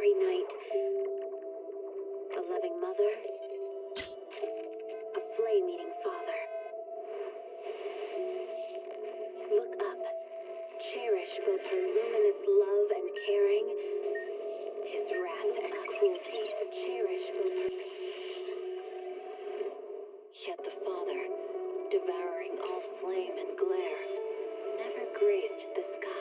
starry night. A loving mother, a flame-eating father. Look up. Cherish both her luminous love and caring, his wrath and cruelty. Cherish both her... Yet the Father, devouring all flame and glare, never graced the sky.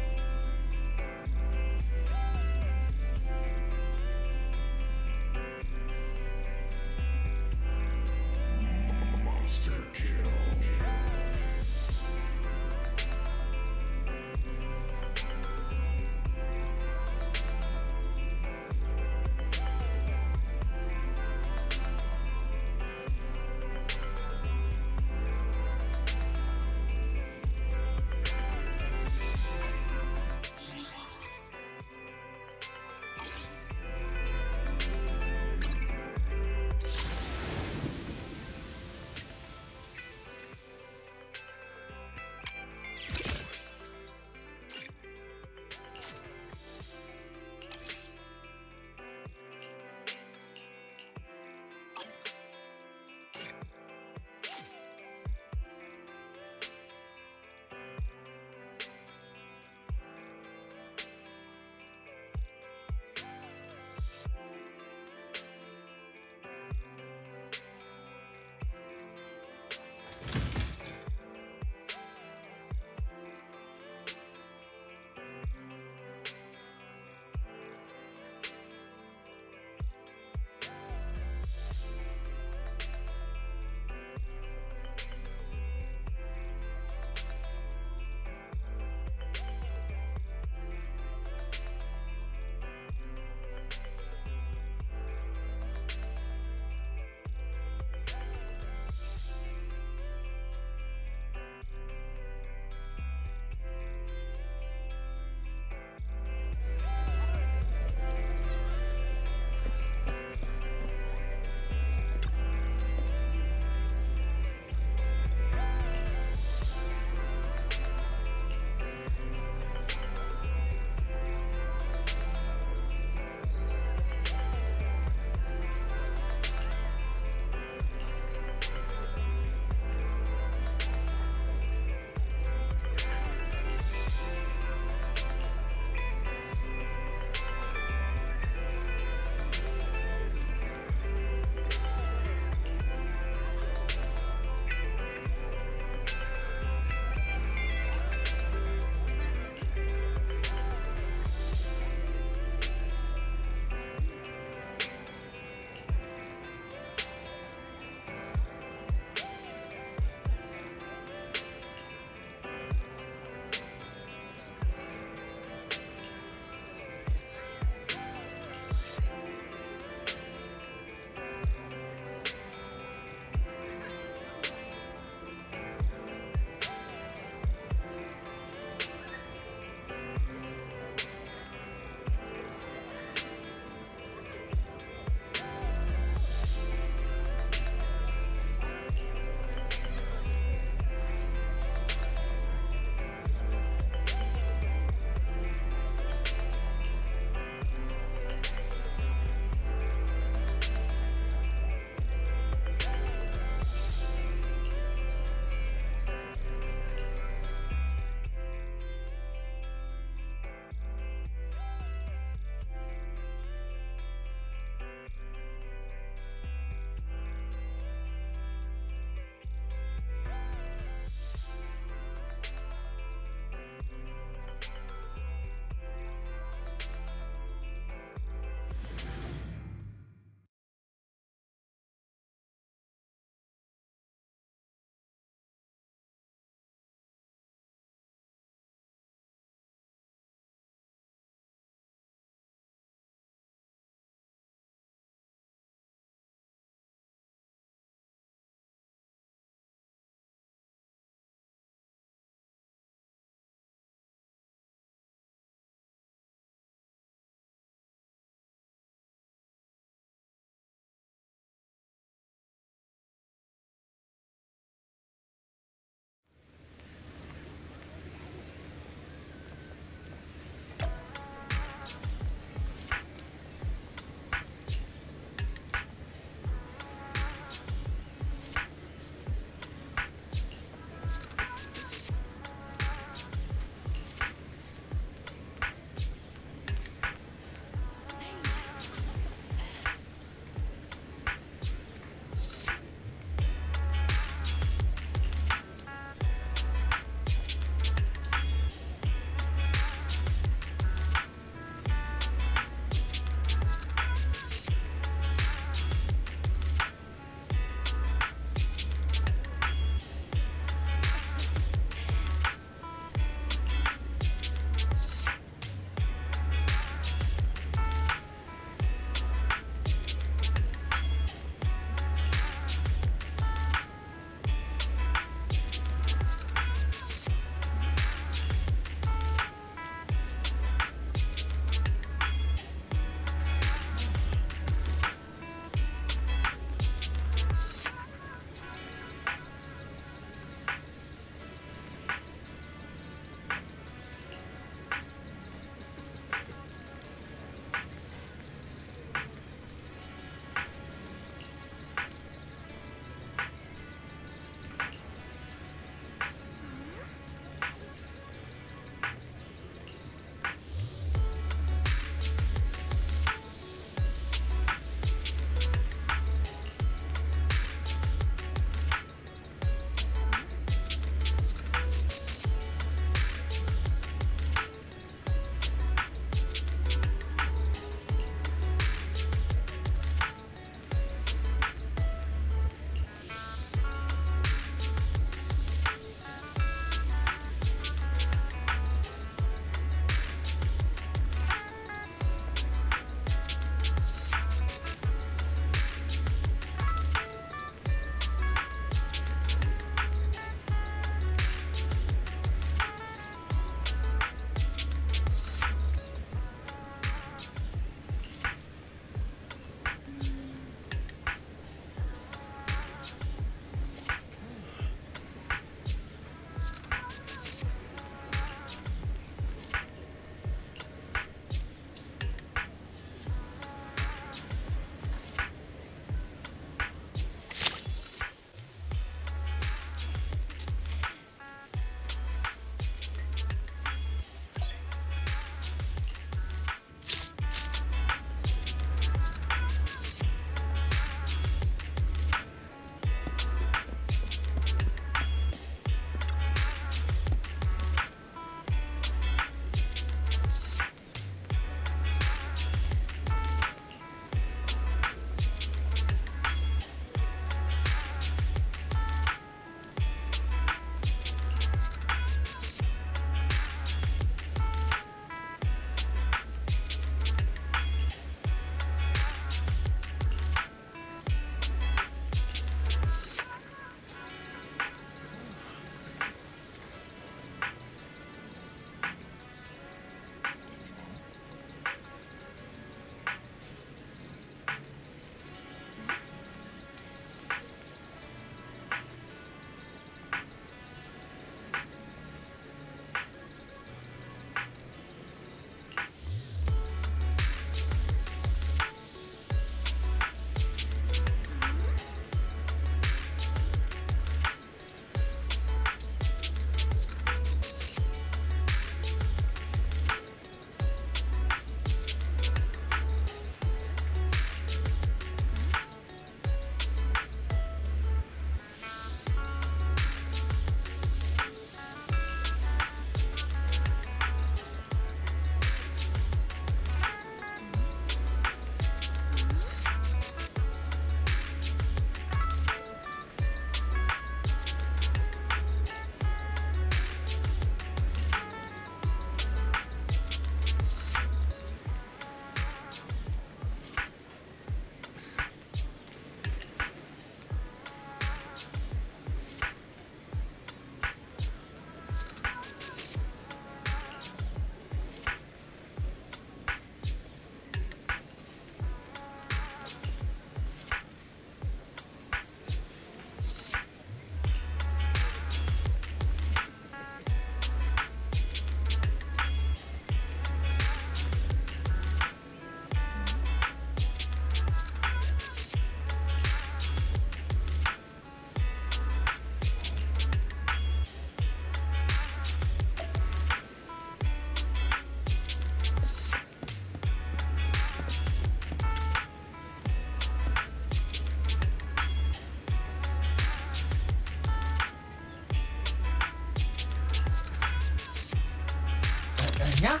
меня?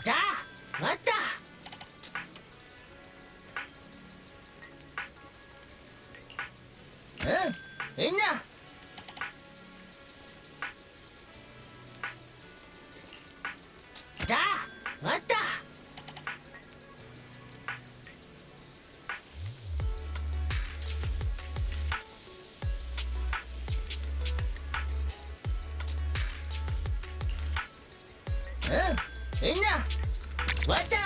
Да, вот да. Иня. Да, вот да. Иня. Вот да.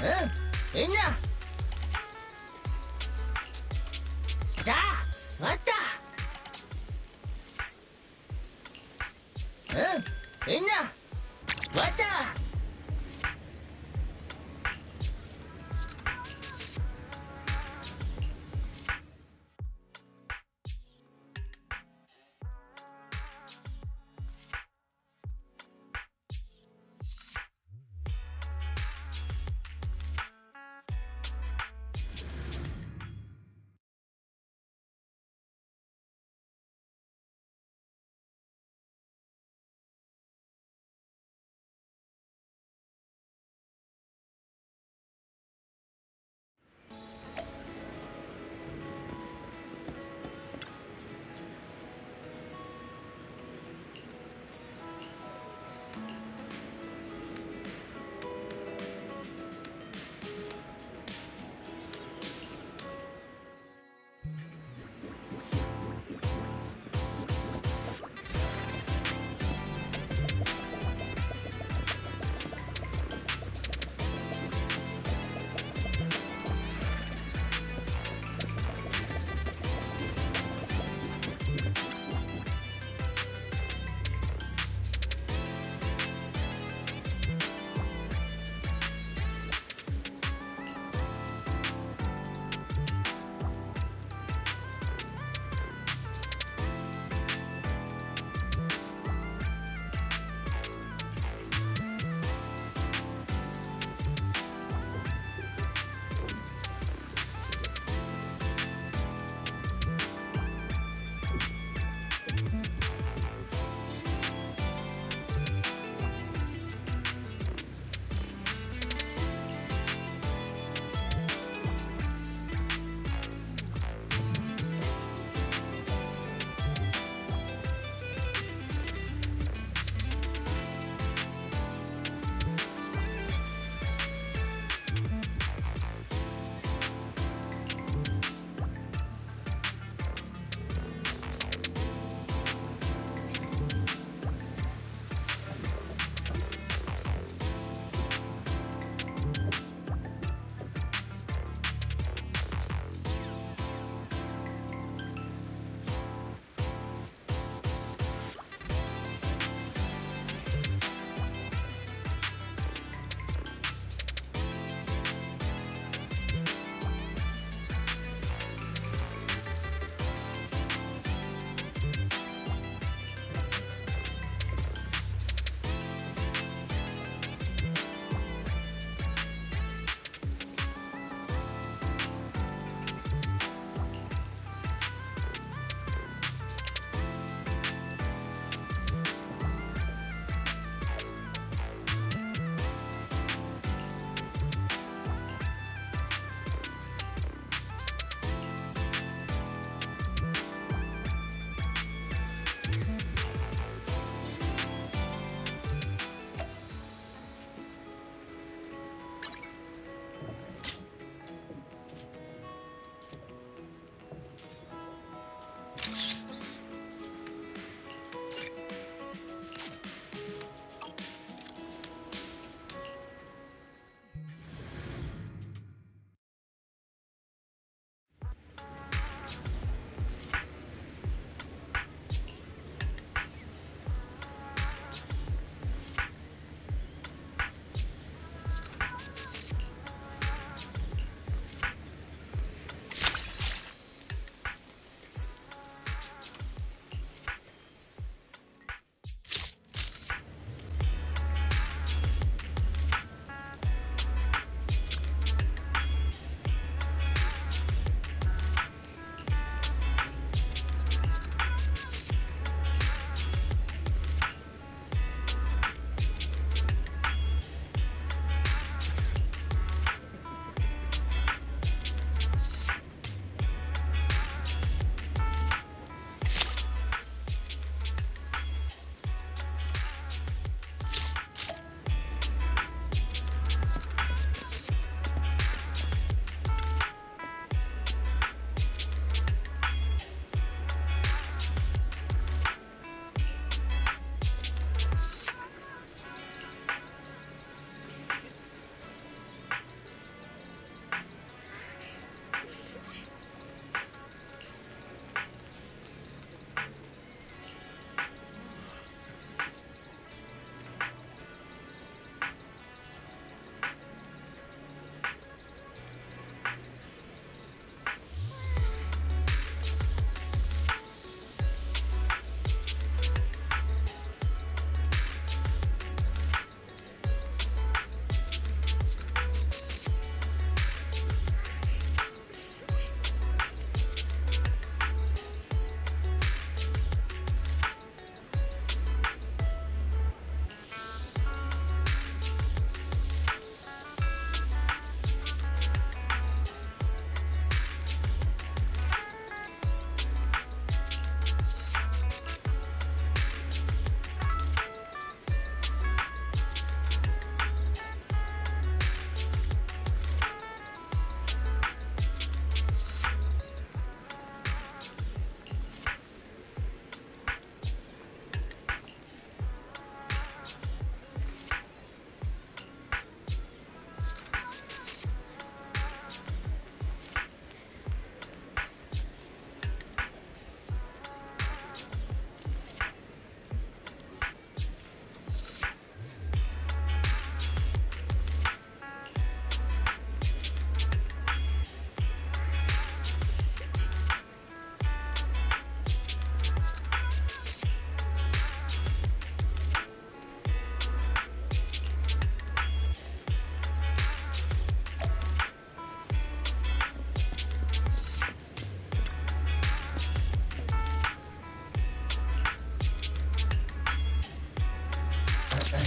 うんみんなじゃあ待ったみんな待った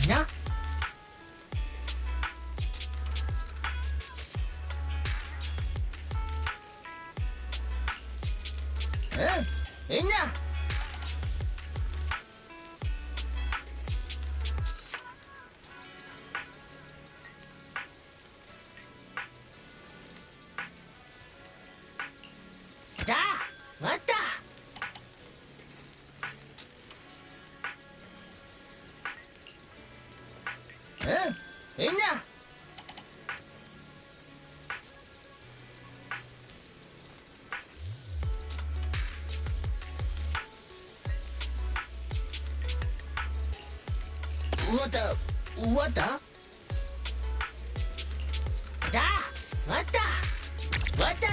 なみんなだ待ったみんな終わっただ待った終わった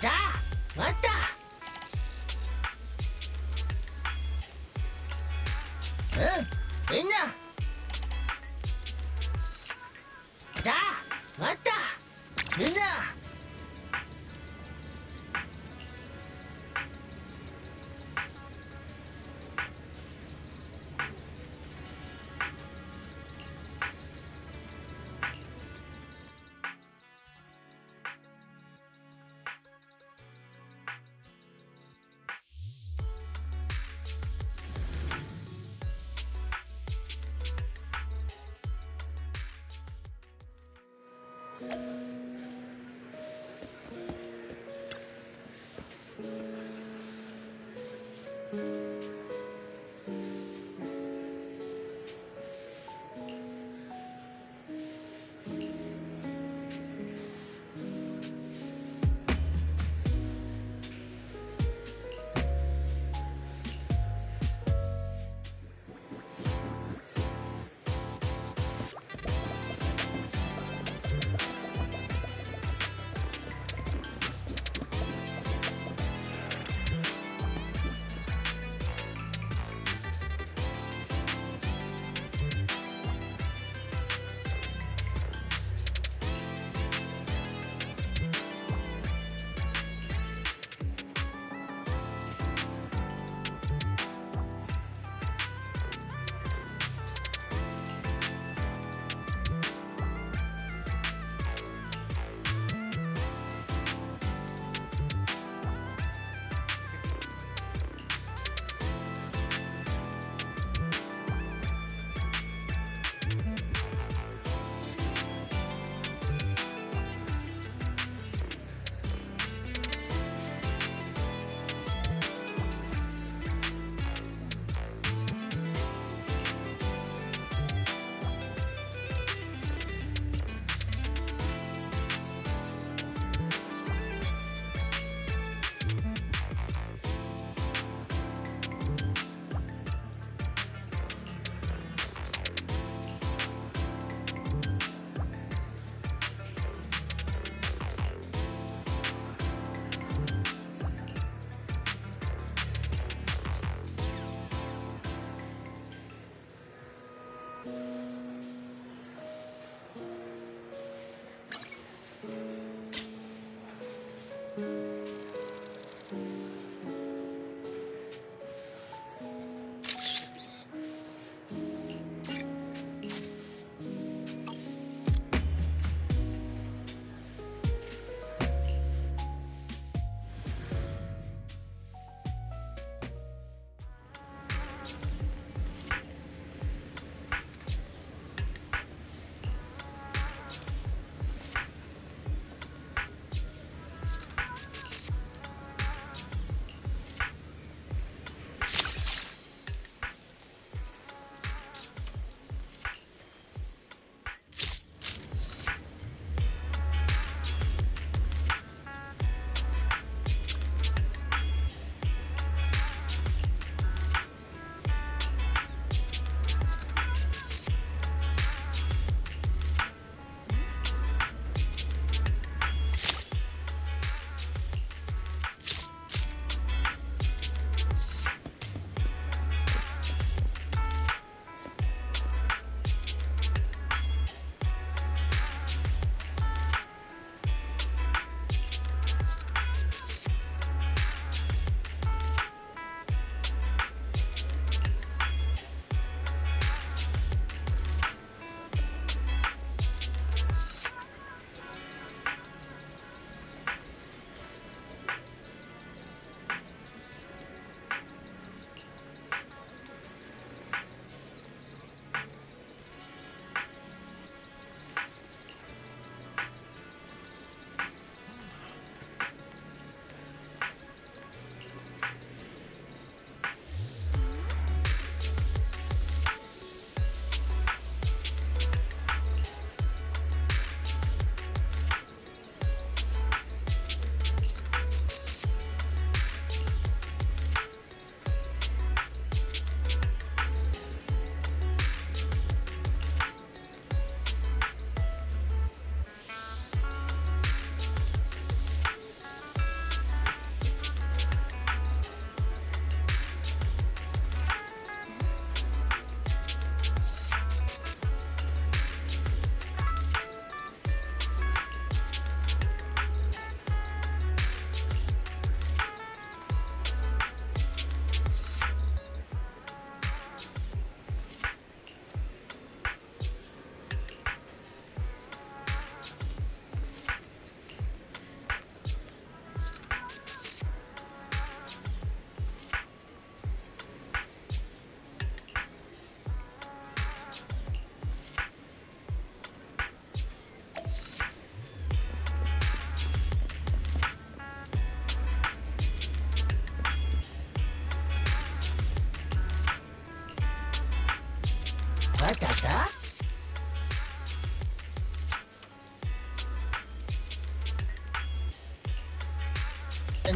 だ待ったみんなだ待ったみんな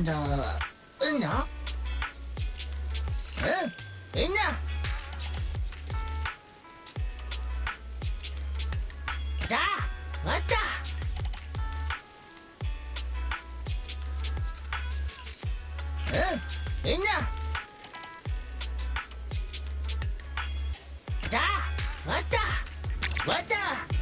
나, 나? 있냐? 자, 왔다. 있냐? 자, 왔다. 왔다.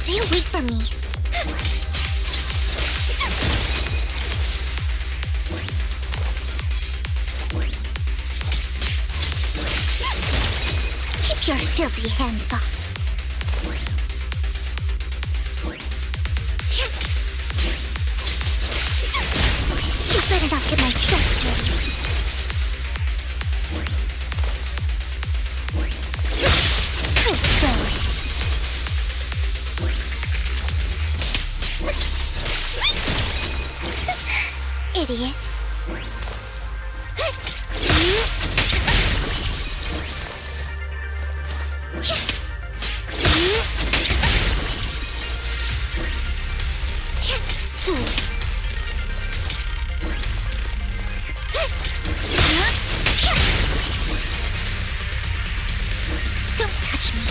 Stay away from me. Keep your filthy hands off. You better not get my chest dirty. Idiot. Don't touch me.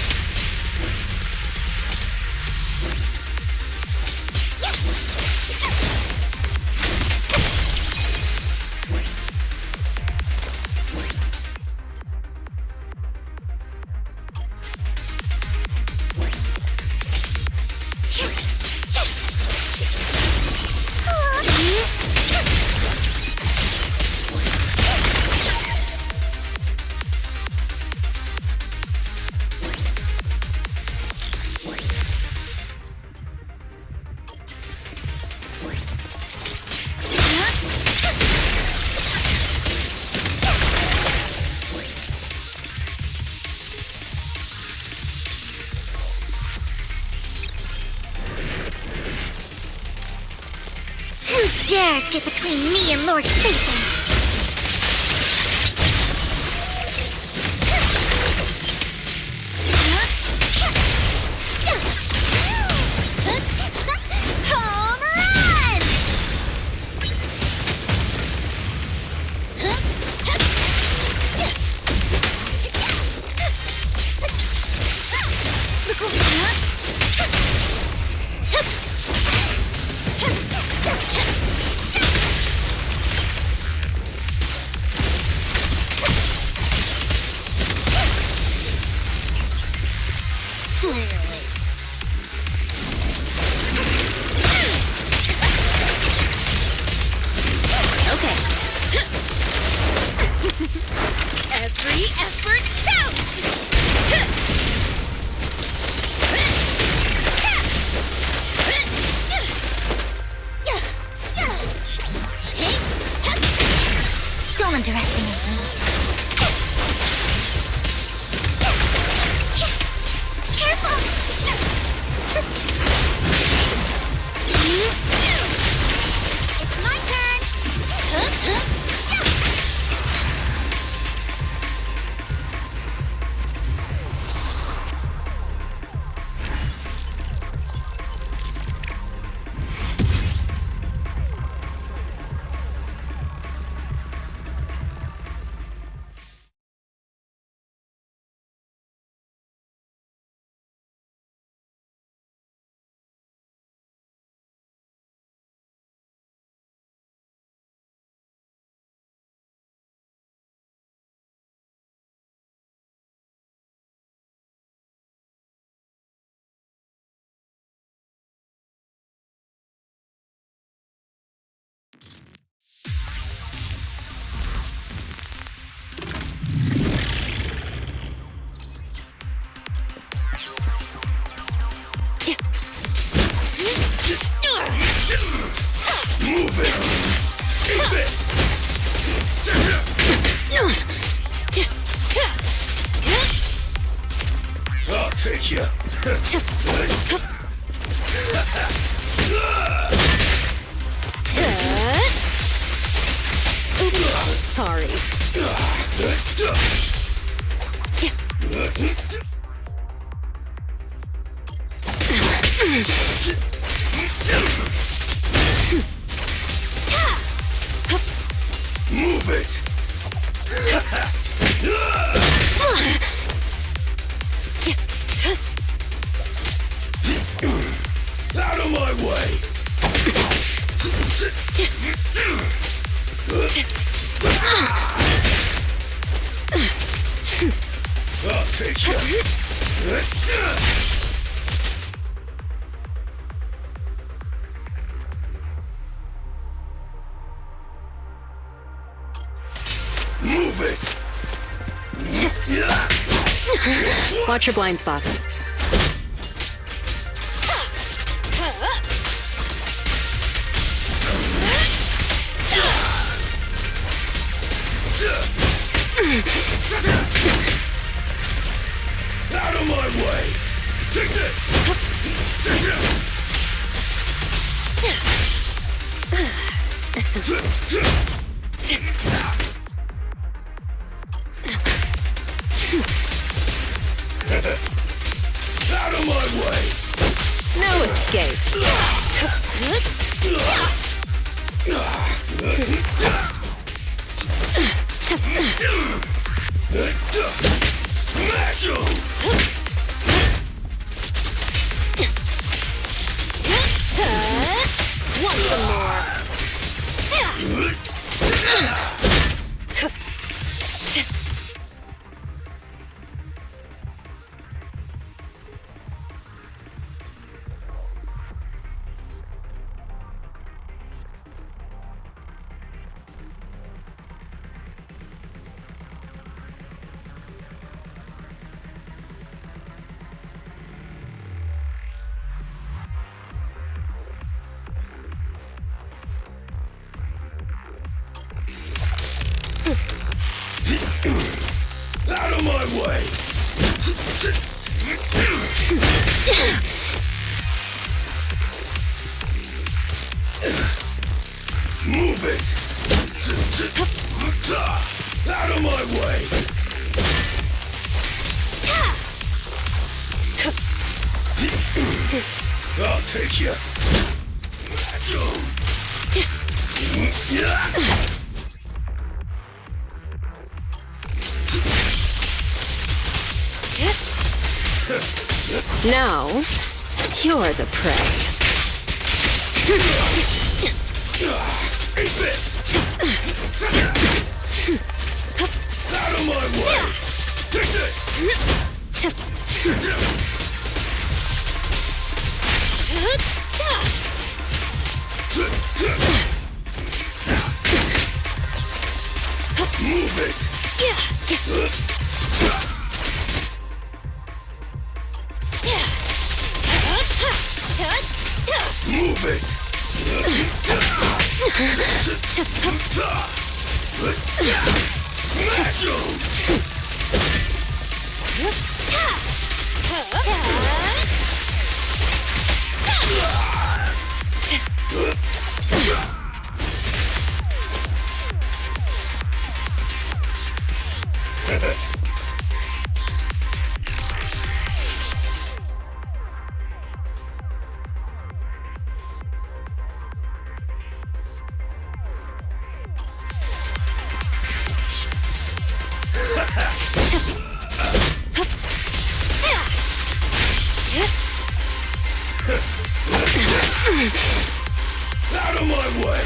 Who dares get between me and Lord Satan? Home run! Okay. Every effort counts! Don't underestimate me. Careful! It's my turn! Move it! Keep it! I'll take you. Oops, sorry. Move it! Out of my way! I'll take you. Watch your blind spots. Out of my way! Take this! Out of my way! No escape. Smash 'em! Want some more? Out of my way! Move it! Out of my way! I'll take you! Now, you're the prey. Eat this! Out of my way! Take this! Move it! Move it! Smash 'em! Out of my way!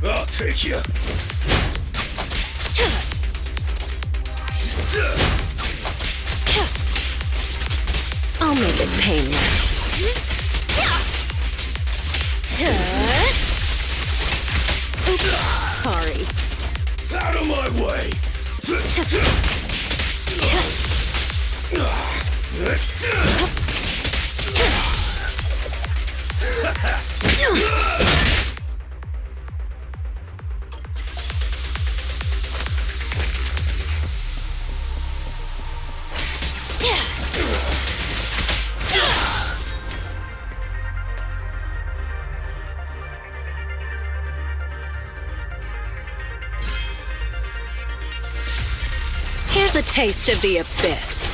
I'll take you. I'll make it painless. Oops, sorry. Out of my way. Here's a taste of the abyss.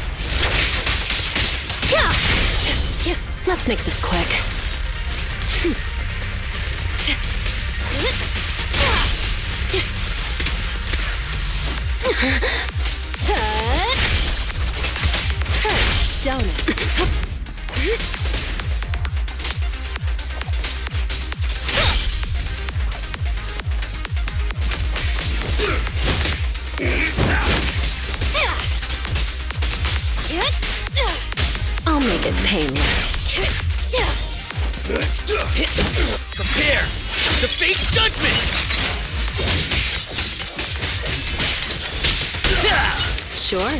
Let's make this quick. don't it? I'll make it painless. Prepare! The fate's judgment! Sure.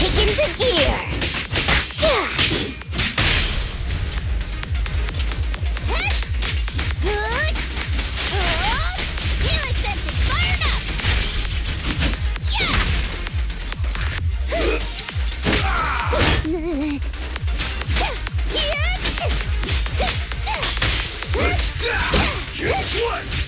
Kick into gear. Get one!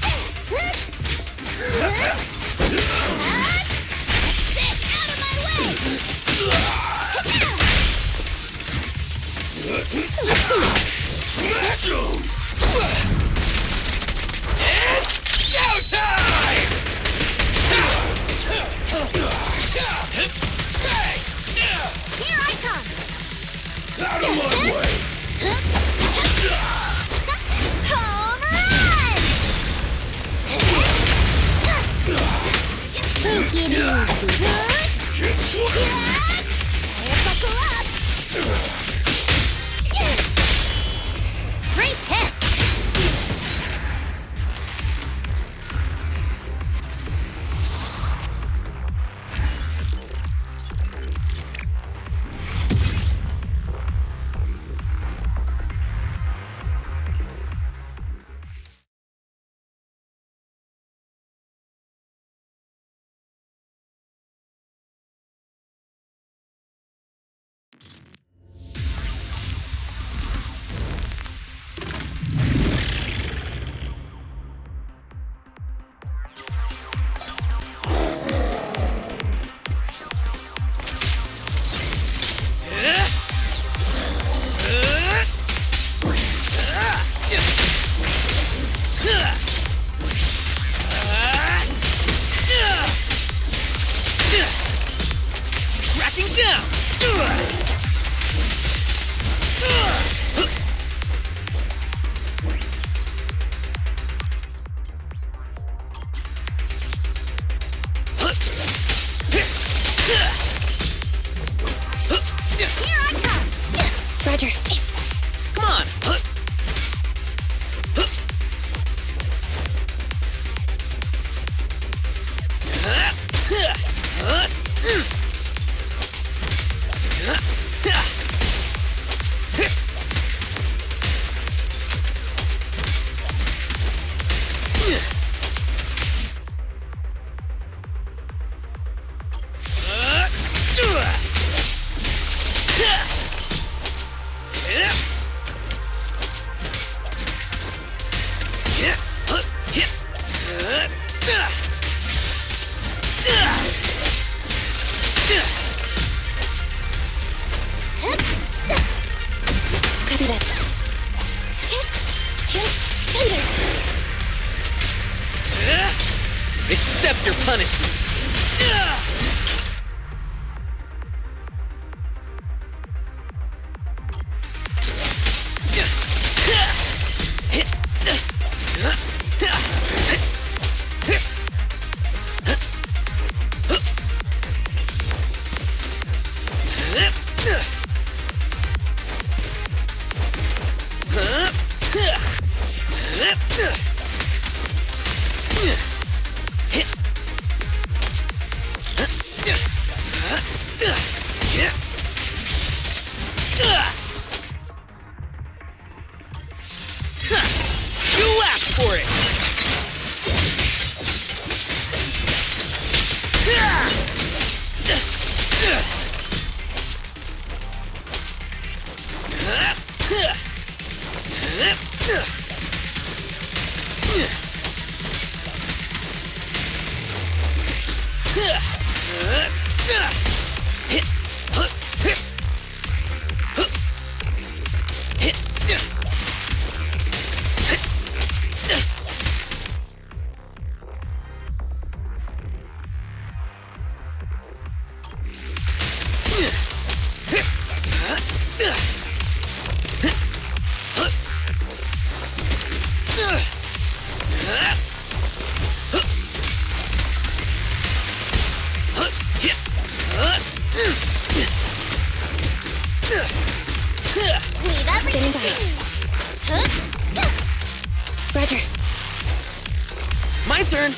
Roger. Come on. Copy that. Thunder. Accept your punishment. You asked for it! Standing by. Roger. My turn!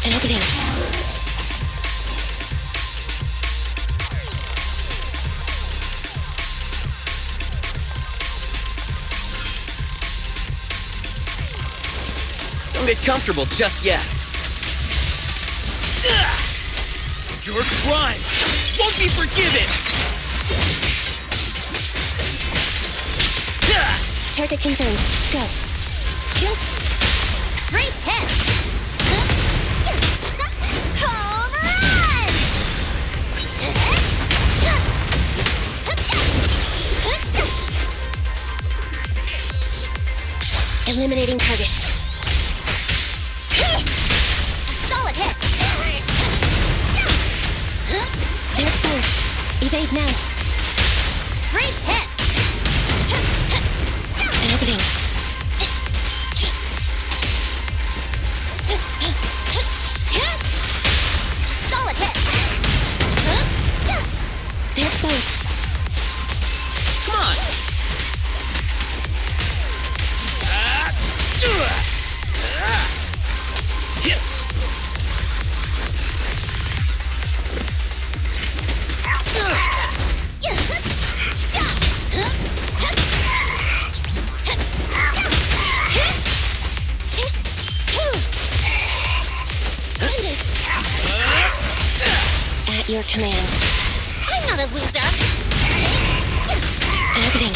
An opening. Don't get comfortable just yet. Your crime won't be forgiven! Target confirmed. Go. Great hit! Home run! Eliminating target. Solid hit! They're exposed. Evade now. Great hit! An opening. Solid hit! They're exposed. Come on! At your command. I'm not a loser! An opening.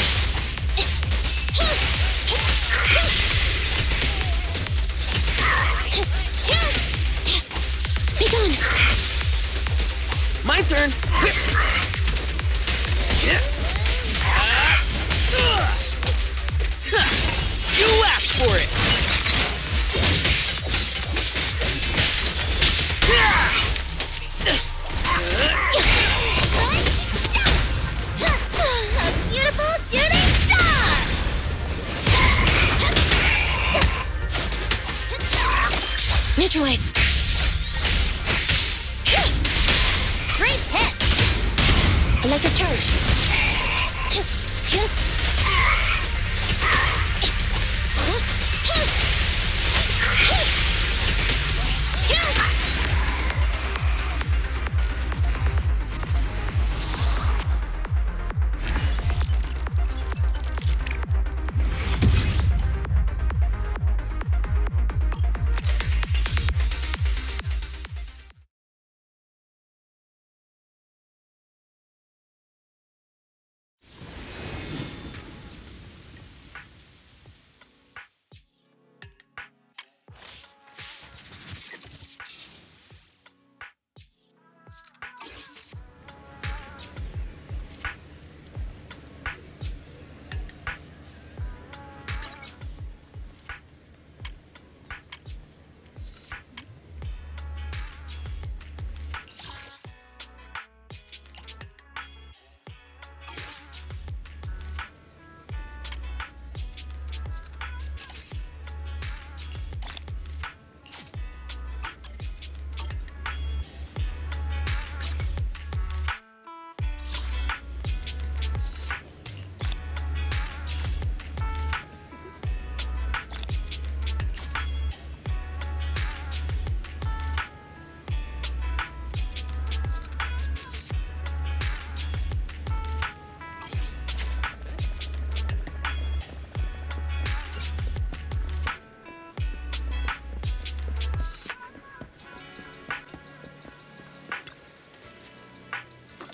choice. Great hit! Electric charge.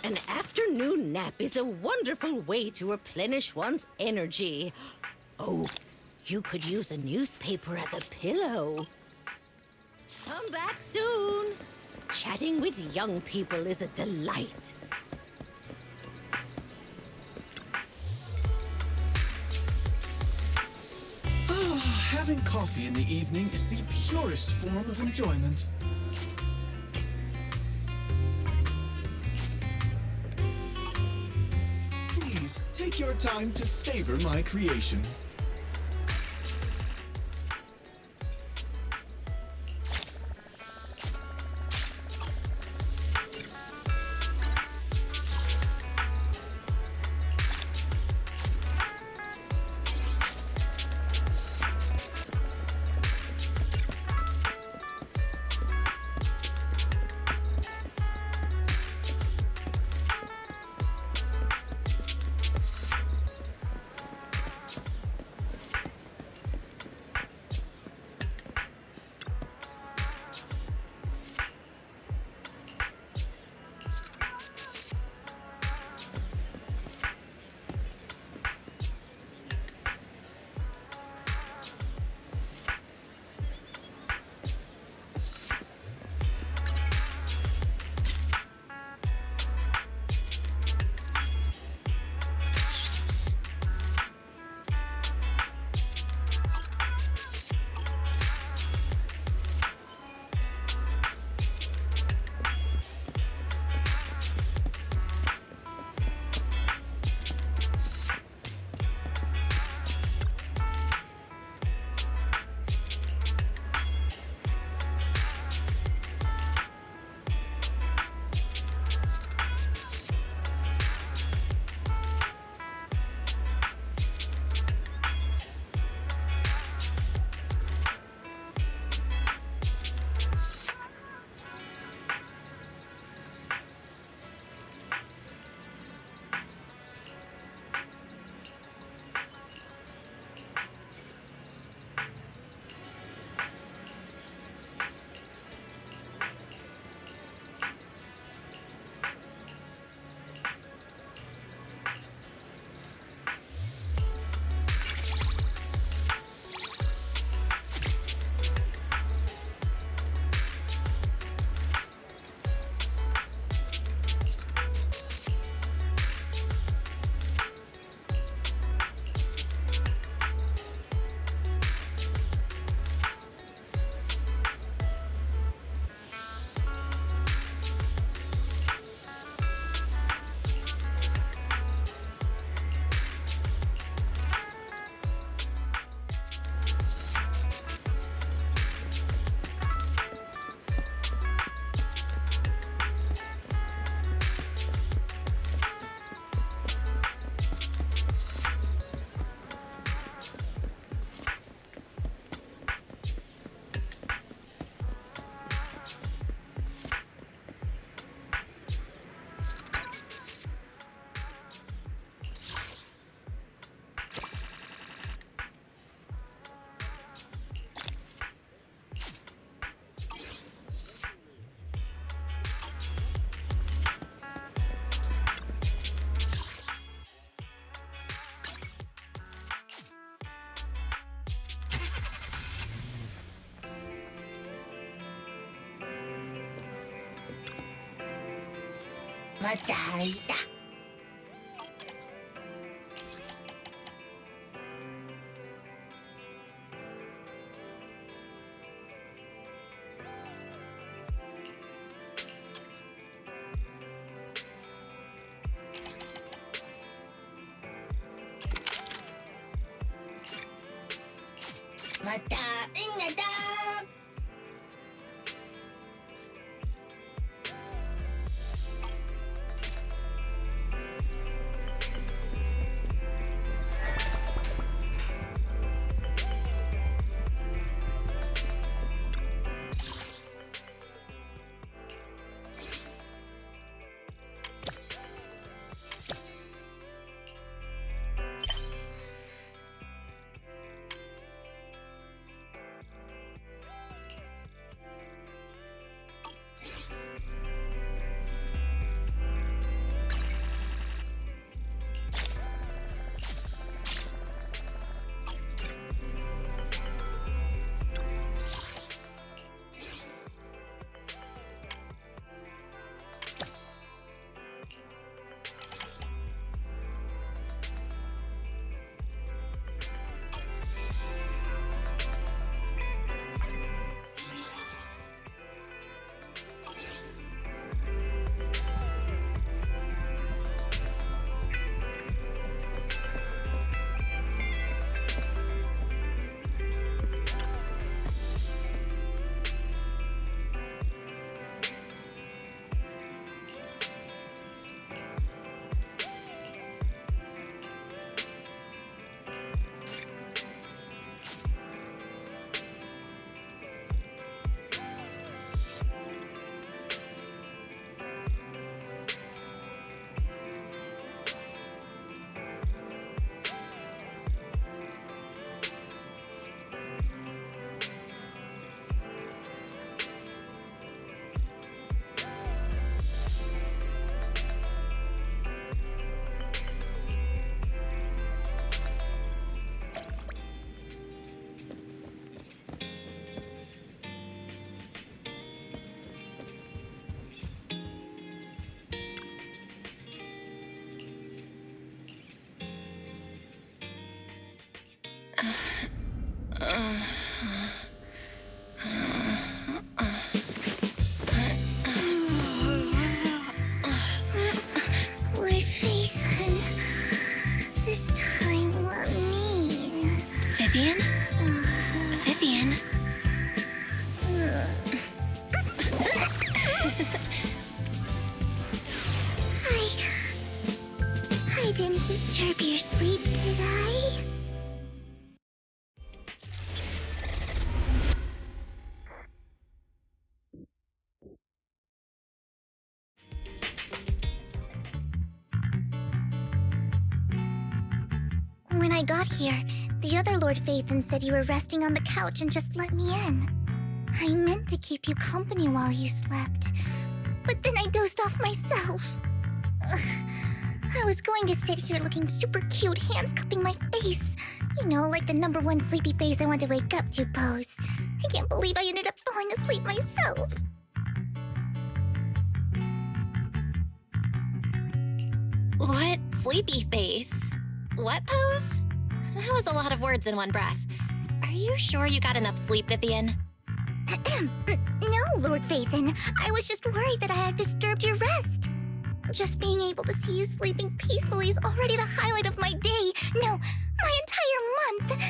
An afternoon nap is a wonderful way to replenish one's energy. Oh, you could use a newspaper as a pillow. Come back soon. Chatting with young people is a delight. Having coffee in the evening is the purest form of enjoyment. Please, take your time to savor my creation. またいた。またうんだ。Lord Phaethon, this time let me. Vivian? Vivian? I didn't disturb your sleep, did I? When I got here, the other Lord Phaethon said you were resting on the couch and just let me in. I meant to keep you company while you slept, but then I dozed off myself. Ugh. I was going to sit here looking super cute, hands cupping my face. You know, like the #1 sleepy face I want to wake up to pose. I can't believe I ended up falling asleep myself. What sleepy face? What pose? That was a lot of words in one breath. Are you sure you got enough sleep, Vivian? No, Lord Phaethon. I was just worried that I had disturbed your rest. Just being able to see you sleeping peacefully is already the highlight of my day. No, my entire month.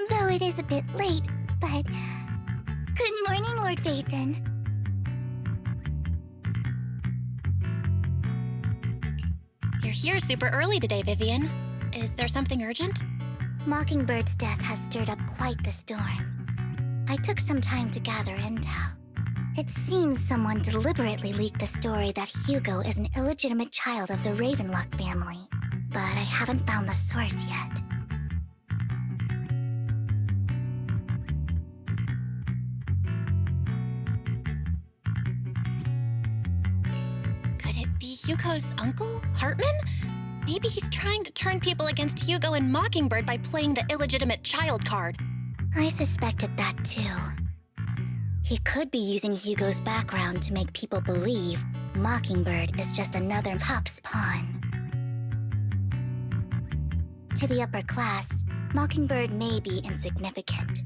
Though it is a bit late, but... Good morning, Lord Phaethon. You're here super early today, Vivian. Is there something urgent? Mockingbird's death has stirred up quite the storm. I took some time to gather intel. It seems someone deliberately leaked the story that Hugo is an illegitimate child of the Ravenlock family, but I haven't found the source yet. Could it be Hugo's uncle, Hartman? Maybe he's trying to turn people against Hugo and Mockingbird by playing the illegitimate child card. I suspected that too. He could be using Hugo's background to make people believe Mockingbird is just another Top's pawn. To the upper class, Mockingbird may be insignificant,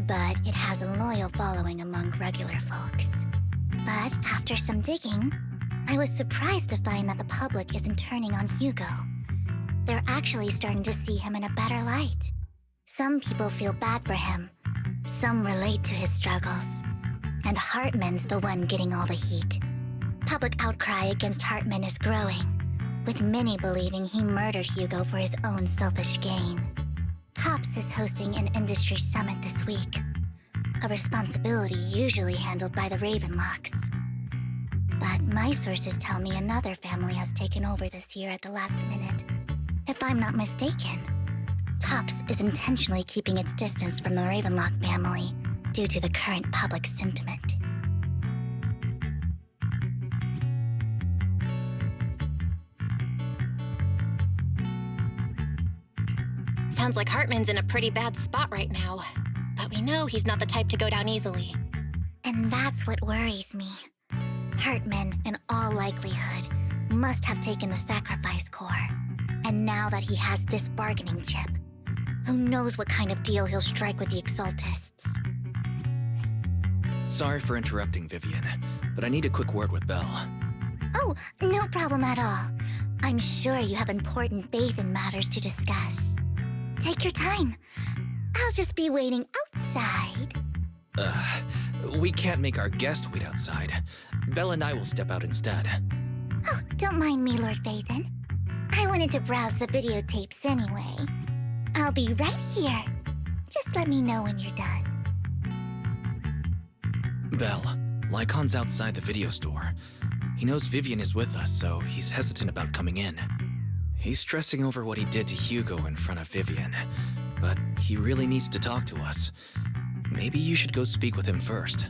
but it has a loyal following among regular folks. But after some digging, I was surprised to find that the public isn't turning on Hugo. They're actually starting to see him in a better light. Some people feel bad for him, some relate to his struggles, and Hartman's the one getting all the heat. Public outcry against Hartman is growing, with many believing he murdered Hugo for his own selfish gain. Tops is hosting an industry summit this week, a responsibility usually handled by the Ravenlocks. But my sources tell me another family has taken over this year at the last minute. If I'm not mistaken, Tops is intentionally keeping its distance from the Ravenlock family due to the current public sentiment. Sounds like Hartman's in a pretty bad spot right now. But we know he's not the type to go down easily. And that's what worries me. Hartman, in all likelihood, must have taken the sacrifice core. And now that he has this bargaining chip, who knows what kind of deal he'll strike with the Exaltists. Sorry for interrupting, Vivian, but I need a quick word with Belle. Oh, no problem at all. I'm sure you have important faith in matters to discuss. Take your time. I'll just be waiting outside. We can't make our guest wait outside. Belle and I will step out instead. Oh, don't mind me, Lord Phaethon. I wanted to browse the videotapes anyway. I'll be right here. Just let me know when you're done. Belle, Lycon's outside the video store. He knows Vivian is with us, so he's hesitant about coming in. He's stressing over what he did to Hugo in front of Vivian, but he really needs to talk to us. Maybe you should go speak with him first.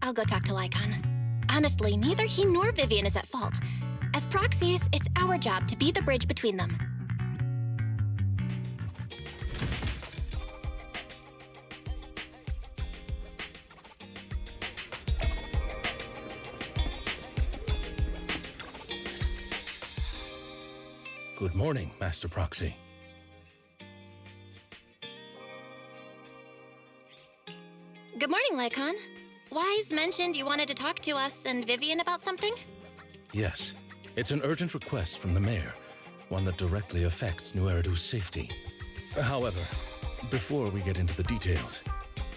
I'll go talk to Lycon. Honestly, neither he nor Vivian is at fault. As proxies, it's our job to be the bridge between them. Good morning, Master Proxy. Good morning, Lycon. Wise mentioned you wanted to talk to us and Vivian about something? Yes, it's an urgent request from the mayor, one that directly affects New Eridu's safety. However, before we get into the details,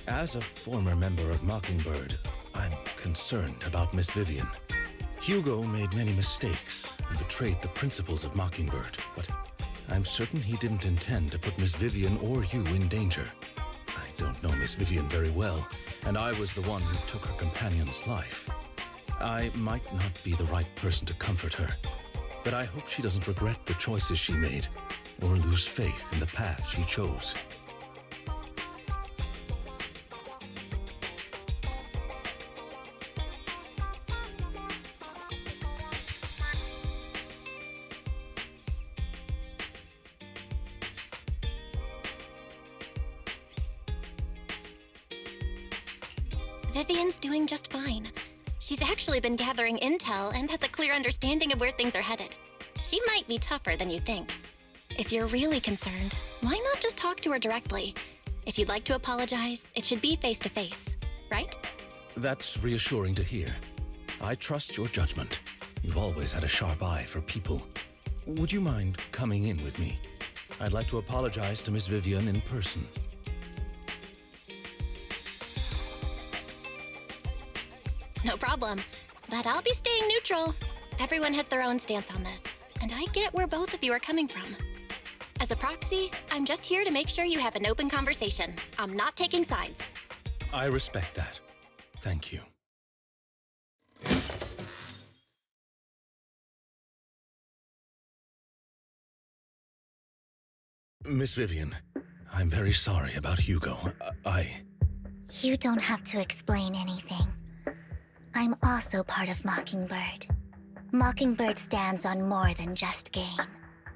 as a former member of Mockingbird, I'm concerned about Miss Vivian. Hugo made many mistakes and betrayed the principles of Mockingbird, but I'm certain he didn't intend to put Miss Vivian or you in danger. I don't know Miss Vivian very well, and I was the one who took her companion's life. I might not be the right person to comfort her, but I hope she doesn't regret the choices she made or lose faith in the path she chose. Vivian's doing just fine. She's actually been gathering intel and has a clear understanding of where things are headed. She might be tougher than you think. If you're really concerned, why not just talk to her directly? If you'd like to apologize, it should be face-to-face, right? That's reassuring to hear. I trust your judgment. You've always had a sharp eye for people. Would you mind coming in with me? I'd like to apologize to Miss Vivian in person. No problem. But I'll be staying neutral. Everyone has their own stance on this, and I get where both of you are coming from. As a proxy, I'm just here to make sure you have an open conversation. I'm not taking sides. I respect that. Thank you. Miss Vivian, I'm very sorry about Hugo. You don't have to explain anything. I'm also part of Mockingbird. Mockingbird stands on more than just gain,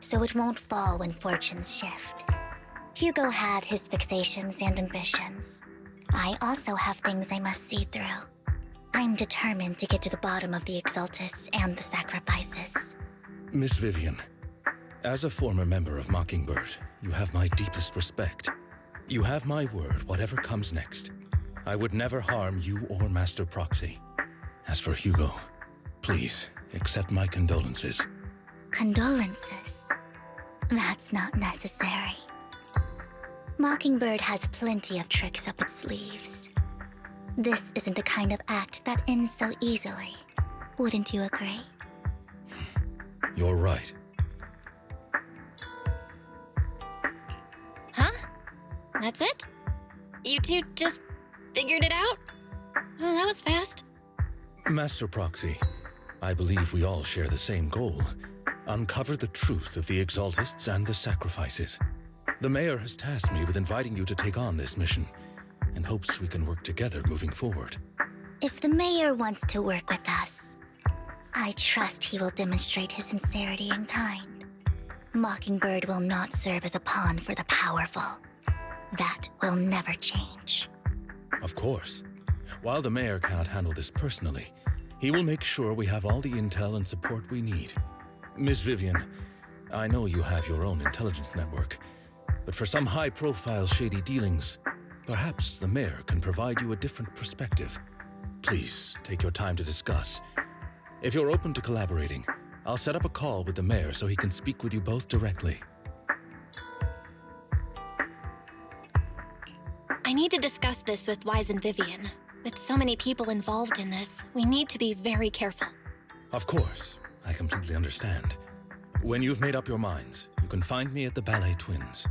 so it won't fall when fortunes shift. Hugo had his fixations and ambitions. I also have things I must see through. I'm determined to get to the bottom of the Exaltists and the sacrifices. Miss Vivian, as a former member of Mockingbird, you have my deepest respect. You have my word, whatever comes next. I would never harm you or Master Proxy. As for Hugo, please, accept my condolences. Condolences? That's not necessary. Mockingbird has plenty of tricks up its sleeves. This isn't the kind of act that ends so easily. Wouldn't you agree? You're right. Huh? That's it? You two just figured it out? Oh, that was fast. Master Proxy, I believe we all share the same goal. Uncover the truth of the Exaltists and the sacrifices. The Mayor has tasked me with inviting you to take on this mission, and hopes we can work together moving forward. If the Mayor wants to work with us, I trust he will demonstrate his sincerity in kind. Mockingbird will not serve as a pawn for the powerful. That will never change. Of course. While the Mayor cannot handle this personally, he will make sure we have all the intel and support we need. Miss Vivian, I know you have your own intelligence network, but for some high-profile shady dealings, perhaps the Mayor can provide you a different perspective. Please, take your time to discuss. If you're open to collaborating, I'll set up a call with the Mayor so he can speak with you both directly. I need to discuss this with Wise and Vivian. With so many people involved in this, we need to be very careful. Of course, I completely understand. When you've made up your minds, you can find me at the Ballet Twins.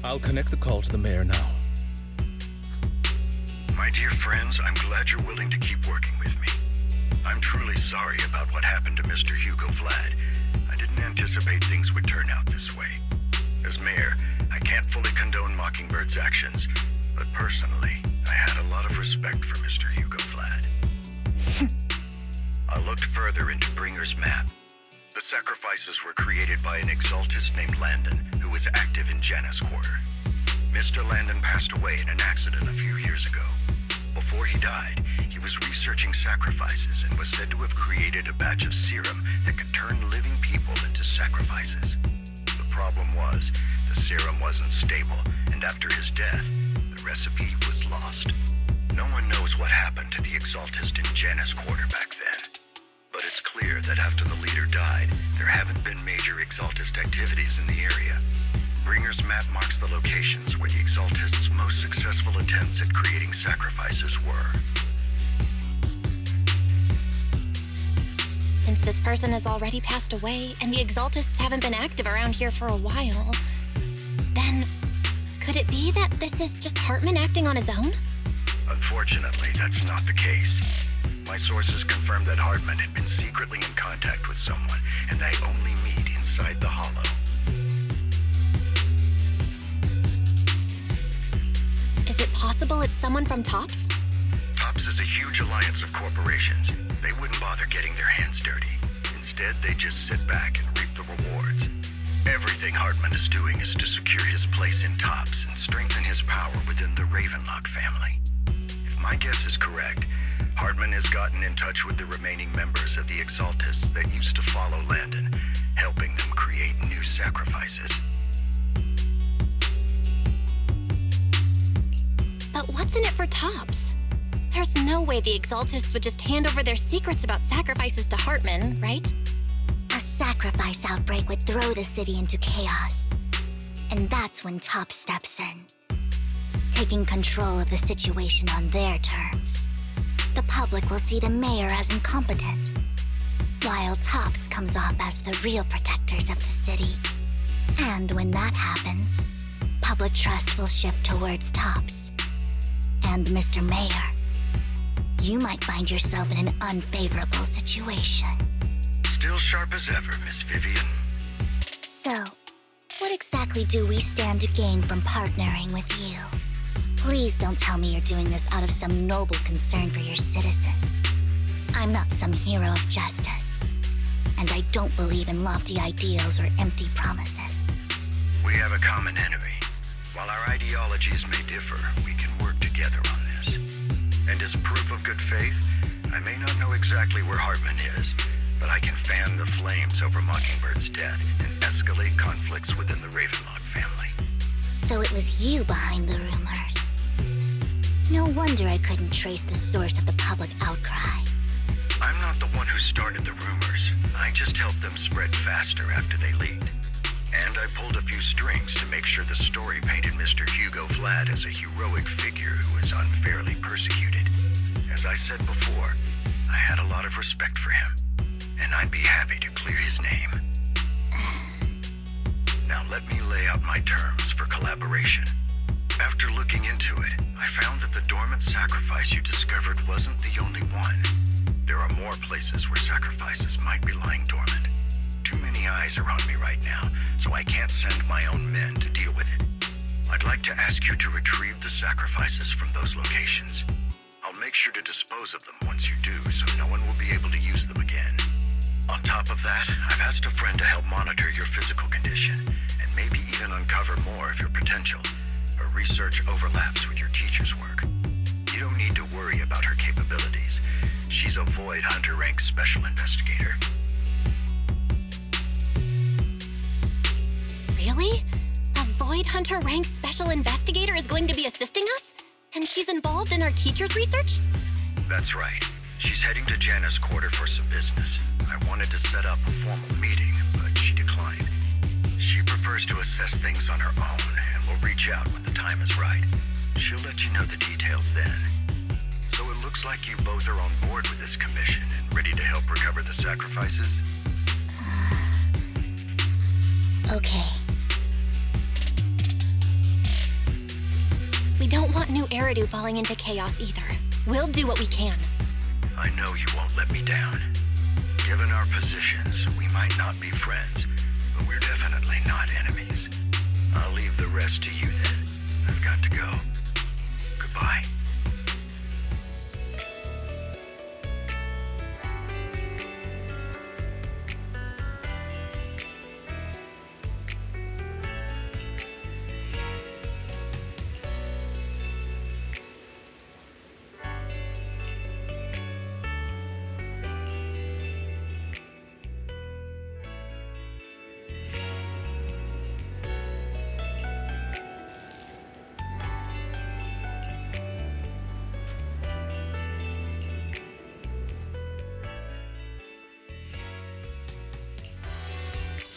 I'll connect the call to the Mayor now. My dear friends, I'm glad you're willing to keep working with me. I'm truly sorry about what happened to Mr. Hugo Vlad. I didn't anticipate things would turn out this way. As mayor, I can't fully condone Mockingbird's actions, but personally, I had a lot of respect for Mr. Hugo Vlad. I looked further into Bringer's map. The sacrifices were created by an exaltist named Landon, who was active in Janus Quarter. Mr. Landon passed away in an accident a few years ago. Before he died, he was researching sacrifices and was said to have created a batch of serum that could turn living people into sacrifices. The problem was, the serum wasn't stable, and after his death, the recipe was lost. No one knows what happened to the exaltist in Janus Quarter back then. But it's clear that after the leader died, there haven't been major exaltist activities in the area. Bringer's map marks the locations where the exaltists' most successful attempts at creating sacrifices were. Since this person has already passed away, and the exaltists haven't been active around here for a while, then could it be that this is just Hartman acting on his own? Unfortunately, that's not the case. My sources confirmed that Hartman had been secretly in contact with someone, and they only meet inside the Hollow. Is it possible it's someone from TOPS? TOPS is a huge alliance of corporations. They wouldn't bother getting their hands dirty. Instead, they just sit back and reap the rewards. Everything Hartman is doing is to secure his place in TOPS and strengthen his power within the Ravenlock family. If my guess is correct, Hartman has gotten in touch with the remaining members of the Exaltists that used to follow Landon, helping them create new sacrifices. But what's in it for TOPS? There's no way the Exaltists would just hand over their secrets about sacrifices to Hartman, right? A sacrifice outbreak would throw the city into chaos. And that's when TOPS steps in, taking control of the situation on their terms. The public will see the mayor as incompetent, while TOPS comes off as the real protectors of the city. And when that happens, public trust will shift towards TOPS. And Mr. Mayor, you might find yourself in an unfavorable situation. Still sharp as ever, Miss Vivian. So, what exactly do we stand to gain from partnering with you? Please don't tell me you're doing this out of some noble concern for your citizens. I'm not some hero of justice, and I don't believe in lofty ideals or empty promises. We have a common enemy. While our ideologies may differ, we can work together on this. And as proof of good faith, I may not know exactly where Hartman is, but I can fan the flames over Mockingbird's death and escalate conflicts within the Ravenlock family. So it was you behind the rumors. No wonder I couldn't trace the source of the public outcry. I'm not the one who started the rumors. I just helped them spread faster after they leaked. And I pulled a few strings to make sure the story painted Mr. Hugo Vlad as a heroic figure who was unfairly persecuted. As I said before, I had a lot of respect for him, and I'd be happy to clear his name. Now let me lay out my terms for collaboration. After looking into it, I found that the dormant sacrifice you discovered wasn't the only one. There are more places where sacrifices might be lying dormant. Too many eyes are on me right now, so I can't send my own men to deal with it. I'd like to ask you to retrieve the sacrifices from those locations. I'll make sure to dispose of them once you do, so no one will be able to use them again. On top of that, I've asked a friend to help monitor your physical condition, and maybe even uncover more of your potential. Her research overlaps with your teacher's work. You don't need to worry about her capabilities. She's a Void Hunter rank special investigator. Really? A Void Hunter rank special investigator is going to be assisting us? And she's involved in our teacher's research? That's right. She's heading to Janus Quarter for some business. I wanted to set up a formal meeting, but she declined. She prefers to assess things on her own, and will reach out when the time is right. She'll let you know the details then. So it looks like you both are on board with this commission and ready to help recover the sacrifices? Okay. We don't want new Eridu falling into chaos either. We'll do what we can. I know you won't let me down. Given our positions, we might not be friends, but we're definitely not enemies. I'll leave the rest to you then. I've got to go. Goodbye.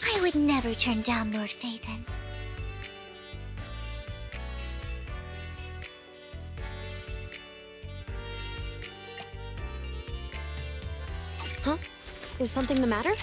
I would never turn down Lord Phaethon. Huh? Is something the matter?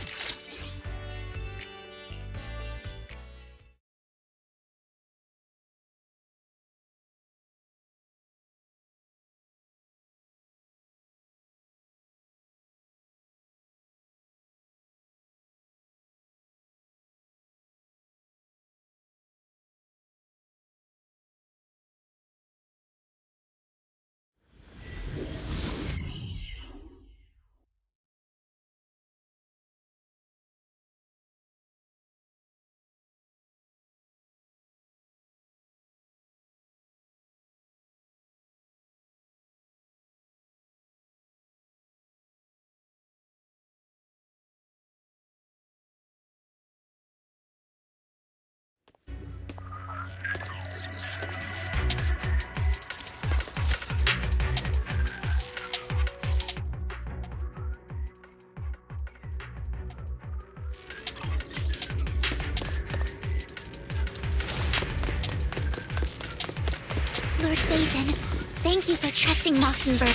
Lord Phaethon, thank you for trusting Mockingbird.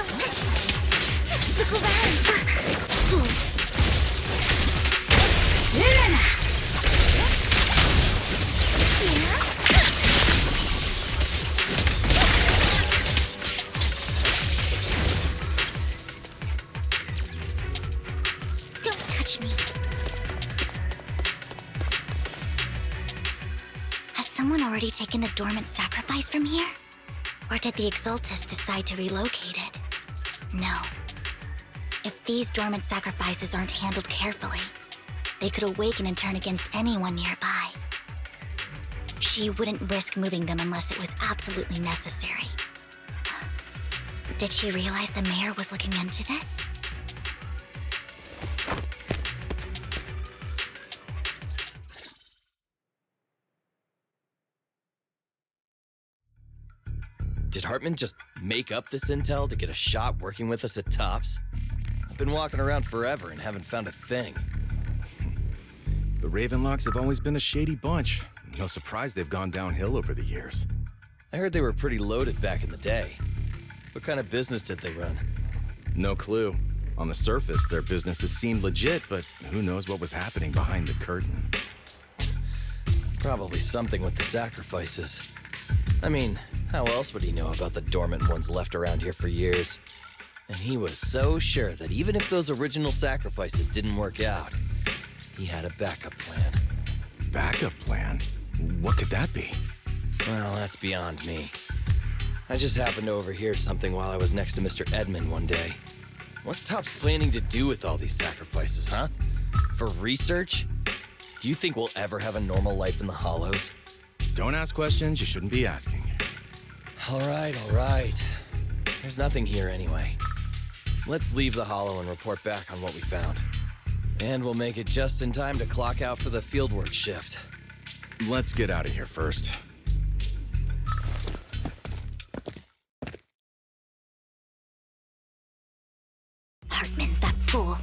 Don't look around. Don't touch me. Has someone already taken the dormant sacrifice from here? Or did the Exaltus decide to relocate it? No. If these dormant sacrifices aren't handled carefully, they could awaken and turn against anyone nearby. She wouldn't risk moving them unless it was absolutely necessary. Did she realize the mayor was looking into this? Did Hartman just make up this intel to get a shot working with us at Tops? I've been walking around forever and haven't found a thing. The Ravenlocks have always been a shady bunch. No surprise they've gone downhill over the years. I heard they were pretty loaded back in the day. What kind of business did they run? No clue. On the surface, their businesses seemed legit, but who knows what was happening behind the curtain. Probably something with the sacrifices. I mean, how else would he know about the dormant ones left around here for years? And he was so sure that even if those original sacrifices didn't work out, he had a backup plan. Backup plan? What could that be? Well, that's beyond me. I just happened to overhear something while I was next to Mr. Edmund one day. What's Tops planning to do with all these sacrifices, huh? For research? Do you think we'll ever have a normal life in the Hollows? Don't ask questions you shouldn't be asking. All right. There's nothing here anyway. Let's leave the Hollow and report back on what we found. And we'll make it just in time to clock out for the fieldwork shift. Let's get out of here first. Hartman, that fool.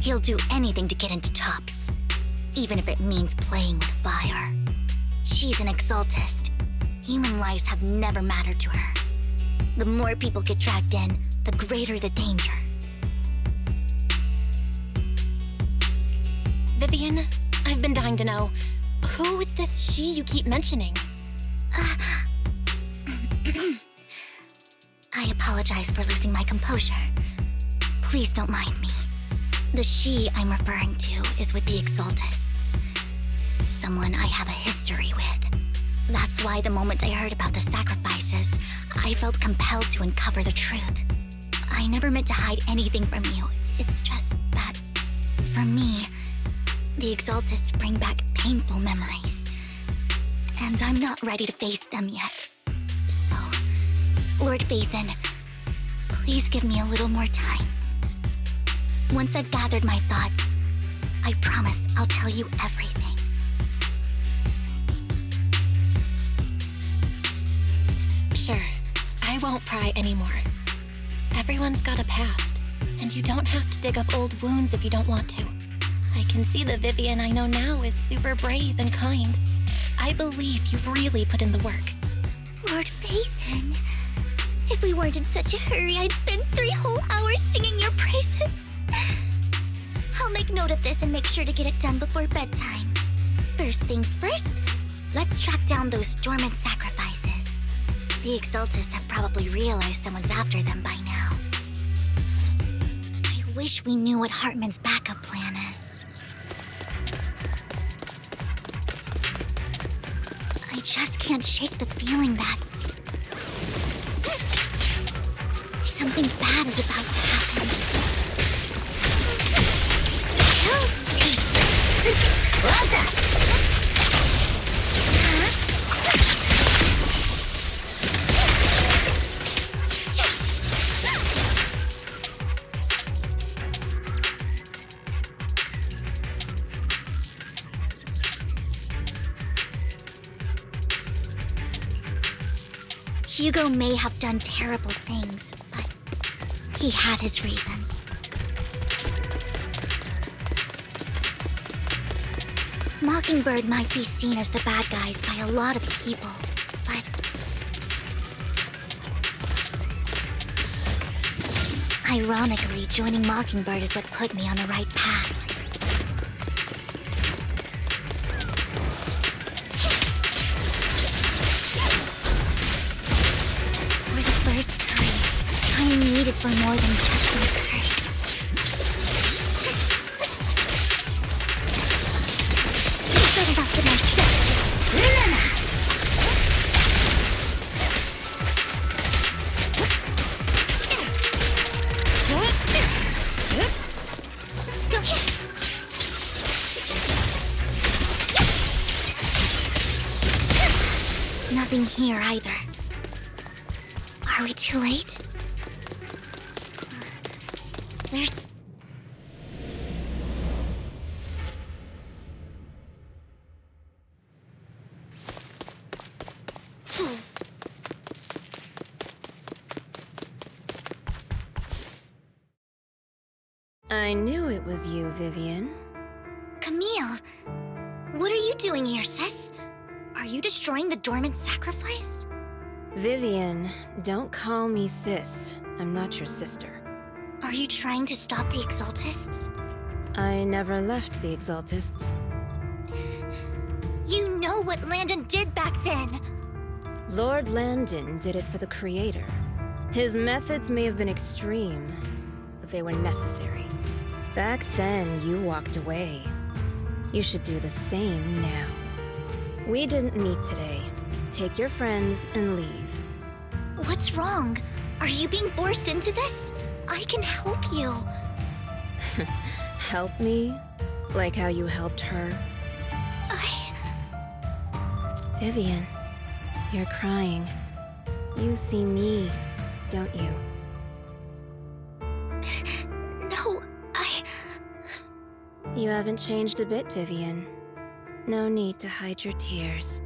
He'll do anything to get into Tops, even if it means playing with fire. She's an Exaltist. Human lives have never mattered to her. The more people get dragged in, the greater the danger. Vivian, I've been dying to know, who is this she you keep mentioning? I apologize for losing my composure. Please don't mind me. The she I'm referring to is with the Exaltists. Someone I have a history with. That's why the moment I heard about the sacrifices, I felt compelled to uncover the truth. I never meant to hide anything from you. It's just that, for me, the Exaltists bring back painful memories. And I'm not ready to face them yet. So, Lord Phaethon, please give me a little more time. Once I've gathered my thoughts, I promise I'll tell you everything. Sure, I won't pry anymore. Everyone's got a past, and you don't have to dig up old wounds if you don't want to. I can see the Vivian I know now is super brave and kind. I believe you've really put in the work. Lord Phaethon, if we weren't in such a hurry, I'd spend 3 whole hours singing your praises. I'll make note of this and make sure to get it done before bedtime. First things first, let's track down those dormant sacrifices. The Exaltists have probably realized someone's after them by now. I wish we knew what Hartman's backup plan is. I just can't shake the feeling that something bad is about to happen. Hugo may have done terrible things, but he had his reasons. Mockingbird might be seen as the bad guys by a lot of people, but ironically, joining Mockingbird is what put me on the right path. For the first time, I'm needed for more than just my curse. Better not get my sister. Nothing here either. Are we too late? There's... I knew it was you, Vivian. Camille! What are you doing here, sis? Are you destroying the dormant sacrifice? Vivian, don't call me sis. I'm not your sister. Are you trying to stop the Exaltists? I never left the Exaltists. You know what Landon did back then! Lord Landon did it for the Creator. His methods may have been extreme, but they were necessary. Back then, you walked away. You should do the same now. We didn't meet today. Take your friends and leave. What's wrong? Are you being forced into this? I can help you. Help me? Like how you helped her? Vivian, you're crying. You see me, don't you? No, You haven't changed a bit, Vivian. No need to hide your tears.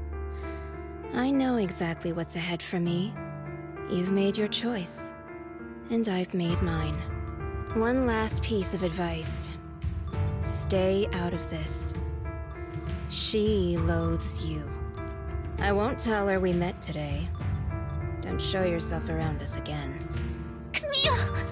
I know exactly what's ahead for me. You've made your choice, and I've made mine. One last piece of advice. Stay out of this. She loathes you. I won't tell her we met today. Don't show yourself around us again. Camille!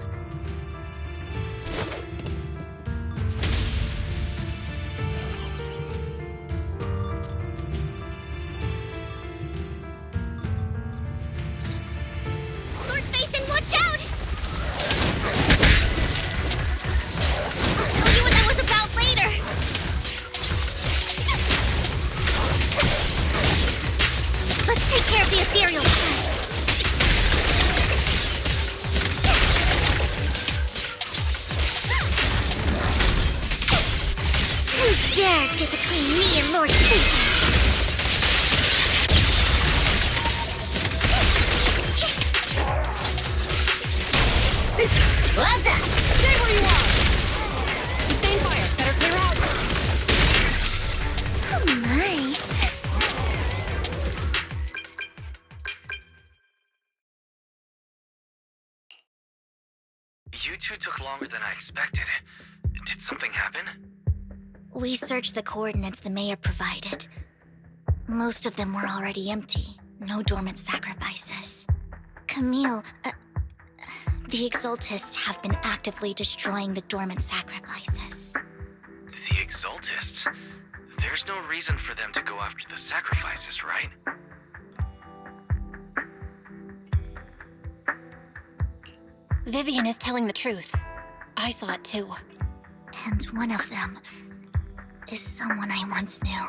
dares get between me and Lord Phaethon? What's that? Stay where you are! Sustain fire. Better clear out. Oh my. You two took longer than I expected. Did something happen? We searched the coordinates the mayor provided. Most of them were already empty. No dormant sacrifices. Camille, the Exaltists have been actively destroying the dormant sacrifices. The Exaltists? There's no reason for them to go after the sacrifices, right? Vivian is telling the truth. I saw it too. And one of them is someone I once knew.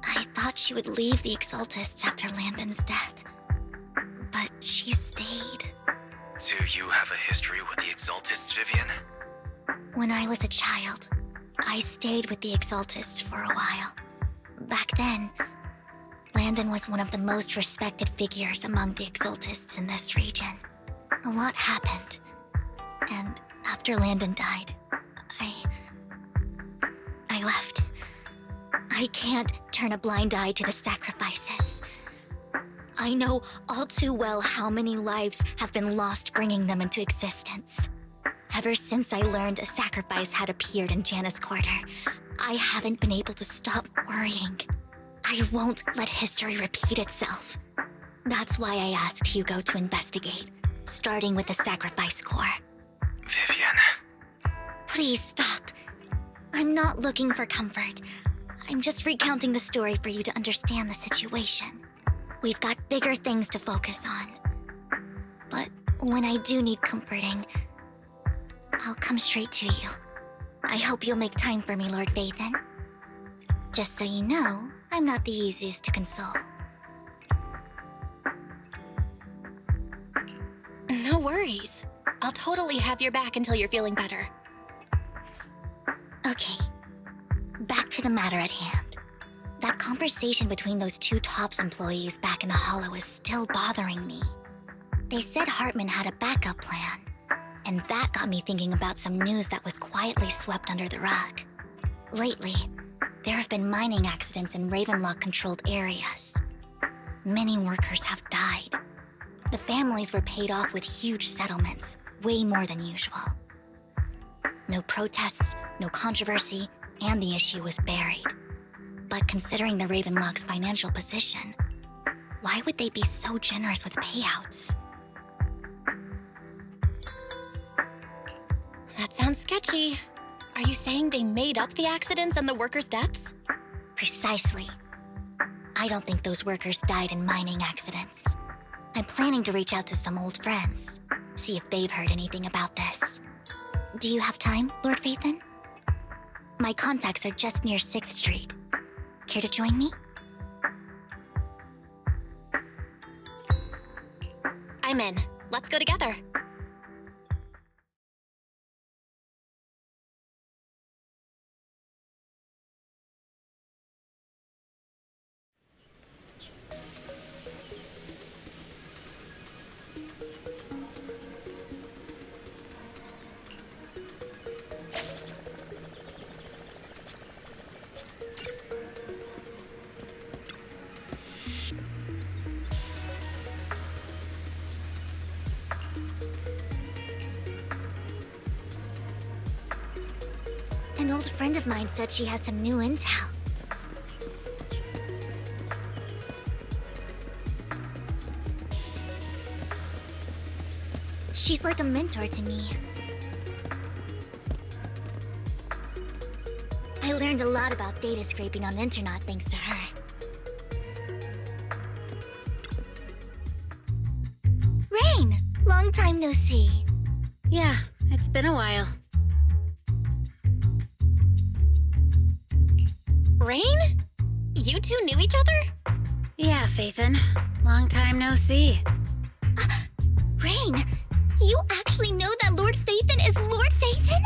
I thought she would leave the Exaltists after Landon's death. But she stayed. Do you have a history with the Exaltists, Vivian? When I was a child, I stayed with the Exaltists for a while. Back then, Landon was one of the most respected figures among the Exaltists in this region. A lot happened. And after Landon died, I left. I can't turn a blind eye to the sacrifices. I know all too well how many lives have been lost bringing them into existence. Ever since I learned a sacrifice had appeared in Janus Quarter, I haven't been able to stop worrying. I won't let history repeat itself. That's why I asked Hugo to investigate, starting with the Sacrifice Corps. Vivian. Please stop. I'm not looking for comfort. I'm just recounting the story for you to understand the situation. We've got bigger things to focus on. But when I do need comforting, I'll come straight to you. I hope you'll make time for me, Lord Phaethon. Just so you know, I'm not the easiest to console. No worries. I'll totally have your back until you're feeling better. Okay, back to the matter at hand. That conversation between those two TOPS employees back in the Hollow is still bothering me. They said Hartman had a backup plan, and that got me thinking about some news that was quietly swept under the rug. Lately, there have been mining accidents in Ravenlock-controlled areas. Many workers have died. The families were paid off with huge settlements, way more than usual. No protests, no controversy, and the issue was buried. But considering the Ravenlock's financial position, why would they be so generous with payouts? That sounds sketchy. Are you saying they made up the accidents and the workers' deaths? Precisely. I don't think those workers died in mining accidents. I'm planning to reach out to some old friends, see if they've heard anything about this. Do you have time, Lord Phaethon? My contacts are just near 6th Street. Care to join me? I'm in. Let's go together. An old friend of mine said she has some new intel. She's like a mentor to me. I learned a lot about data scraping on Internet thanks to her. Rain! Long time no see. Yeah, it's been a while. Rain? You two knew each other? Yeah, Phaethon. Long time no see. Rain, you actually know that Lord Phaethon is Lord Phaethon?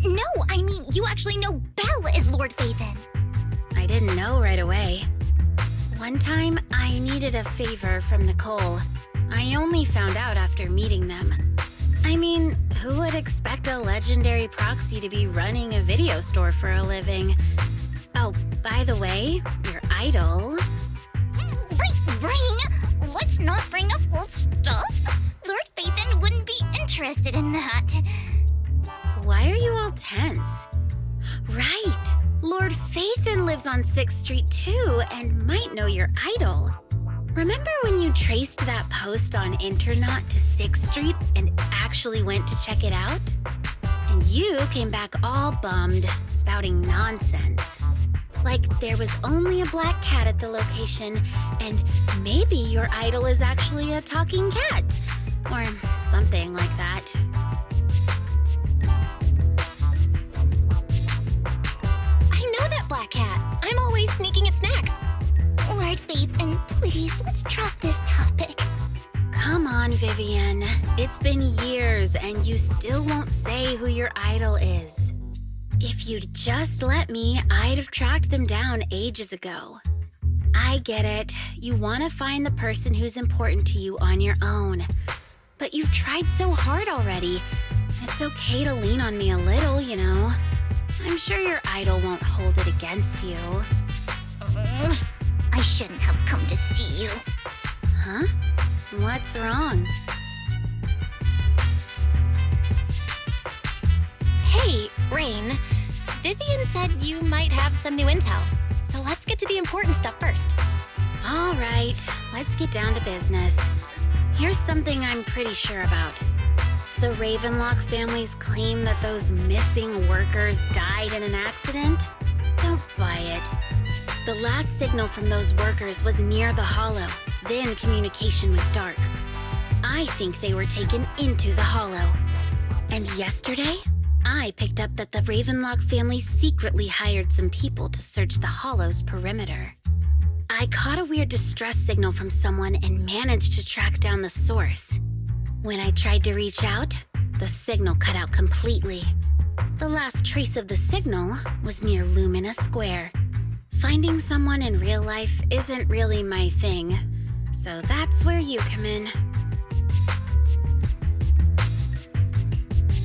No, I mean, you actually know Belle is Lord Phaethon. I didn't know right away. One time, I needed a favor from Nicole. I only found out after meeting them. I mean, who would expect a legendary proxy to be running a video store for a living? Oh, by the way, your idol... Rain, let's not bring up old stuff. Lord Phaethon wouldn't be interested in that. Why are you all tense? Right! Lord Phaethon lives on 6th Street too, and might know your idol. Remember when you traced that post on Internaut to 6th Street and actually went to check it out? And you came back all bummed, spouting nonsense. Like there was only a black cat at the location, and maybe your idol is actually a talking cat. Or something like that. I know that black cat. I'm always sneaking at snacks. Lord Phaethon, please, let's drop this topic. Come on, Vivian. It's been years, and you still won't say who your idol is. If you'd just let me, I'd have tracked them down ages ago. I get it. You want to find the person who's important to you on your own. But you've tried so hard already. It's okay to lean on me a little, you know. I'm sure your idol won't hold it against you. I shouldn't have come to see you. Huh? What's wrong? Hey, Rain. Vivian said you might have some new intel. So let's get to the important stuff first. All right, let's get down to business. Here's something I'm pretty sure about. The Ravenlock family's claim that those missing workers died in an accident? Don't buy it. The last signal from those workers was near the Hollow, then communication went dark. I think they were taken into the Hollow. And yesterday, I picked up that the Ravenlock family secretly hired some people to search the Hollow's perimeter. I caught a weird distress signal from someone and managed to track down the source. When I tried to reach out, the signal cut out completely. The last trace of the signal was near Lumina Square. Finding someone in real life isn't really my thing, so that's where you come in.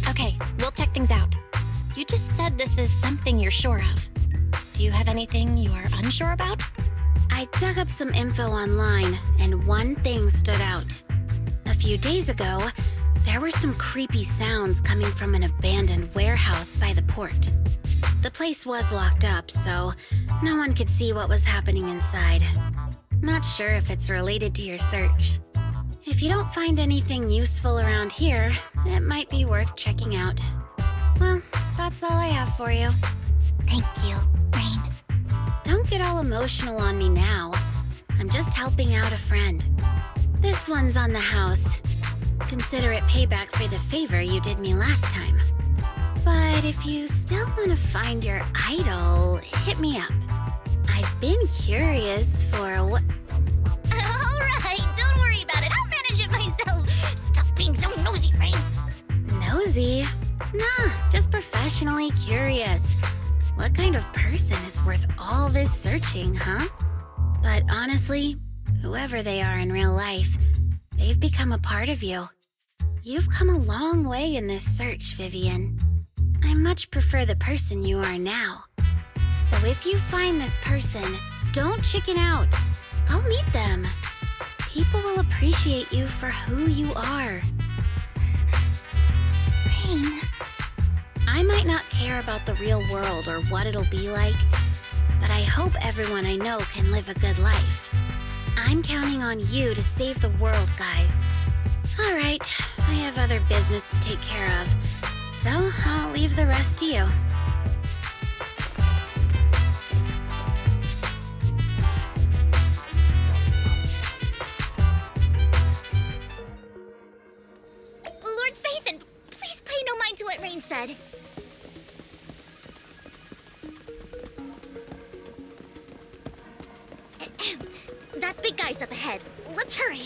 Okay, we'll check things out. You just said this is something you're sure of. Do you have anything you are unsure about? I dug up some info online, and one thing stood out. A few days ago, there were some creepy sounds coming from an abandoned warehouse by the port. The place was locked up, so no one could see what was happening inside. Not sure if it's related to your search. If you don't find anything useful around here, it might be worth checking out. Well, that's all I have for you. Thank you, Rain. Don't get all emotional on me now. I'm just helping out a friend. This one's on the house. Consider it payback for the favor you did me last time. But if you still want to find your idol, hit me up. I've been curious for what... Alright, don't worry about it. I'll manage it myself. Stop being so nosy, Rain. Nosy? Nah, just professionally curious. What kind of person is worth all this searching, huh? But honestly, whoever they are in real life, they've become a part of you. You've come a long way in this search, Vivian. I much prefer the person you are now. So if you find this person, don't chicken out. Go meet them. People will appreciate you for who you are. Rain. I might not care about the real world or what it'll be like, but I hope everyone I know can live a good life. I'm counting on you to save the world, guys. All right, I have other business to take care of, so I'll leave the rest to you. Lord Phaethon, please pay no mind to what Rain said. That big guy's up ahead. Let's hurry.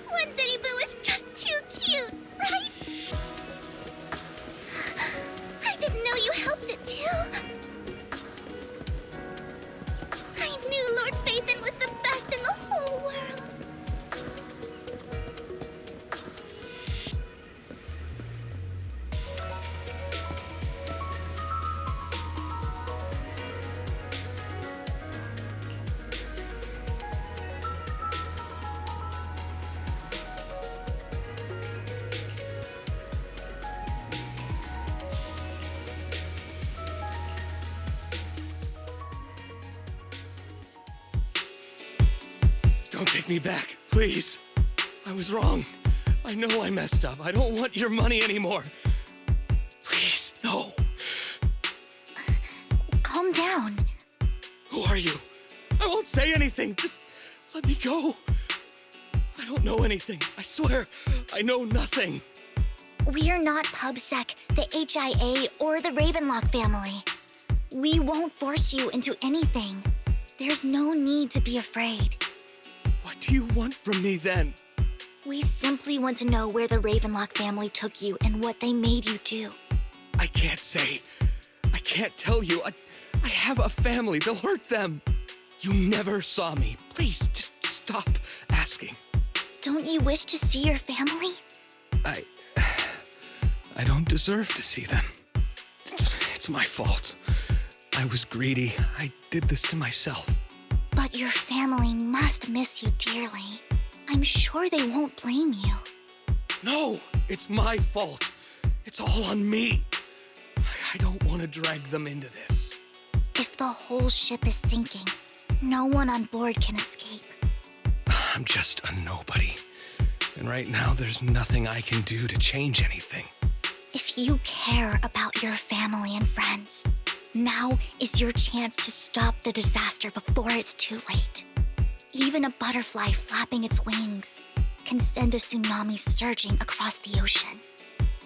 One Denny Boo is just too cute, right? I didn't know you helped it too. I knew Lord Phaethon was the best in the whole world. Don't take me back, please. I was wrong. I know I messed up. I don't want your money anymore. Please, no. Calm down. Who are you? I won't say anything. Just let me go. I don't know anything. I swear, I know nothing. We're not PubSec, the HIA, or the Ravenlock family. We won't force you into anything. There's no need to be afraid. What do you want from me then? We simply want to know where the Ravenlock family took you and what they made you do. I can't say. I can't tell you. I have a family. They'll hurt them. You never saw me. Please, just stop asking. Don't you wish to see your family? I don't deserve to see them. It's my fault. I was greedy. I did this to myself. But your family must miss you dearly. I'm sure they won't blame you. No, it's my fault. It's all on me. I don't want to drag them into this. If the whole ship is sinking, no one on board can escape. I'm just a nobody. And right now, there's nothing I can do to change anything. If you care about your family and friends, now is your chance to stop the disaster before it's too late. Even a butterfly flapping its wings can send a tsunami surging across the ocean.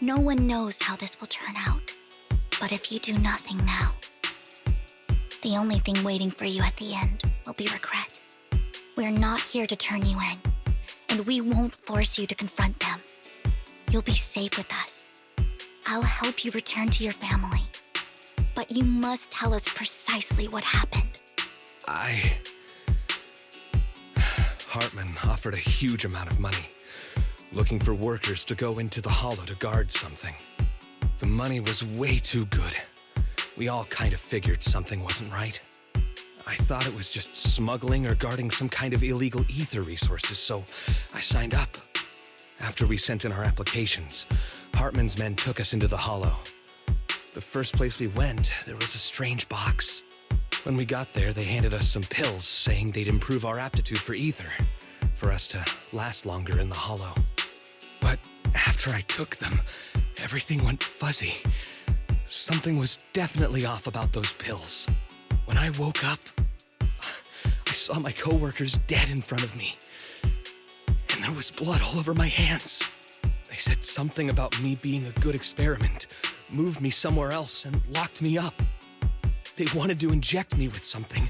No one knows how this will turn out. But if you do nothing now, the only thing waiting for you at the end will be regret. We're not here to turn you in, and we won't force you to confront them. You'll be safe with us. I'll help you return to your family. But you must tell us precisely what happened. Hartman offered a huge amount of money, looking for workers to go into the hollow to guard something. The money was way too good. We all kind of figured something wasn't right. I thought it was just smuggling or guarding some kind of illegal ether resources, so I signed up. After we sent in our applications, Hartman's men took us into the hollow. The first place we went, there was a strange box. When we got there, they handed us some pills, saying they'd improve our aptitude for ether, for us to last longer in the hollow. But after I took them, everything went fuzzy. Something was definitely off about those pills. When I woke up, I saw my coworkers dead in front of me. And there was blood all over my hands. They said something about me being a good experiment, moved me somewhere else, and locked me up. They wanted to inject me with something.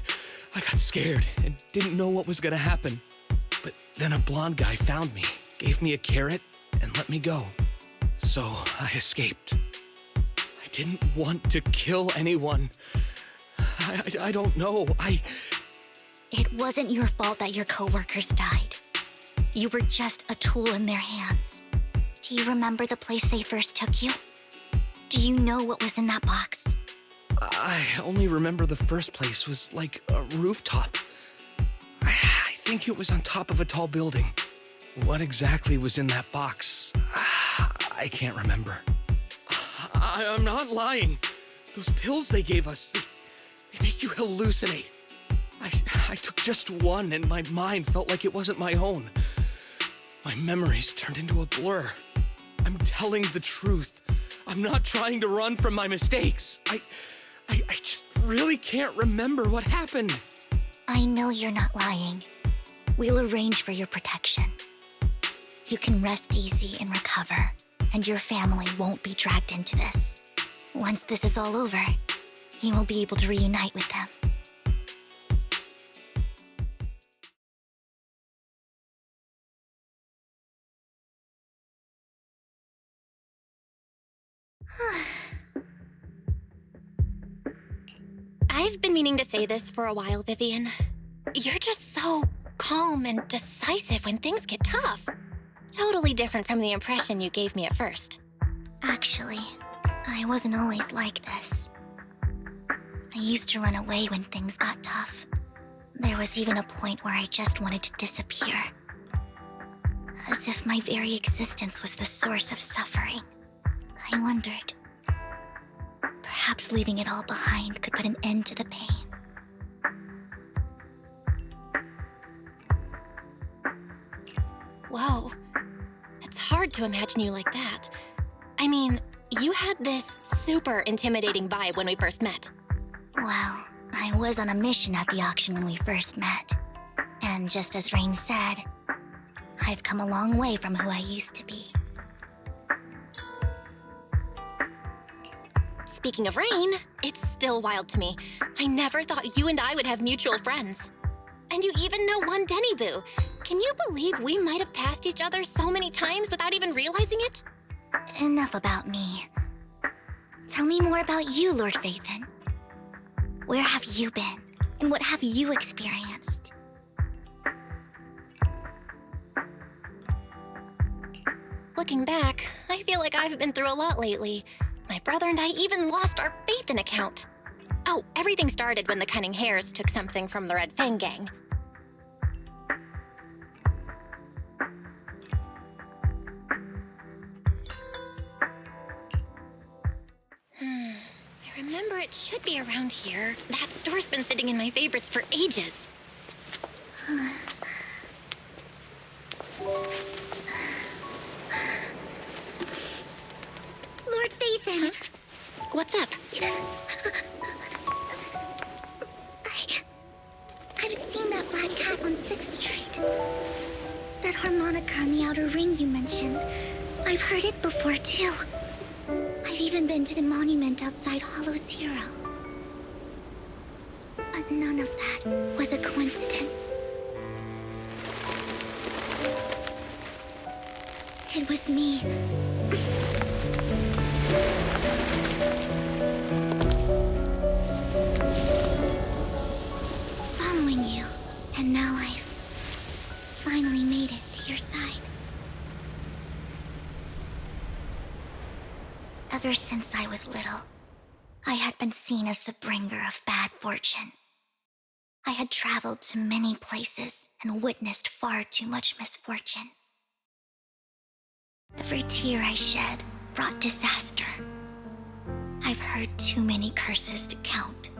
I got scared and didn't know what was gonna happen. But then a blonde guy found me, gave me a carrot, and let me go. So I escaped. I didn't want to kill anyone. I don't know. It wasn't your fault that your coworkers died. You were just a tool in their hands. Do you remember the place they first took you? Do you know what was in that box? I only remember the first place was like a rooftop. I think it was on top of a tall building. What exactly was in that box? I can't remember. I'm not lying. Those pills they gave us, they make you hallucinate. I took just one and my mind felt like it wasn't my own. My memories turned into a blur. I'm telling the truth. I'm not trying to run from my mistakes. I just really can't remember what happened. I know you're not lying. We'll arrange for your protection. You can rest easy and recover, and your family won't be dragged into this. Once this is all over, you will be able to reunite with them. I've been meaning to say this for a while, Vivian. You're just so calm and decisive when things get tough. Totally different from the impression you gave me at first. Actually, I wasn't always like this. I used to run away when things got tough. There was even a point where I just wanted to disappear. As if my very existence was the source of suffering. I wondered. Perhaps leaving it all behind could put an end to the pain. Whoa. It's hard to imagine you like that. I mean, you had this super intimidating vibe when we first met. Well, I was on a mission at the auction when we first met. And just as Rain said, I've come a long way from who I used to be. Speaking of Rain, it's still wild to me. I never thought you and I would have mutual friends. And you even know one Denny Boo. Can you believe we might have passed each other so many times without even realizing it? Enough about me. Tell me more about you, Lord Phaethon. Where have you been? And what have you experienced? Looking back, I feel like I've been through a lot lately. My brother and I even lost our Phaethon account. Oh, everything started when the Cunning Hares took something from the Red Fang gang. I remember it should be around here. That store's been sitting in my favorites for ages. Lord Phaethon! What's up? I've seen that black cat on 6th Street. That harmonica in the outer ring you mentioned. I've heard it before, too. I've even been to the monument outside Hollow Zero. But none of that was a coincidence. It was me. Following you, and now I've finally made it to your side. Ever since I was little, I had been seen as the bringer of bad fortune. I had traveled to many places and witnessed far too much misfortune. Every tear I shed brought disaster. I've heard too many curses to count.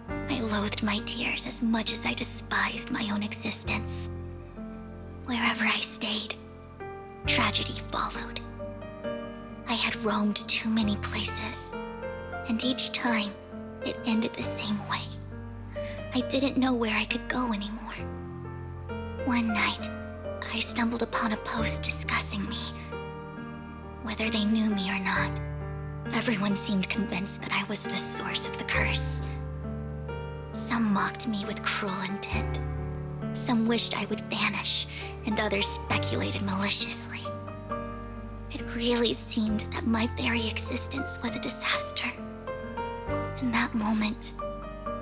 I loathed my tears as much as I despised my own existence. Wherever I stayed, tragedy followed. I had roamed too many places, and each time, it ended the same way. I didn't know where I could go anymore. One night, I stumbled upon a post discussing me. Whether they knew me or not, everyone seemed convinced that I was the source of the curse. Some mocked me with cruel intent. Some wished I would vanish, and others speculated maliciously. really seemed that my very existence was a disaster. In that moment,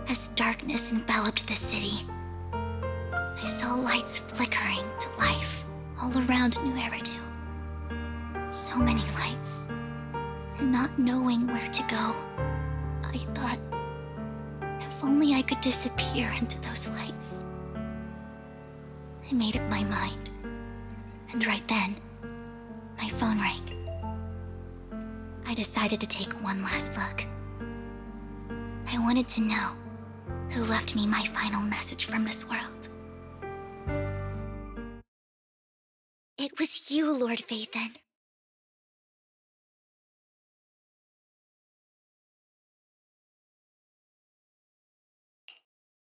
as darkness enveloped the city, I saw lights flickering to life all around New Eridu. So many lights, and not knowing where to go, I thought, if only I could disappear into those lights. I made up my mind, and right then, my phone rang. I decided to take one last look. I wanted to know who left me my final message from this world. It was you, Lord Phaethon.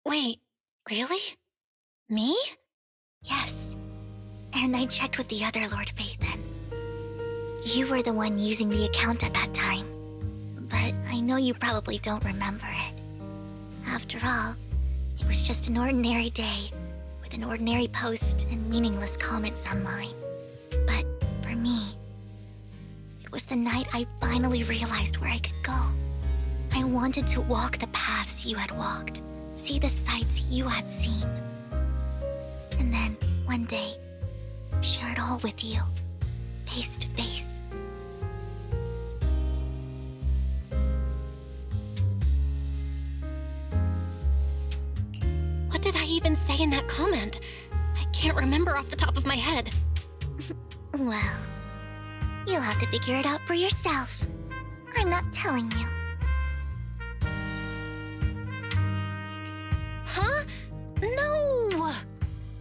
Wait, really? Me? Yes. And I checked with the other Lord Phaethon. You were the one using the account at that time. But I know you probably don't remember it. After all, it was just an ordinary day, with an ordinary post and meaningless comments online. But for me, it was the night I finally realized where I could go. I wanted to walk the paths you had walked, see the sights you had seen. And then, one day, share it all with you, face to face. What did I even say in that comment? I can't remember off the top of my head. Well, you'll have to figure it out for yourself. I'm not telling you. Huh? No!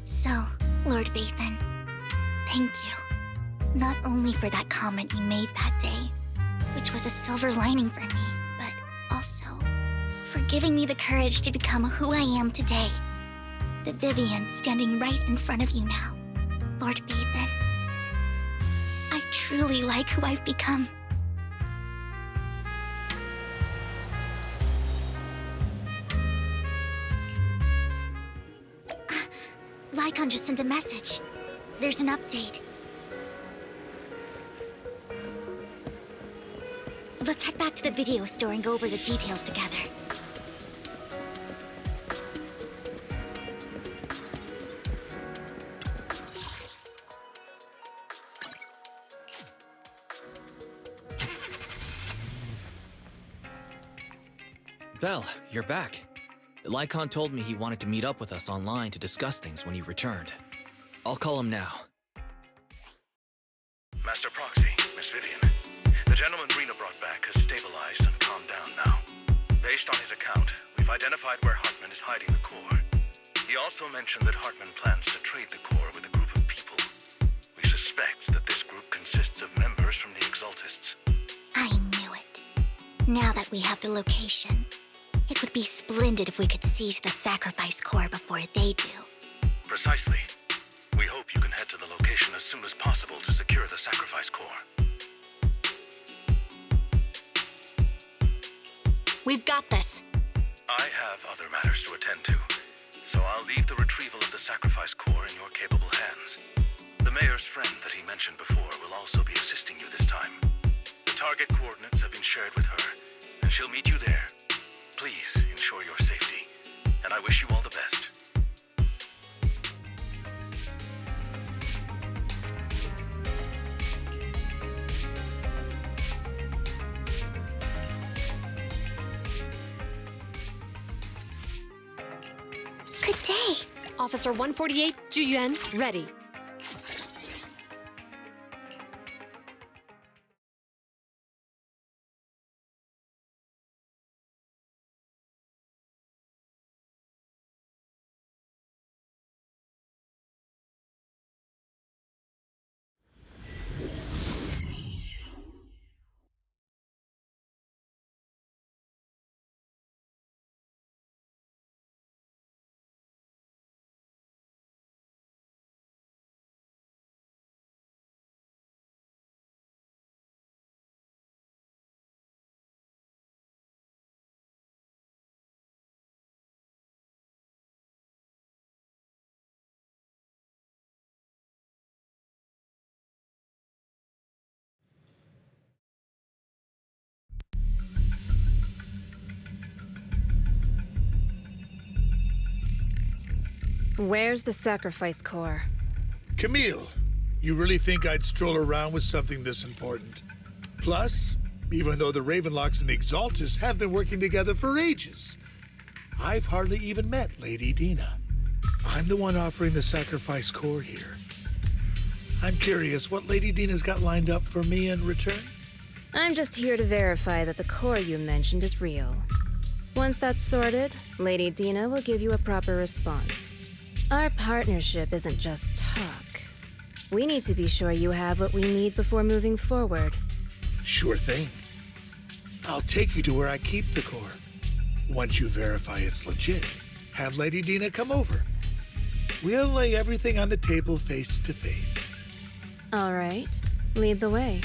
So, Lord Phaethon, thank you. Not only for that comment you made that day, which was a silver lining for me, but also for giving me the courage to become who I am today. The Vivian standing right in front of you now. Lord Phaethon, I truly like who I've become. Lycon just sent a message. There's an update. Let's head back to the video store and go over the details together. Vel, you're back. Lycon told me he wanted to meet up with us online to discuss things when he returned. I'll call him now. Master Proxy, Miss Vivian. The gentleman Rena brought back has stabilized and calmed down now. Based on his account, we've identified where Hartman is hiding the core. He also mentioned that Hartman plans to trade the core with a group of people. We suspect that this group consists of members from the Exaltists. I knew it. Now that we have the location, it would be splendid if we could seize the sacrifice core before they do. Precisely. We hope you can head to the location as soon as possible to secure the sacrifice core. We've got this. I have other matters to attend to, so I'll leave the retrieval of the sacrifice core in your capable hands. The mayor's friend that he mentioned before will also be assisting you this time. The target coordinates have been shared with her, and she'll meet you there. Please ensure your safety, and I wish you all the best. Good day. Officer 148, Juyuan, ready. Where's the sacrifice core? Camille, you really think I'd stroll around with something this important? Plus, even though the Ravenlocks and the Exaltists have been working together for ages, I've hardly even met Lady Dina. I'm the one offering the sacrifice core here. I'm curious what Lady Dina's got lined up for me in return? I'm just here to verify that the core you mentioned is real. Once that's sorted, Lady Dina will give you a proper response. Our partnership isn't just talk. We need to be sure you have what we need before moving forward. Sure thing. I'll take you to where I keep the core. Once you verify it's legit, have Lady Dina come over. We'll lay everything on the table face to face. All right, lead the way.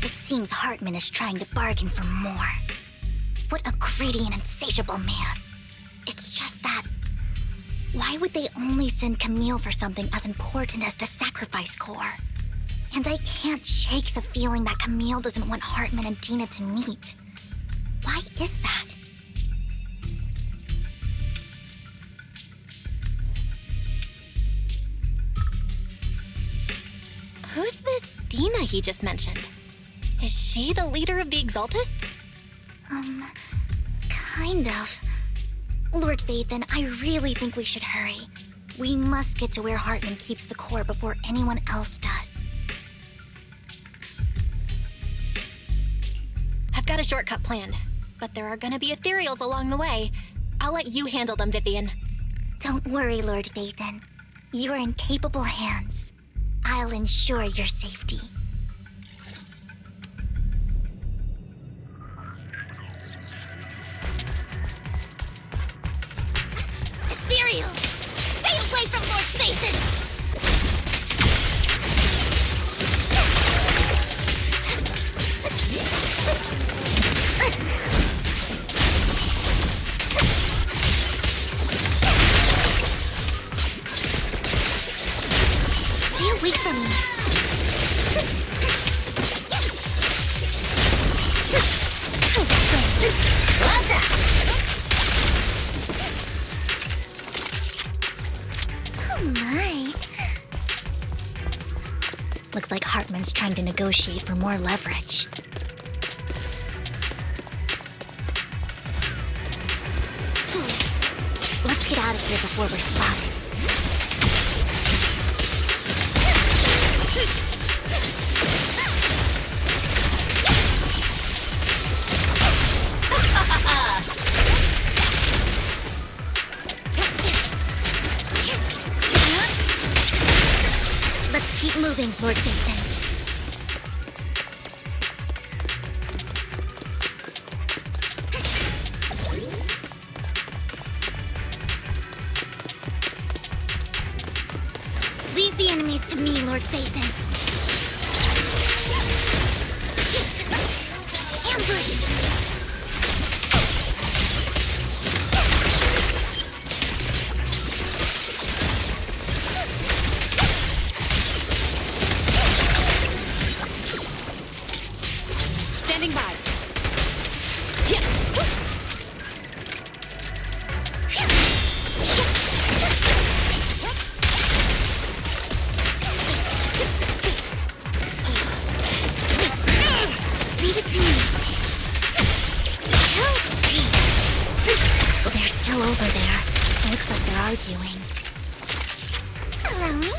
It seems Hartman is trying to bargain for more. What a greedy and insatiable man. It's just that... why would they only send Camille for something as important as the sacrifice core? And I can't shake the feeling that Camille doesn't want Hartman and Dina to meet. Why is that? Who's this Dina he just mentioned? Is she the leader of the Exaltists? Kind of. Lord Phaethon, I really think we should hurry. We must get to where Hartman keeps the core before anyone else does. I've got a shortcut planned, but there are gonna be ethereals along the way. I'll let you handle them, Vivian. Don't worry, Lord Phaethon. You're in capable hands. I'll ensure your safety. Ethereal! Stay away from Lord Phaethon! Stay away from me. Oh my. Looks like Hartman's trying to negotiate for more leverage. Let's get out of here before we're spotted. Let's keep moving, Lord Phaethon. Leave the enemies to me, Lord Phaethon. Ambush! Standing by. Leave it to me. They're still over there. It looks like they're arguing. Hello, me.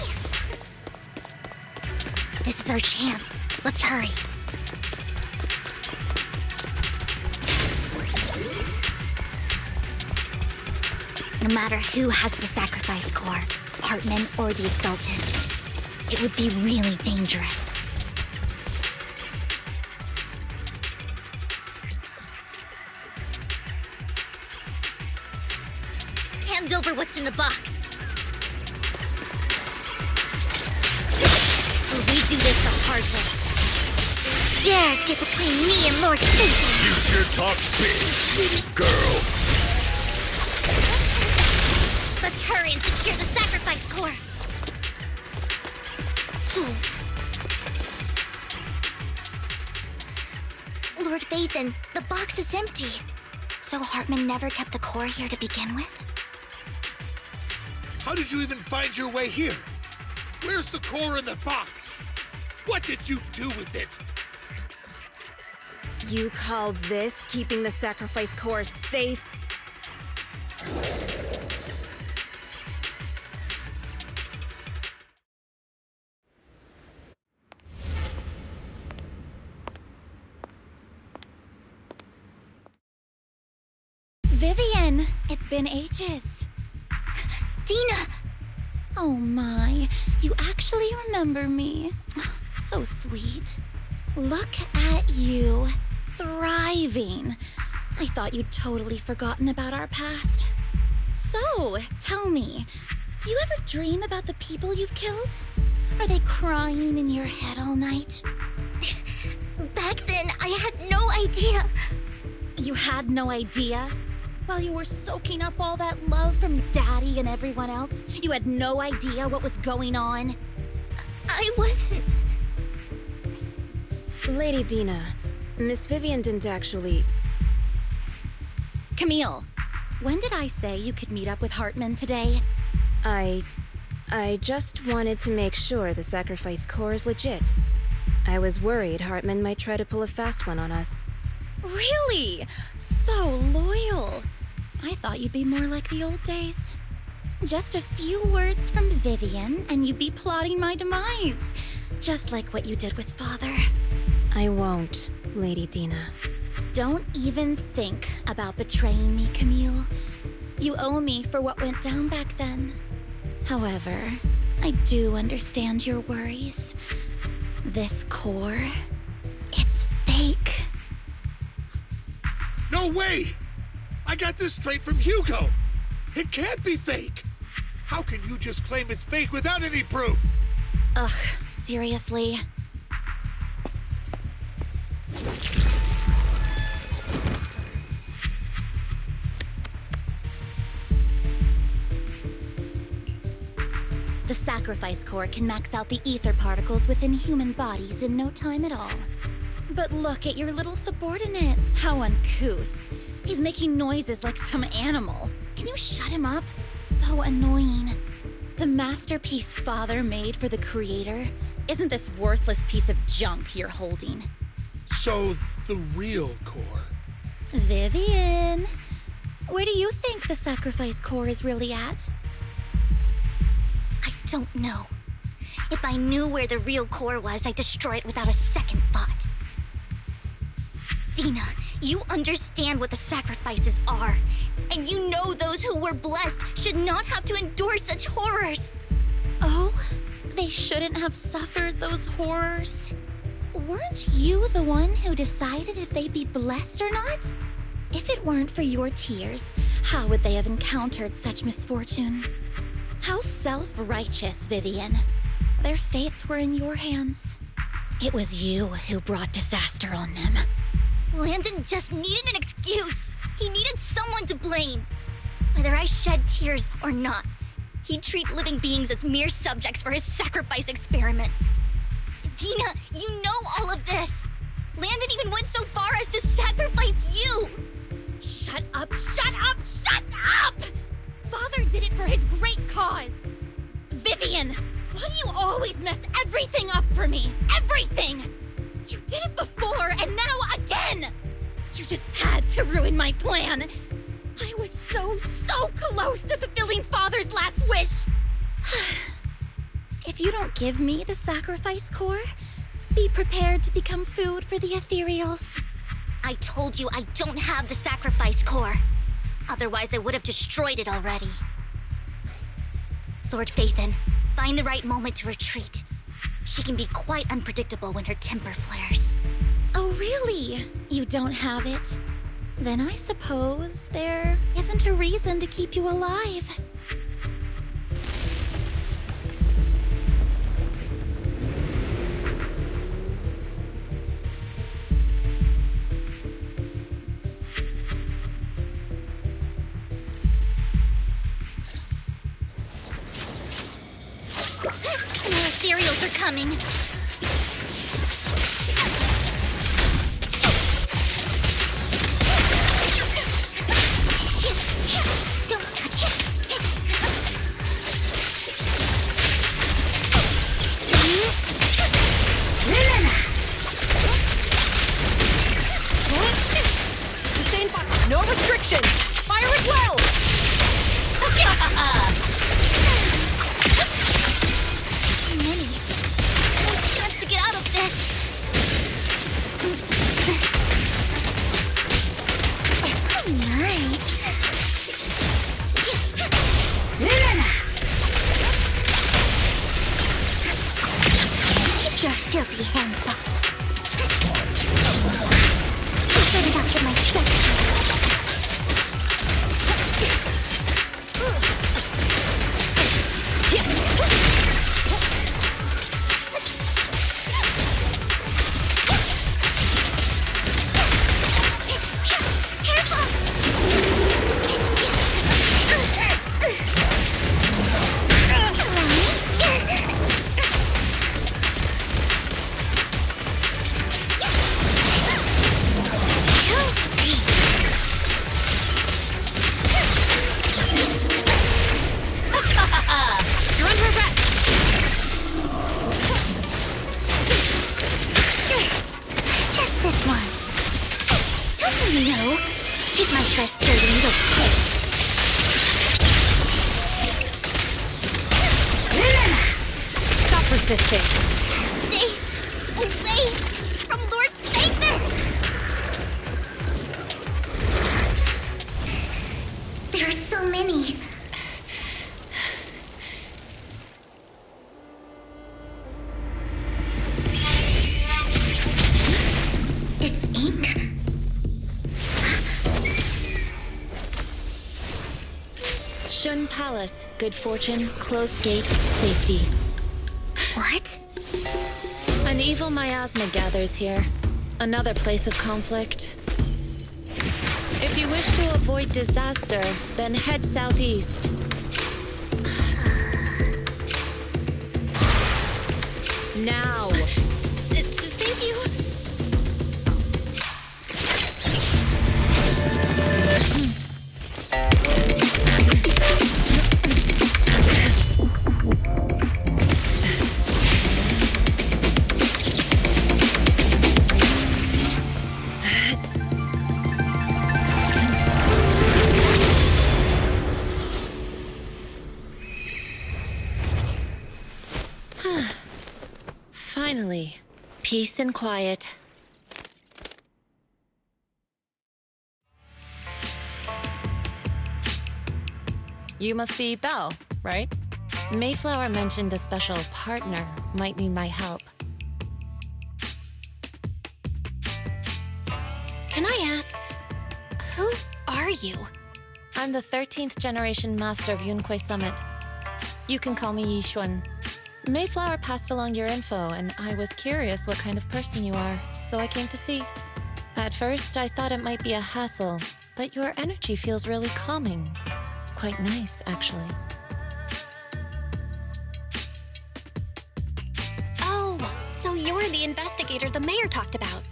This is our chance. Let's hurry. No matter who has the sacrifice core, Hartman or the Exaltists, it would be really dangerous. Hand over what's in the box. Or we do this the hard way. Dares get between me and Lord Phaethon. You sure talk big, girl. Let's hurry and secure the sacrifice core. Lord Phaethon, the box is empty. So Hartman never kept the core here to begin with? How did you even find your way here? Where's the core in the box? What did you do with it? You call this keeping the sacrifice core safe? Vivian, it's been ages. Dina! Oh my, you actually remember me. So sweet. Look at you, thriving. I thought you'd totally forgotten about our past. So, tell me, do you ever dream about the people you've killed? Are they crying in your head all night? Back then, I had no idea. You had no idea? While you were soaking up all that love from Daddy and everyone else, you had no idea what was going on? I wasn't... Lady Dina, Miss Vivian didn't actually... Camille, when did I say you could meet up with Hartman today? I just wanted to make sure the sacrifice core is legit. I was worried Hartman might try to pull a fast one on us. Really? So loyal. I thought you'd be more like the old days. Just a few words from Vivian, and you'd be plotting my demise. Just like what you did with Father. I won't, Lady Dina. Don't even think about betraying me, Camille. You owe me for what went down back then. However, I do understand your worries. This core, it's fake. No way! I got this straight from Hugo! It can't be fake! How can you just claim it's fake without any proof? Ugh, seriously? The sacrifice core can max out the ether particles within human bodies in no time at all. But look at your little subordinate. How uncouth. He's making noises like some animal. Can you shut him up? So annoying. The masterpiece Father made for the Creator isn't this worthless piece of junk you're holding. So, the real core. Vivian, where do you think the sacrifice core is really at? I don't know. If I knew where the real core was, I'd destroy it without a second thought. Dina, you understand what the sacrifices are, and you know those who were blessed should not have to endure such horrors. Oh, they shouldn't have suffered those horrors. Weren't you the one who decided if they'd be blessed or not? If it weren't for your tears, how would they have encountered such misfortune? How self-righteous, Vivian. Their fates were in your hands. It was you who brought disaster on them. Landon just needed an excuse. He needed someone to blame. Whether I shed tears or not, he'd treat living beings as mere subjects for his sacrifice experiments. Dina, you know all of this. Landon even went so far as to sacrifice you. Shut up, shut up, shut up! Father did it for his great cause. Vivian, why do you always mess everything up for me? Everything! You did it before, and now again! You just had to ruin my plan. I was so close to fulfilling Father's last wish. If you don't give me the sacrifice core, be prepared to become food for the ethereals. I told you I don't have the sacrifice core. Otherwise, I would have destroyed it already. Lord Phaethon, find the right moment to retreat. She can be quite unpredictable when her temper flares. Oh, really? You don't have it? Then I suppose there isn't a reason to keep you alive. More cereals are coming. Don't touch it. Your filthy hands off. You better not get my treasure. Persisting. Stay away from Lord Nathan! There are so many. It's ink. Shun Palace, good fortune, closed gate, safety. What? An evil miasma gathers here. Another place of conflict. If you wish to avoid disaster, then head southeast. Now! Thank you. Finally, peace and quiet. You must be Belle, right? Mayflower mentioned a special partner might need my help. Can I ask, who are you? I'm the 13th generation master of Yunque Summit. You can call me Yixuan. Mayflower passed along your info, and I was curious what kind of person you are, so I came to see. At first, I thought it might be a hassle, but your energy feels really calming. Quite nice, actually. Oh, so you're the investigator the mayor talked about.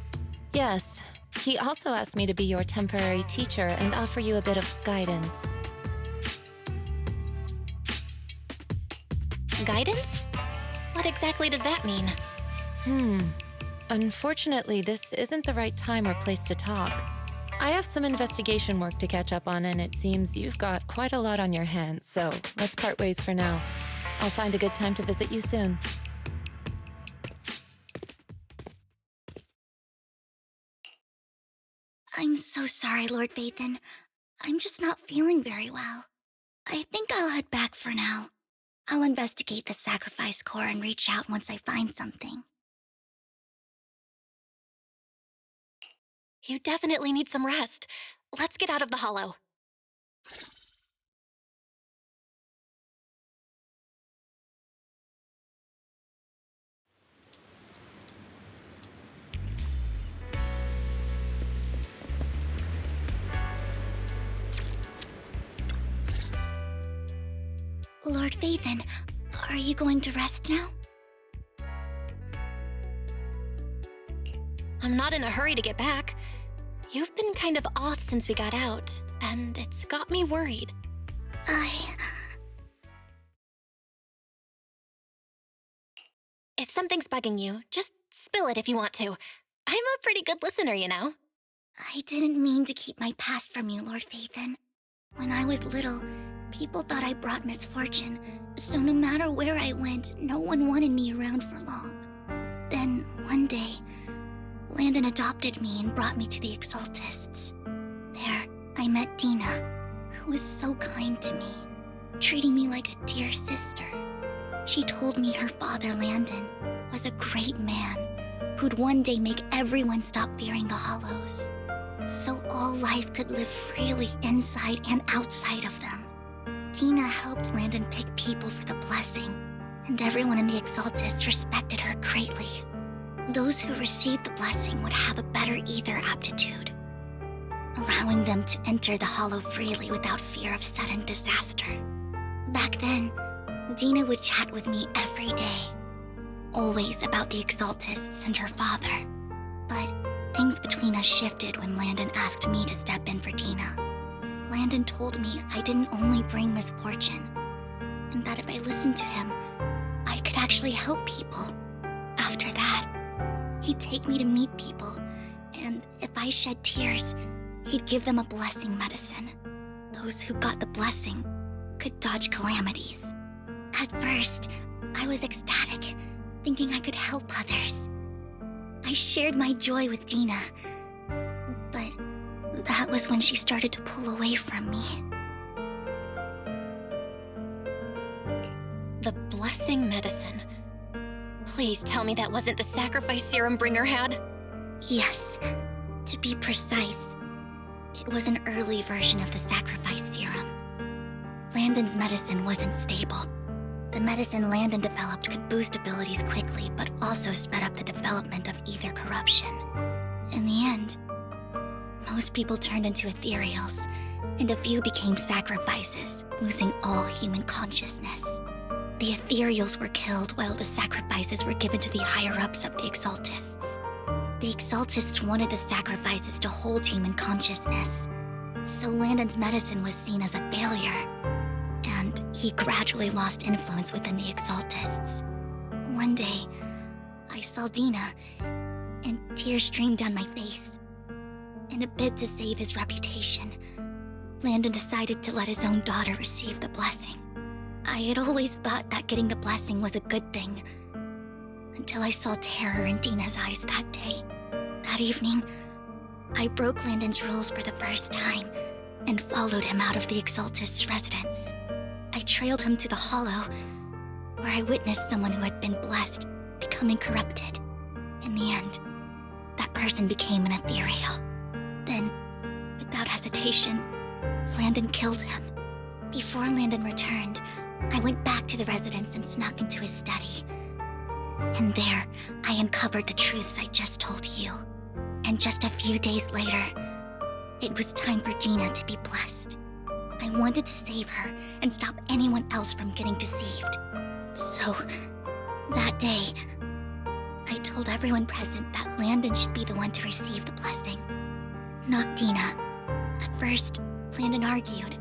Yes. He also asked me to be your temporary teacher and offer you a bit of guidance. Guidance? What exactly does that mean? Unfortunately, this isn't the right time or place to talk. I have some investigation work to catch up on, and it seems you've got quite a lot on your hands, so let's part ways for now. I'll find a good time to visit you soon. I'm so sorry, Lord Vathan. I'm just not feeling very well. I think I'll head back for now. I'll investigate the sacrifice core and reach out once I find something. You definitely need some rest. Let's get out of the hollow. Lord Vathan, are you going to rest now? I'm not in a hurry to get back. You've been kind of off since we got out, and it's got me worried. If something's bugging you, just spill it if you want to. I'm a pretty good listener, you know. I didn't mean to keep my past from you, Lord Vathan. When I was little, people thought I brought misfortune, so no matter where I went, no one wanted me around for long. Then, one day, Landon adopted me and brought me to the Exaltists. There, I met Dina, who was so kind to me, treating me like a dear sister. She told me her father, Landon, was was a great man who'd one day make everyone stop fearing the Hollows, so all life could live freely inside and outside of them. Tina helped Landon pick people for the blessing, and everyone in the Exaltists respected her greatly. Those who received the blessing would have a better ether aptitude, allowing them to enter the Hollow freely without fear of sudden disaster. Back then, Dina would chat with me every day, always about the Exaltists and her father. But things between us shifted when Landon asked me to step in for Dina. Landon told me I didn't only bring misfortune, and that if I listened to him, I could actually help people. After that, he'd take me to meet people, and if I shed tears, he'd give them a blessing medicine. Those who got the blessing could dodge calamities. At first, I was ecstatic, thinking I could help others. I shared my joy with Dina, but that was when she started to pull away from me. The blessing medicine. Please tell me that wasn't the sacrifice serum Bringer had? Yes, to be precise, it was an early version of the sacrifice serum. Landon's medicine wasn't stable. The medicine Landon developed could boost abilities quickly, but also sped up the development of ether corruption. In the end, most people turned into ethereals, and a few became sacrifices, losing all human consciousness. The ethereals were killed while the sacrifices were given to the higher-ups of the Exaltists. The Exaltists wanted the sacrifices to hold human consciousness, so Landon's medicine was seen as a failure, and he gradually lost influence within the Exaltists. One day, I saw Dina, and tears streamed down my face. In a bid to save his reputation, Landon decided to let his own daughter receive the blessing. I had always thought that getting the blessing was a good thing, until I saw terror in Dina's eyes that day. That evening, I broke Landon's rules for the first time and followed him out of the Exaltist's residence. I trailed him to the Hollow, where I witnessed someone who had been blessed becoming corrupted. In the end, that person became an ethereal. Then, without hesitation, Landon killed him. Before Landon returned, I went back to the residence and snuck into his study. And there, I uncovered the truths I just told you. And just a few days later, it was time for Dina to be blessed. I wanted to save her and stop anyone else from getting deceived. So, that day, I told everyone present that Landon should be the one to receive the blessing, not Dina. At first, Landon argued,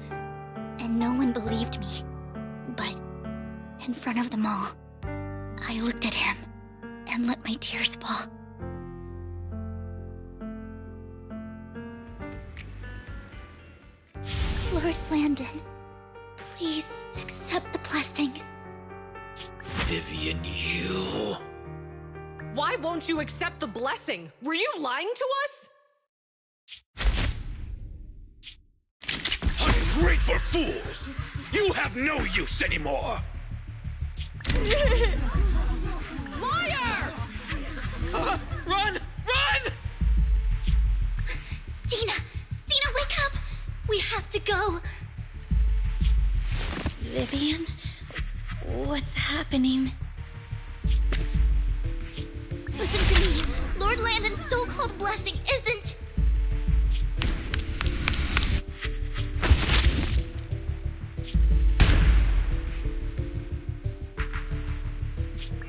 and no one believed me. But, in front of them all, I looked at him and let my tears fall. Lord Landon, please accept the blessing. Vivian, you... Why won't you accept the blessing? Were you lying to us? Ungrateful fools! You have no use anymore! Liar! Run! Run! Dina! Dina, wake up! We have to go! Vivian? What's happening? Listen to me! Lord Landon's so-called blessing isn't...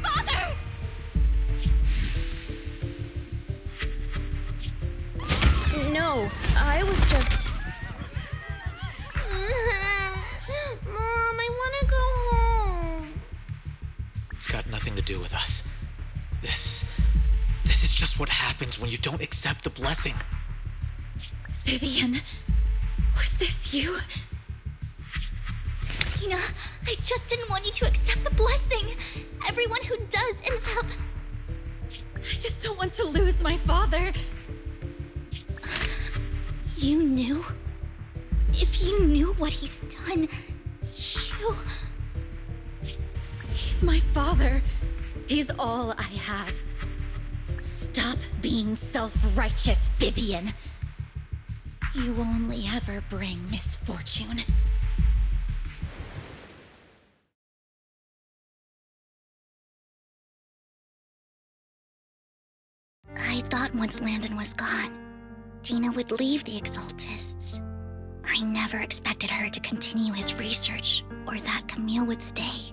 Father! No, I was just... Mom, I want to go home. It's got nothing to do with us. This is just what happens when you don't accept the blessing. Vivian, was this you? Tina, I just didn't want you to accept the blessing. Everyone who does ends up... I just don't want to lose my father. You knew? If you knew what he's done, you... He's my father. He's all I have. Stop being self-righteous, Vivian. You only ever bring misfortune. I thought once Landon was gone, Dina would leave the Exaltists. I never expected her to continue his research, or that Camille would stay.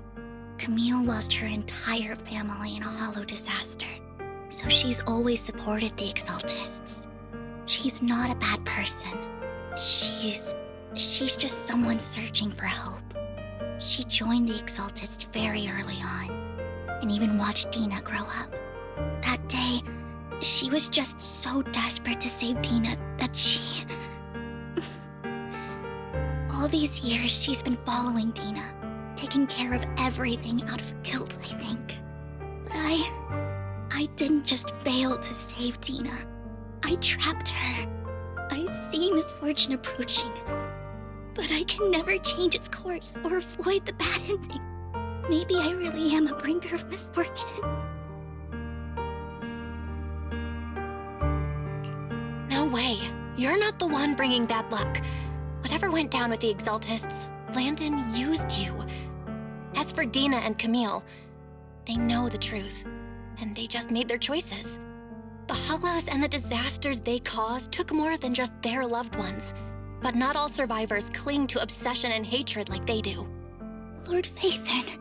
Camille lost her entire family in a hollow disaster, so she's always supported the Exaltists. She's not a bad person. She's just someone searching for hope. She joined the Exaltists very early on, and even watched Dina grow up. That day, she was just so desperate to save Dina that she... All these years, she's been following Dina, taking care of everything out of guilt, I think. But I didn't just fail to save Dina. I trapped her. I see misfortune approaching, but I can never change its course or avoid the bad ending. Maybe I really am a bringer of misfortune. No way. You're not the one bringing bad luck. Whatever went down with the Exaltists, Landon used you. As for Dina and Camille, they know the truth, and they just made their choices. The hollows and the disasters they caused took more than just their loved ones. But not all survivors cling to obsession and hatred like they do. Lord Phaethon.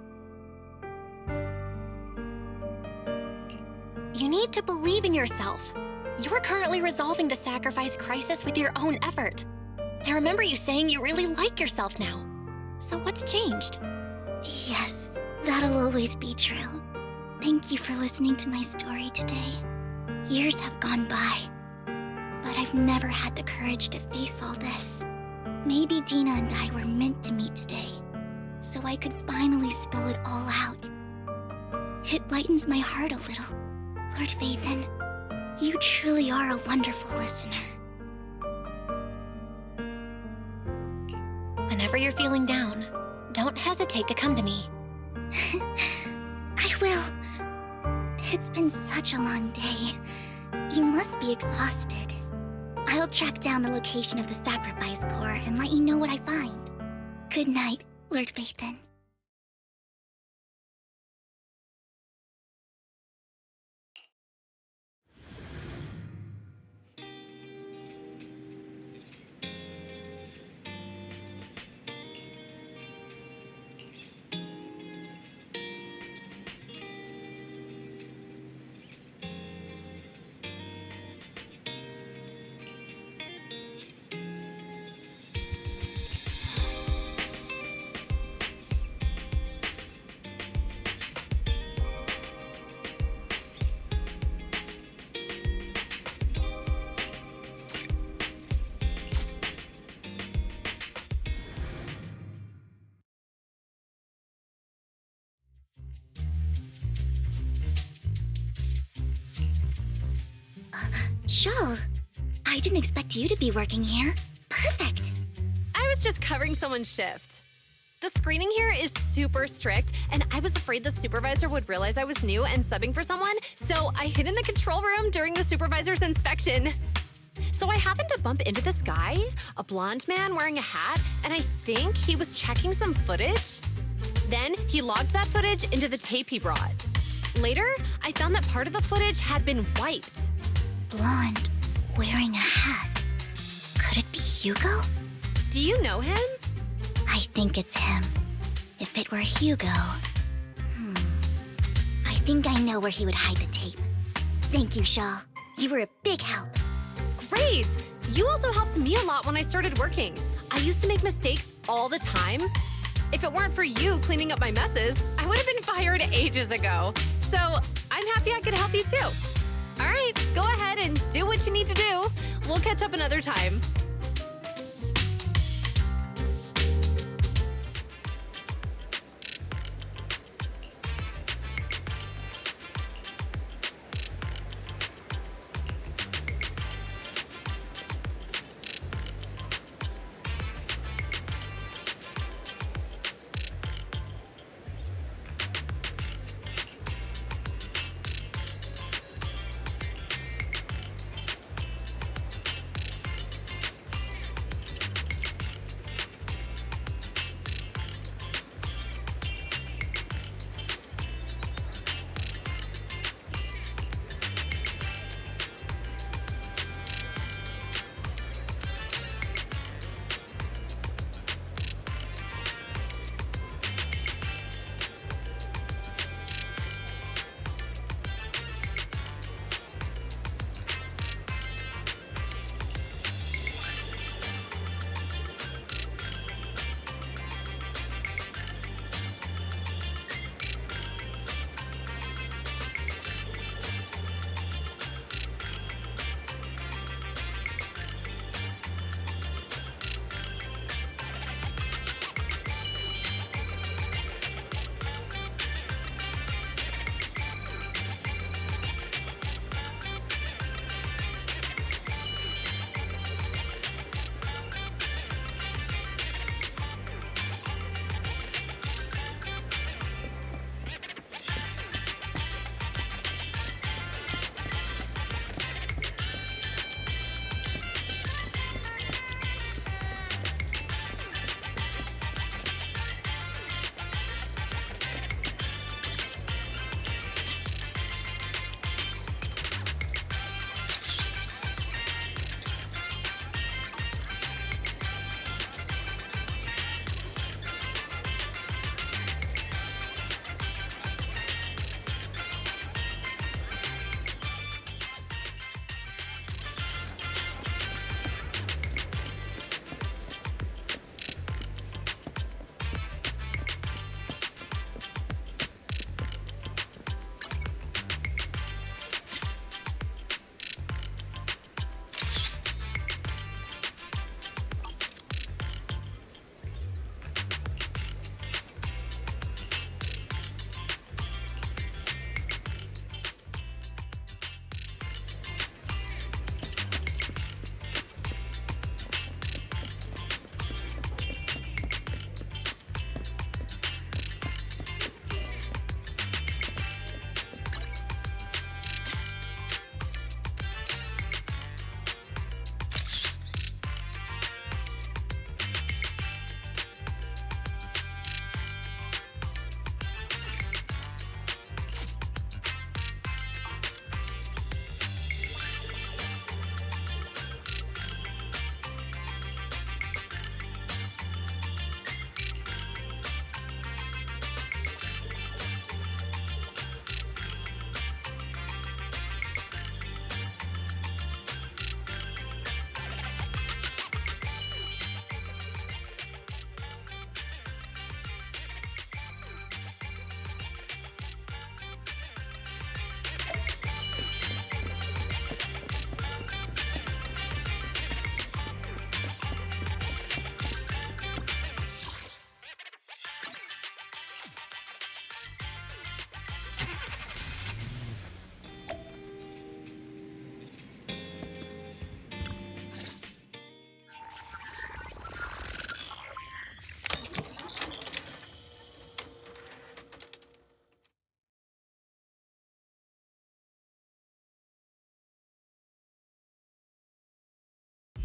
You need to believe in yourself. You're currently resolving the sacrifice crisis with your own effort. I remember you saying you really like yourself now. So what's changed? Yes, that'll always be true. Thank you for listening to my story today. Years have gone by, but I've never had the courage to face all this. Maybe Dina and I were meant to meet today, so I could finally spill it all out. It lightens my heart a little. Lord Phaethon, you truly are a wonderful listener. Whenever you're feeling down, don't hesitate to come to me. I will. It's been such a long day. You must be exhausted. I'll track down the location of the sacrifice core and let you know what I find. Good night, Lord Phaethon. Shawl, I didn't expect you to be working here. Perfect. I was just covering someone's shift. The screening here is super strict, and I was afraid the supervisor would realize I was new and subbing for someone, so I hid in the control room during the supervisor's inspection. So I happened to bump into this guy, a blonde man wearing a hat, and I think he was checking some footage. Then he logged that footage into the tape he brought. Later, I found that part of the footage had been wiped. Blonde, wearing a hat. Could it be Hugo? Do you know him? I think it's him. If it were Hugo... I think I know where he would hide the tape. Thank you, Shaw. You were a big help. Great! You also helped me a lot when I started working. I used to make mistakes all the time. If it weren't for you cleaning up my messes, I would have been fired ages ago. So I'm happy I could help you too. All right, go ahead and do what you need to do. We'll catch up another time.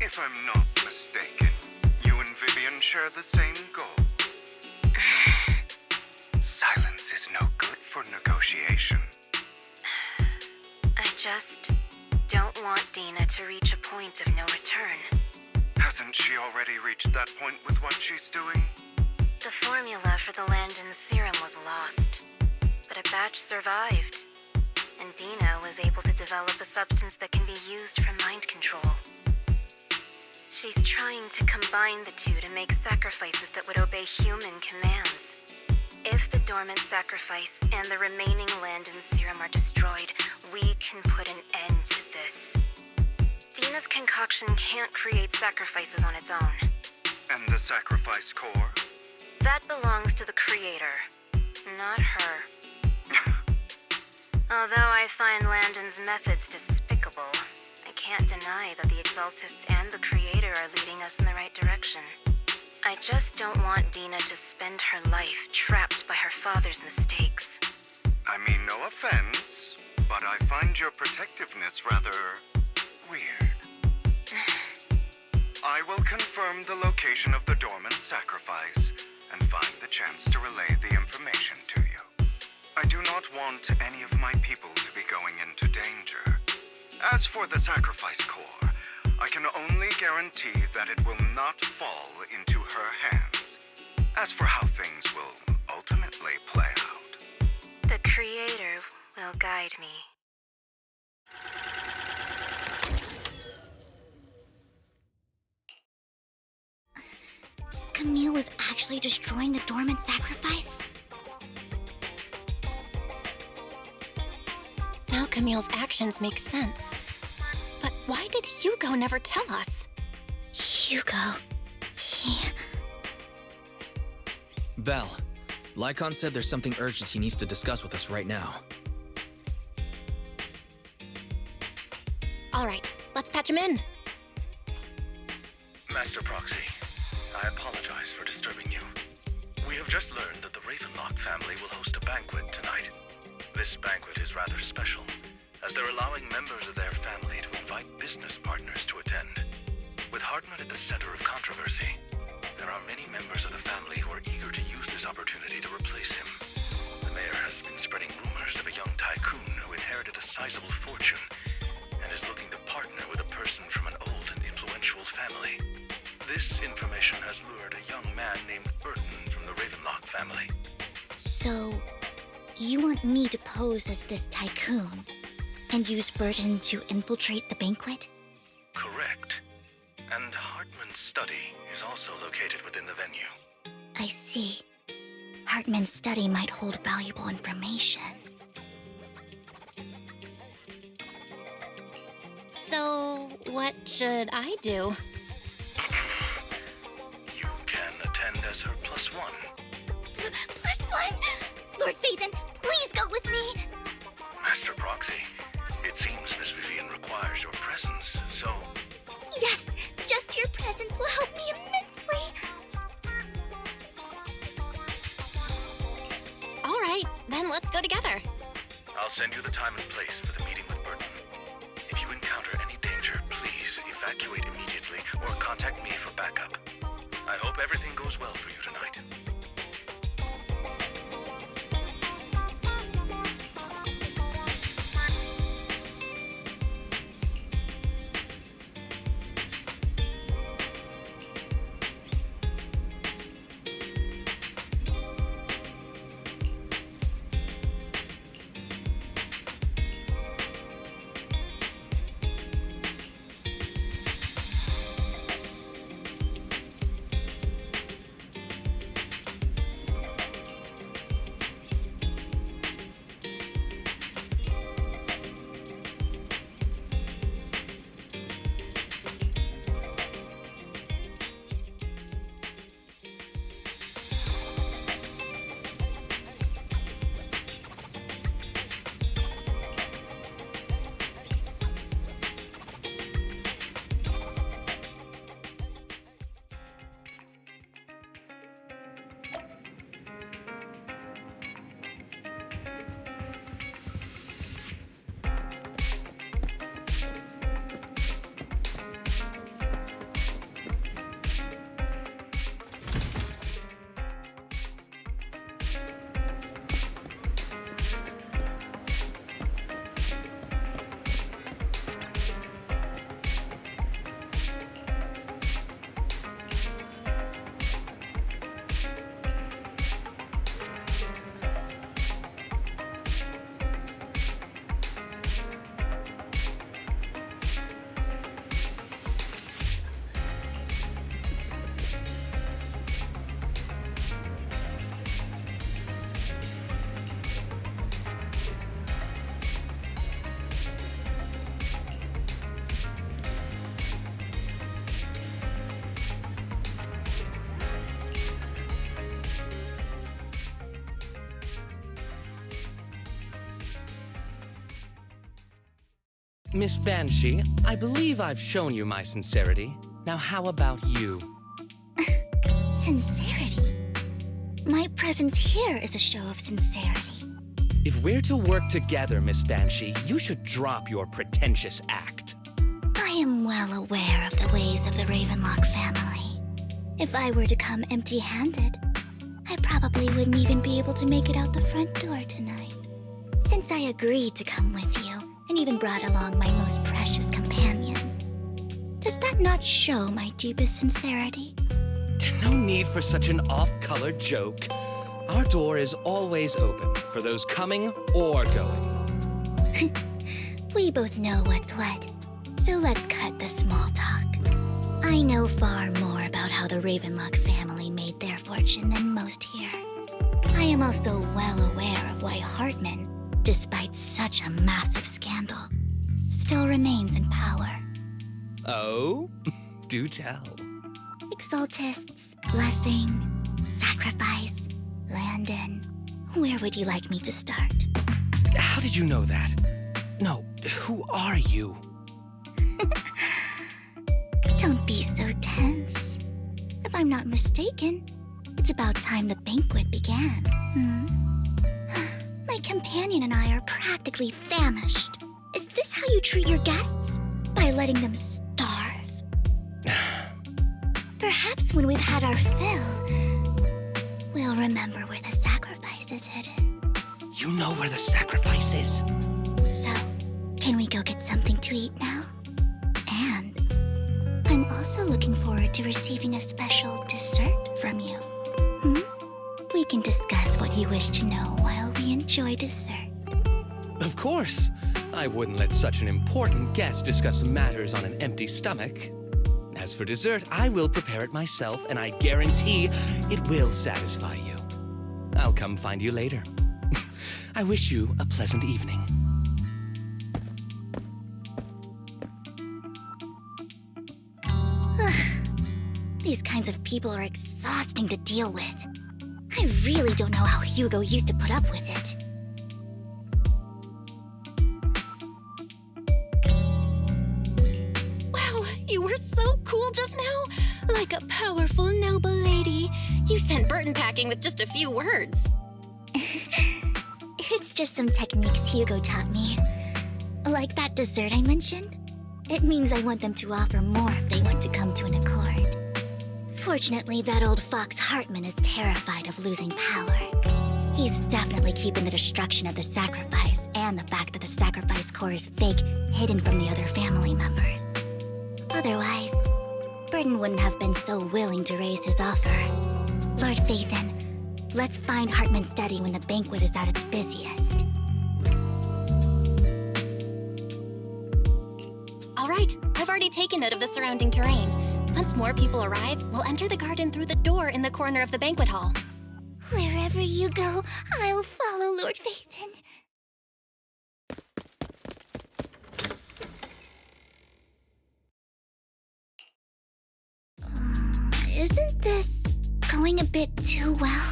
If I'm not mistaken, you and Vivian share the same goal. Silence is no good for negotiation. I just don't want Dina to reach a point of no return. Hasn't she already reached that point with what she's doing? The formula for the Landon serum was lost, but a batch survived, and Dina was able to develop a substance that can be used for mind control. She's trying to combine the two to make sacrifices that would obey human commands. If the dormant sacrifice and the remaining Landon serum are destroyed, we can put an end to this. Dina's concoction can't create sacrifices on its own. And the sacrifice core? That belongs to the creator, not her. Although I find Landon's methods despicable, I can't deny that the Exaltists and the creator are leading us in the right direction. I just don't want Dina to spend her life trapped by her father's mistakes. I mean, no offense, but I find your protectiveness rather weird. I will confirm the location of the dormant sacrifice and find the chance to relay the information to you. I do not want any of my people to be going into danger. As for the sacrifice core, I can only guarantee that it will not fall into her hands. As for how things will ultimately play out, The creator will guide me. Camille was actually destroying the dormant sacrifice? Now Camille's actions make sense. But why did Hugo never tell us? Hugo... he... Val, Lycon said there's something urgent he needs to discuss with us right now. All right, let's patch him in. Master Proxy, I apologize for disturbing you. We have just learned that the Ravenlock family will host a banquet tonight. This banquet is rather special, as they're allowing members of their family to invite business partners to attend. With Hartman at the center of controversy, there are many members of the family who are eager to use this opportunity to replace him. The mayor has been spreading rumors of a young tycoon who inherited a sizable fortune and is looking to partner with a person from an old and influential family. This information has lured a young man named Burton from the Ravenlock family. So, you want me to pose as this tycoon and use Burton to infiltrate the banquet? Correct. And Hartman's study is also located within the venue. I see. Hartman's study might hold valuable information. So, what should I do? You can attend as her +1. +1? Lord Phaethon, please go with me! Master Proxy, it seems Miss Vivian requires your presence, so... Yes, just your presence will help me immensely! All right, then let's go together. I'll send you the time and place for the meeting with Burton. If you encounter any danger, please evacuate immediately or contact me for backup. I hope everything goes well for you tonight. Miss Banshee, I believe I've shown you my sincerity. Now how about you? Sincerity? My presence here is a show of sincerity. If we're to work together, Miss Banshee, you should drop your pretentious act. I am well aware of the ways of the Ravenlock family. If I were to come empty-handed, I probably wouldn't even be able to make it out the front door tonight. Since I agreed to come with you, and even brought along my most precious companion, does that not show my deepest sincerity? No need for such an off-color joke. Our door is always open for those coming or going. We both know what's what, so let's cut the small talk. I know far more about how the Ravenlock family made their fortune than most here. I am also well aware of why Hartman, despite such a massive scandal, still remains in power. Oh? Do tell. Exaltists, blessing, sacrifice, Landon. Where would you like me to start? How did you know that? No, who are you? Don't be so tense. If I'm not mistaken, it's about time the banquet began. My companion and I are practically famished. Is this how you treat your guests? By letting them starve? Perhaps when we've had our fill, we'll remember where the sacrifice is hidden. You know where the sacrifice is? So, can we go get something to eat now? And I'm also looking forward to receiving a special dessert from you. We can discuss what you wish to know while we enjoy dessert. Of course. I wouldn't let such an important guest discuss matters on an empty stomach. As for dessert, I will prepare it myself, and I guarantee it will satisfy you. I'll come find you later. I wish you a pleasant evening. These kinds of people are exhausting to deal with. I really don't know how Hugo used to put up with it. Wow, you were so cool just now. Like a powerful, noble lady. You sent Burton packing with just a few words. It's just some techniques Hugo taught me. Like that dessert I mentioned. It means I want them to offer more if they want to come to an accord. Fortunately, that old fox Hartman is terrified of losing power. He's definitely keeping the destruction of the sacrifice and the fact that the sacrifice core is fake hidden from the other family members. Otherwise, Burton wouldn't have been so willing to raise his offer. Lord Phaethon, let's find Hartman's study when the banquet is at its busiest. All right, I've already taken note of the surrounding terrain. Once more people arrive, we'll enter the garden through the door in the corner of the banquet hall. Wherever you go, I'll follow, Lord Phaethon. Isn't this going a bit too well?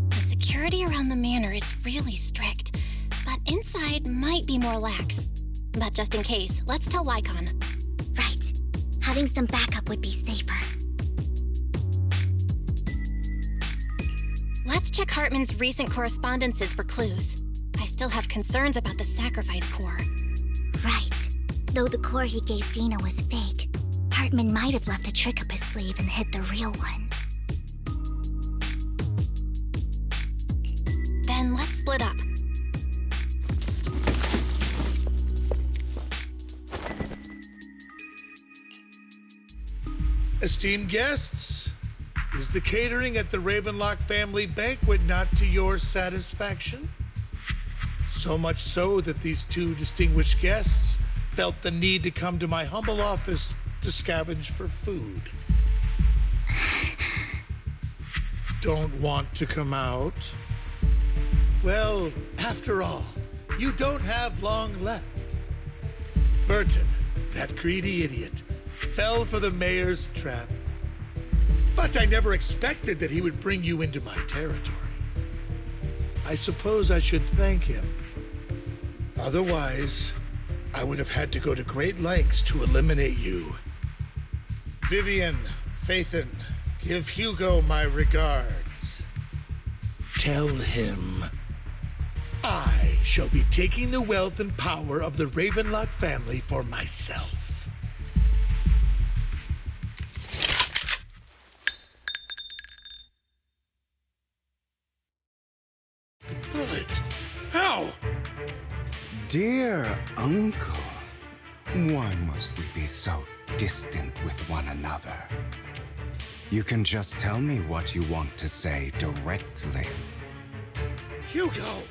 The security around the manor is really strict, but inside might be more lax. But just in case, let's tell Lycon. Right. Having some backup would be safer. Let's check Hartman's recent correspondences for clues. I still have concerns about the sacrifice core. Right. Though the core he gave Dina was fake, Hartman might have left a trick up his sleeve and hid the real one. Then let's split up. Esteemed guests, is the catering at the Ravenlock family banquet not to your satisfaction? So much so that these two distinguished guests felt the need to come to my humble office to scavenge for food. Don't want to come out? Well, after all, you don't have long left. Burton, that greedy idiot, fell for the mayor's trap. But I never expected that he would bring you into my territory. I suppose I should thank him. Otherwise, I would have had to go to great lengths to eliminate you. Vivian, Phaethon, give Hugo my regards. Tell him I shall be taking the wealth and power of the Ravenlock family for myself. The bullet. How? Dear Uncle, why must we be so distant with one another? You can just tell me what you want to say directly. Hugo!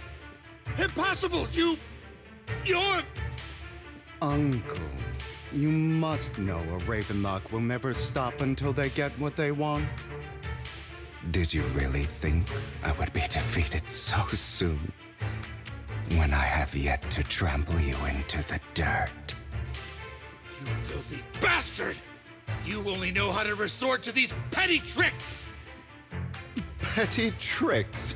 Impossible! You're... Uncle, you must know a Ravenlock will never stop until they get what they want. Did you really think I would be defeated so soon? When I have yet to trample you into the dirt. You filthy bastard! You only know how to resort to these petty tricks! Petty tricks?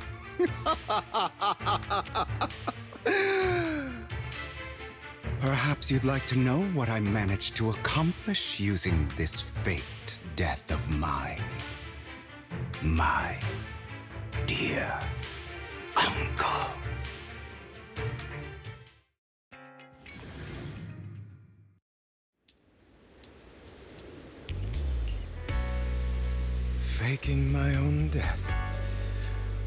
Perhaps you'd like to know what I managed to accomplish using this faked death of mine. My dear Uncle. Faking my own death.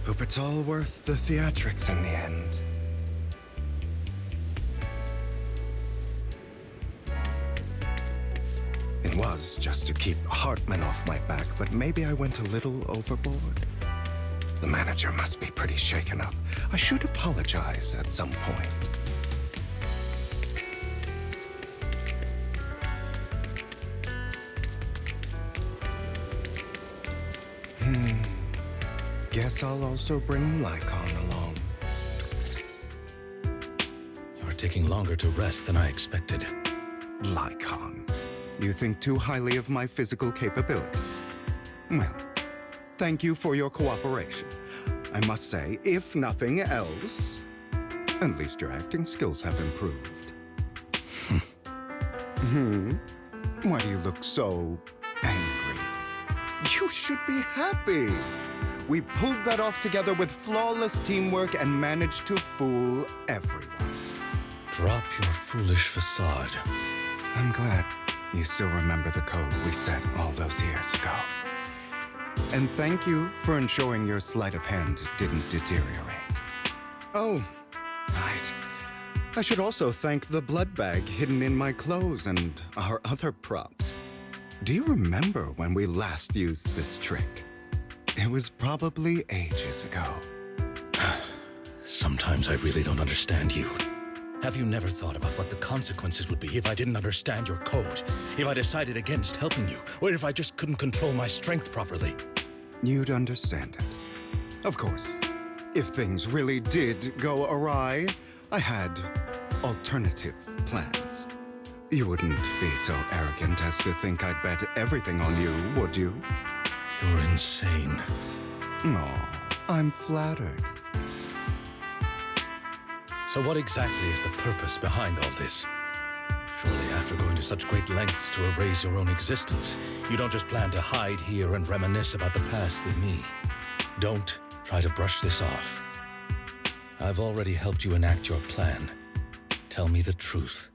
Hope it's all worth the theatrics in the end. It was just to keep Hartman off my back, but maybe I went a little overboard. The manager must be pretty shaken up. I should apologize at some point. Guess I'll also bring Lycon along. You're taking longer to rest than I expected. Lycon, you think too highly of my physical capabilities. Well, thank you for your cooperation. I must say, if nothing else, at least your acting skills have improved. Why do you look so angry? You should be happy. We pulled that off together with flawless teamwork and managed to fool everyone. Drop your foolish facade. I'm glad you still remember the code we set all those years ago. And thank you for ensuring your sleight of hand didn't deteriorate. Oh, right. I should also thank the blood bag hidden in my clothes and our other props. Do you remember when we last used this trick? It was probably ages ago. Sometimes I really don't understand you. Have you never thought about what the consequences would be if I didn't understand your code? If I decided against helping you? Or if I just couldn't control my strength properly? You'd understand it. Of course, if things really did go awry, I had alternative plans. You wouldn't be so arrogant as to think I'd bet everything on you, would you? You're insane. Aw, I'm flattered. So what exactly is the purpose behind all this? Surely after going to such great lengths to erase your own existence, you don't just plan to hide here and reminisce about the past with me. Don't try to brush this off. I've already helped you enact your plan. Tell me the truth.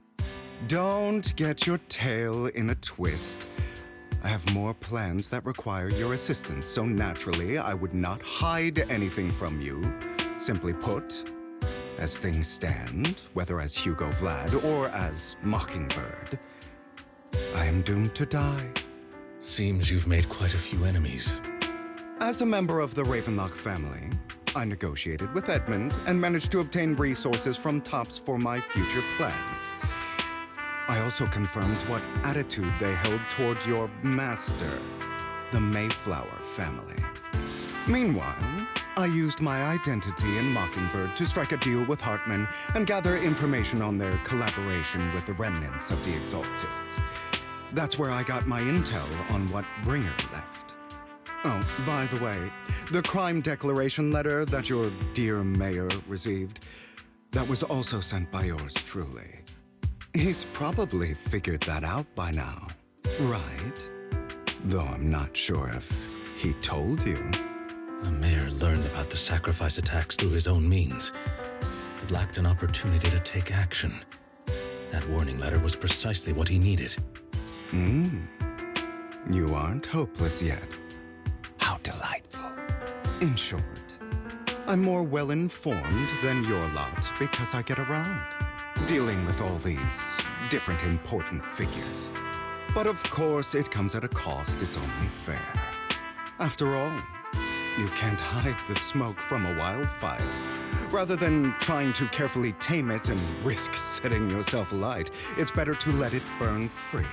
Don't get your tail in a twist. I have more plans that require your assistance, so naturally I would not hide anything from you. Simply put, as things stand, whether as Hugo Vlad or as Mockingbird, I am doomed to die. Seems you've made quite a few enemies. As a member of the Ravenlock family, I negotiated with Edmund and managed to obtain resources from Tops for my future plans. I also confirmed what attitude they held toward your master, the Mayflower family. Meanwhile, I used my identity in Mockingbird to strike a deal with Hartman and gather information on their collaboration with the remnants of the Exaltists. That's where I got my intel on what Bringer left. Oh, by the way, the crime declaration letter that your dear mayor received, that was also sent by yours truly. He's probably figured that out by now, right? Though I'm not sure if he told you. The mayor learned about the sacrifice attacks through his own means, but lacked an opportunity to take action. That warning letter was precisely what he needed. You aren't hopeless yet. How delightful. In short, I'm more well-informed than your lot because I get around, dealing with all these different important figures. But of course, it comes at a cost. It's only fair. After all, you can't hide the smoke from a wildfire. Rather than trying to carefully tame it and risk setting yourself alight, it's better to let it burn free.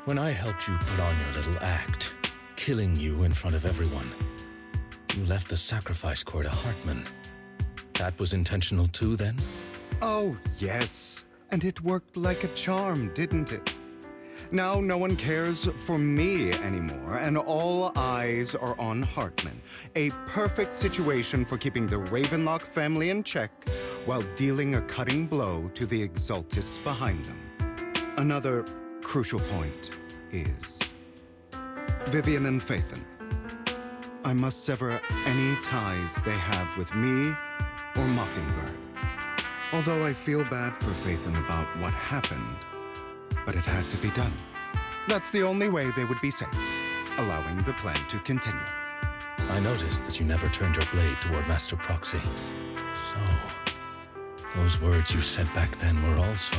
When I helped you put on your little act, killing you in front of everyone, you left the sacrifice core to Hartman. That was intentional too, then? Oh, yes. And it worked like a charm, didn't it? Now no one cares for me anymore, and all eyes are on Hartman. A perfect situation for keeping the Ravenlock family in check while dealing a cutting blow to the Exaltists behind them. Another crucial point is Vivian and Phaethon. I must sever any ties they have with me or Mockingbird. Although I feel bad for Phaethon about what happened, but it had to be done. That's the only way they would be safe, allowing the plan to continue. I noticed that you never turned your blade toward Master Proxy. So, those words you said back then were also...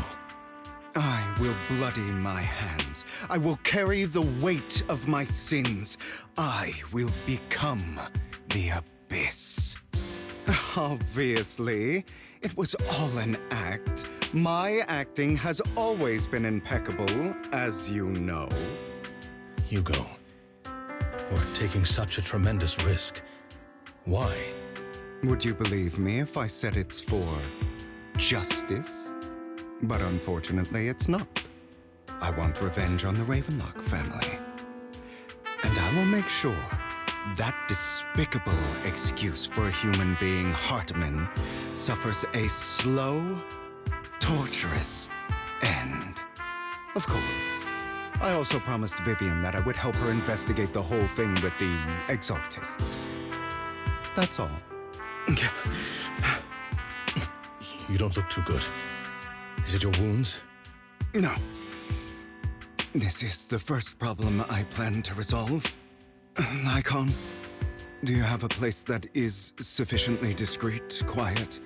I will bloody my hands. I will carry the weight of my sins. I will become the Abyss. Obviously, it was all an act. My acting has always been impeccable, as you know. Hugo, you're taking such a tremendous risk. Why? Would you believe me if I said it's for justice? But unfortunately, it's not. I want revenge on the Ravenlock family. And I will make sure that despicable excuse for a human being, Hartman, suffers a slow, torturous end. Of course, I also promised Vivian that I would help her investigate the whole thing with the Exaltists. That's all. You don't look too good. Is it your wounds? No. This is the first problem I plan to resolve. Lycon, do you have a place that is sufficiently discreet, quiet,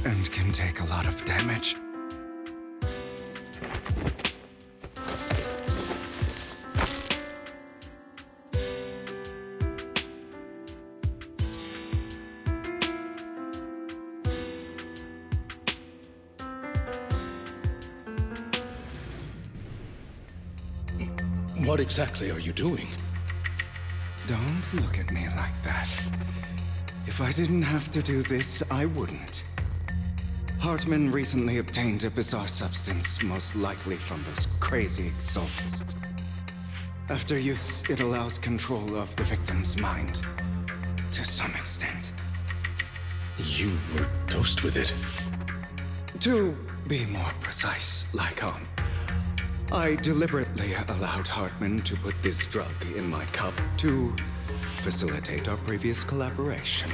and can take a lot of damage? What exactly are you doing? Don't look at me like that. If I didn't have to do this, I wouldn't. Hartman recently obtained a bizarre substance, most likely from those crazy Exaltists. After use, it allows control of the victim's mind. To some extent. You were dosed with it. To be more precise, Lycon, I deliberately allowed Hartman to put this drug in my cup to facilitate our previous collaboration.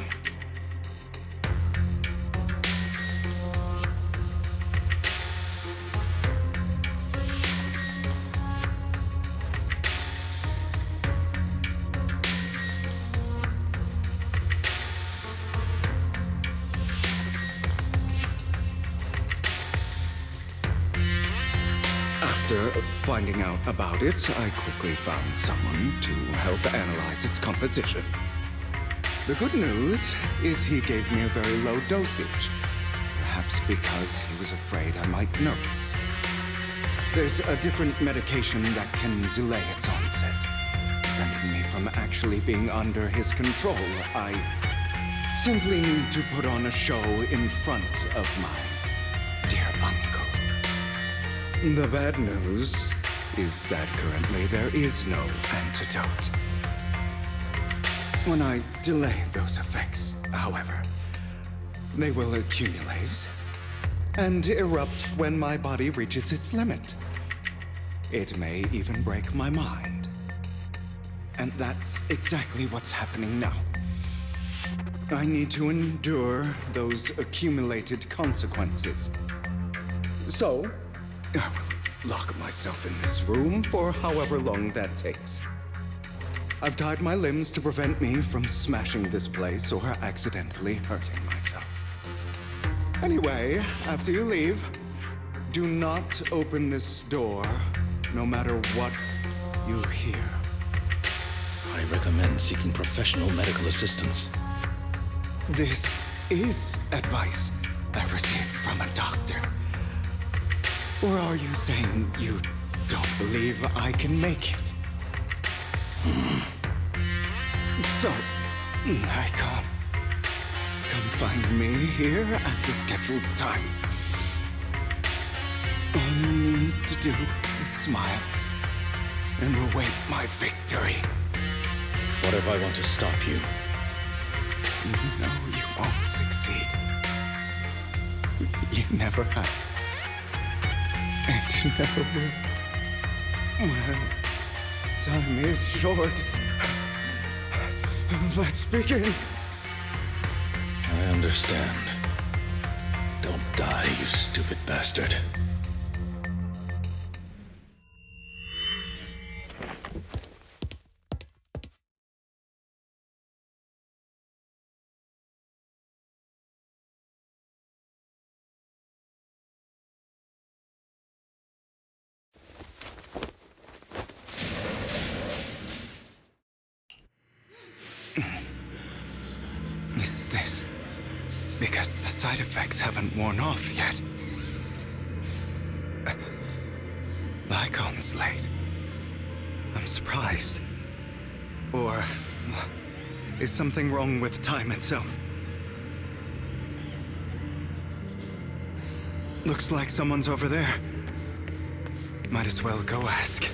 After finding out about it, I quickly found someone to help analyze its composition. The good news is he gave me a very low dosage, perhaps because he was afraid I might notice. There's a different medication that can delay its onset, preventing me from actually being under his control. I simply need to put on a show in front of my dear uncle. The bad news is that currently there is no antidote. When I delay those effects, however, they will accumulate and erupt when my body reaches its limit. It may even break my mind. And that's exactly what's happening now. I need to endure those accumulated consequences. So, I will lock myself in this room for however long that takes. I've tied my limbs to prevent me from smashing this place or accidentally hurting myself. Anyway, after you leave, do not open this door, no matter what you hear. I recommend seeking professional medical assistance. This is advice I received from a doctor. Or are you saying you don't believe I can make it? So, Icon, come find me here at the scheduled time. All you need to do is smile and await my victory. What if I want to stop you? You know you won't succeed. You never have. And you never will. Well, time is short. Let's begin. I understand. Don't die, you stupid bastard. Is this because the side effects haven't worn off yet? The icon's late. I'm surprised. Or is something wrong with time itself? Looks like someone's over there. Might as well go ask.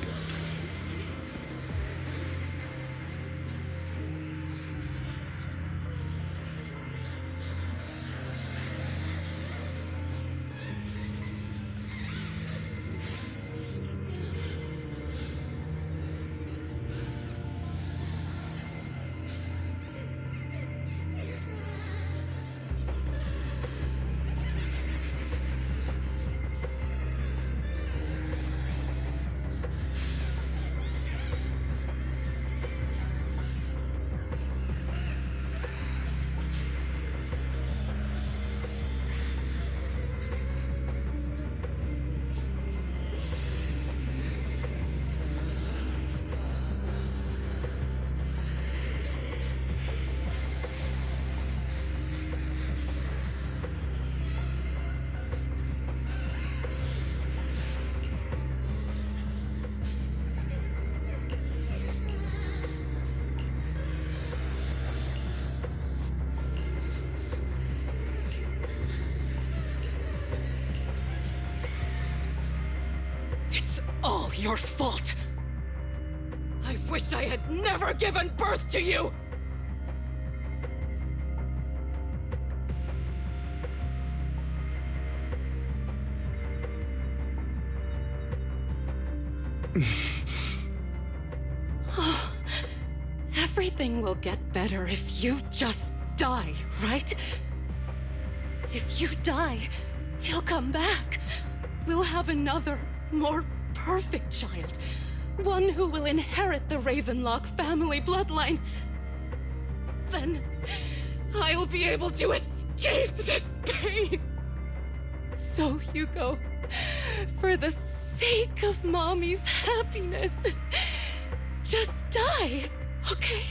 All your fault! I wish I had never given birth to you! Everything will get better if you just die, right? If you die, he'll come back. We'll have another, more perfect child. One who will inherit the Ravenlock family bloodline. Then I'll be able to escape this pain. So, Hugo, for the sake of Mommy's happiness, just die, okay?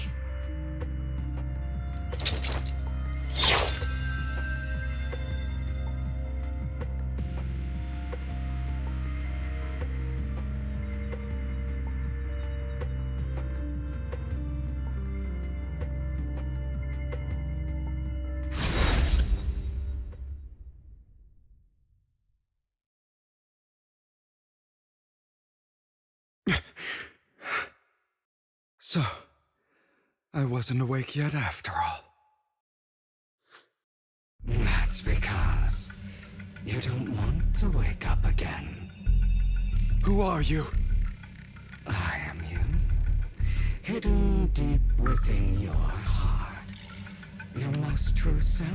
So, I wasn't awake yet after all. That's because you don't want to wake up again. Who are you? I am you. Hidden deep within your heart. Your most true self.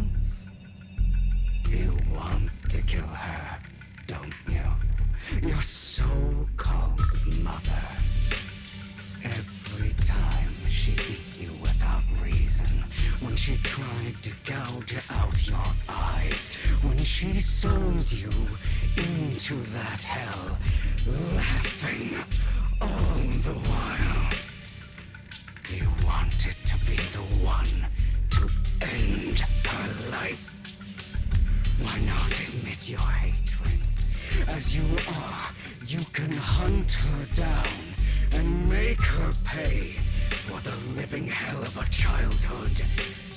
You want to kill her, don't you? Your so-called mother. Every time she beat you without reason, when she tried to gouge out your eyes, when she sold you into that hell, laughing all the while. You wanted to be the one to end her life. Why not admit your hatred? As you are, you can hunt her down and make her pay for the living hell of a childhood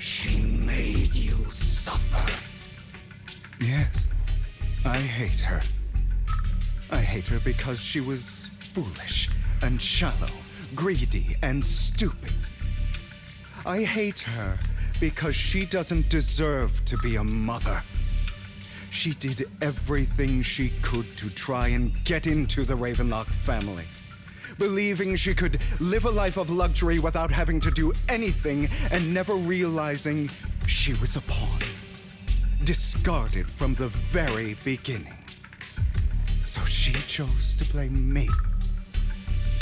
she made you suffer. Yes, I hate her. I hate her because she was foolish and shallow, greedy and stupid. I hate her because she doesn't deserve to be a mother. She did everything she could to try and get into the Ravenlock family, believing she could live a life of luxury without having to do anything and never realizing she was a pawn, discarded from the very beginning. So she chose to blame me.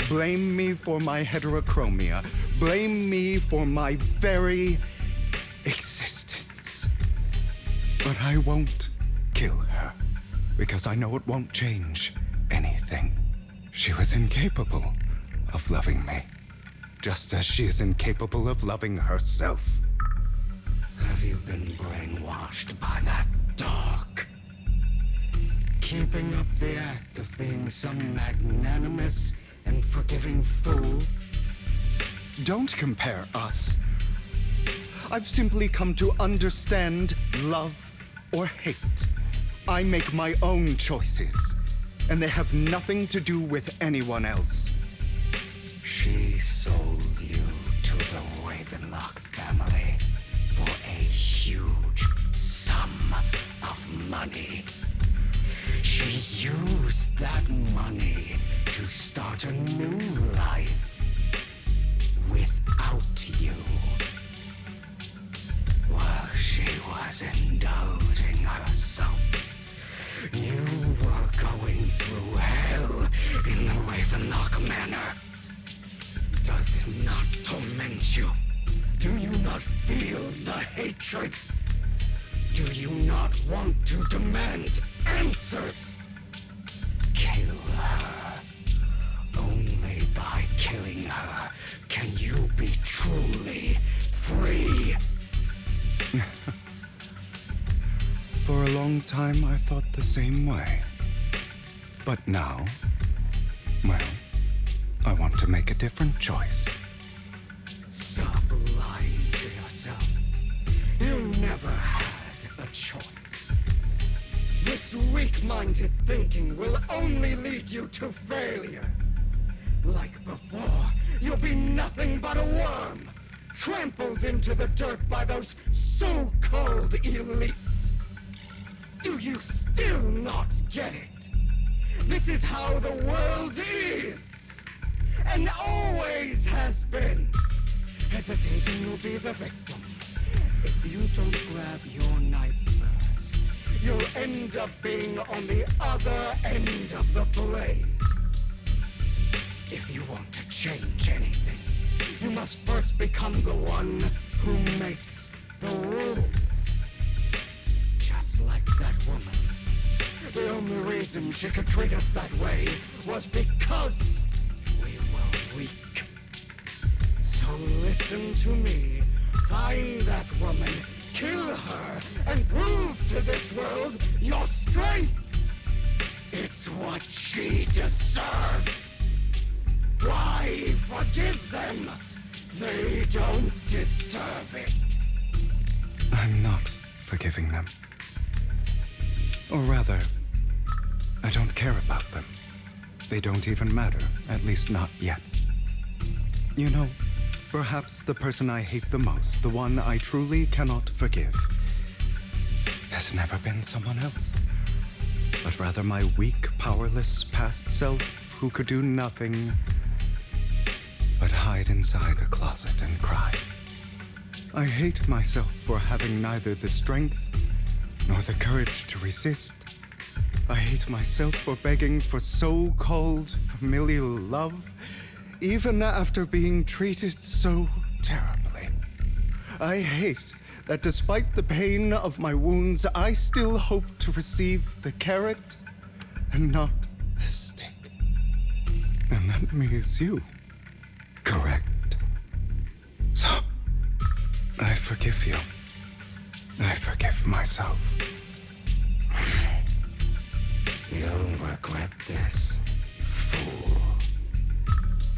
Blame me for my heterochromia. Blame me for my very existence. But I won't kill her, because I know it won't change anything. She was incapable of loving me, just as she is incapable of loving herself. Have you been brainwashed by that dog? Keeping up the act of being some magnanimous and forgiving fool? Don't compare us. I've simply come to understand love or hate. I make my own choices, and they have nothing to do with anyone else. She sold you to the Ravenlock family for a huge sum of money. She used that money to start a new life without you. While she was indulging herself, you were going through hell in the Ravenlock Manor. Does it not torment you? Do you not feel the hatred? Do you not want to demand answers? Kill her. Only by killing her can you be truly free. For a long time, I thought the same way. But now, well, I want to make a different choice. Stop lying to yourself. You never had a choice. This weak-minded thinking will only lead you to failure. Like before, you'll be nothing but a worm, trampled into the dirt by those so-called elites. Do you still not get it? This is how the world is, and always has been. Hesitating will be the victim. If you don't grab your knife first, you'll end up being on the other end of the blade. If you want to change anything, you must first become the one who makes the rules. Just like that woman. The only reason she could treat us that way was because we were weak. So listen to me. Find that woman, kill her, and prove to this world your strength. It's what she deserves. Why forgive them? They don't deserve it. I'm not forgiving them. Or rather, I don't care about them. They don't even matter, at least not yet. You know, Perhaps the person I hate the most, the one I truly cannot forgive, has never been someone else, but rather my weak, powerless past self who could do nothing but hide inside a closet and cry. I hate myself for having neither the strength nor the courage to resist. I hate myself for begging for so-called familial love, even after being treated so terribly. I hate that despite the pain of my wounds, I still hope to receive the carrot and not the stick. And that means you, correct? So, I forgive you. I forgive myself. You'll regret this, fool.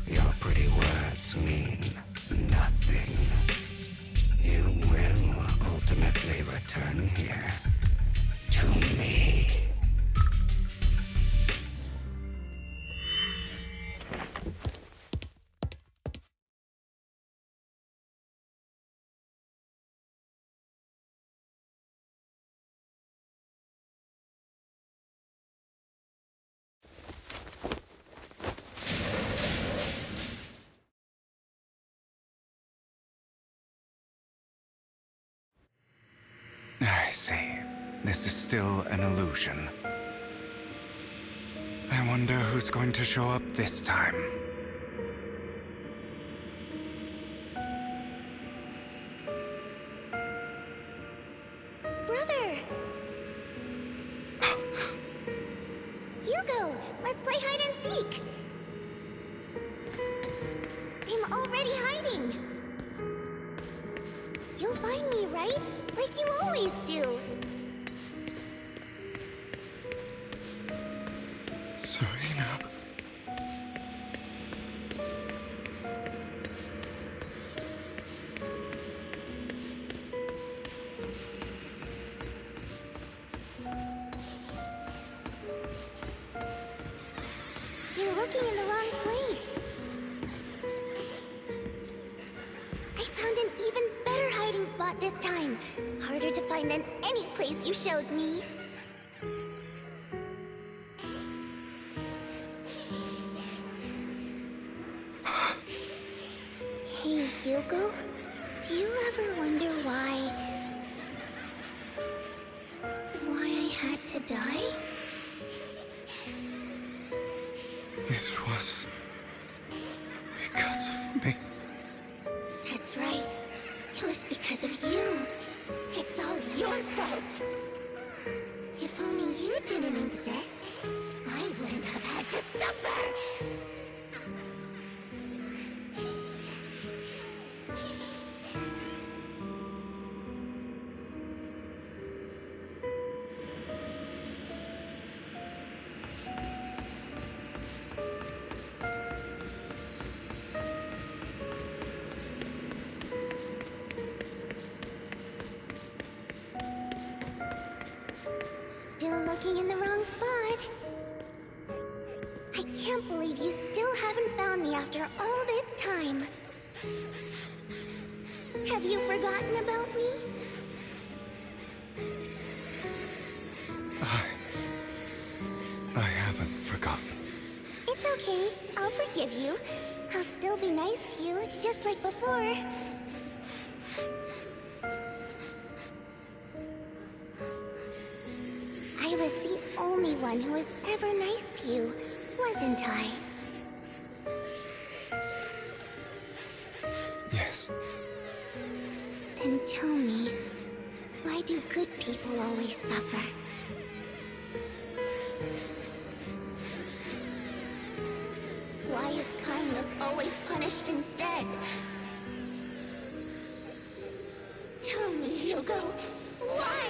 Your pretty words mean nothing. You will ultimately return here to me. I see. This is still an illusion. I wonder who's going to show up this time. Brother! Hugo, let's play hide and seek! I'm already hiding! You'll find me, right? Like you always do! Serena. You're looking in the wrong place. I found an even better hiding spot this time. Harder to find than any place you showed me. Hey, Hugo. Do you ever wonder why I had to die? It was because of me. That's right. It was because of you. It's all your fault. If only you didn't exist, I wouldn't have had to suffer. Still looking in the wrong spot. I can't believe you still haven't found me after all this time. Have you forgotten about me? I haven't forgotten. It's okay. I'll forgive you. I'll still be nice to you, just like before. I was the only one who was ever nice to you, wasn't I? Yes. Then tell me, why do good people always suffer? Why is kindness always punished instead? Tell me, Hugo, why?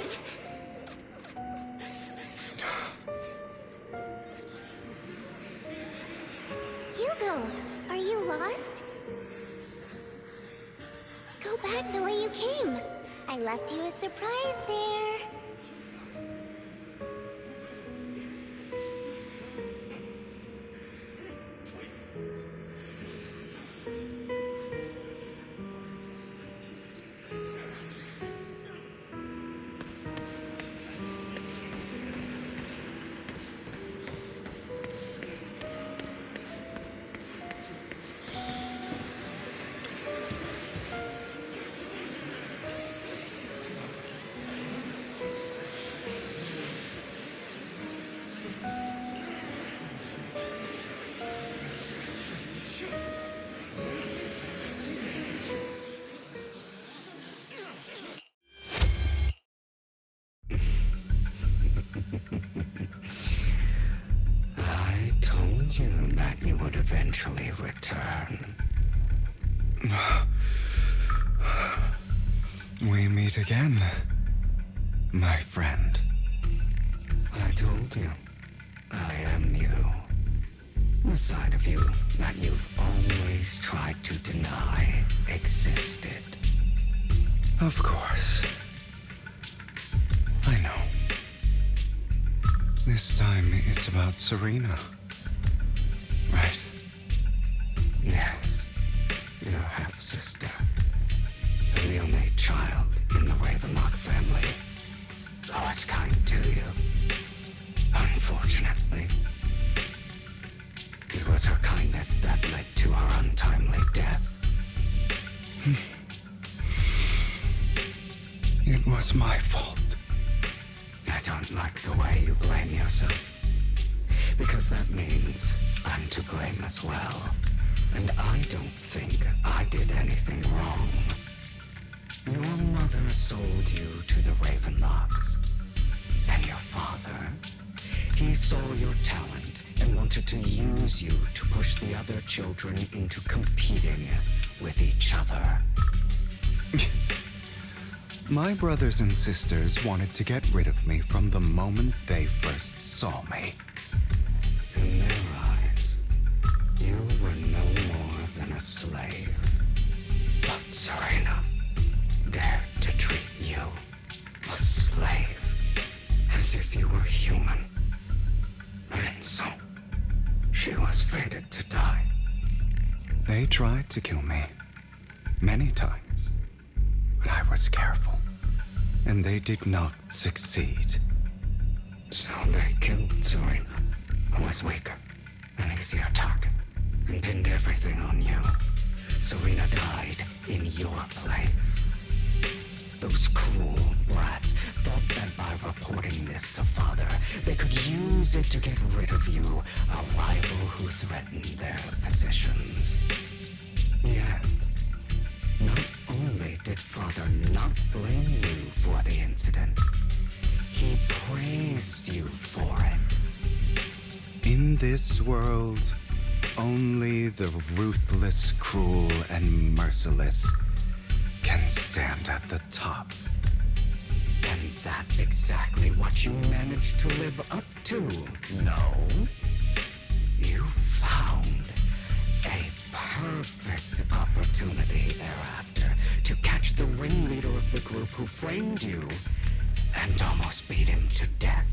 Hugo, are you lost? Go back the way you came. I left you a surprise there. you that you would eventually return. We meet again, my friend. I told you, I am you. The side of you that you've always tried to deny existed. Of course. I know. This time it's about Serena. Right? Yes, your half-sister. And the only child in the Ravenlock family who was kind to you. Unfortunately, it was her kindness that led to her untimely death. It was my fault. I don't like the way you blame yourself. Because that means I'm to blame as well. And I don't think I did anything wrong. Your mother sold you to the Ravenlocks. And your father, he saw your talent and wanted to use you to push the other children into competing with each other. My brothers and sisters wanted to get rid of me from the moment they first saw me. In their eyes, you were no more than a slave. But Serena dared to treat you, a slave, as if you were human. And so, she was fated to die. They tried to kill me many times, but I was careful, and they did not succeed. So they killed Serena, who was weaker, an easier target, and pinned everything on you. Serena died in your place. Those cruel brats thought that by reporting this to Father, they could use it to get rid of you, a rival who threatened their positions. Yet, not only did Father not blame you for the incident, he praised you for it. In this world, only the ruthless, cruel, and merciless can stand at the top. And that's exactly what you managed to live up to, no? You found a perfect opportunity thereafter to catch the ringleader of the group who framed you and almost beat him to death.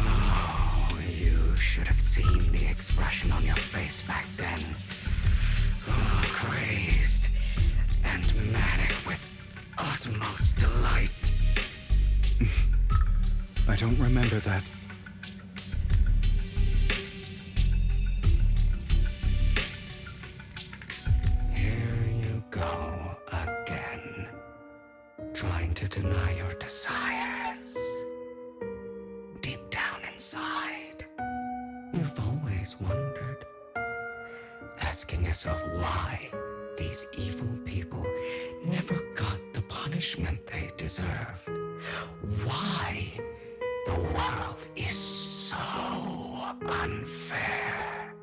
Oh, you should have seen the expression on your face back then. Oh, crazed and manic with utmost delight. I don't remember that. Here you go again, trying to deny your desires. Deep down inside, you've always wondered, asking yourself why these evil people never got the punishment they deserved. Why the world is so unfair.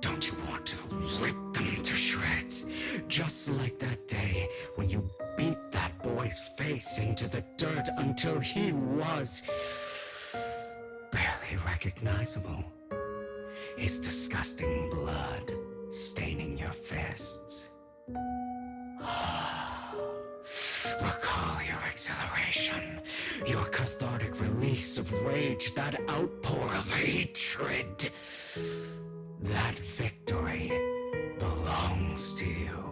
Don't you want to rip them to shreds? Just like that day when you beat that boy's face into the dirt until he was barely recognizable. His disgusting blood staining your fists. Recall your exhilaration, your cathartic release of rage, that outpour of hatred. That victory belongs to you.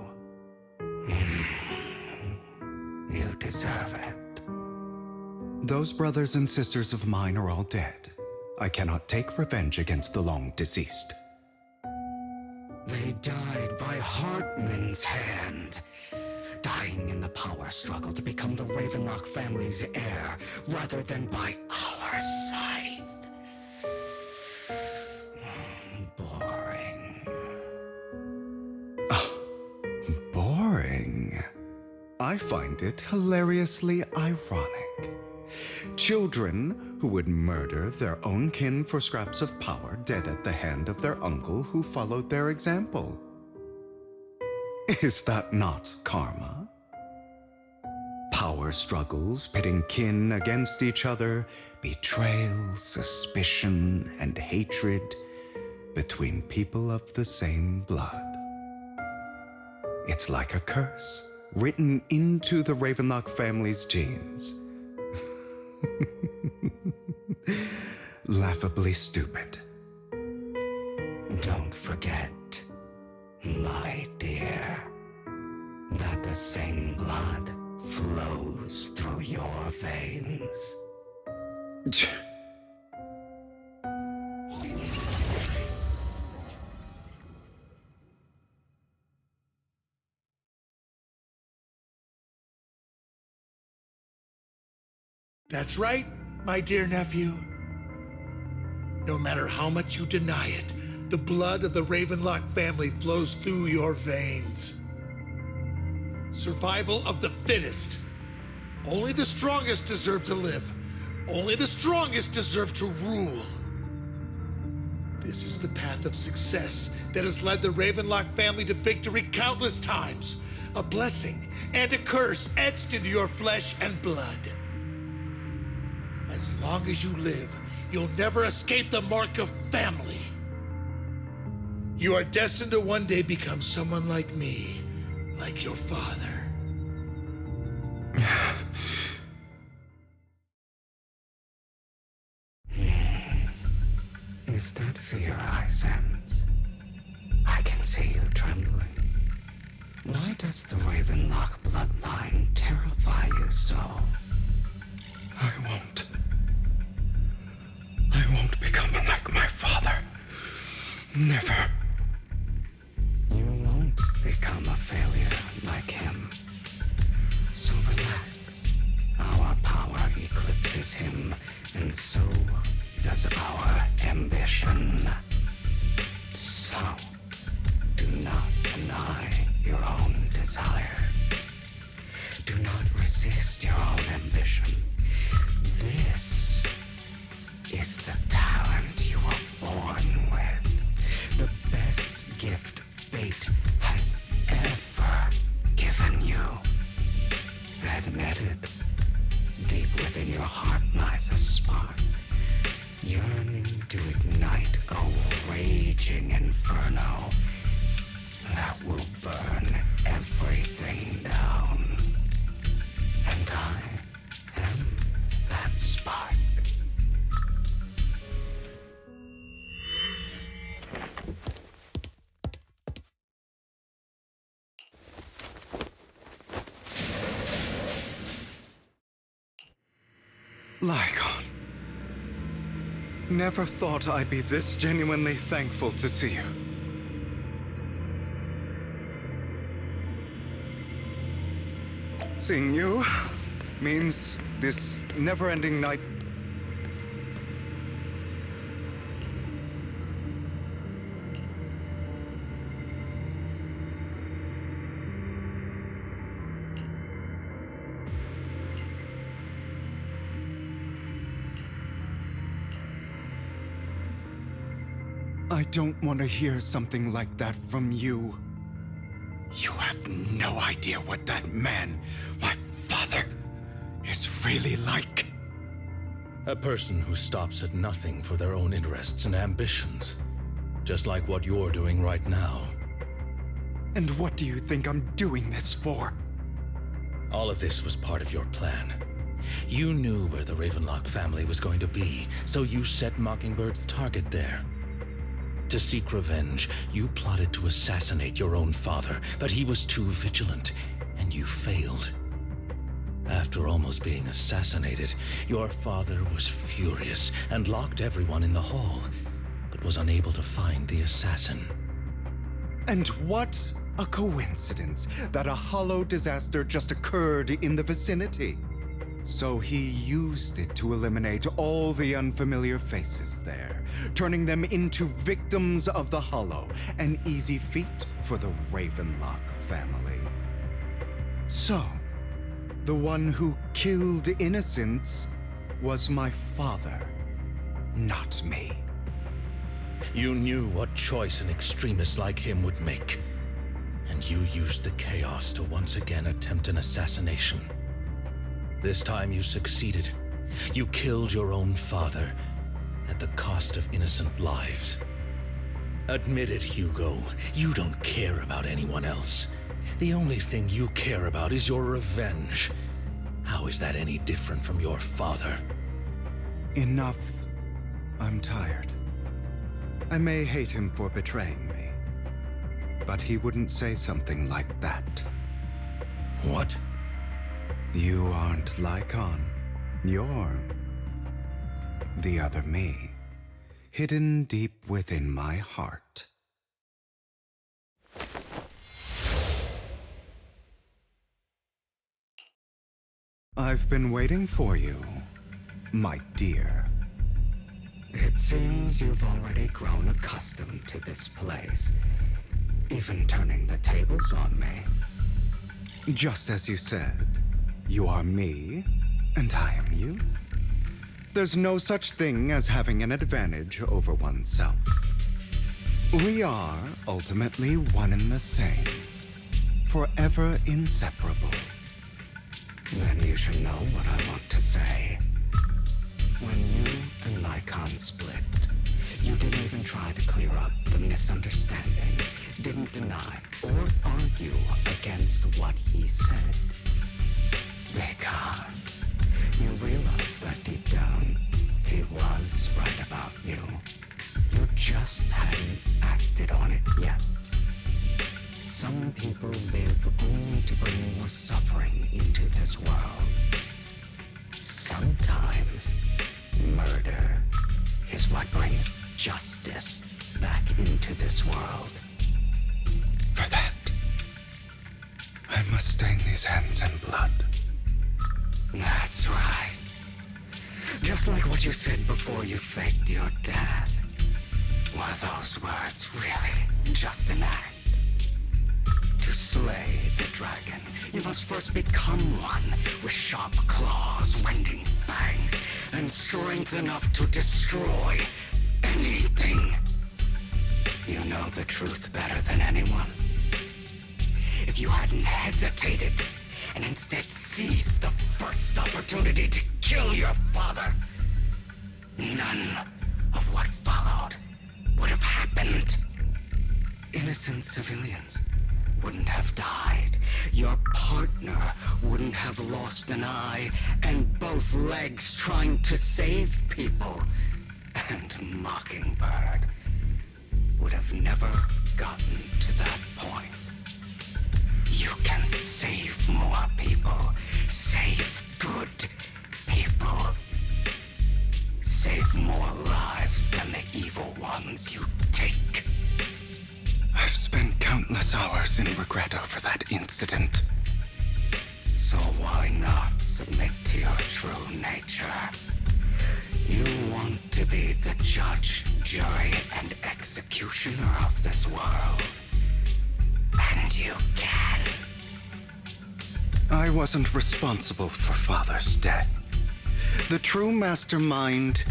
You deserve it. Those brothers and sisters of mine are all dead. I cannot take revenge against the long deceased. They died by Hartman's hand, dying in the power struggle to become the Ravenlock family's heir, rather than by our scythe. Boring. Boring. I I find it hilariously ironic. Children who would murder their own kin for scraps of power dead at the hand of their uncle who followed their example. Is that not karma? Power struggles pitting kin against each other, betrayal, suspicion, and hatred between people of the same blood. It's like a curse written into the Ravenlock family's genes. Laughably stupid. Don't forget, my dear, that the same blood flows through your veins. That's right, my dear nephew. No matter how much you deny it, the blood of the Ravenlock family flows through your veins. Survival of the fittest. Only the strongest deserve to live. Only the strongest deserve to rule. This is the path of success that has led the Ravenlock family to victory countless times. A blessing and a curse etched into your flesh and blood. As long as you live, you'll never escape the mark of family. You are destined to one day become someone like me, like your father. Is that fear I sense? I can see you trembling. Why does the Ravenlock bloodline terrify you so? I won't become like my father. Never. You won't become a failure like him. So relax. Our power eclipses him, and so does our ambition. So, do not deny your own desires. Do not resist your own ambition. This is the talent you were born with. The best gift fate has ever given you. Admit it. Deep within your heart lies a spark, yearning to ignite a raging inferno that will burn everything down. And I am that spark. Lygon. Never thought I'd be this genuinely thankful to see you. Seeing you means this never-ending night. I don't want to hear something like that from you. You have no idea what that man, my father, is really like. A person who stops at nothing for their own interests and ambitions. Just like what you're doing right now. And what do you think I'm doing this for? All of this was part of your plan. You knew where the Ravenlock family was going to be, so you set Mockingbird's target there. To seek revenge, you plotted to assassinate your own father, but he was too vigilant, and you failed. After almost being assassinated, your father was furious and locked everyone in the hall, but was unable to find the assassin. And what a coincidence that a hollow disaster just occurred in the vicinity. So he used it to eliminate all the unfamiliar faces there, turning them into victims of the hollow, an easy feat for the Ravenlock family. So, The one who killed innocents was my father, not me. You knew what choice an extremist like him would make, and you used the chaos to once again attempt an assassination. This time you succeeded. You killed your own father at the cost of innocent lives. Admit it, Hugo. You don't care about anyone else. The only thing you care about is your revenge. How is that any different from your father? Enough. I'm tired. I may hate him for betraying me, but he wouldn't say something like that. What? You aren't Lycon. You're the other me, hidden deep within my heart. I've been waiting for you, my dear. It seems you've already grown accustomed to this place, even turning the tables on me. Just as you said, you are me, and I am you. There's no such thing as having an advantage over oneself. We are ultimately one and the same, forever inseparable. Then you should know what I want to say. When you and Lycon split, you didn't even try to clear up the misunderstanding, didn't deny or argue against what he said. Because you realized that deep down, he was right about you. You just hadn't acted on it yet. Some people live only to bring more suffering into this world. Sometimes, murder is what brings justice back into this world. For that, I must stain these hands in blood. That's right. Just like what you said before you faked your death. Were those words really just an act? To slay the dragon, you must first become one with sharp claws, rending fangs, and strength enough to destroy anything. You know the truth better than anyone. If you hadn't hesitated and instead seized the first opportunity to kill your father, none of what followed would have happened. Innocent civilians wouldn't have died. Your partner wouldn't have lost an eye and both legs trying to save people. And Mockingbird would have never gotten to that point. You can save more people. Save good people. Save more lives than the evil ones you take. I've spent countless hours in regret over that incident. So why not submit to your true nature? You want to be the judge, jury, and executioner of this world. And you can. I wasn't responsible for Father's death. The true mastermind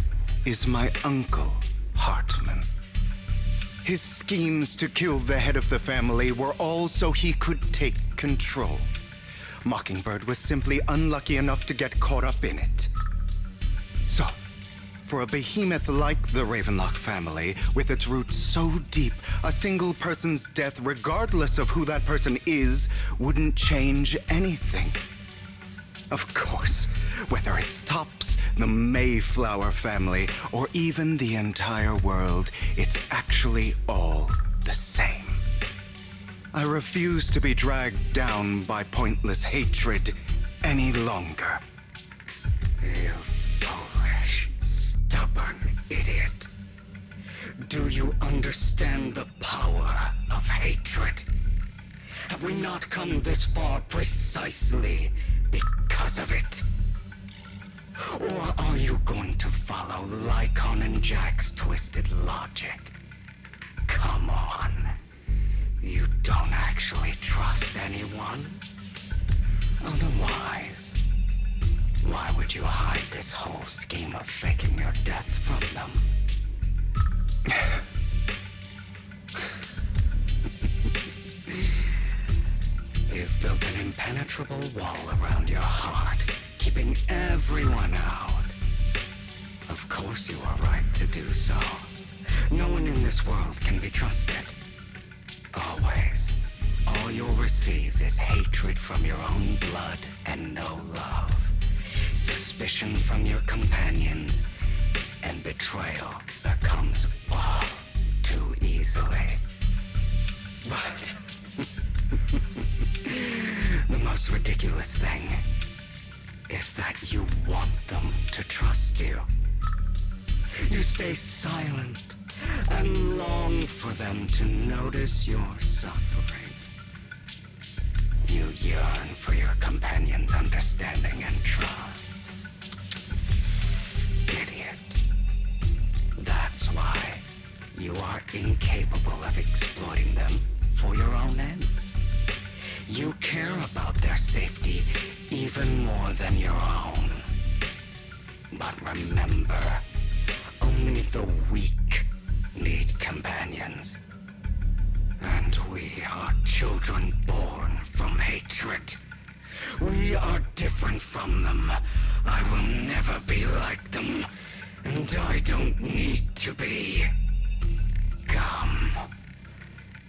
is my uncle, Hartman. His schemes to kill the head of the family were all so he could take control. Mockingbird was simply unlucky enough to get caught up in it. So, for a behemoth like the Ravenlock family, with its roots so deep, a single person's death, regardless of who that person is, wouldn't change anything. Of course, whether it's Tops, the Mayflower family, or even the entire world, it's actually all the same. I refuse to be dragged down by pointless hatred any longer. You foolish, stubborn idiot. Do you understand the power of hatred? Have we not come this far precisely because of it? Or are you going to follow Lycon and Jack's twisted logic? Come on. You don't actually trust anyone? Otherwise, Why would you hide this whole scheme of faking your death from them? You've built an impenetrable wall around your heart, keeping everyone out. Of course you are right to do so. No one in this world can be trusted. Always. All you'll receive is hatred from your own blood and no love. Suspicion from your companions, and betrayal that comes all too easily. But the most ridiculous thing is that you want them to trust you. You stay silent and long for them to notice your suffering. You yearn for your companion's understanding and trust. Idiot. That's why you are incapable of exploiting them for your own ends. You care about their safety even more than your own. But remember, only the weak need companions. And we are children born from hatred. We are different from them. I will never be like them. And I don't need to be. Come.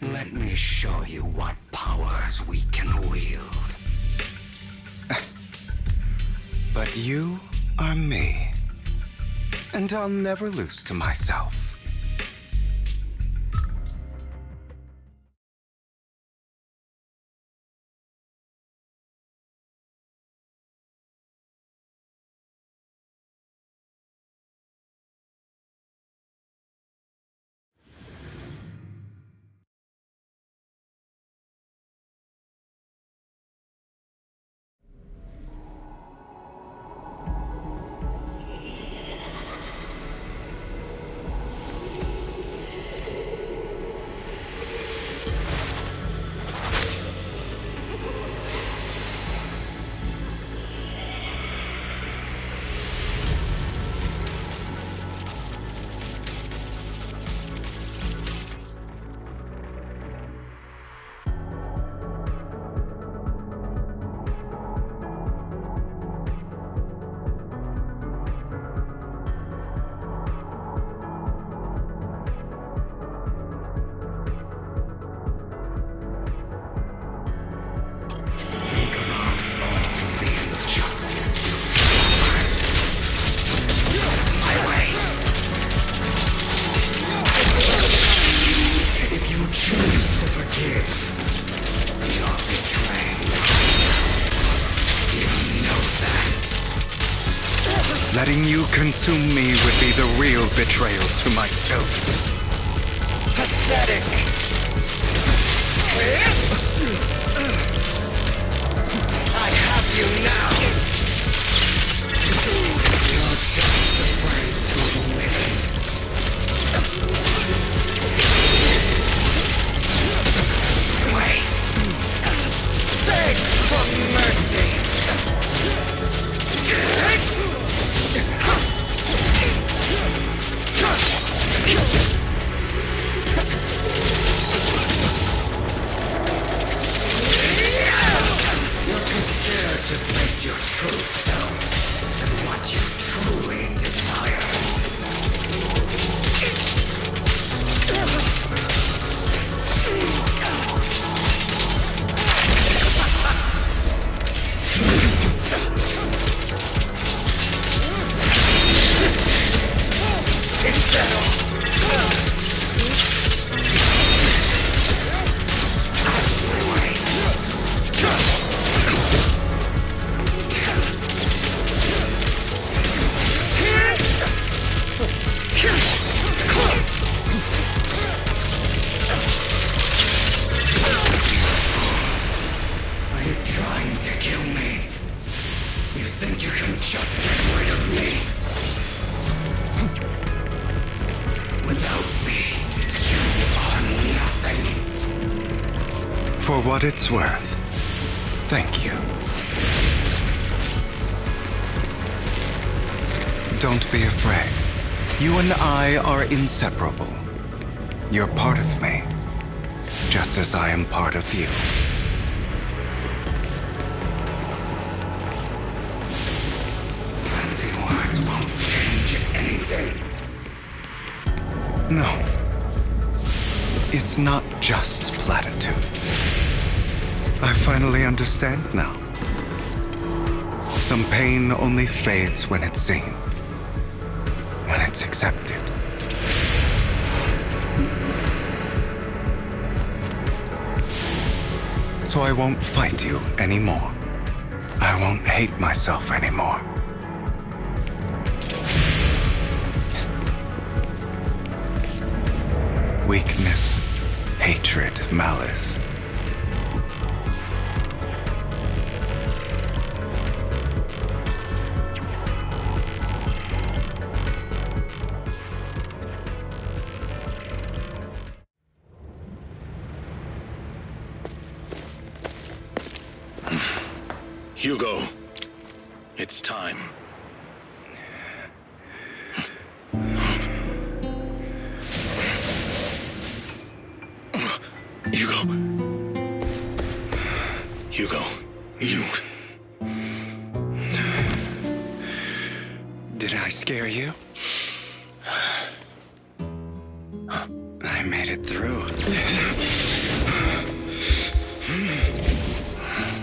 Let me show you what powers we can wield. But you are me. And I'll never lose to myself. Letting you consume me would be the real betrayal to myself. Pathetic! I have you now! You're just afraid to admit it. Wait! Beg for mercy! You're too scared to face your true self and what you truly desire. For what it's worth, thank you. Don't be afraid. You and I are inseparable. You're part of me, just as I am part of you. Fancy words won't change anything. No. It's not just platitudes. I finally understand now. Some pain only fades when it's seen, when it's accepted. So I won't fight you anymore. I won't hate myself anymore. Weakness, hatred, malice. Hugo, it's time. Hugo, you... Did I scare you? I made it through.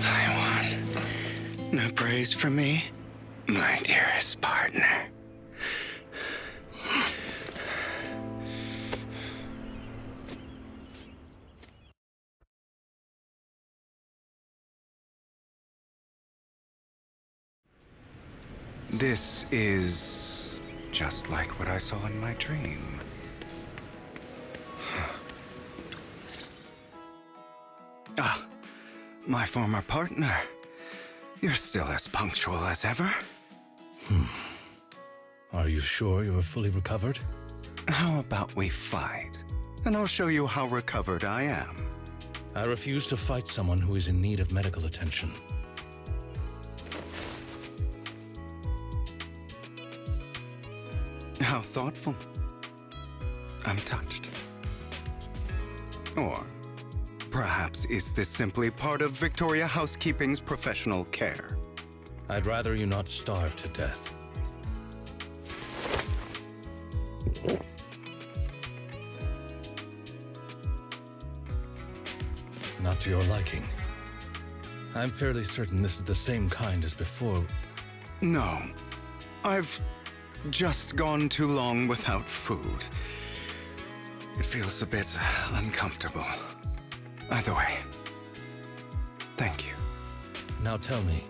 I won. No praise for me, my dearest partner. This is just like what I saw in my dream. Ah, my former partner. You're still as punctual as ever. Are you sure you're fully recovered? How about we fight, and I'll show you how recovered I am. I refuse to fight someone who is in need of medical attention. How thoughtful. I'm touched. Or perhaps is this simply part of Victoria Housekeeping's professional care? I'd rather you not starve to death. Not to your liking. I'm fairly certain this is the same kind as before. No. I've just gone too long without food. It feels a bit uncomfortable. Either way, thank you. Now tell me,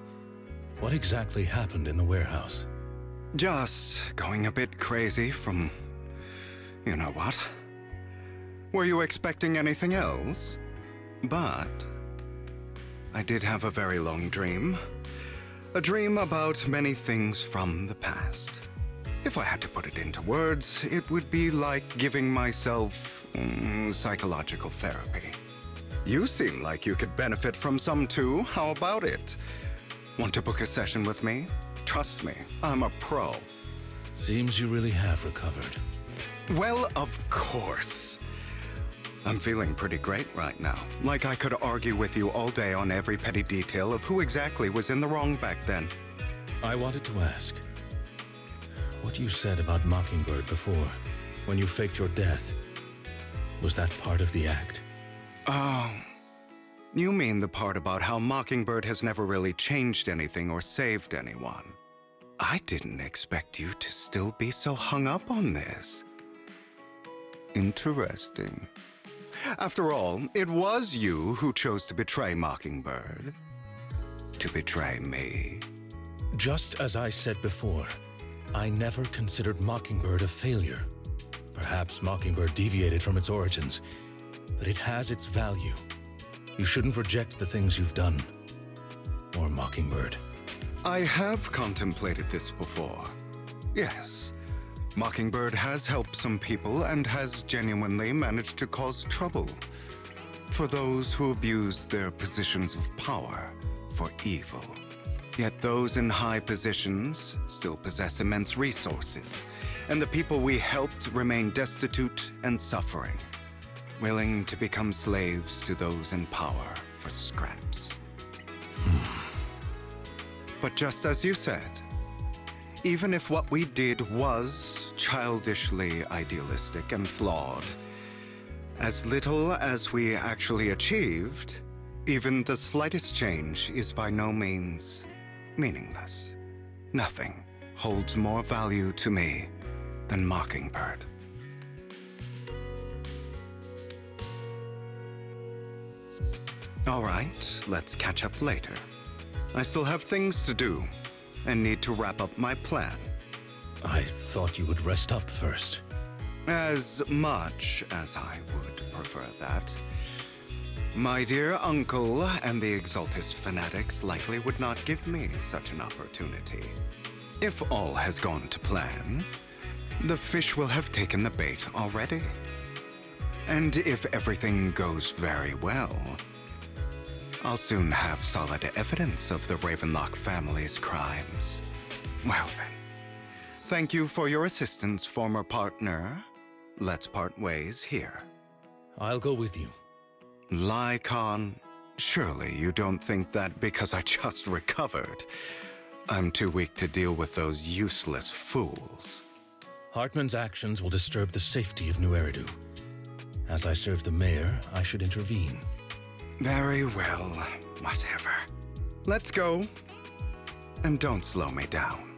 what exactly happened in the warehouse? Just going a bit crazy from... you know what? Were you expecting anything else? But I did have a very long dream. A dream about many things from the past. If I had to put it into words, it would be like giving myself psychological therapy. You seem like you could benefit from some too. How about it? Want to book a session with me? Trust me, I'm a pro. Seems you really have recovered. Well, of course. I'm feeling pretty great right now. Like I could argue with you all day on every petty detail of who exactly was in the wrong back then. I wanted to ask, what you said about Mockingbird before, when you faked your death, was that part of the act? Oh, you mean the part about how Mockingbird has never really changed anything or saved anyone. I didn't expect you to still be so hung up on this. Interesting. After all, it was you who chose to betray Mockingbird. To betray me. Just as I said before, I never considered Mockingbird a failure. Perhaps Mockingbird deviated from its origins, but it has its value. You shouldn't reject the things you've done. Or Mockingbird. I have contemplated this before. Yes. Mockingbird has helped some people and has genuinely managed to cause trouble for those who abuse their positions of power for evil. Yet those in high positions still possess immense resources, and the people we helped remain destitute and suffering, willing to become slaves to those in power for scraps. But just as you said, even if what we did was childishly idealistic and flawed, as little as we actually achieved, even the slightest change is by no means meaningless. Nothing holds more value to me than Mockingbird. All right, let's catch up later. I still have things to do and need to wrap up my plan. I thought you would rest up first. As much as I would prefer that. My dear uncle and the Exaltist fanatics likely would not give me such an opportunity. If all has gone to plan, the fish will have taken the bait already. And if everything goes very well, I'll soon have solid evidence of the Ravenlock family's crimes. Well then, thank you for your assistance, former partner. Let's part ways here. I'll go with you. Lycon, surely you don't think that because I just recovered, I'm too weak to deal with those useless fools. Hartman's actions will disturb the safety of New Eridu. As I serve the mayor, I should intervene. Very well, whatever. Let's go. And don't slow me down.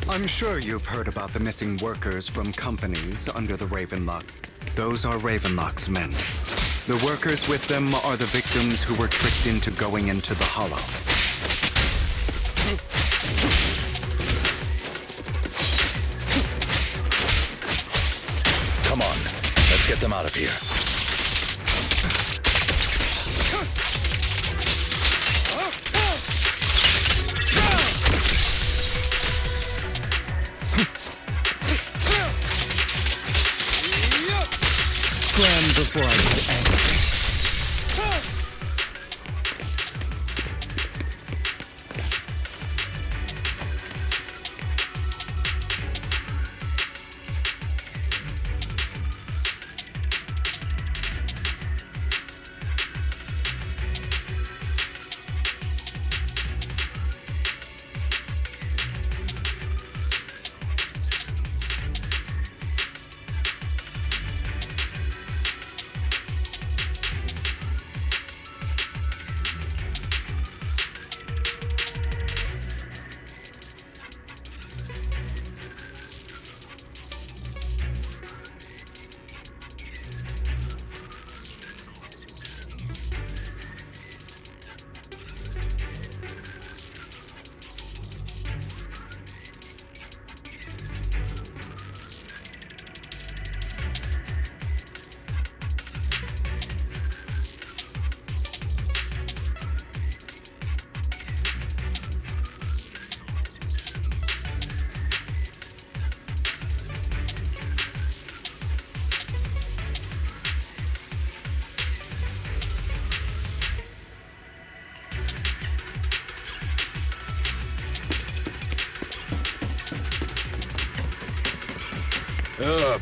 I'm sure you've heard about the missing workers from companies under the Ravenlock. Those are Ravenlock's men. The workers with them are the victims who were tricked into going into the Hollow. Come on, let's get them out of here. Scram before I get angry.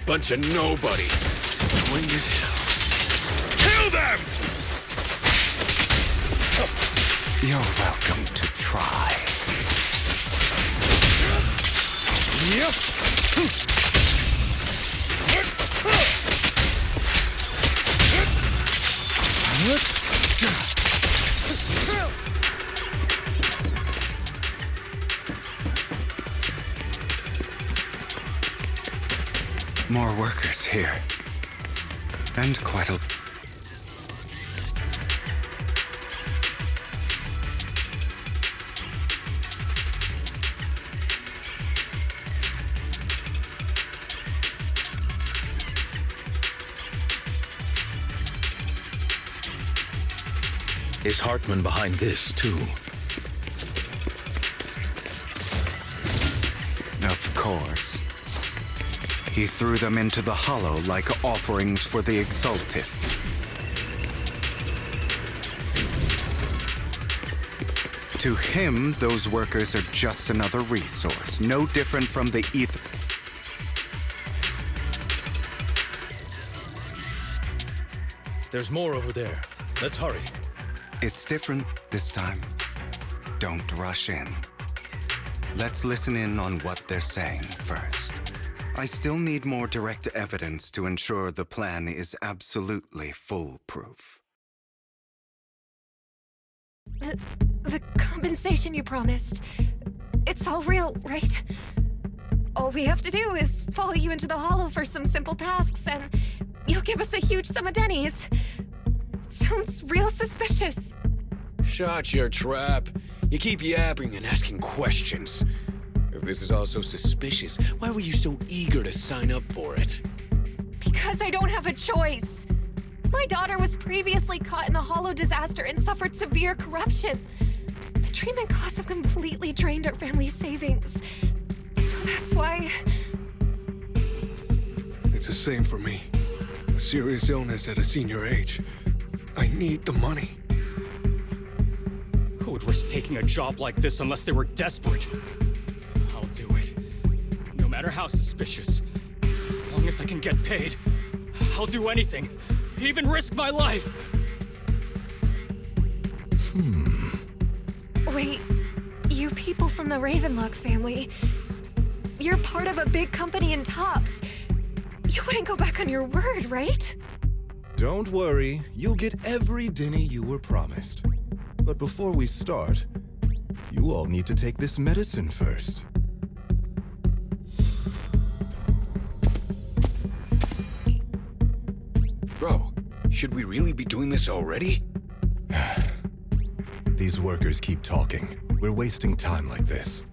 Bunch of nobodies. Annoying as hell. Kill them! You're welcome to try. Yep. More workers here. And quite a... Is Hartman behind this, too? Of course. He threw them into the Hollow like offerings for the Exaltists. To him, those workers are just another resource, no different from the ether. There's more over there. Let's hurry. It's different this time. Don't rush in. Let's listen in on what they're saying first. I still need more direct evidence to ensure the plan is absolutely foolproof. The compensation you promised, it's all real, right? All we have to do is follow you into the Hollow for some simple tasks, and you'll give us a huge sum of dennies. Sounds real suspicious. Shut your trap. You keep yapping and asking questions. If this is all so suspicious, why were you so eager to sign up for it? Because I don't have a choice. My daughter was previously caught in the Hollow disaster and suffered severe corruption. The treatment costs have completely drained our family's savings. So that's why... It's the same for me. A serious illness at a senior age. I need the money. Who would risk taking a job like this unless they were desperate? I'll do it. No matter how suspicious. As long as I can get paid, I'll do anything. Even risk my life. Wait, you people from the Ravenlock family, you're part of a big company in Tops. You wouldn't go back on your word, right? Don't worry, you'll get every denny you were promised. But before we start, you all need to take this medicine first. Should we really be doing this already? These workers keep talking. We're wasting time like this.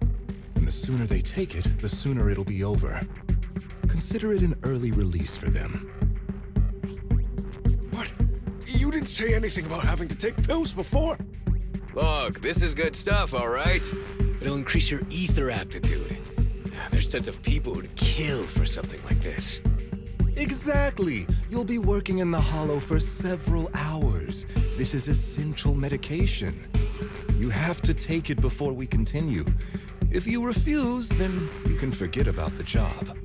And the sooner they take it, the sooner it'll be over. Consider it an early release for them. What? You didn't say anything about having to take pills before. Look, this is good stuff, all right? It'll increase your ether aptitude. There's tons of people who'd kill for something like this. Exactly! You'll be working in the Hollow for several hours. This is essential medication. You have to take it before we continue. If you refuse, then you can forget about the job.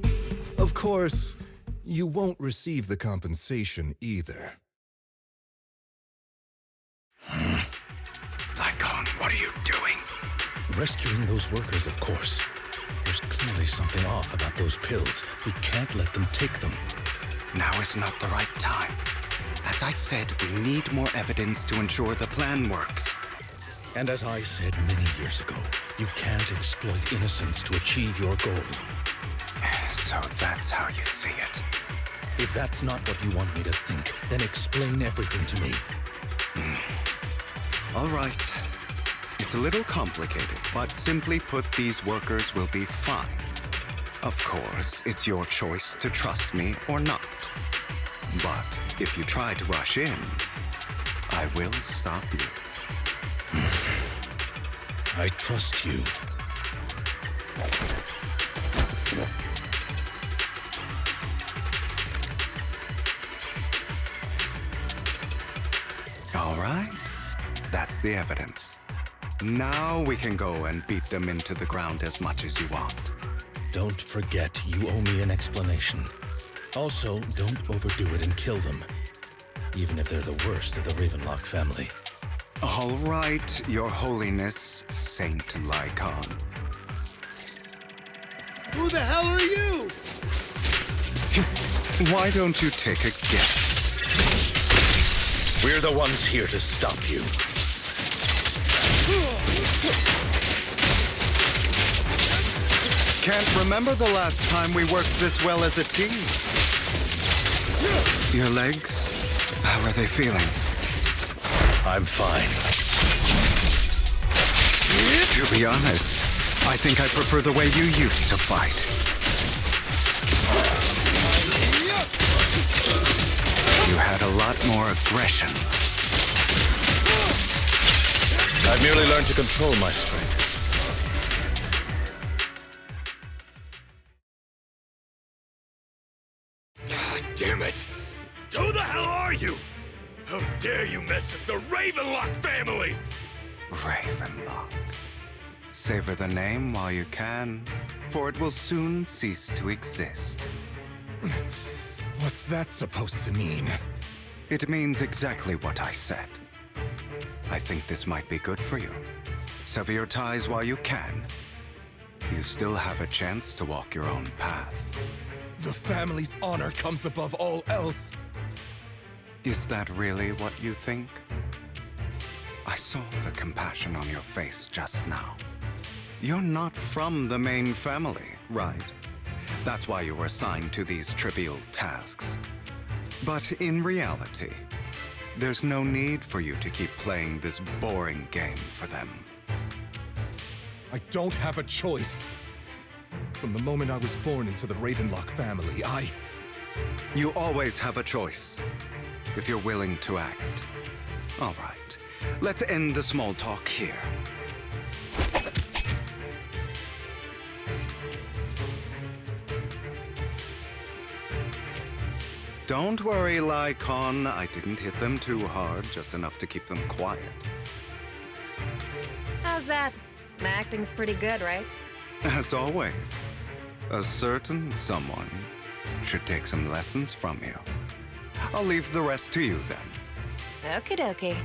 Of course, you won't receive the compensation either. Lycon, what are you doing? Rescuing those workers, of course. There's clearly something off about those pills. We can't let them take them. Now is not the right time. As I said, we need more evidence to ensure the plan works. And as I said many years ago, you can't exploit innocence to achieve your goal. So that's how you see it. If that's not what you want me to think, then explain everything to me. All right. It's a little complicated, but simply put, these workers will be fine. Of course, it's your choice to trust me or not. But if you try to rush in, I will stop you. I trust you. All right. That's the evidence. Now we can go and beat them into the ground as much as you want. Don't forget, you owe me an explanation. Also, don't overdo it and kill them. Even if they're the worst of the Ravenlock family. All right, Your Holiness, Saint Lycon. Who the hell are you? Why don't you take a guess? We're the ones here to stop you. Can't remember the last time we worked this well as a team. Your legs, how are they feeling? I'm fine. To be honest, I think I prefer the way you used to fight. You had a lot more aggression. I've merely learned to control my strength. God damn it! Who the hell are you? How dare you mess with the Ravenlock family? Ravenlock. Savor the name while you can, for it will soon cease to exist. What's that supposed to mean? It means exactly what I said. I think this might be good for you. Sever your ties while you can. You still have a chance to walk your own path. The family's honor comes above all else. Is that really what you think? I saw the compassion on your face just now. You're not from the main family, right? That's why you were assigned to these trivial tasks. But in reality, there's no need for you to keep playing this boring game for them. I don't have a choice. From the moment I was born into the Ravenlock family, You always have a choice, if you're willing to act. All right, let's end the small talk here. Don't worry, Lycon. I didn't hit them too hard, just enough to keep them quiet. How's that? My acting's pretty good, right? As always, a certain someone should take some lessons from you. I'll leave the rest to you then. Okie dokie.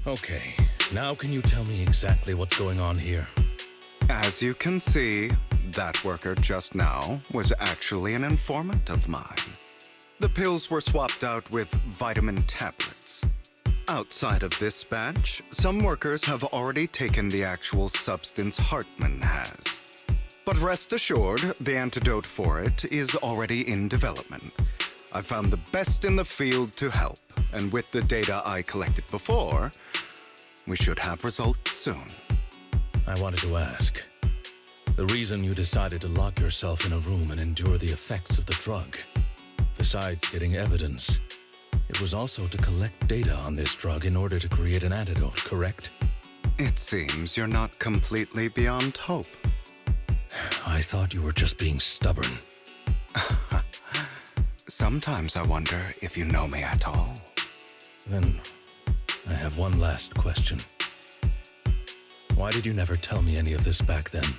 Okay, now can you tell me exactly what's going on here? As you can see, that worker just now was actually an informant of mine. The pills were swapped out with vitamin tablets. Outside of this batch, some workers have already taken the actual substance Hartman has. But But rest assured, the antidote for it is already in development. I've found the best in the field to help, and with the data I collected before, we should have results soon. I wanted to ask, the reason you decided to lock yourself in a room and endure the effects of the drug, besides getting evidence, it was also to collect data on this drug in order to create an antidote, correct? It seems you're not completely beyond hope. I thought you were just being stubborn. Sometimes I wonder if you know me at all. Then, I have one last question. Why did you never tell me any of this back then?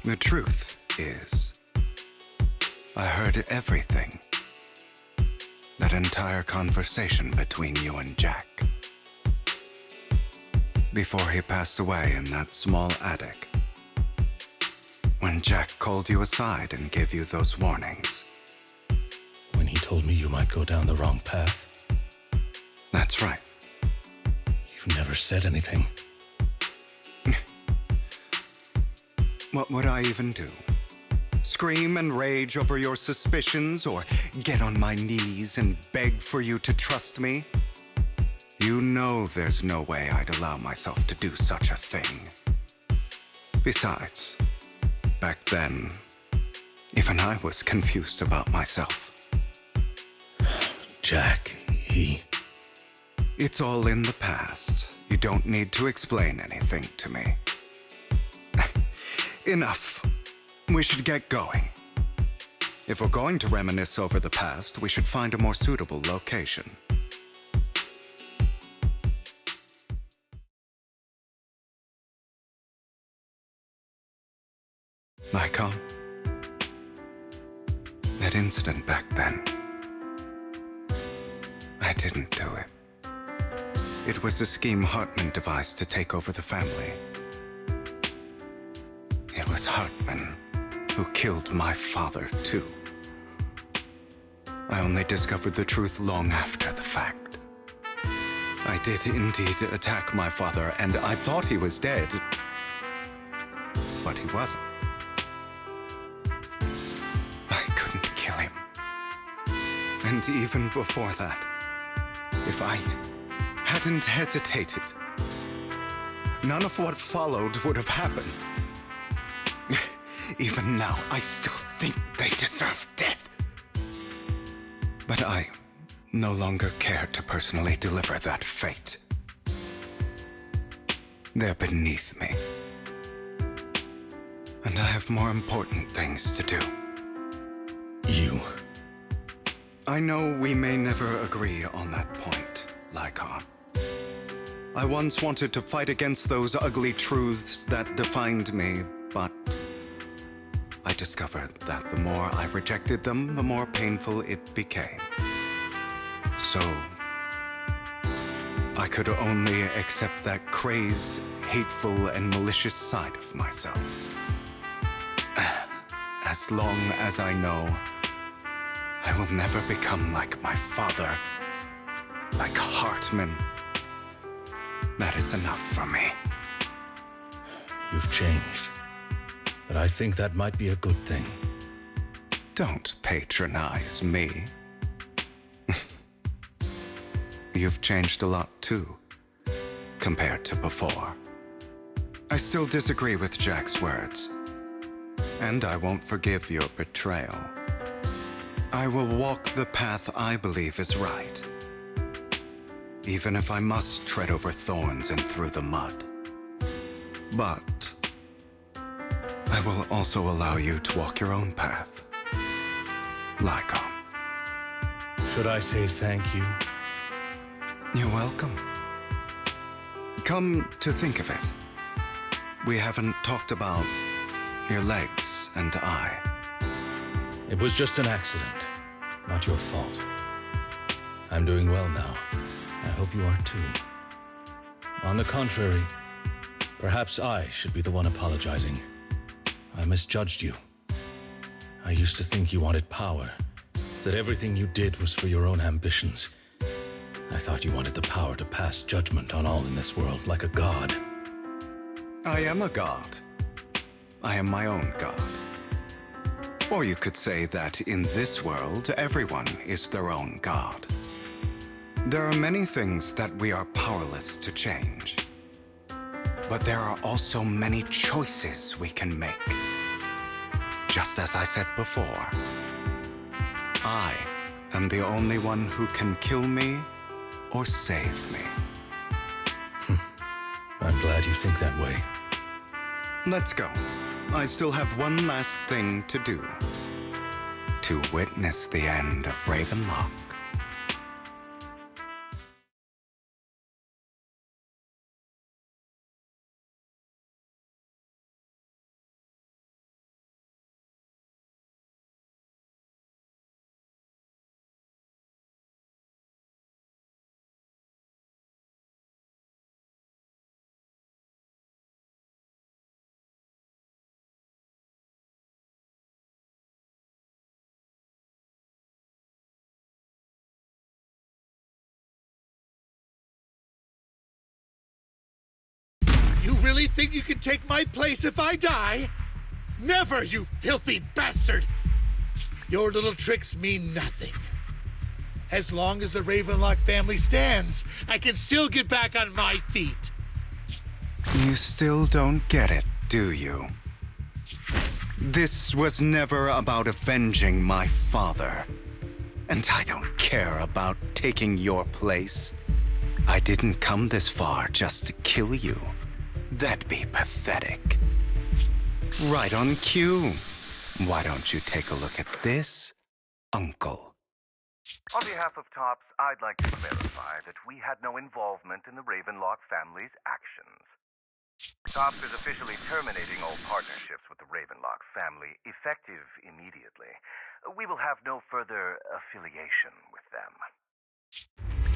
The truth is, I heard everything. That entire conversation between you and Jack. Before he passed away in that small attic. When Jack called you aside and gave you those warnings. When he told me you might go down the wrong path? That's right. You never said anything. What would I even do? Scream and rage over your suspicions, or get on my knees and beg for you to trust me? You know there's no way I'd allow myself to do such a thing. Besides, back then, even I was confused about myself. Jack, he... It's all in the past. You don't need to explain anything to me. Enough. We should get going. If we're going to reminisce over the past, we should find a more suitable location. Lycon, that incident back then, I didn't do it. It was a scheme Hartman devised to take over the family. It was Hartman who killed my father, too. I only discovered the truth long after the fact. I did indeed attack my father, and I thought he was dead. But he wasn't. I couldn't kill him. And even before that, if I hadn't hesitated, none of what followed would have happened. Even now, I still think they deserve death. But I no longer care to personally deliver that fate. They're beneath me. And I have more important things to do. You... I know we may never agree on that point, Lycon. I once wanted to fight against those ugly truths that defined me, but I discovered that the more I rejected them, the more painful it became. So, I could only accept that crazed, hateful, and malicious side of myself. As long as I know I will never become like my father, like Hartman, that is enough for me. You've changed. But I think that might be a good thing. Don't patronize me. You've changed a lot too, compared to before. I still disagree with Jack's words, and I won't forgive your betrayal. I will walk the path I believe is right, even if I must tread over thorns and through the mud. But I will also allow you to walk your own path, Lycon. Should I say thank you? You're welcome. Come to think of it, we haven't talked about your legs and eye. It was just an accident, not your fault. I'm doing well now. I hope you are too. On the contrary, perhaps I should be the one apologizing. I misjudged you. I used to think you wanted power, that everything you did was for your own ambitions. I thought you wanted the power to pass judgment on all in this world like a god. I am a god, I am my own god. Or you could say that in this world, everyone is their own god. There are many things that we are powerless to change. But there are also many choices we can make. Just as I said before, I am the only one who can kill me or save me. I'm glad you think that way. Let's go. I still have one last thing to do. To witness the end of Ravenlock. You really think you can take my place if I die? Never, you filthy bastard! Your little tricks mean nothing. As long as the Ravenlock family stands, I can still get back on my feet. You still don't get it, do you? This was never about avenging my father. And I don't care about taking your place. I didn't come this far just to kill you. That'd be pathetic. Right on cue. Why don't you take a look at this, Uncle? On behalf of TOPS, I'd like to clarify that we had no involvement in the Ravenlock family's actions. TOPS is officially terminating all partnerships with the Ravenlock family, effective immediately. We will have no further affiliation with them.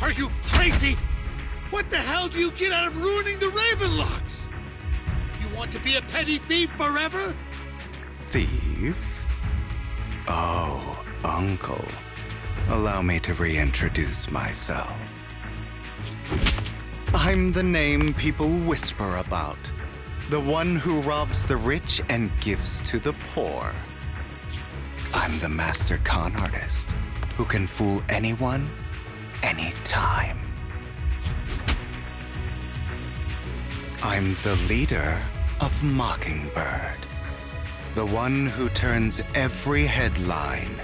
Are you crazy? What the hell do you get out of ruining the Ravenlocks? You want to be a petty thief forever? Thief? Oh, Uncle. Allow me to reintroduce myself. I'm the name people whisper about. The one who robs the rich and gives to the poor. I'm the master con artist who can fool anyone, anytime. I'm the leader of Mockingbird. The one who turns every headline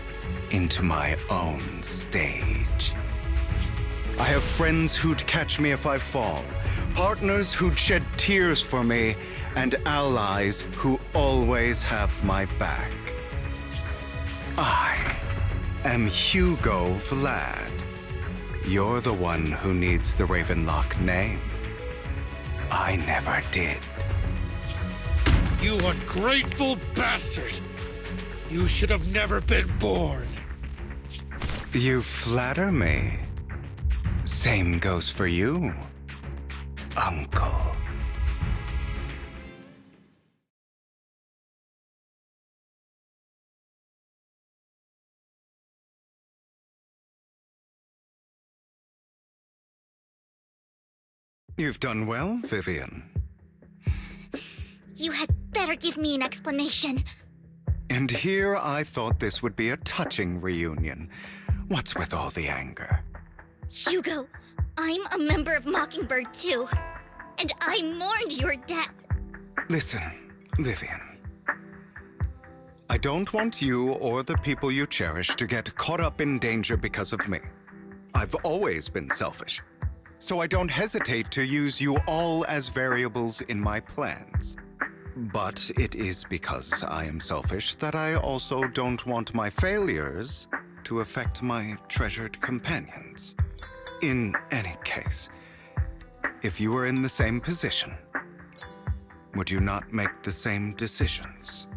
into my own stage. I have friends who'd catch me if I fall, partners who'd shed tears for me, and allies who always have my back. I am Hugo Vlad. You're the one who needs the Ravenlock name. I never did. You ungrateful bastard! You should have never been born. You flatter me. Same goes for you, Uncle. You've done well, Vivian. You had better give me an explanation. And here I thought this would be a touching reunion. What's with all the anger? Hugo, I'm a member of Mockingbird too. And I mourned your death. Listen, Vivian. I don't want you or the people you cherish to get caught up in danger because of me. I've always been selfish. So I don't hesitate to use you all as variables in my plans. But it is because I am selfish that I also don't want my failures to affect my treasured companions. In any case, if you were in the same position, would you not make the same decisions?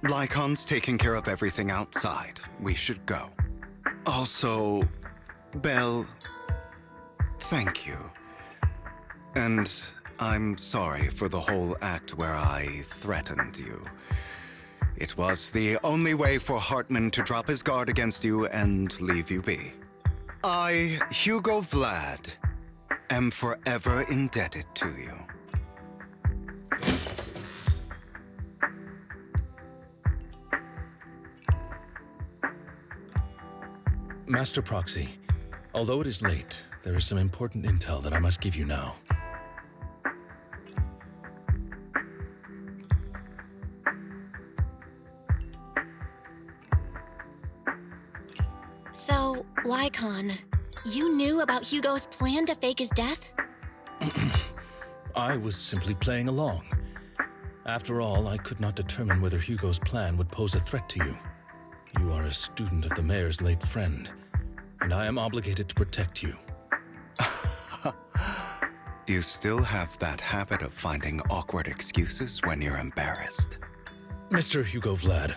Lycon's taking care of everything outside. We should go. Also, Belle, thank you. And I'm sorry for the whole act where I threatened you. It was the only way for Hartman to drop his guard against you and leave you be. I, Hugo Vlad, am forever indebted to you. Master Proxy, although it is late, there is some important intel that I must give you now. So, Lycon, you knew about Hugo's plan to fake his death? I was simply playing along. After all, I could not determine whether Hugo's plan would pose a threat to you. You are a student of the mayor's late friend, and I am obligated to protect you. You still have that habit of finding awkward excuses when you're embarrassed. Mr. Hugo Vlad,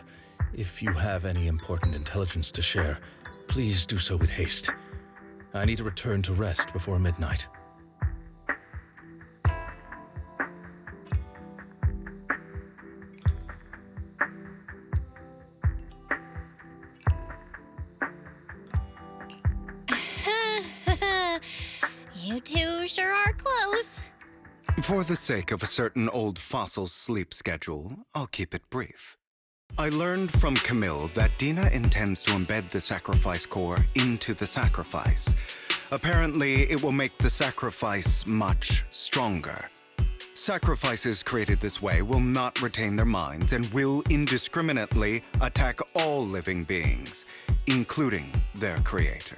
if you have any important intelligence to share, please do so with haste. I need to return to rest before midnight. You two sure are close. For the sake of a certain old fossil's sleep schedule, I'll keep it brief. I learned from Camille that Dina intends to embed the sacrifice core into the sacrifice. Apparently, it will make the sacrifice much stronger. Sacrifices created this way will not retain their minds and will indiscriminately attack all living beings, including their creator.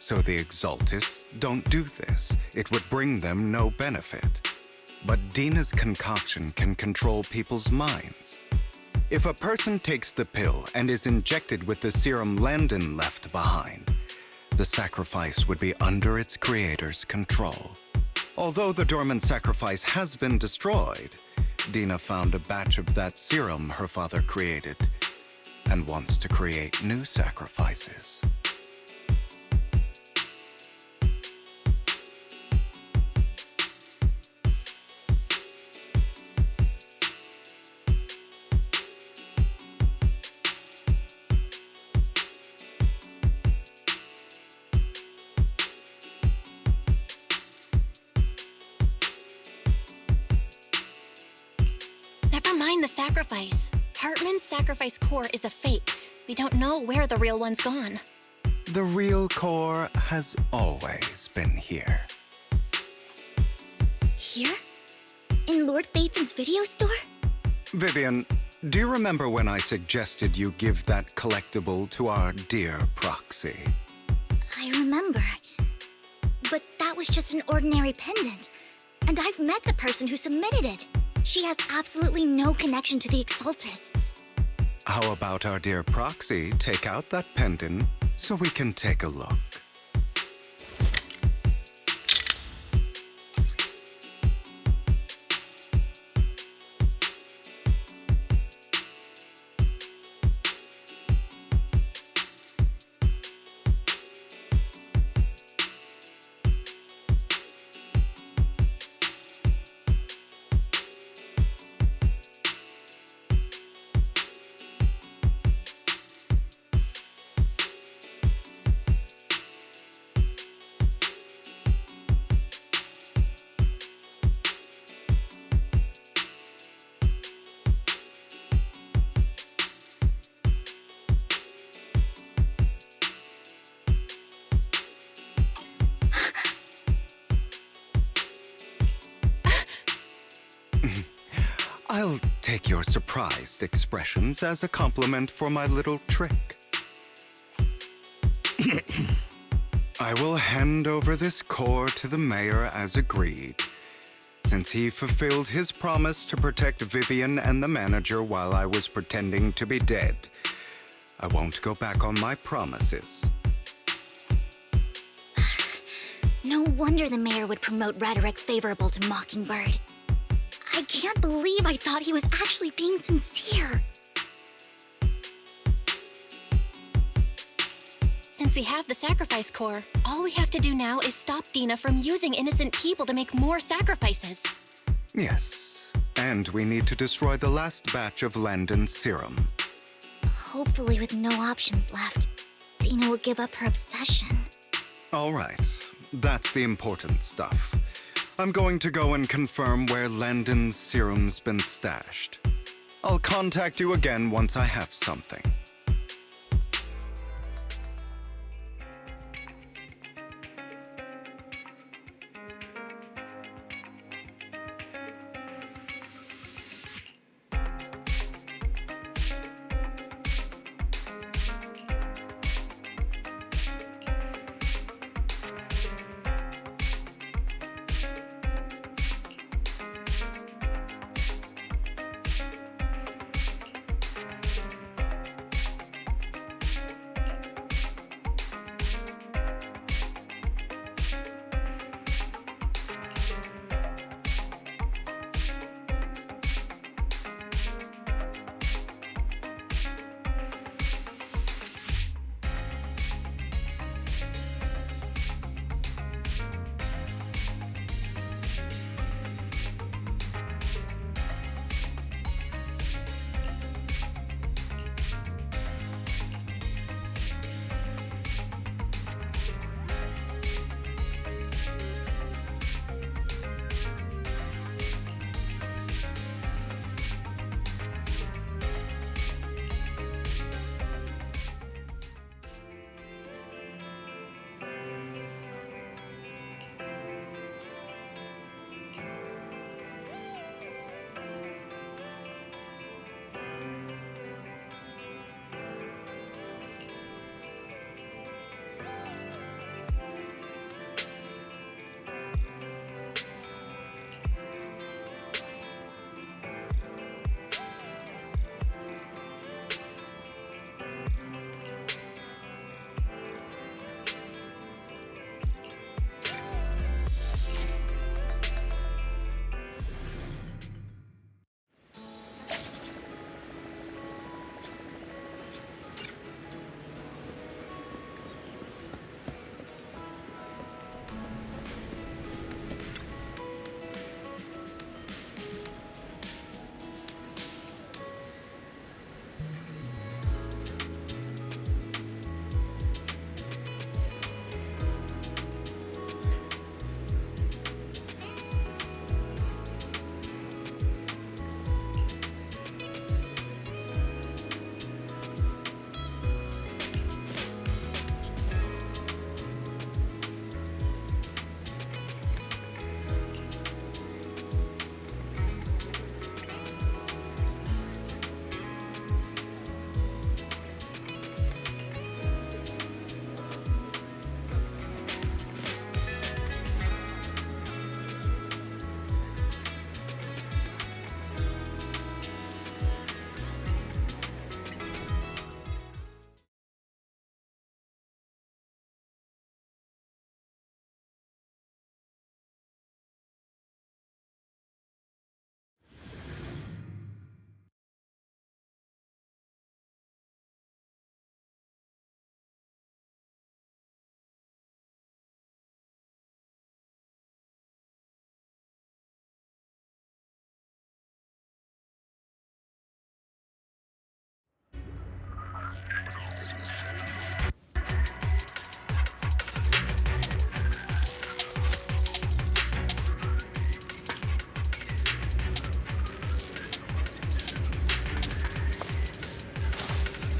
So the Exaltists don't do this. It would bring them no benefit. But Dina's concoction can control people's minds. If a person takes the pill and is injected with the serum Landon left behind, the sacrifice would be under its creator's control. Although the dormant sacrifice has been destroyed, Dina found a batch of that serum her father created and wants to create new sacrifices. Never mind the sacrifice. Hartman's sacrifice core is a fake. We don't know where the real one's gone. The real core has always been here. Here? In Lord Phaethon's video store? Vivian, do you remember when I suggested you give that collectible to our dear Proxy? I remember. But that was just an ordinary pendant. And I've met the person who submitted it. She has absolutely no connection to the Exaltists. How about our dear Proxy take out that pendant so we can take a look? I'll take your surprised expressions as a compliment for my little trick. I will hand over this core to the mayor as agreed, since he fulfilled his promise to protect Vivian and the manager while I was pretending to be dead. I won't go back on my promises. No wonder the mayor would promote rhetoric favorable to Mockingbird. I can't believe I thought he was actually being sincere. Since we have the sacrifice core, all we have to do now is stop Dina from using innocent people to make more sacrifices. Yes, and we need to destroy the last batch of Landon's serum. Hopefully with no options left, Dina will give up her obsession. All right, that's the important stuff. I'm going to go and confirm where Landon's serum's been stashed. I'll contact you again once I have something.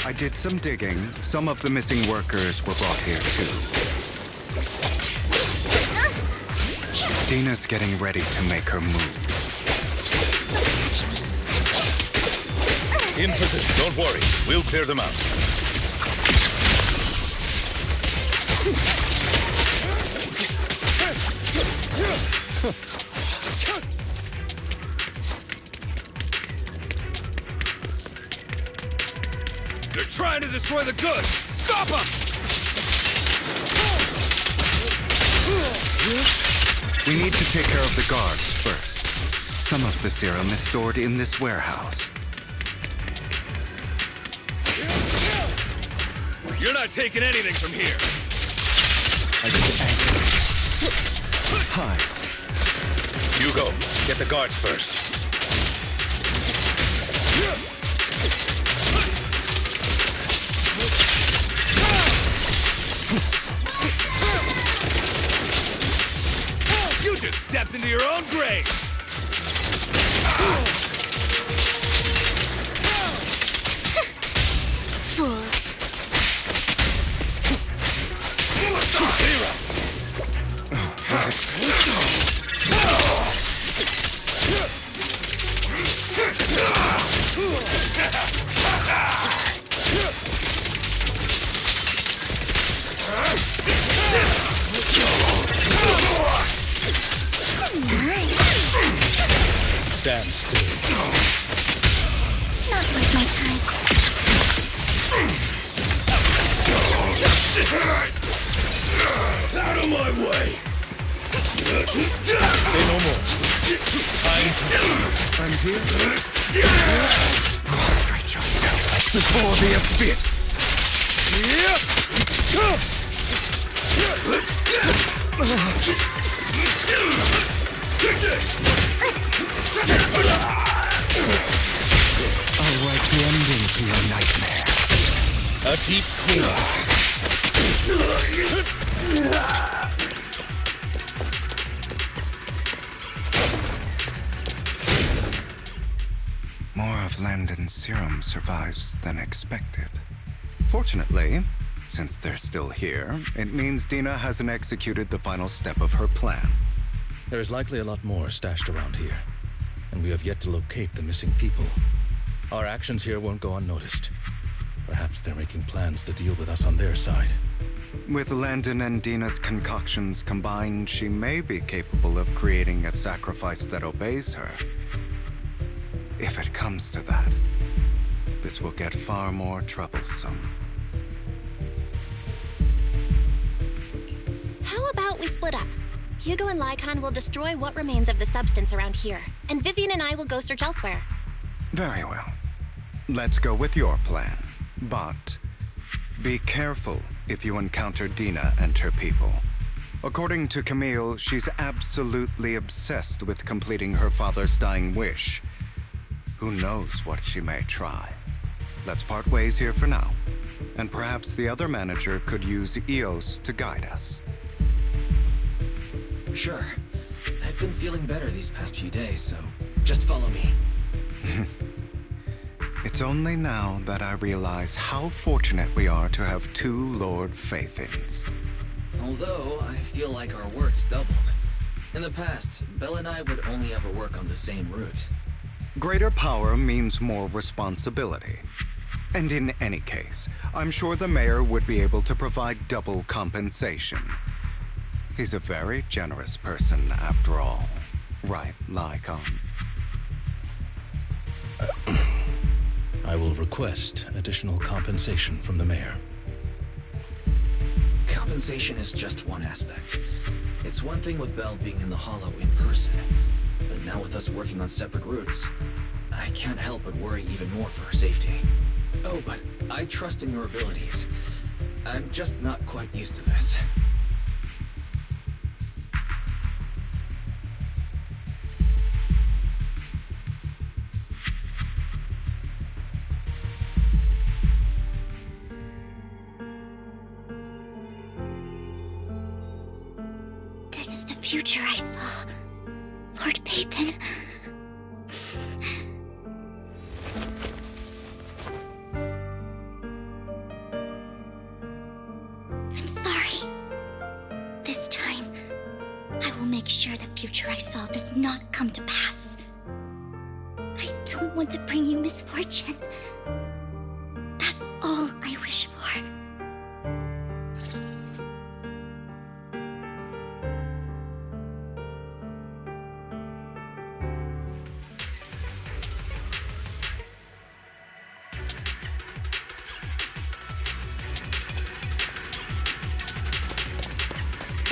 I did some digging. Some of the missing workers were brought here too. Dina's getting ready to make her move. In position, don't worry. We'll clear them out. They're trying to destroy the goods! Stop them! We need to take care of the guards first. Some of the serum is stored in this warehouse. You're not taking anything from here! I get angry. Hi. Hugo, get the guards first. You just stepped into your own grave! Fools. Stand still. Not worth my time. Out of my way! Say no more. I'm here. Prostrate yourself before the abyss. I'll write the ending to your nightmare. A deep cleanup. More of Landon's serum survives than expected. Fortunately, since they're still here, it means Dina hasn't executed the final step of her plan. There's likely a lot more stashed around here, and we have yet to locate the missing people. Our actions here won't go unnoticed. Perhaps they're making plans to deal with us on their side. With Landon and Dina's concoctions combined, she may be capable of creating a sacrifice that obeys her. If it comes to that, this will get far more troublesome. How about we split up? Hugo and Lycon will destroy what remains of the substance around here, and Vivian and I will go search elsewhere. Very well. Let's go with your plan. But be careful if you encounter Dina and her people. According to Camille, she's absolutely obsessed with completing her father's dying wish. Who knows what she may try? Let's part ways here for now. And perhaps the other manager could use EOS to guide us. Sure. I've been feeling better these past few days, so just follow me. It's only now that I realize how fortunate we are to have two Lord Faithins. Although, I feel like our work's doubled. In the past, Belle and I would only ever work on the same route. Greater power means more responsibility. And in any case, I'm sure the mayor would be able to provide double compensation. He's a very generous person, after all. Right, Lycon? I will request additional compensation from the mayor. Compensation is just one aspect. It's one thing with Belle being in the Hollow in person, but now with us working on separate routes, I can't help but worry even more for her safety. Oh, but I trust in your abilities. I'm just not quite used to this. This is the future I saw. Lord Pathan. I saw does not come to pass. I don't want to bring you misfortune. That's all I wish for.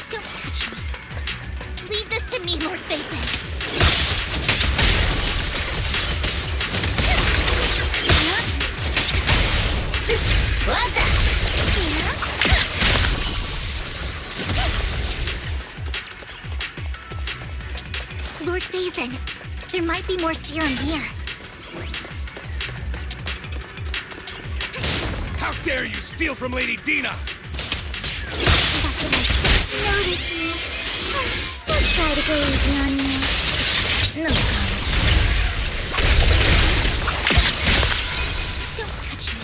Don't touch me. Leave this to me, Lord Phaethon. Lord Phaethon, there might be more serum here. How dare you steal from Lady Dina! Notice me. I'll try to go easy on you. No promise. Don't touch me.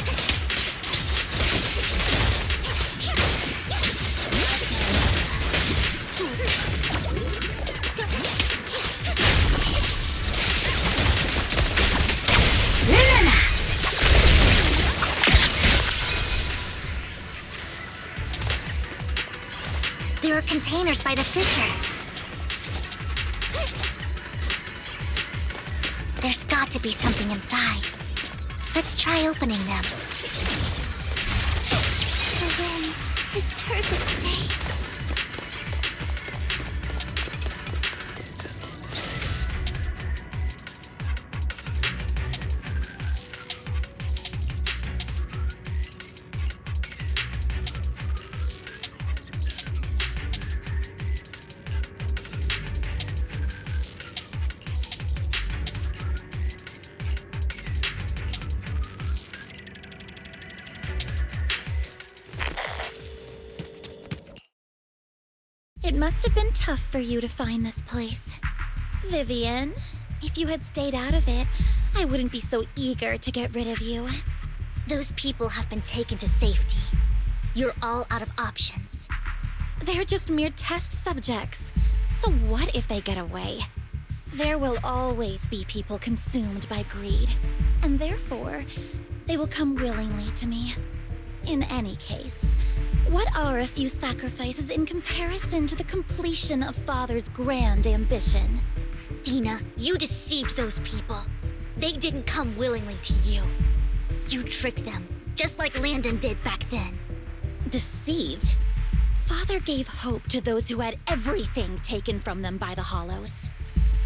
There are containers by the fissure. There's got to be something inside. Let's try opening them. The wind is perfect today. It must have been tough for you to find this place. Vivian, if you had stayed out of it, I wouldn't be so eager to get rid of you. Those people have been taken to safety. You're all out of options. They're just mere test subjects. So what if they get away? There will always be people consumed by greed, and therefore, they will come willingly to me. In any case, what are a few sacrifices in comparison to the completion of Father's grand ambition? Dina, you deceived those people. They didn't come willingly to you. You tricked them, just like Landon did back then. Deceived? Father gave hope to those who had everything taken from them by the Hollows.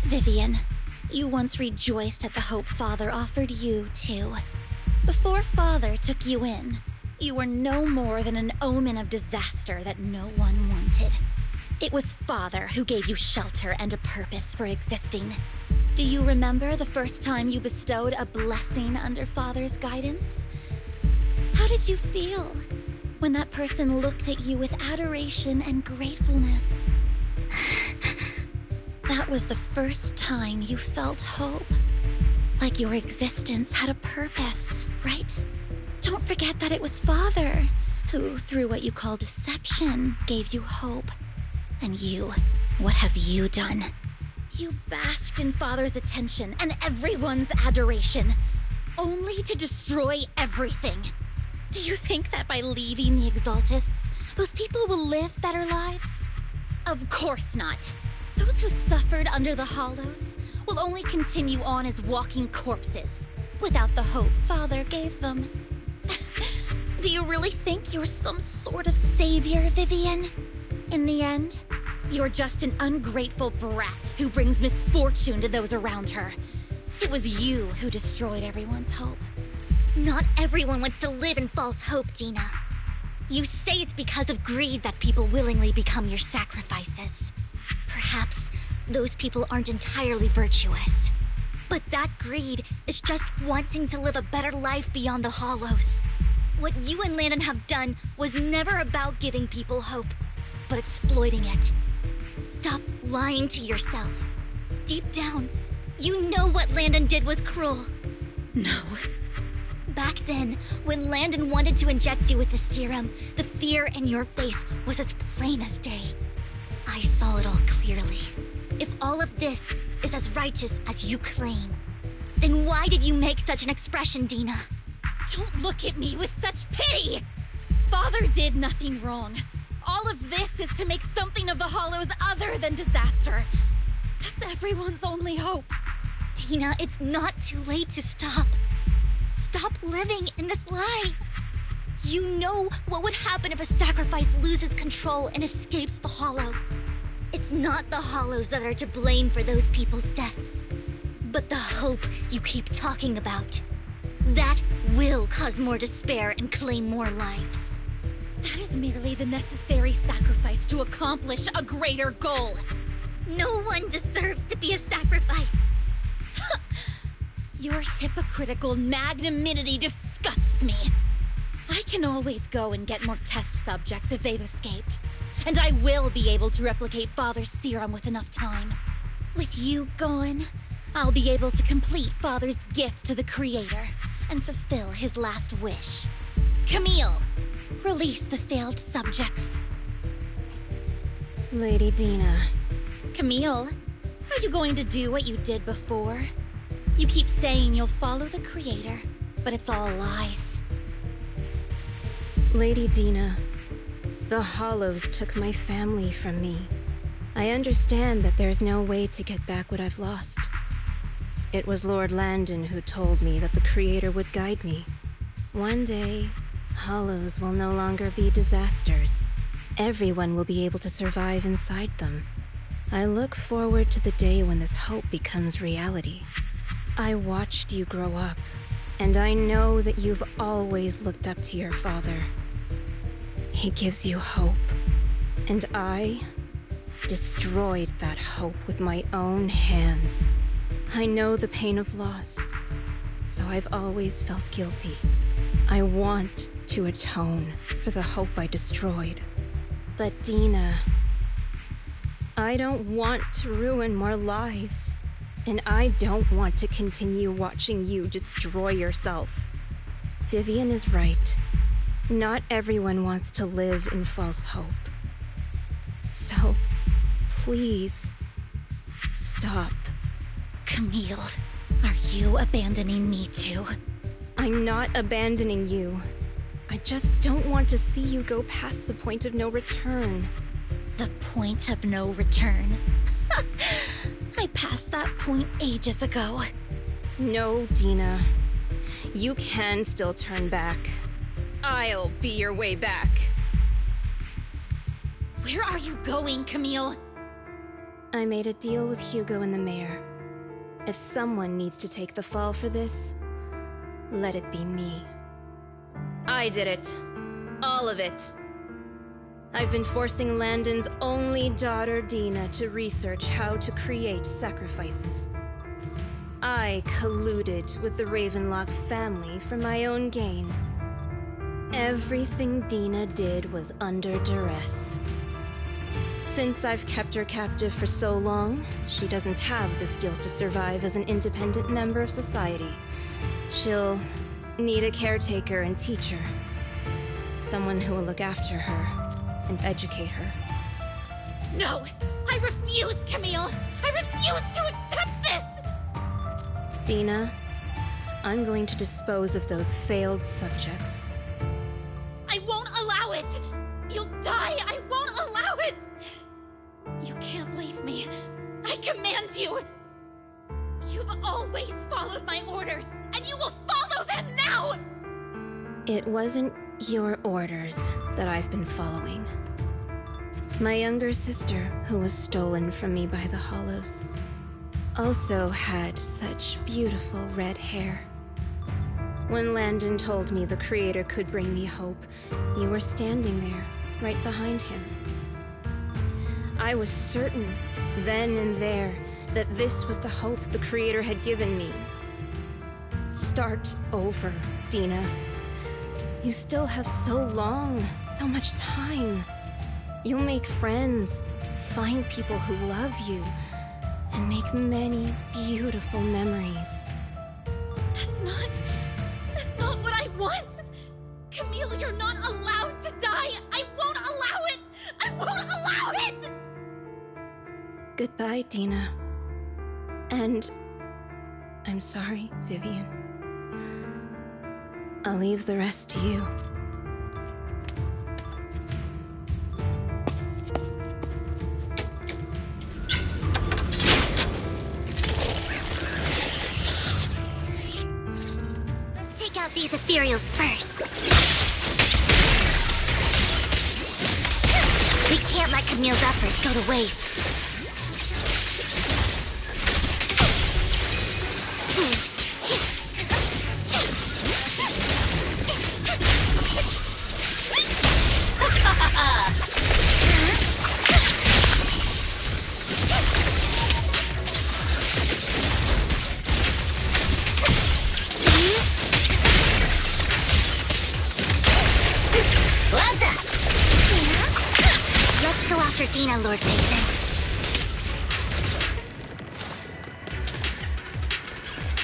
Vivian, you once rejoiced at the hope Father offered you, too. Before Father took you in, you were no more than an omen of disaster that no one wanted. It was Father who gave you shelter and a purpose for existing. Do you remember the first time you bestowed a blessing under Father's guidance? How did you feel when that person looked at you with adoration and gratefulness? That was the first time you felt hope. Like your existence had a purpose, right? Don't forget that it was Father who, through what you call deception, gave you hope. And you, what have you done? You basked in Father's attention and everyone's adoration, only to destroy everything. Do you think that by leaving the Exaltists, those people will live better lives? Of course not. Those who suffered under the Hollows will only continue on as walking corpses, without the hope Father gave them. Do you really think you're some sort of savior, Vivian? In the end, you're just an ungrateful brat who brings misfortune to those around her. It was you who destroyed everyone's hope. Not everyone wants to live in false hope, Dina. You say it's because of greed that people willingly become your sacrifices. Perhaps those people aren't entirely virtuous. But that greed is just wanting to live a better life beyond the Hollows. What you and Landon have done was never about giving people hope, but exploiting it. Stop lying to yourself. Deep down, you know what Landon did was cruel. No. Back then, when Landon wanted to inject you with the serum, the fear in your face was as plain as day. I saw it all clearly. If all of this is as righteous as you claim, then why did you make such an expression, Dina? Don't look at me with such pity! Father did nothing wrong. All of this is to make something of the Hollows other than disaster. That's everyone's only hope. Dina, it's not too late to stop. Stop living in this lie. You know what would happen if a sacrifice loses control and escapes the Hollow. It's not the Hollows that are to blame for those people's deaths, but the hope you keep talking about. That will cause more despair and claim more lives. That is merely the necessary sacrifice to accomplish a greater goal. No one deserves to be a sacrifice. Your hypocritical magnanimity disgusts me. I can always go and get more test subjects if they've escaped. And I will be able to replicate Father's serum with enough time. With you gone, I'll be able to complete Father's gift to the Creator and fulfill his last wish. Camille, release the failed subjects. Lady Dina. Camille, are you going to do what you did before? You keep saying you'll follow the Creator, but it's all lies. Lady Dina, the Hollows took my family from me. I understand that there's no way to get back what I've lost. It was Lord Landon who told me that the Creator would guide me. One day, Hollows will no longer be disasters. Everyone will be able to survive inside them. I look forward to the day when this hope becomes reality. I watched you grow up, and I know that you've always looked up to your father. He gives you hope, and I destroyed that hope with my own hands. I know the pain of loss, so I've always felt guilty. I want to atone for the hope I destroyed. But Dina, I don't want to ruin more lives. And I don't want to continue watching you destroy yourself. Vivian is right. Not everyone wants to live in false hope. So, please, stop. Camille, are you abandoning me too? I'm not abandoning you. I just don't want to see you go past the point of no return. The point of no return? I passed that point ages ago. No, Dina. You can still turn back. I'll be your way back. Where are you going, Camille? I made a deal with Hugo and the mayor. If someone needs to take the fall for this, let it be me. I did it. All of it. I've been forcing Landon's only daughter, Dina, to research how to create sacrifices. I colluded with the Ravenlock family for my own gain. Everything Dina did was under duress. Since I've kept her captive for so long, she doesn't have the skills to survive as an independent member of society. She'll need a caretaker and teacher. Someone who will look after her and educate her. No! I refuse, Camille! I refuse to accept this! Dina, I'm going to dispose of those failed subjects. I won't allow it! You'll die! I won't allow it! You can't leave me. I command you! You've always followed my orders, and you will follow them now! It wasn't your orders that I've been following. My younger sister, who was stolen from me by the Hollows, also had such beautiful red hair. When Landon told me the Creator could bring me hope, you were standing there, right behind him. I was certain, then and there, that this was the hope the Creator had given me. Start over, Dina. You still have so long, so much time. You'll make friends, find people who love you, and make many beautiful memories. That's not what I want! Camille, you're not allowed to die! I won't allow it! I won't allow it! Goodbye, Dina. And I'm sorry, Vivian. I'll leave the rest to you. Let's take out these ethereals first. We can't let Camille's efforts go to waste. Let's go after Dina, Lord Mason.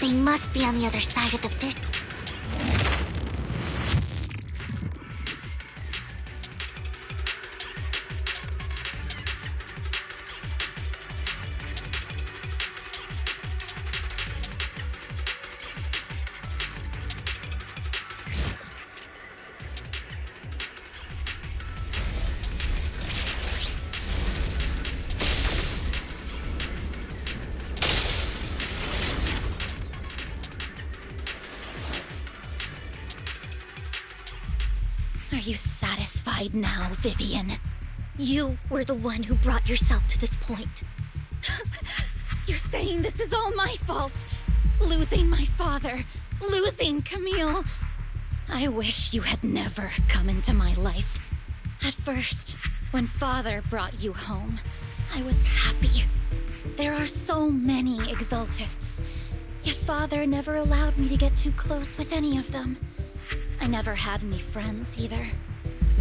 They must be on the other side of the pit. Are you satisfied now, Vivian? You were the one who brought yourself to this point. You're saying this is all my fault? Losing my father, losing Camille. I wish you had never come into my life. At first, when Father brought you home, I was happy. There are so many Exaltists, yet Father never allowed me to get too close with any of them. I never had any friends either.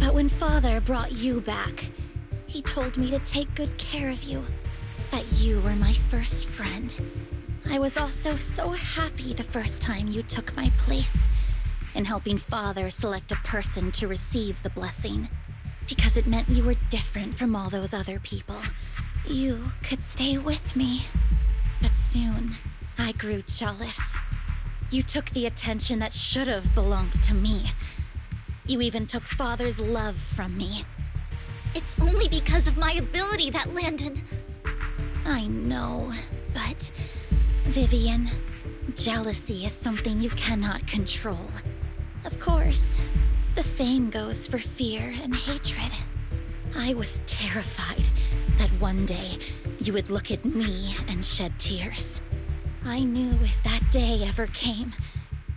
But when Father brought you back, he told me to take good care of you, that you were my first friend. I was also so happy the first time you took my place in helping Father select a person to receive the blessing, because it meant you were different from all those other people. You could stay with me. But soon, I grew jealous. You took the attention that should have belonged to me. You even took Father's love from me. It's only because of my ability that Landon... I know, but... Vivian, jealousy is something you cannot control. Of course, the same goes for fear and hatred. I was terrified that one day you would look at me and shed tears. I knew if that day ever came,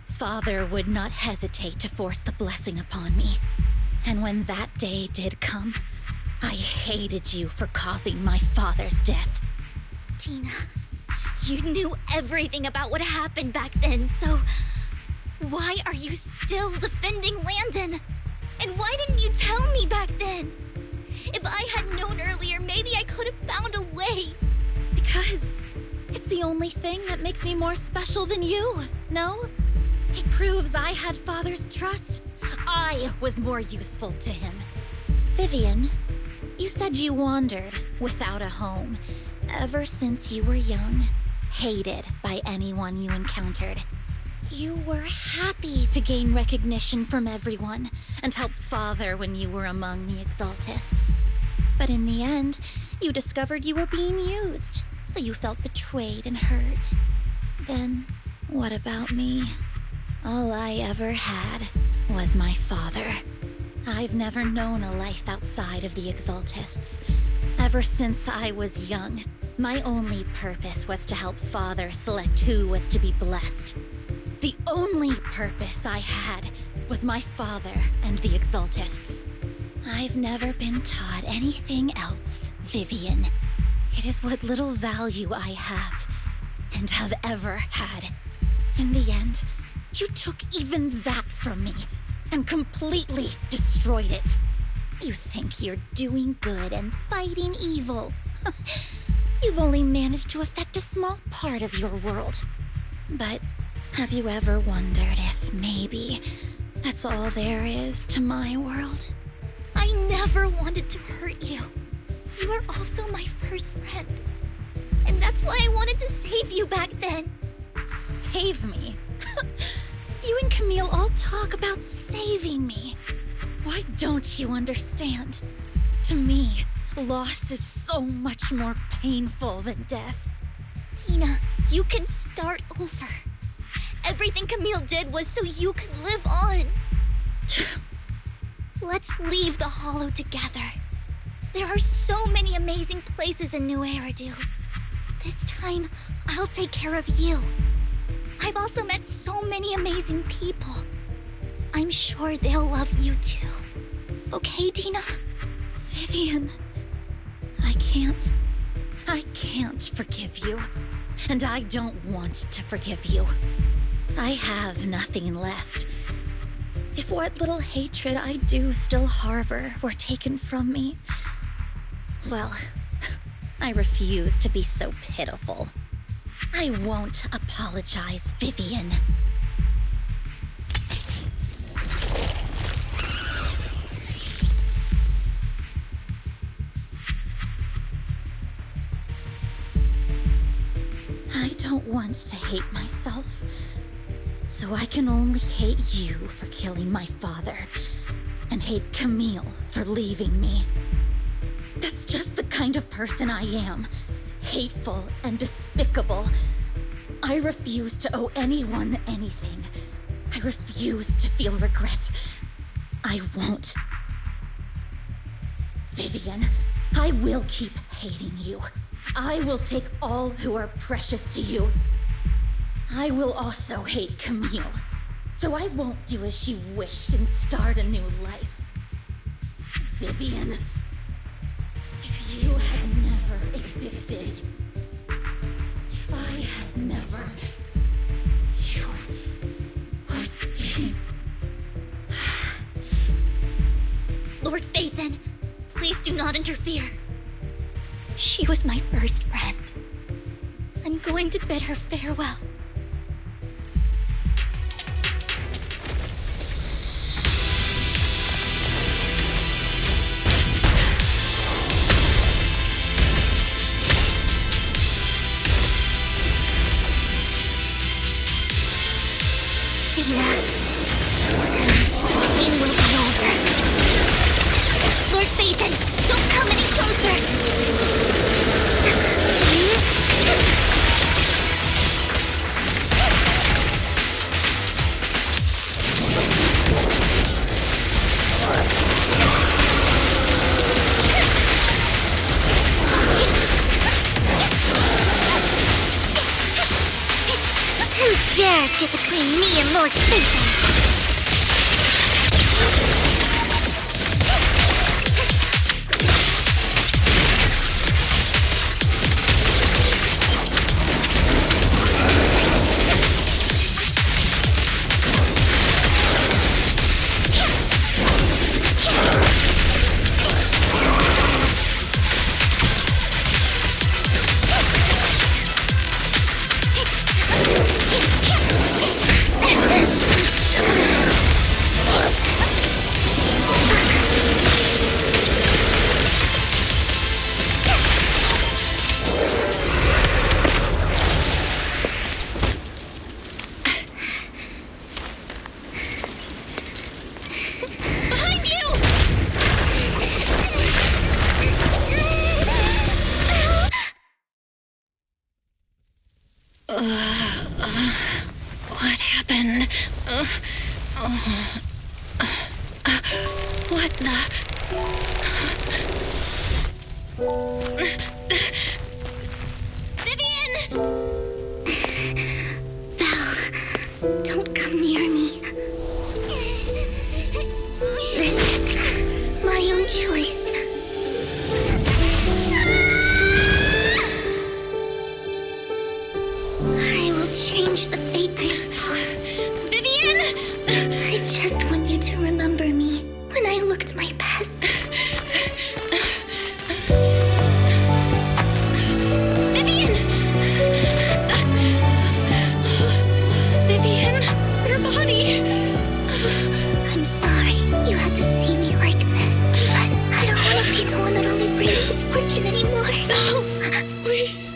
Father would not hesitate to force the blessing upon me. And when that day did come, I hated you for causing my father's death. Tina, you knew everything about what happened back then, so... why are you still defending Landon? And why didn't you tell me back then? If I had known earlier, maybe I could have found a way. Because it's the only thing that makes me more special than you, no? It proves I had Father's trust. I was more useful to him. Vivian, you said you wandered without a home ever since you were young, hated by anyone you encountered. You were happy to gain recognition from everyone and help Father when you were among the Exaltists. But in the end, you discovered you were being used, so you felt betrayed and hurt. Then, what about me? All I ever had was my father. I've never known a life outside of the Exaltists. Ever since I was young, my only purpose was to help Father select who was to be blessed. The only purpose I had was my father and the Exaltists. I've never been taught anything else, Vivian. It is what little value I have, and have ever had. In the end, you took even that from me, and completely destroyed it. You think you're doing good and fighting evil. You've only managed to affect a small part of your world. But have you ever wondered if maybe that's all there is to my world? I never wanted to hurt you. You are also my first friend. And that's why I wanted to save you back then. Save me? You and Camille all talk about saving me. Why don't you understand? To me, loss is so much more painful than death. Tina, you can start over. Everything Camille did was so you could live on. Let's leave the Hollow together. There are so many amazing places in New Eridu. This time, I'll take care of you. I've also met so many amazing people. I'm sure they'll love you too. Okay, Tina? Vivian, I can't forgive you. And I don't want to forgive you. I have nothing left. If what little hatred I do still harbor were taken from me, well, I refuse to be so pitiful. I won't apologize, Vivian. I don't want to hate myself, so I can only hate you for killing my father, and hate Camille for leaving me. That's just the kind of person I am. Hateful and despicable. I refuse to owe anyone anything. I refuse to feel regret. I won't. Vivian, I will keep hating you. I will take all who are precious to you. I will also hate Camille, so I won't do as she wished and start a new life. Vivian, if you had never existed, if I had never, you would be... Lord Phaethon, please do not interfere. She was my first friend. I'm going to bid her farewell. Tina, soon, the game will be over. Lord Phaethon, don't come any closer! Who dares get between me and Lord Phaethon? What happened? What the... Vivian! Val, don't come near me. This is my own choice. I will change the fate I saw. Vivian! I just want you to remember me when I looked my best. Vivian! Vivian, your body! I'm sorry you had to see me like this, but I don't want to be the one that only brings misfortune anymore. No, please.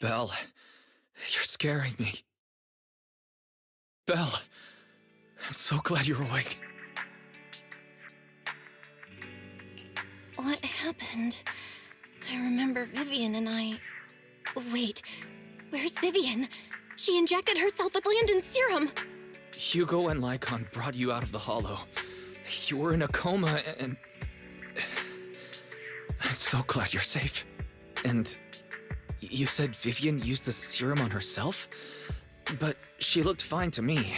Belle, you're scaring me. Belle, I'm so glad you're awake. What happened? I remember Vivian and I... Wait, where's Vivian? She injected herself with Landon's serum! Hugo and Lycon brought you out of the hollow. You were in a coma and... I'm so glad you're safe. And you said Vivian used the serum on herself? But she looked fine to me,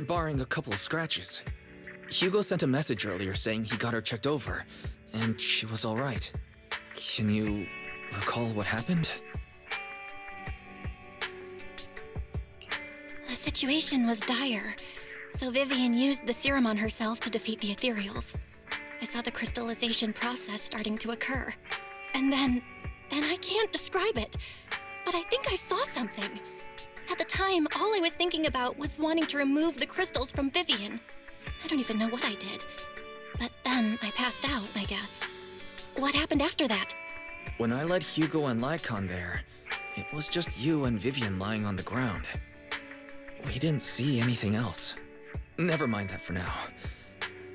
barring a couple of scratches. Hugo sent a message earlier saying he got her checked over, and she was alright. Can you recall what happened? The situation was dire, so Vivian used the serum on herself to defeat the ethereals. I saw the crystallization process starting to occur. And then I can't describe it, but I think I saw something. At the time, all I was thinking about was wanting to remove the crystals from Vivian. I don't even know what I did. But then I passed out, I guess. What happened after that? When I led Hugo and Lycon there, it was just you and Vivian lying on the ground. We didn't see anything else. Never mind that for now.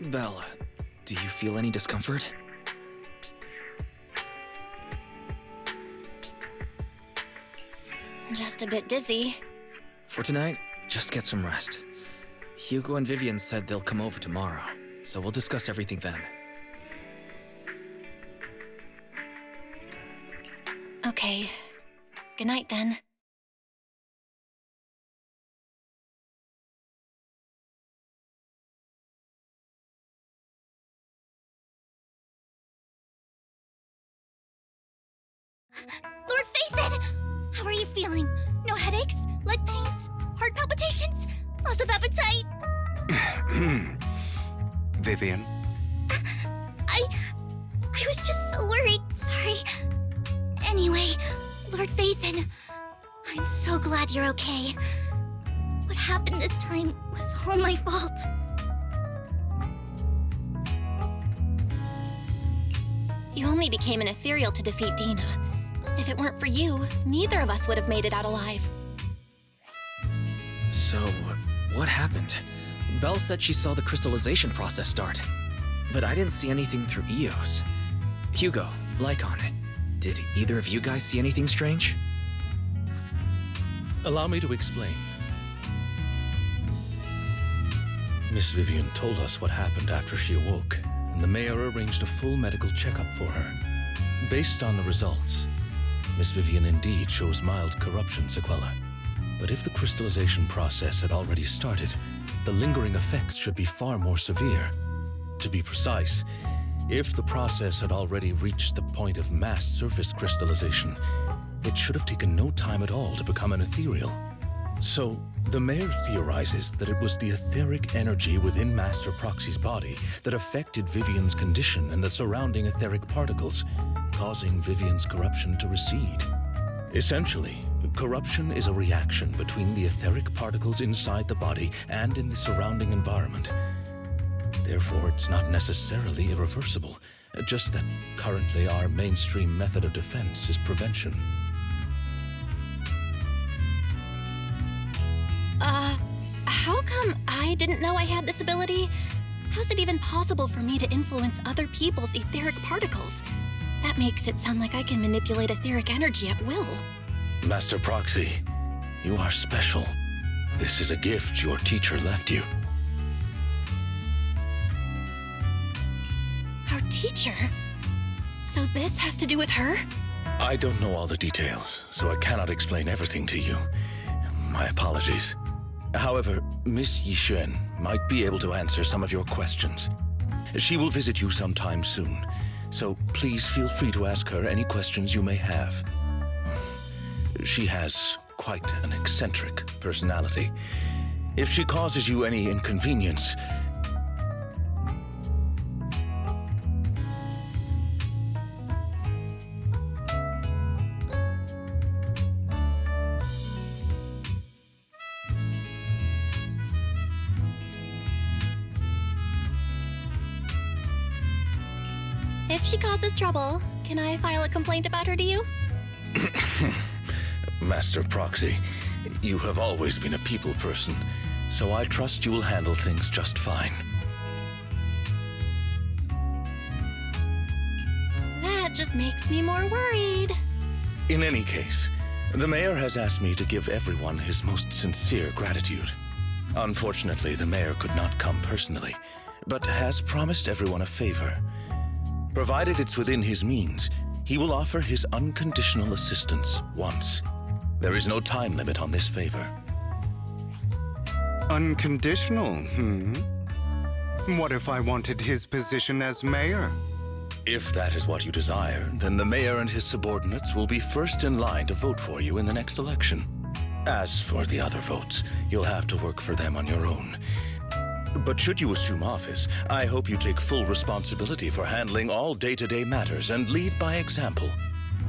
Belle, do you feel any discomfort? Just a bit dizzy. For tonight, just get some rest. Hugo and Vivian said they'll come over tomorrow, so we'll discuss everything then. Okay. Good night then. Lord Phaethon! How are you feeling? No headaches? Leg pains? Heart palpitations? Loss of appetite? Vivian? I was just so worried. Sorry. Anyway, Lord Phaethon, I'm so glad you're okay. What happened this time was all my fault. You only became an ethereal to defeat Dina. If it weren't for you, neither of us would have made it out alive. So, what happened? Belle said she saw the crystallization process start, but I didn't see anything through EOS. Hugo, Lycon, did either of you guys see anything strange? Allow me to explain. Miss Vivian told us what happened after she awoke, and the mayor arranged a full medical checkup for her. Based on the results, Miss Vivian indeed shows mild corruption sequelae. But if the crystallization process had already started, the lingering effects should be far more severe. To be precise, if the process had already reached the point of mass surface crystallization, it should have taken no time at all to become an ethereal. So, the mayor theorizes that it was the etheric energy within Master Proxy's body that affected Vivian's condition and the surrounding etheric particles, causing Vivian's corruption to recede. Essentially, corruption is a reaction between the etheric particles inside the body and in the surrounding environment. Therefore, it's not necessarily irreversible, just that currently our mainstream method of defense is prevention. How come I didn't know I had this ability? How's it even possible for me to influence other people's etheric particles? That makes it sound like I can manipulate etheric energy at will. Master Proxy, you are special. This is a gift your teacher left you. Our teacher? So this has to do with her? I don't know all the details, so I cannot explain everything to you. My apologies. However, Miss Yixuan might be able to answer some of your questions. She will visit you sometime soon, so please feel free to ask her any questions you may have. She has quite an eccentric personality. If she causes you any inconvenience, If she causes trouble, can I file a complaint about her to you? Master Proxy, you have always been a people person, so I trust you will handle things just fine. That just makes me more worried. In any case, the mayor has asked me to give everyone his most sincere gratitude. Unfortunately, the mayor could not come personally, but has promised everyone a favor. Provided it's within his means, he will offer his unconditional assistance once. There is no time limit on this favor. Unconditional, What if I wanted his position as mayor? If that is what you desire, then the mayor and his subordinates will be first in line to vote for you in the next election. As for the other votes, you'll have to work for them on your own. But should you assume office, I hope you take full responsibility for handling all day-to-day matters and lead by example.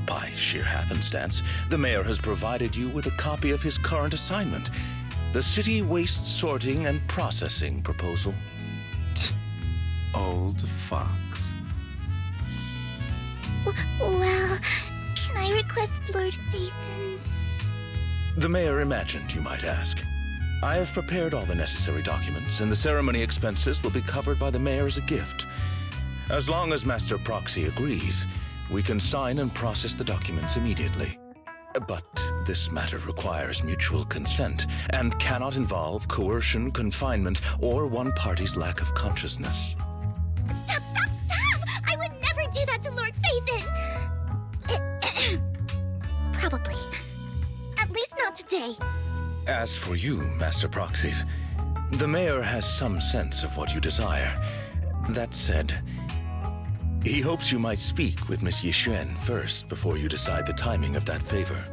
By sheer happenstance, the mayor has provided you with a copy of his current assignment, the City Waste Sorting and Processing proposal. Old fox. Well, can I request Lord Phaethon's? The mayor imagined you might ask. I have prepared all the necessary documents, and the ceremony expenses will be covered by the mayor as a gift. As long as Master Proxy agrees, we can sign and process the documents immediately. But this matter requires mutual consent and cannot involve coercion, confinement, or one party's lack of consciousness. Stop! I would never do that to Lord Phaethon! Probably. At least not today. As for you, Master Proxies, the mayor has some sense of what you desire. That said, he hopes you might speak with Miss Yixuan first before you decide the timing of that favor.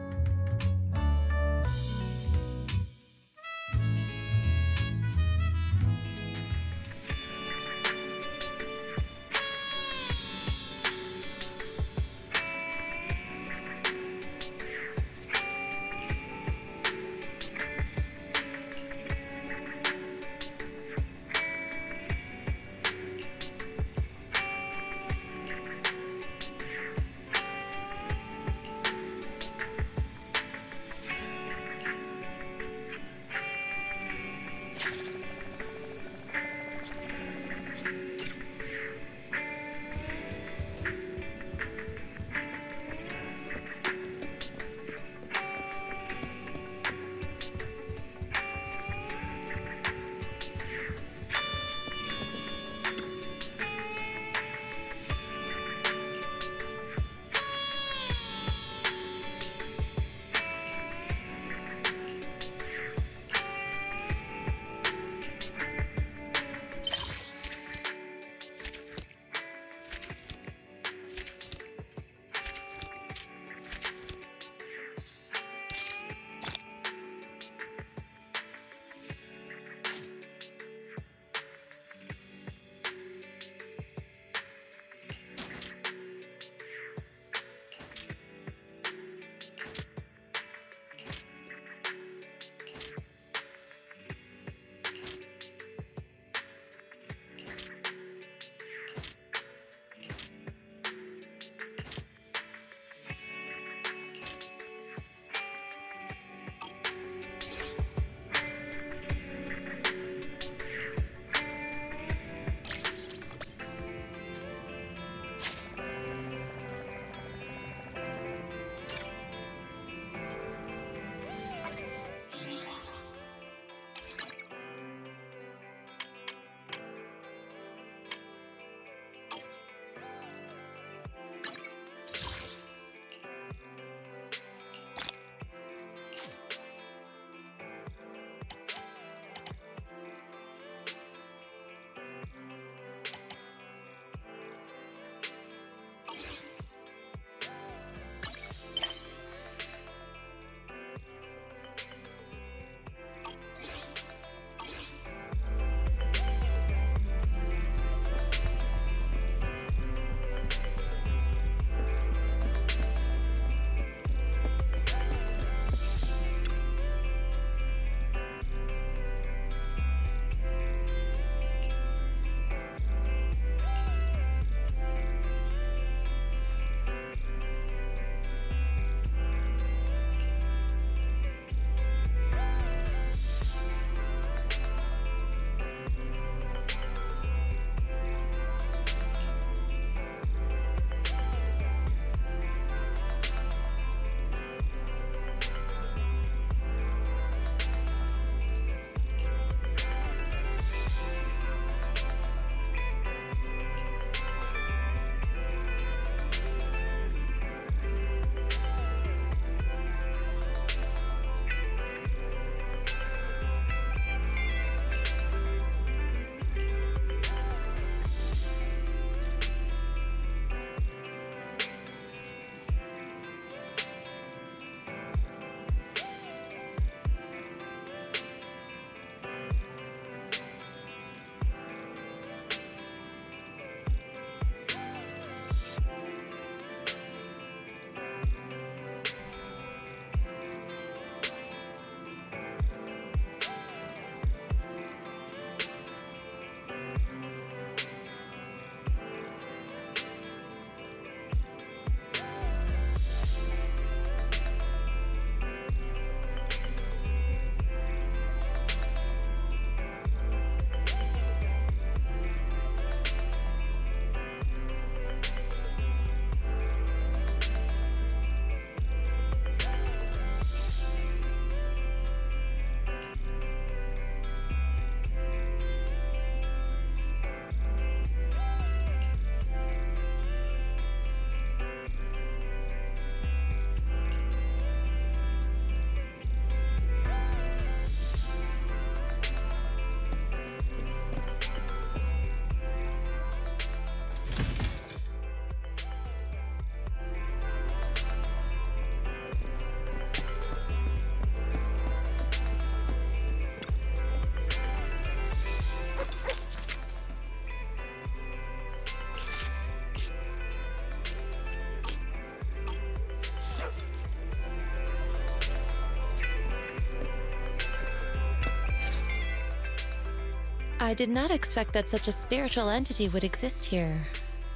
I did not expect that such a spiritual entity would exist here.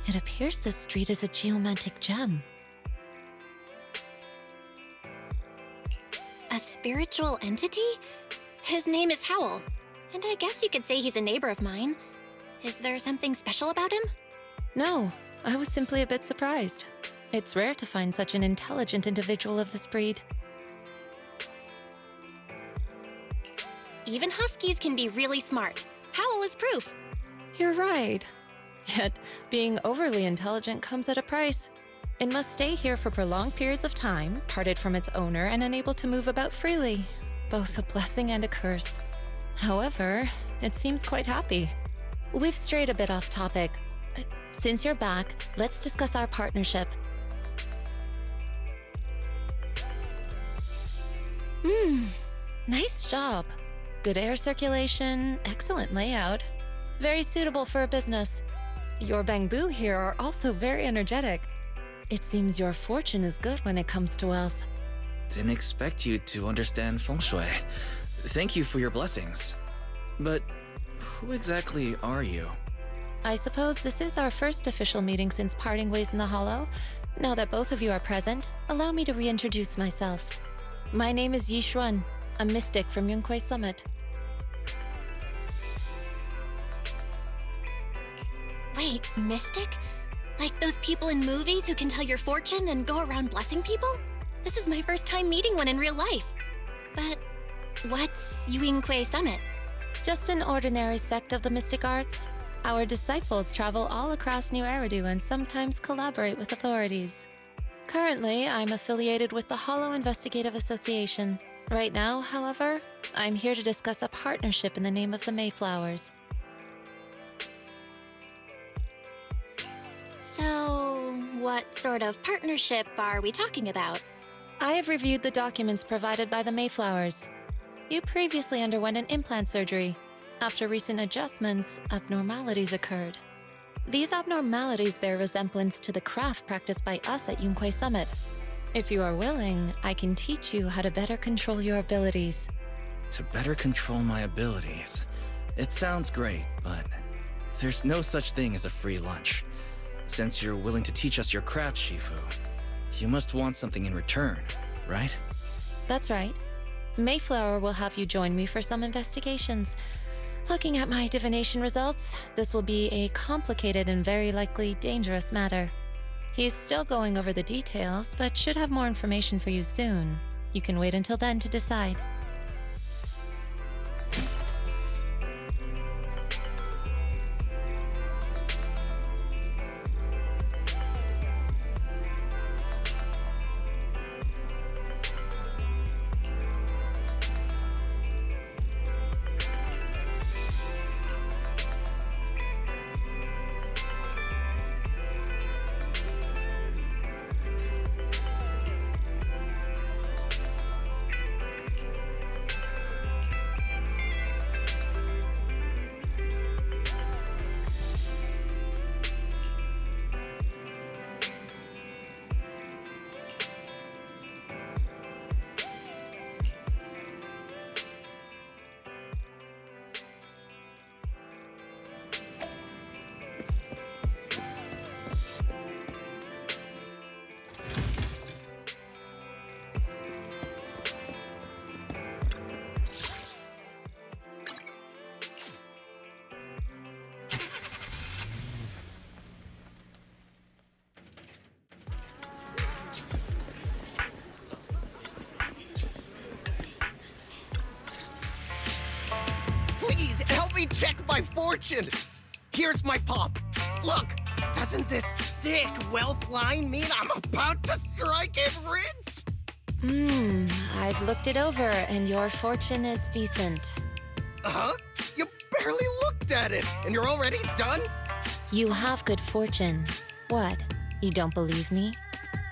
It appears this street is a geomantic gem. A spiritual entity? His name is Howl, and I guess you could say he's a neighbor of mine. Is there something special about him? No, I was simply a bit surprised. It's rare to find such an intelligent individual of this breed. Even huskies can be really smart. Howl is proof. You're right. Yet, being overly intelligent comes at a price. It must stay here for prolonged periods of time, parted from its owner and unable to move about freely. Both a blessing and a curse. However, it seems quite happy. We've strayed a bit off topic. Since you're back, let's discuss our partnership. Nice job. Good air circulation, excellent layout. Very suitable for a business. Your bamboo here are also very energetic. It seems your fortune is good when it comes to wealth. Didn't expect you to understand feng shui. Thank you for your blessings. But who exactly are you? I suppose this is our first official meeting since parting ways in the Hollow. Now that both of you are present, allow me to reintroduce myself. My name is Yi Xuan, a mystic from Yunquei Summit. Wait, mystic? Like those people in movies who can tell your fortune and go around blessing people? This is my first time meeting one in real life. But what's Yunquei Summit? Just an ordinary sect of the mystic arts. Our disciples travel all across New Eridu and sometimes collaborate with authorities. Currently, I'm affiliated with the Hollow Investigative Association. Right now, however, I'm here to discuss a partnership in the name of the Mayflowers. So, what sort of partnership are we talking about? I have reviewed the documents provided by the Mayflowers. You previously underwent an implant surgery. After recent adjustments, abnormalities occurred. These abnormalities bear resemblance to the craft practiced by us at Yunquei Summit. If you are willing, I can teach you how to better control your abilities. To better control my abilities? It sounds great, but there's no such thing as a free lunch. Since you're willing to teach us your craft, Shifu, you must want something in return, right? That's right. Mayflower will have you join me for some investigations. Looking at my divination results, this will be a complicated and very likely dangerous matter. He's still going over the details, but should have more information for you soon. You can wait until then to decide. Please, help me check my fortune! Here's my pop. Look, doesn't this thick wealth line mean I'm about to strike it rich? I've looked it over, and your fortune is decent. Huh? You barely looked at it, and you're already done? You have good fortune. What? You don't believe me?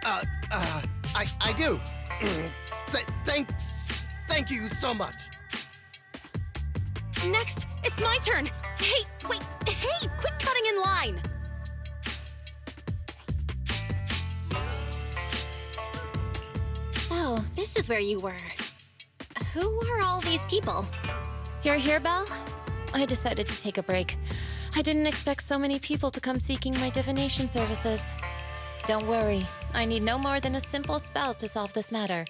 I do. Thank you so much. Next, it's my turn. Hey, wait, hey, quit cutting in line. So, this is where you were. Who are all these people? You're here, Belle? I decided to take a break. I didn't expect so many people to come seeking my divination services. Don't worry, I need no more than a simple spell to solve this matter.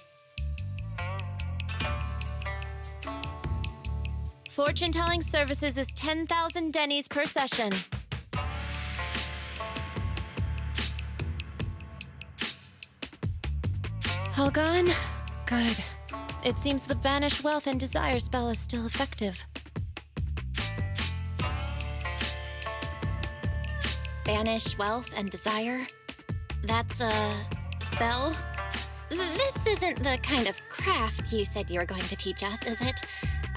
Fortune-telling services is 10,000 dennies per session. All gone? Good. It seems the Banish Wealth and Desire spell is still effective. Banish wealth and desire? That's a spell? This isn't the kind of craft you said you were going to teach us, is it?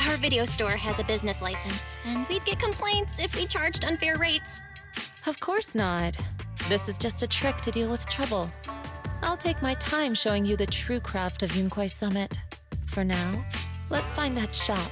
Our video store has a business license, and we'd get complaints if we charged unfair rates. Of course not. This is just a trick to deal with trouble. I'll take my time showing you the true craft of Yunkwai Summit. For now, let's find that shop.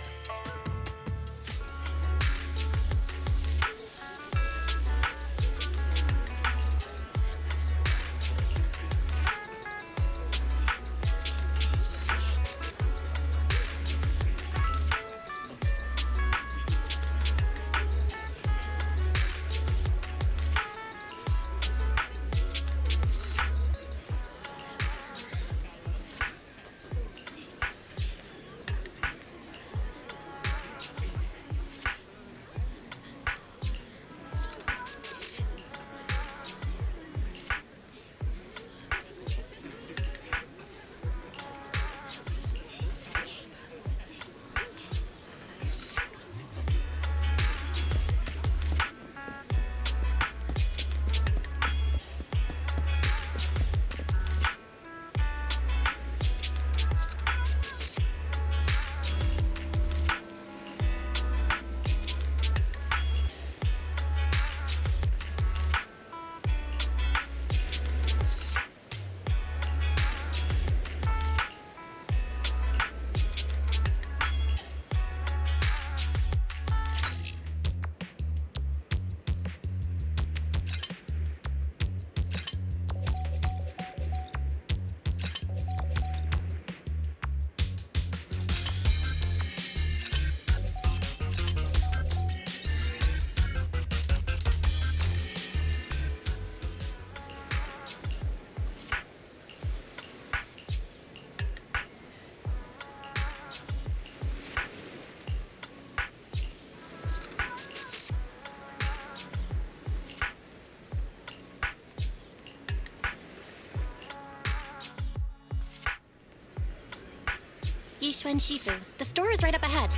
Yishuan Shifu. The store is right up ahead.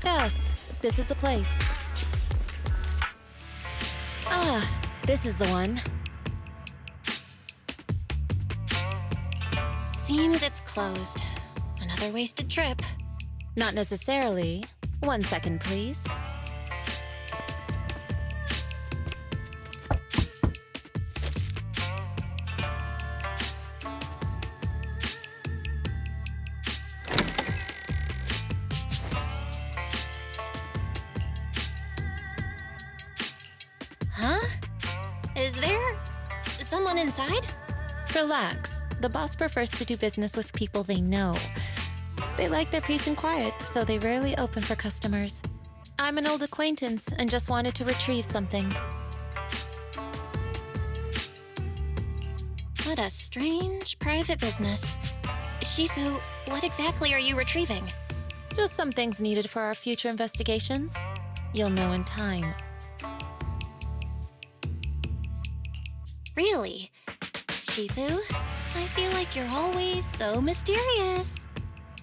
Yes, this is the place. Ah, this is the one. Seems it's closed. Another wasted trip. Not necessarily. 1 second, please. Huh? Is there someone inside? Relax. The boss prefers to do business with people they know. They like their peace and quiet, so they rarely open for customers. I'm an old acquaintance and just wanted to retrieve something. What a strange private business. Shifu, what exactly are you retrieving? Just some things needed for our future investigations. You'll know in time. Really? Shifu, I feel like you're always so mysterious.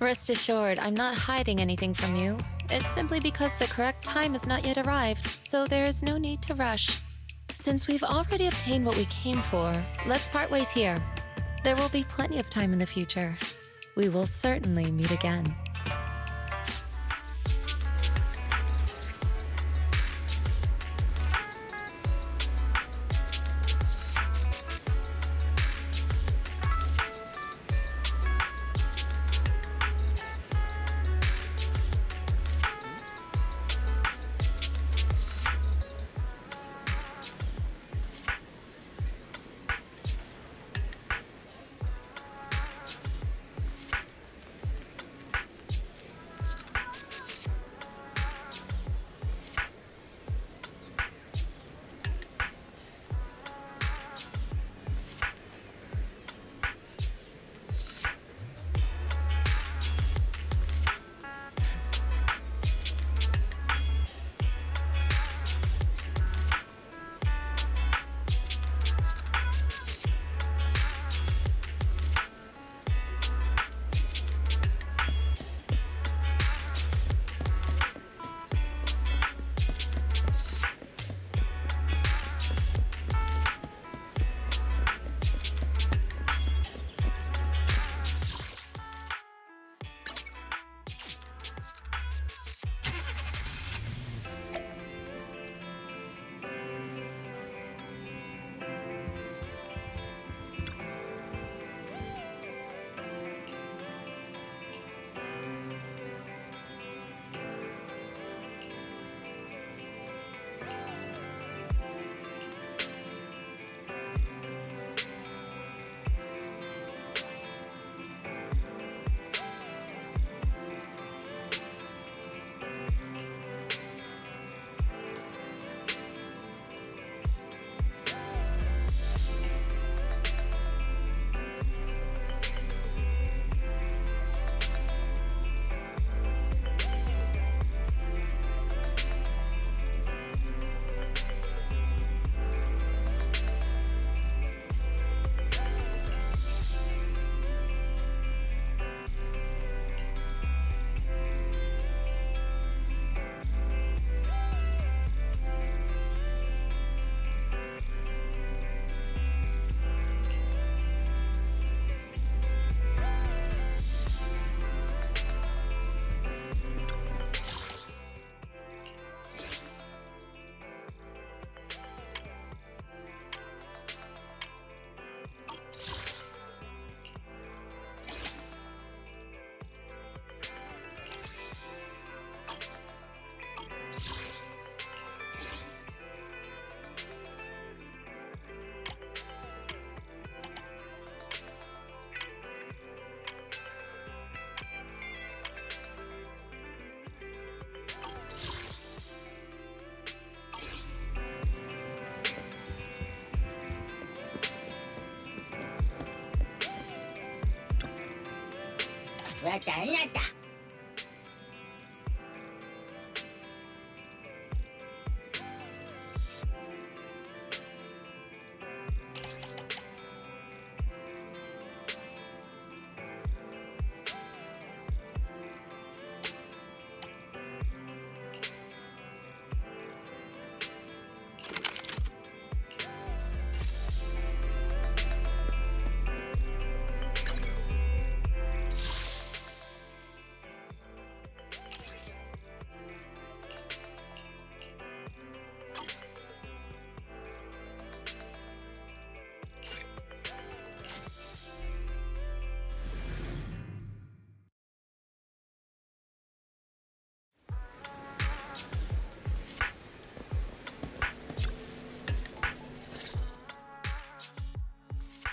Rest assured, I'm not hiding anything from you. It's simply because the correct time has not yet arrived, so there is no need to rush. Since we've already obtained what we came for, let's part ways here. There will be plenty of time in the future. We will certainly meet again.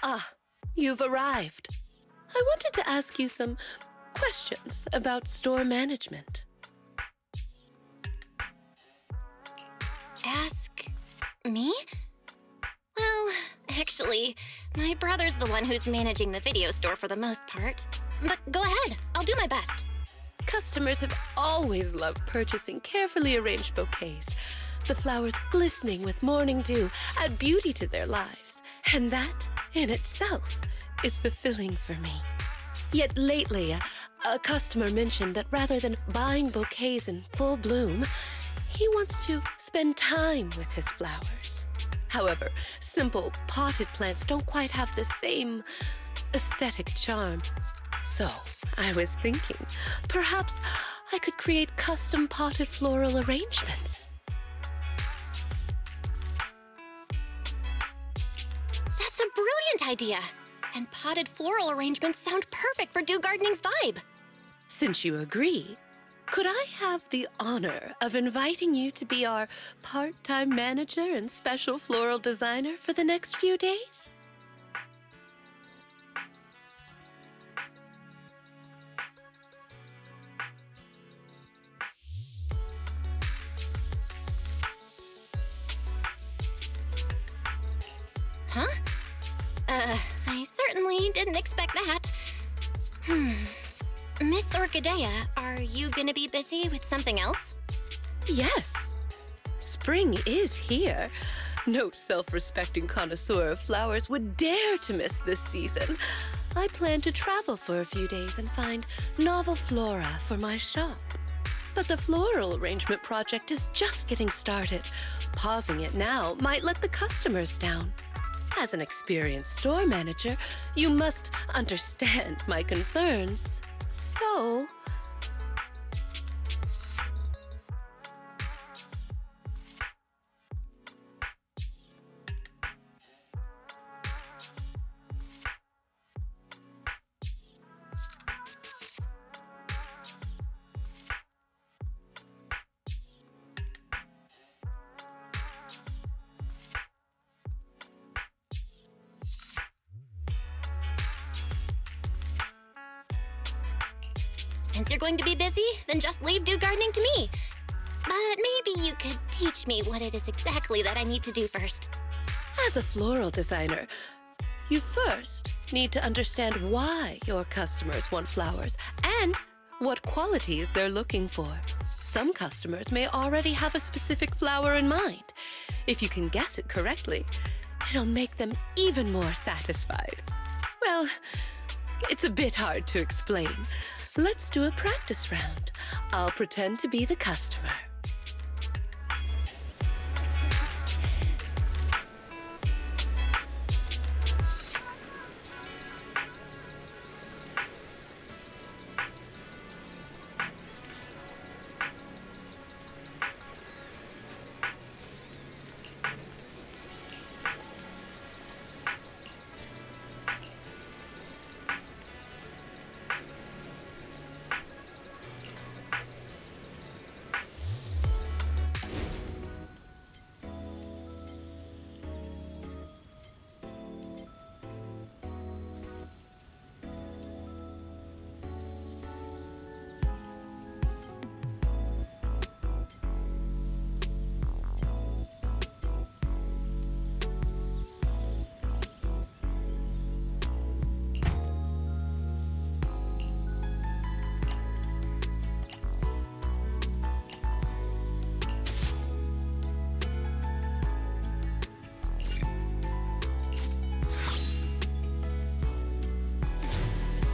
Ah, you've arrived. I wanted to ask you some questions about store management. Ask me? Well, actually, my brother's the one who's managing the video store for the most part. But go ahead, I'll do my best. Customers have always loved purchasing carefully arranged bouquets. The flowers glistening with morning dew add beauty to their lives, and that, in itself, is fulfilling for me. Yet lately, a customer mentioned that rather than buying bouquets in full bloom, he wants to spend time with his flowers. However, simple potted plants don't quite have the same aesthetic charm. So, I was thinking, perhaps I could create custom potted floral arrangements. That's a brilliant idea! And potted floral arrangements sound perfect for Dew Gardening's vibe. Since you agree, could I have the honor of inviting you to be our part-time manager and special floral designer for the next few days? Huh? I certainly didn't expect that. Miss Orchidea, are you gonna be busy with something else? Yes. Spring is here. No self-respecting connoisseur of flowers would dare to miss this season. I plan to travel for a few days and find novel flora for my shop. But the floral arrangement project is just getting started. Pausing it now might let the customers down. As an experienced store manager, you must understand my concerns. So... Since you're going to be busy, then just leave Dew Gardening to me. But maybe you could teach me what it is exactly that I need to do first. As a floral designer, you first need to understand why your customers want flowers and what qualities they're looking for. Some customers may already have a specific flower in mind. If you can guess it correctly, it'll make them even more satisfied. Well, it's a bit hard to explain. Let's do a practice round. I'll pretend to be the customer.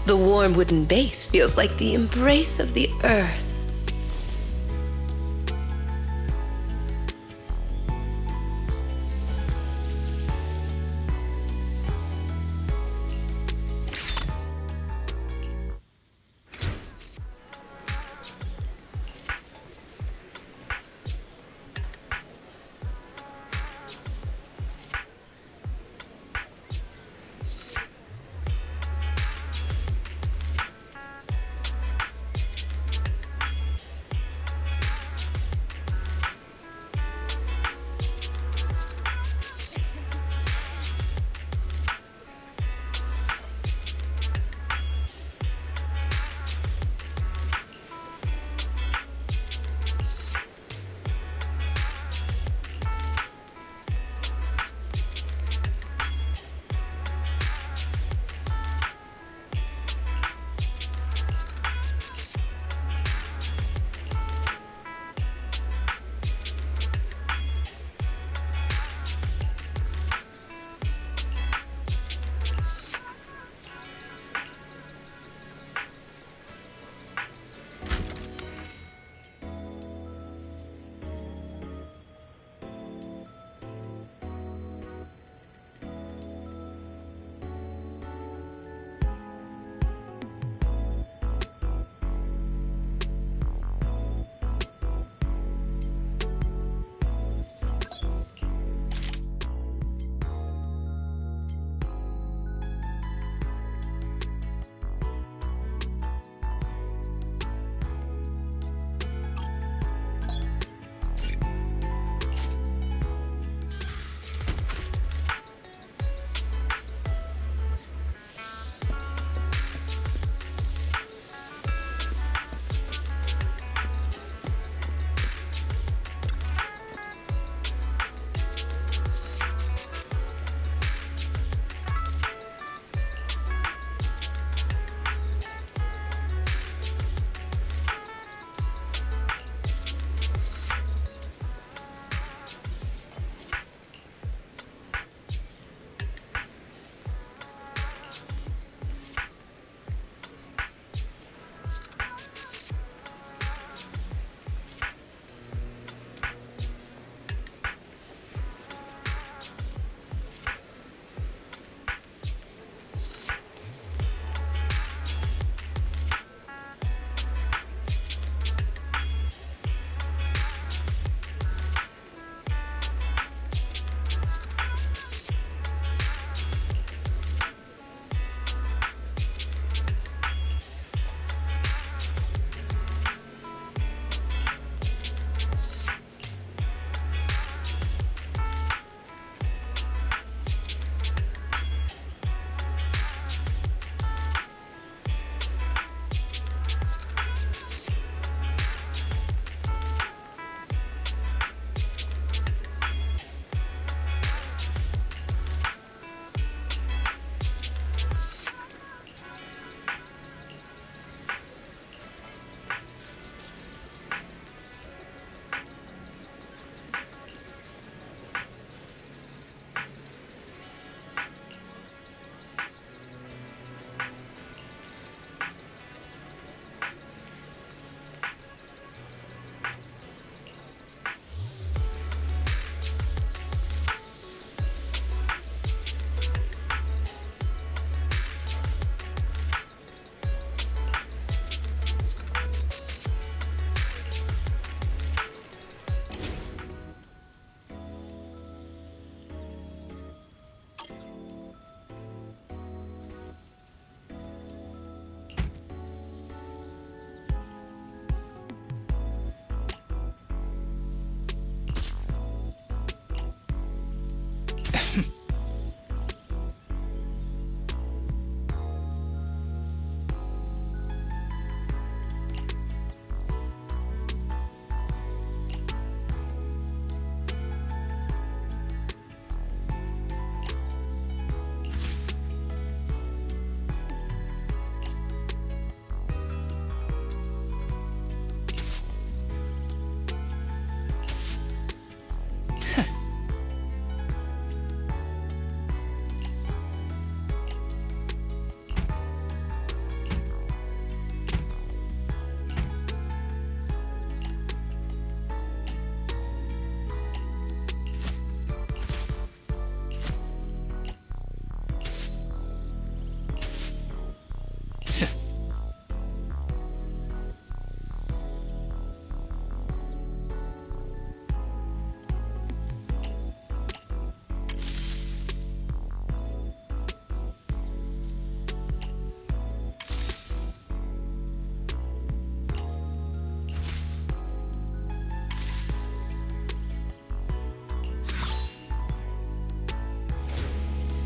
The warm wooden base feels like the embrace of the earth.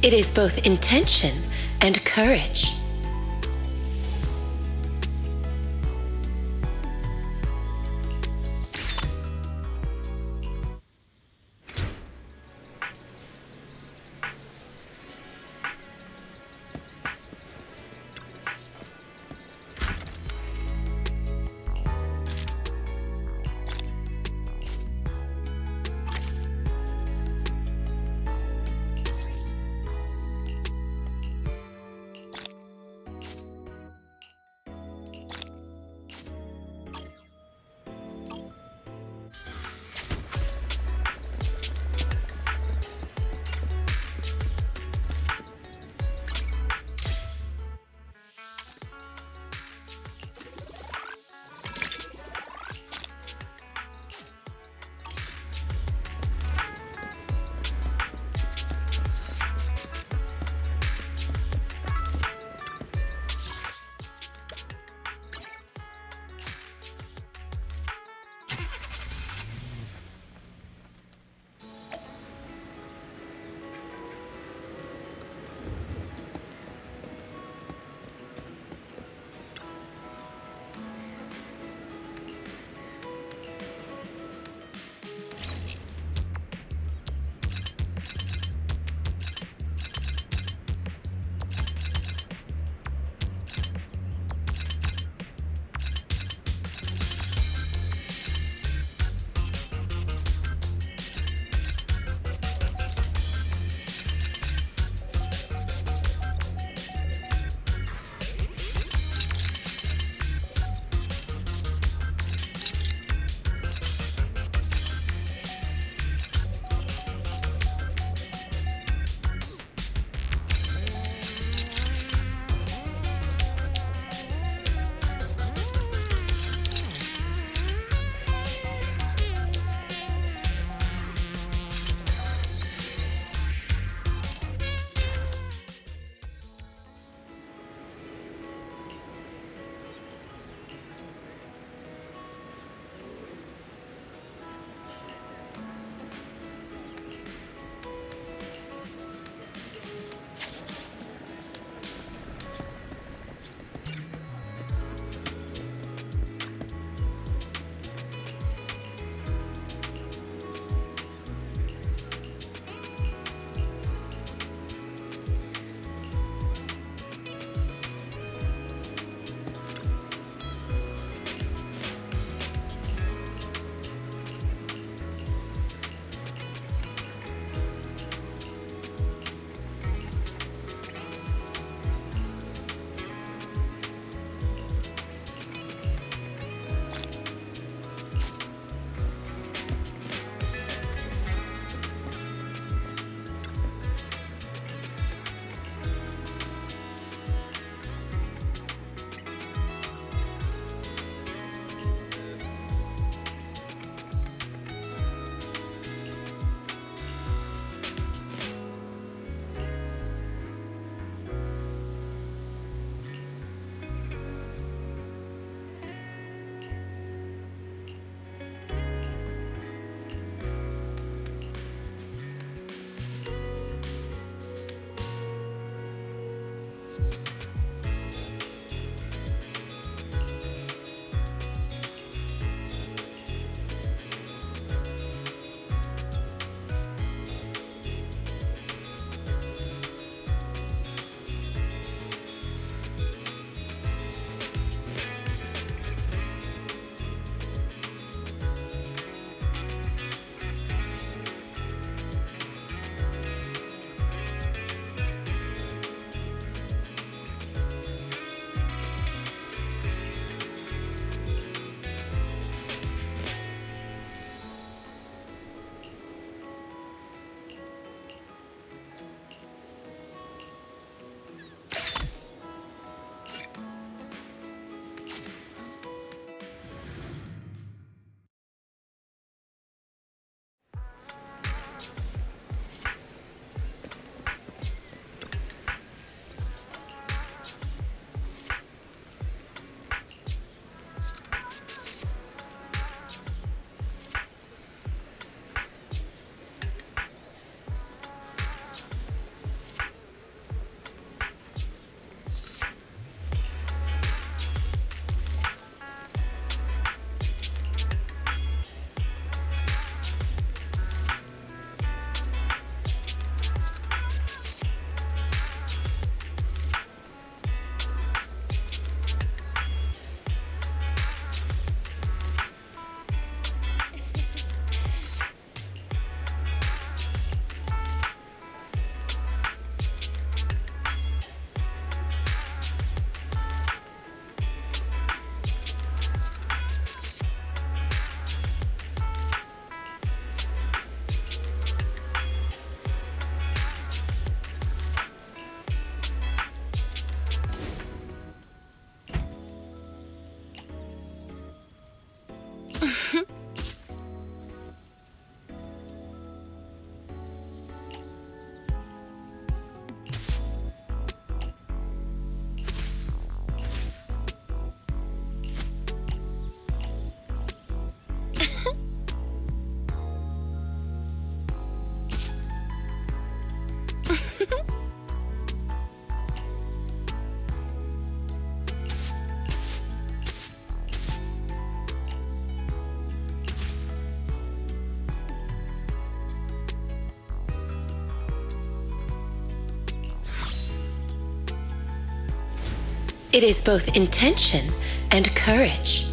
It is both intention and courage. It is both intention and courage.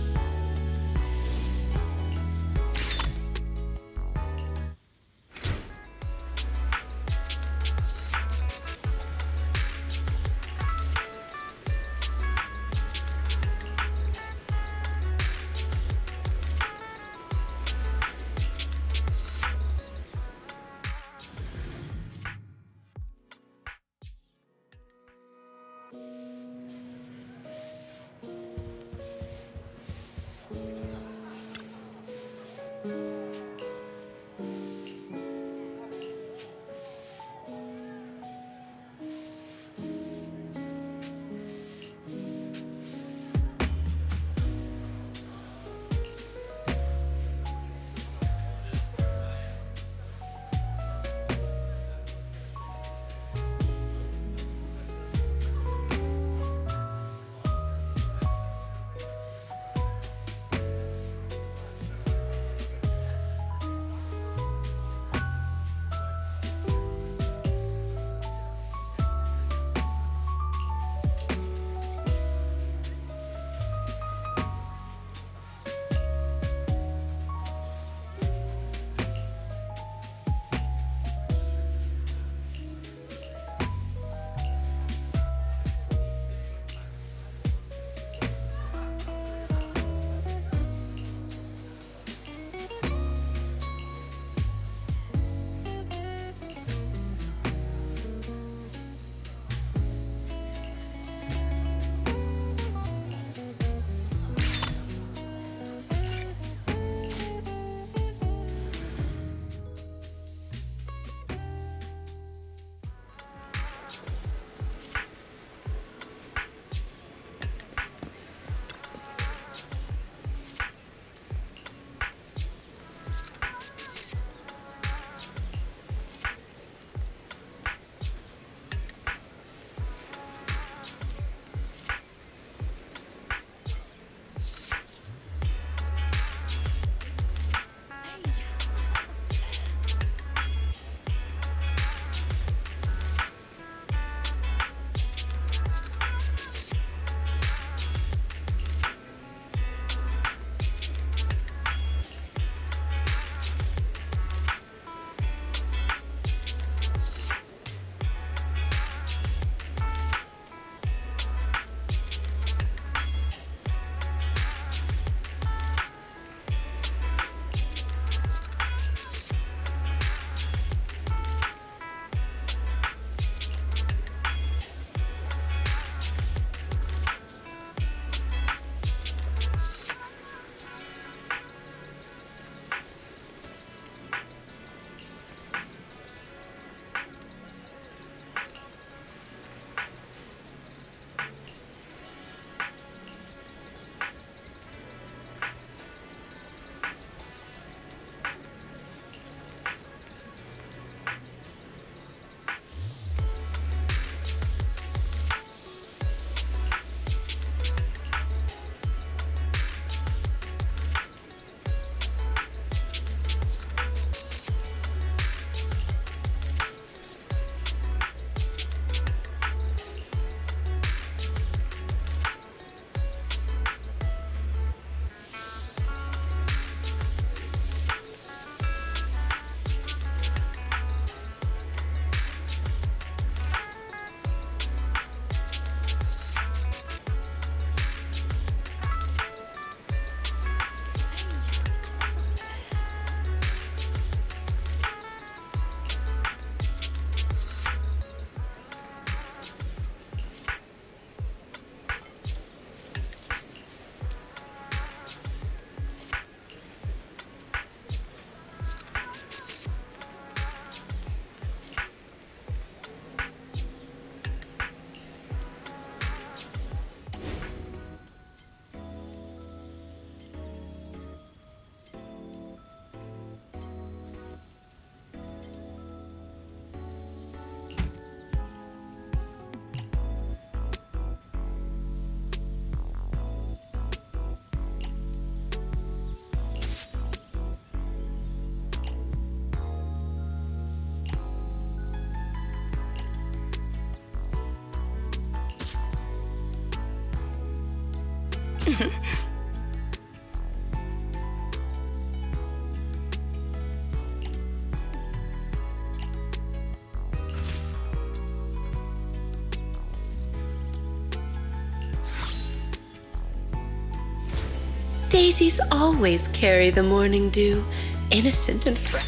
Daisies always carry the morning dew, innocent and fresh.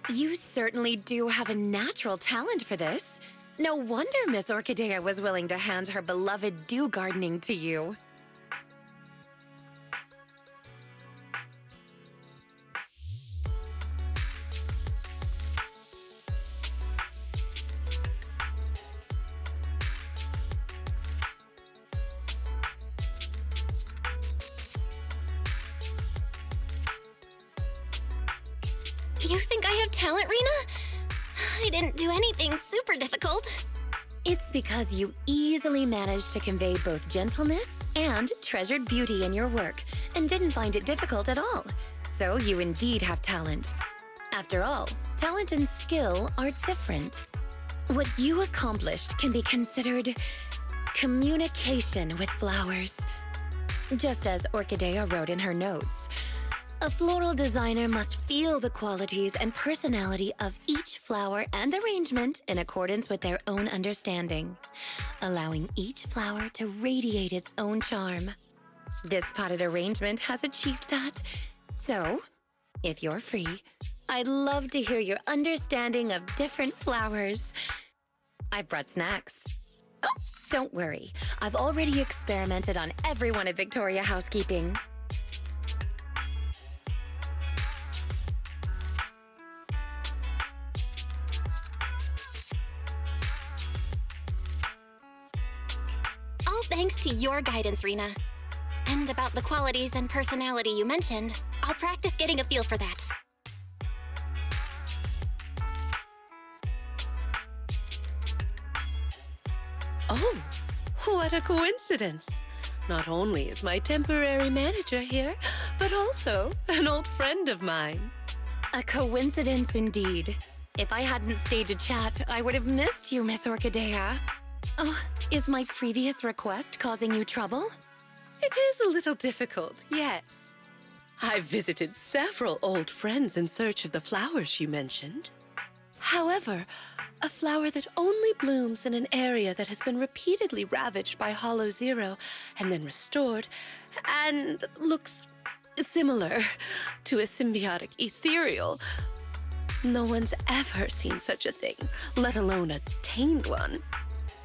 You certainly do have a natural talent for this. No wonder Miss Orchidea was willing to hand her beloved dew gardening to you. You think I have talent, Rena? I didn't do anything super difficult. It's because you easily managed to convey both gentleness and treasured beauty in your work, and didn't find it difficult at all. So you indeed have talent. After all, talent and skill are different. What you accomplished can be considered communication with flowers. Just as Orchidea wrote in her notes, a floral designer must feel the qualities and personality of each flower and arrangement in accordance with their own understanding, allowing each flower to radiate its own charm. This potted arrangement has achieved that. So, if you're free, I'd love to hear your understanding of different flowers. I brought snacks. Oh, don't worry. I've already experimented on everyone at Victoria Housekeeping. All thanks to your guidance, Rena. And about the qualities and personality you mentioned, I'll practice getting a feel for that. Oh, what a coincidence. Not only is my temporary manager here, but also an old friend of mine. A coincidence indeed. If I hadn't stayed to chat, I would have missed you, Miss Orchidea. Oh, is my previous request causing you trouble? It is a little difficult, yes. I've visited several old friends in search of the flowers you mentioned. However, a flower that only blooms in an area that has been repeatedly ravaged by Hollow Zero and then restored, and looks similar to a symbiotic ethereal. No one's ever seen such a thing, let alone attained one.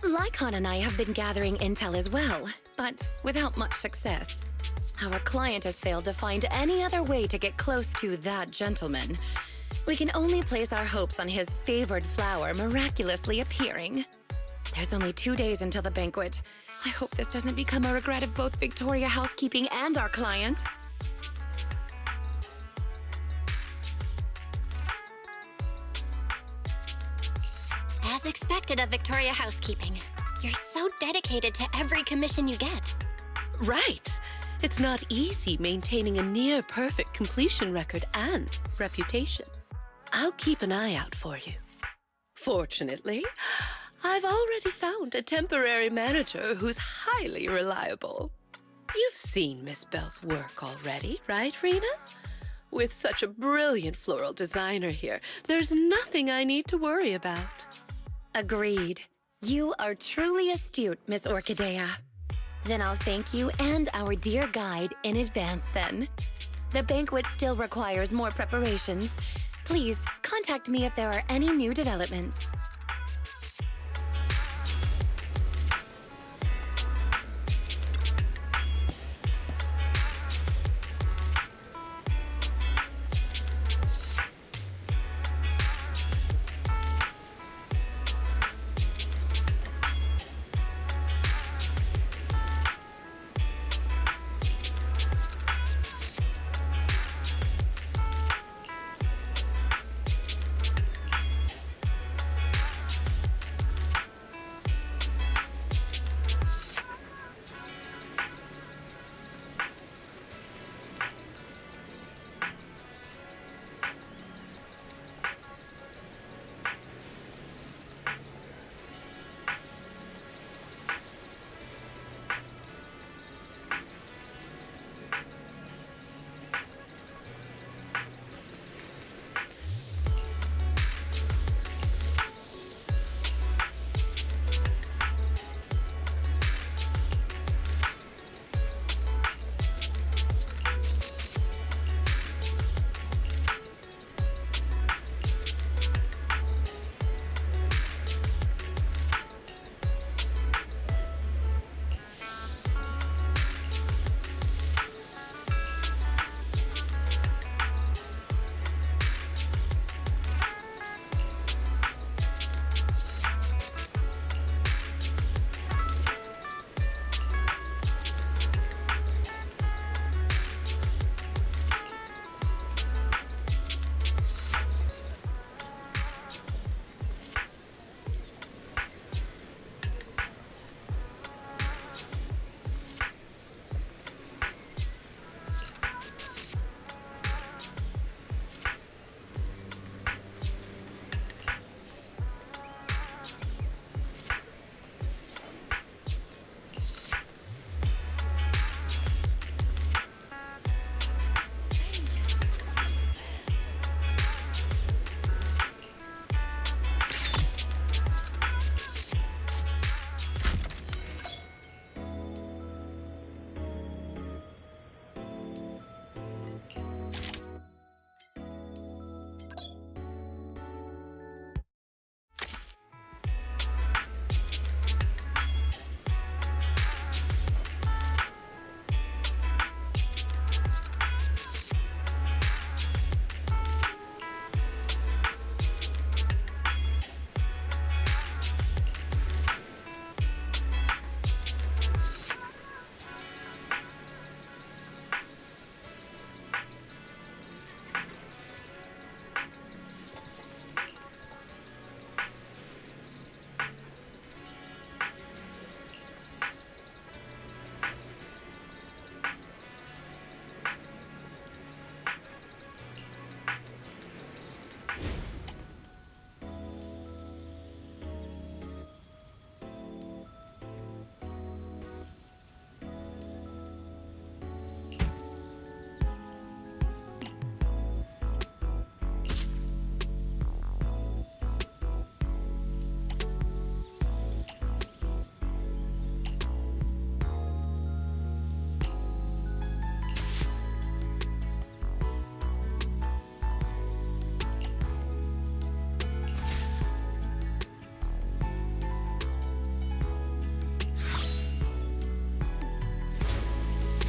Lycon and I have been gathering intel as well, but without much success. Our client has failed to find any other way to get close to that gentleman. We can only place our hopes on his favored flower miraculously appearing. There's only 2 days until the banquet. I hope this doesn't become a regret of both Victoria Housekeeping and our client. As expected of Victoria Housekeeping, you're so dedicated to every commission you get. Right. It's not easy maintaining a near-perfect completion record and reputation. I'll keep an eye out for you. Fortunately, I've already found a temporary manager who's highly reliable. You've seen Miss Bell's work already, right, Rena? With such a brilliant floral designer here, there's nothing I need to worry about. Agreed. You are truly astute, Miss Orchidea. Then I'll thank you and our dear guide in advance then. The banquet still requires more preparations. Please contact me if there are any new developments.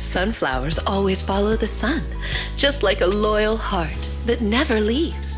Sunflowers always follow the sun, just like a loyal heart that never leaves.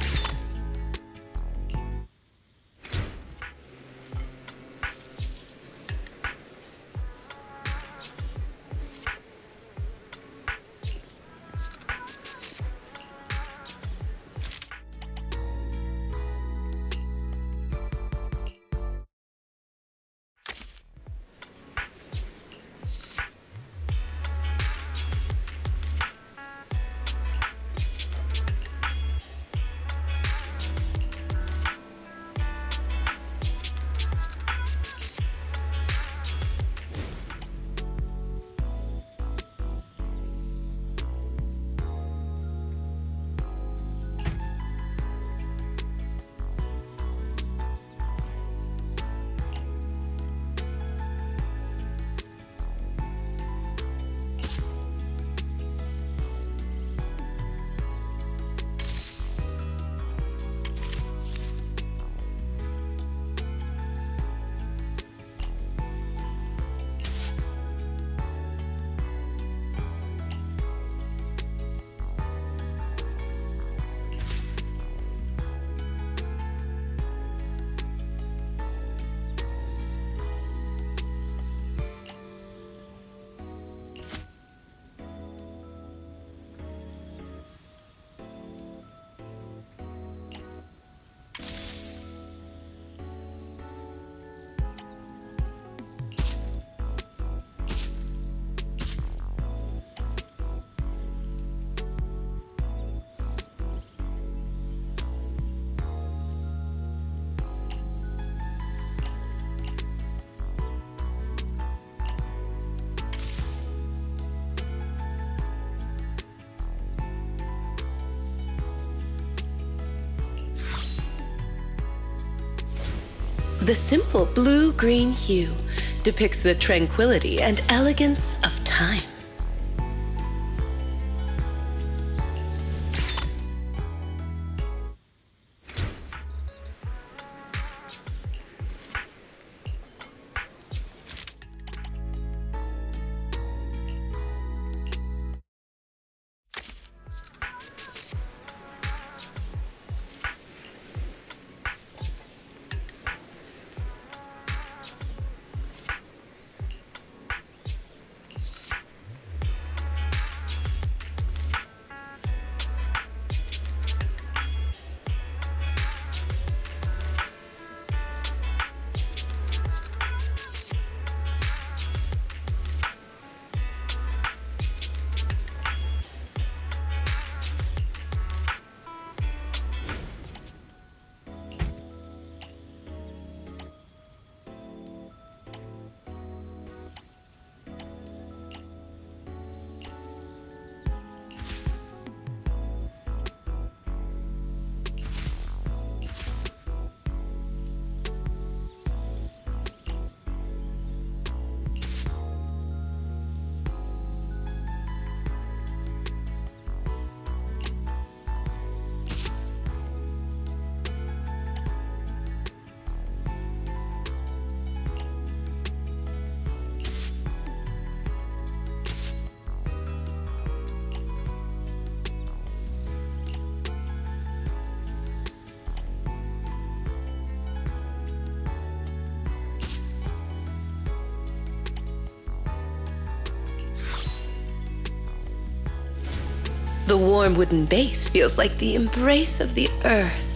The simple blue-green hue depicts the tranquility and elegance of time. The warm wooden base feels like the embrace of the earth.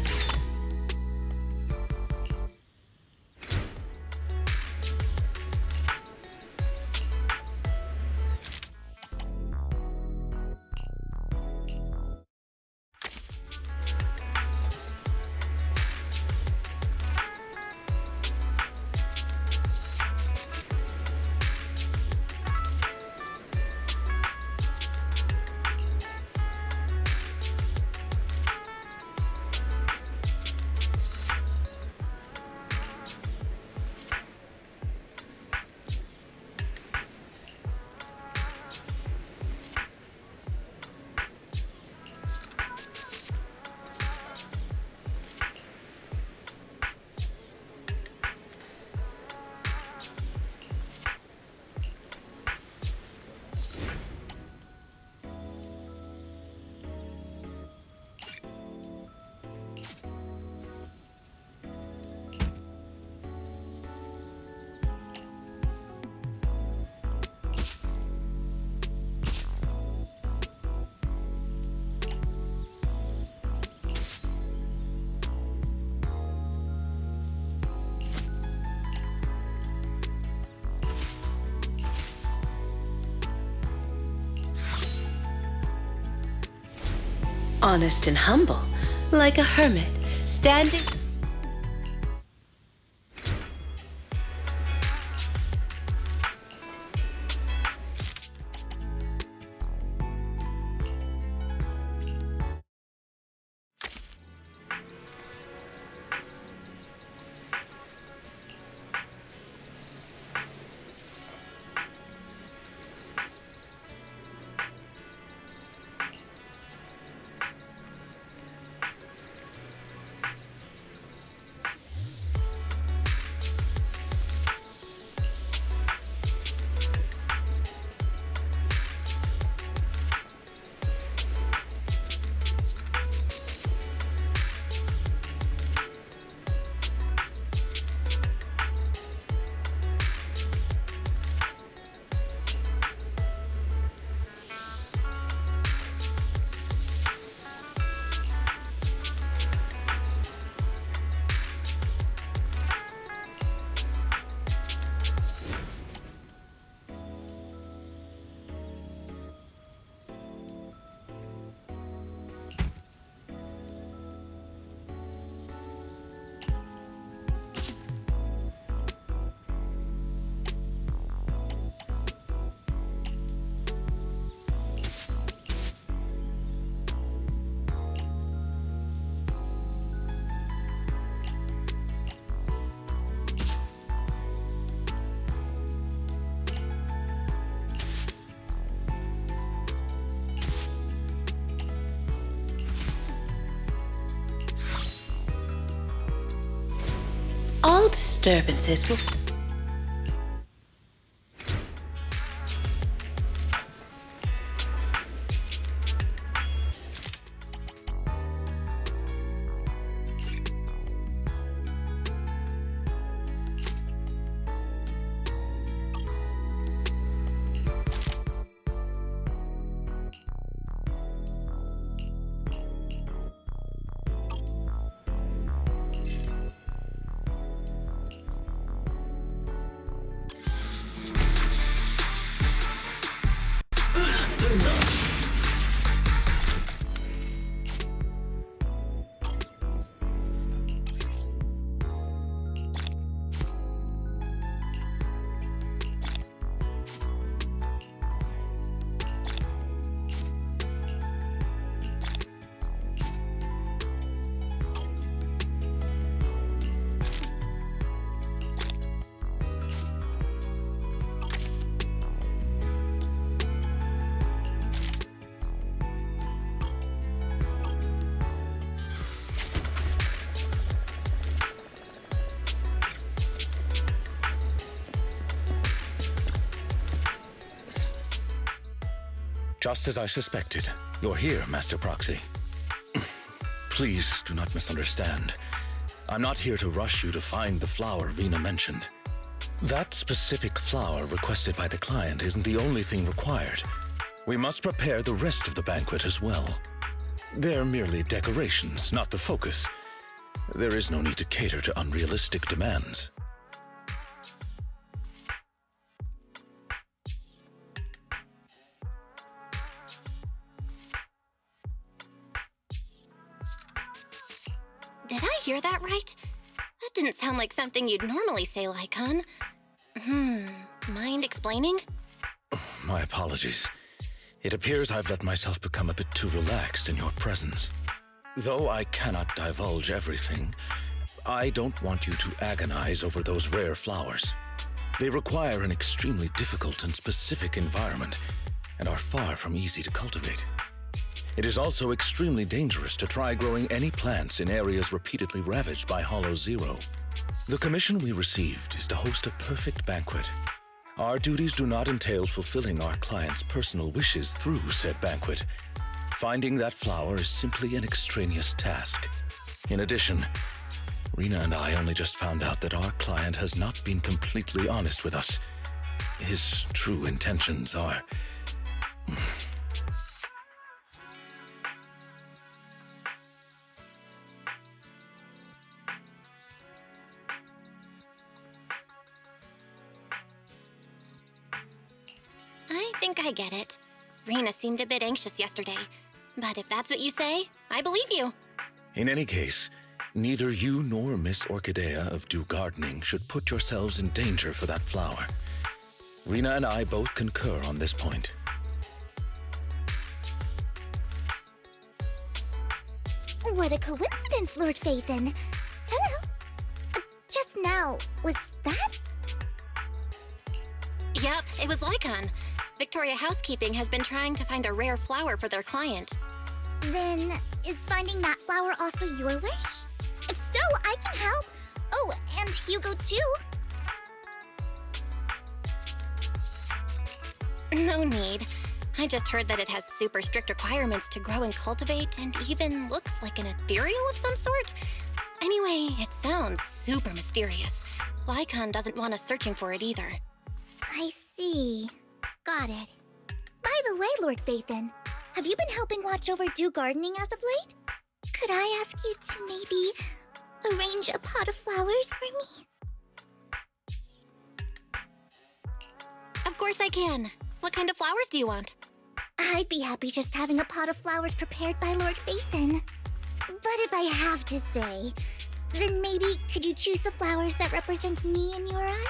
honest and humble, like a hermit, standing... All disturbances will... Just as I suspected, you're here, Master Proxy. Please do not misunderstand. I'm not here to rush you to find the flower Rena mentioned. That specific flower requested by the client isn't the only thing required. We must prepare the rest of the banquet as well. They're merely decorations, not the focus. There is no need to cater to unrealistic demands. Did I hear that right? That didn't sound like something you'd normally say, Lycon. Mind explaining? My apologies. It appears I've let myself become a bit too relaxed in your presence. Though I cannot divulge everything, I don't want you to agonize over those rare flowers. They require an extremely difficult and specific environment, and are far from easy to cultivate. It is also extremely dangerous to try growing any plants in areas repeatedly ravaged by Hollow Zero. The commission we received is to host a perfect banquet. Our duties do not entail fulfilling our clients' personal wishes through said banquet. Finding that flower is simply an extraneous task. In addition, Rena and I only just found out that our client has not been completely honest with us. His true intentions are... I think I get it. Rena seemed a bit anxious yesterday. But if that's what you say, I believe you. In any case, neither you nor Miss Orchidea of Dew Gardening should put yourselves in danger for that flower. Rena and I both concur on this point. What a coincidence, Lord Phaethon. Hello. Just now, was that? Yep, it was Lycon. Victoria Housekeeping has been trying to find a rare flower for their client. Then, is finding that flower also your wish? If so, I can help. Oh, and Hugo too. No need. I just heard that it has super strict requirements to grow and cultivate, and even looks like an ethereal of some sort. Anyway, it sounds super mysterious. Lycon doesn't want us searching for it either. I see. Got it. By the way, Lord Phaethon, have you been helping watch over Dew Gardening as of late? Could I ask you to maybe arrange a pot of flowers for me? Of course I can. What kind of flowers do you want? I'd be happy just having a pot of flowers prepared by Lord Phaethon. But if I have to say, then maybe could you choose the flowers that represent me in your eyes?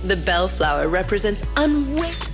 The bellflower represents unwavering.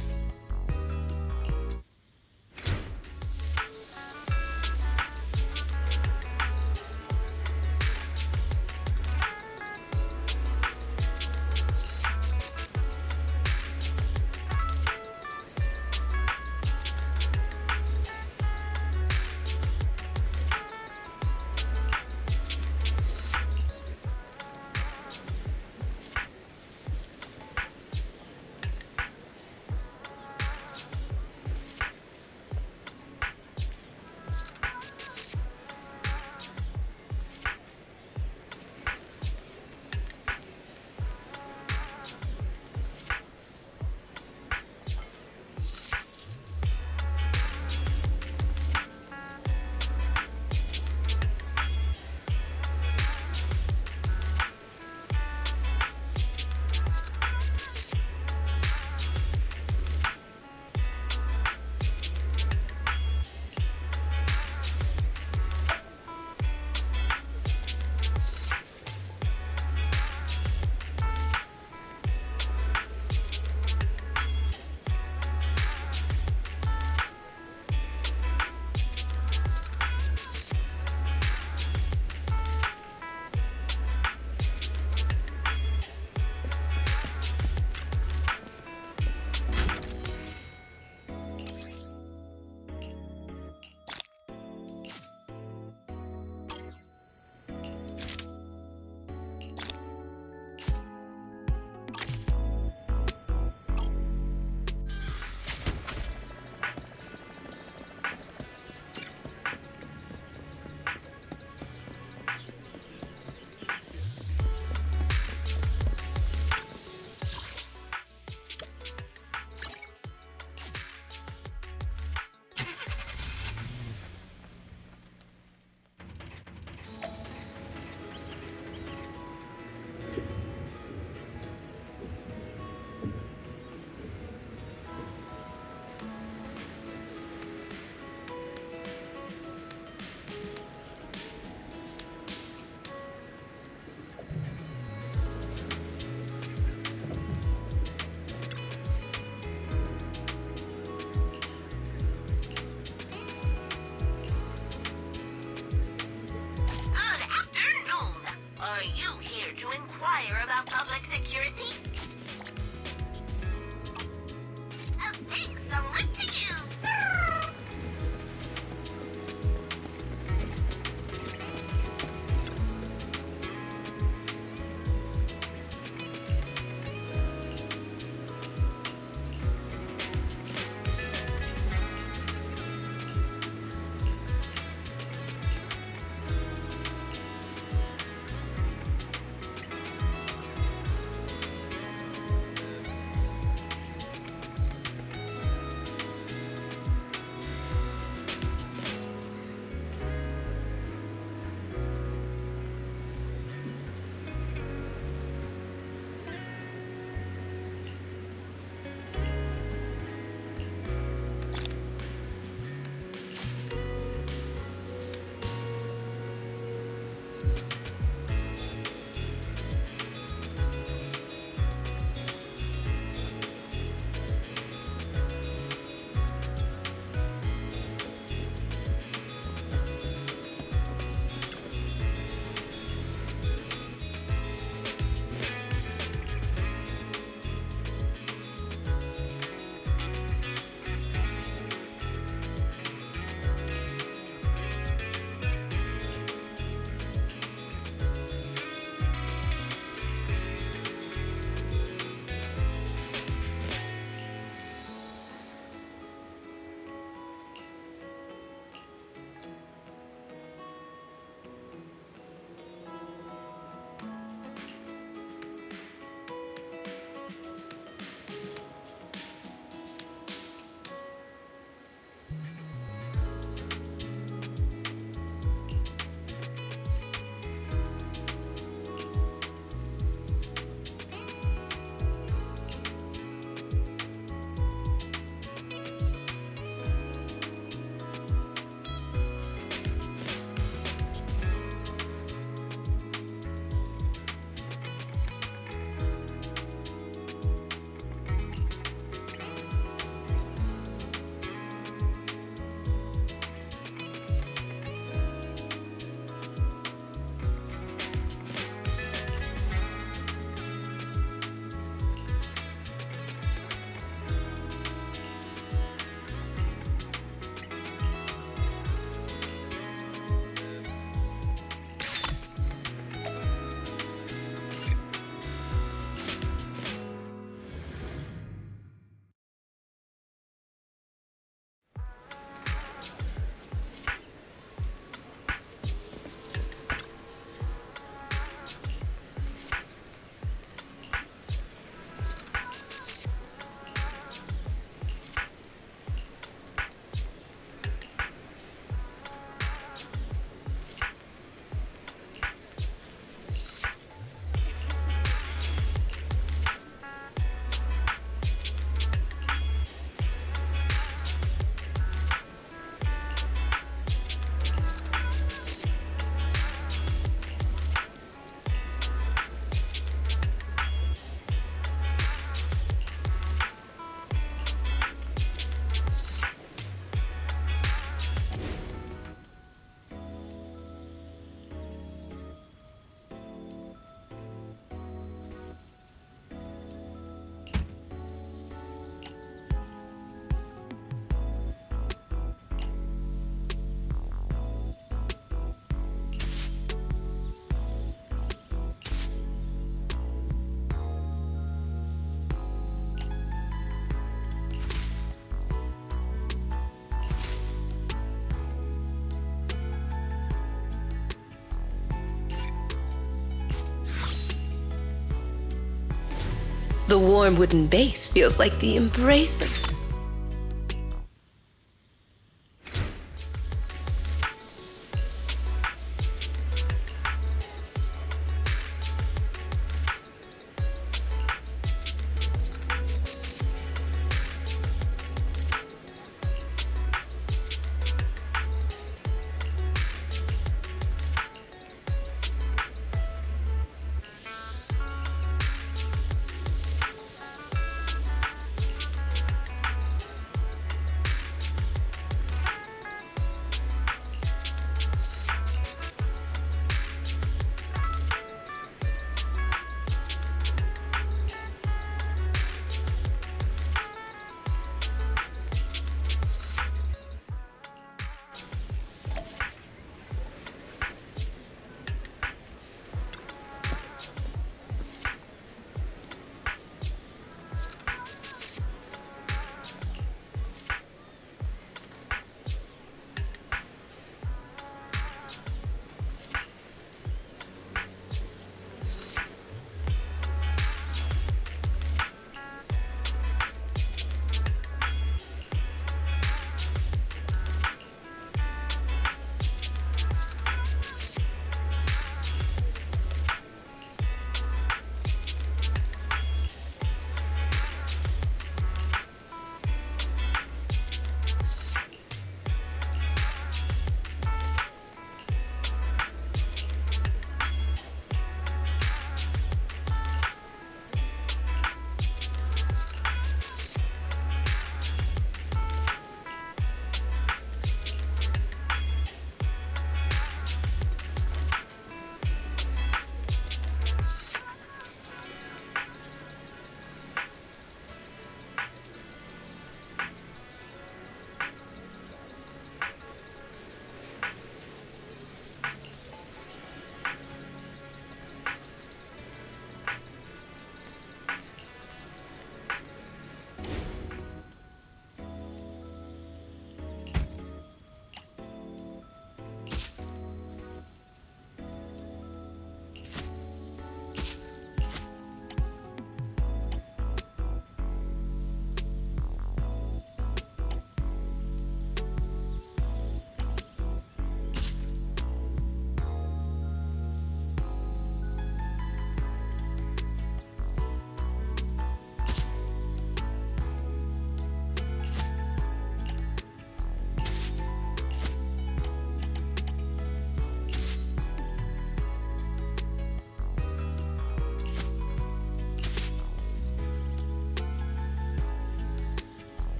The warm wooden base feels like the embrace of...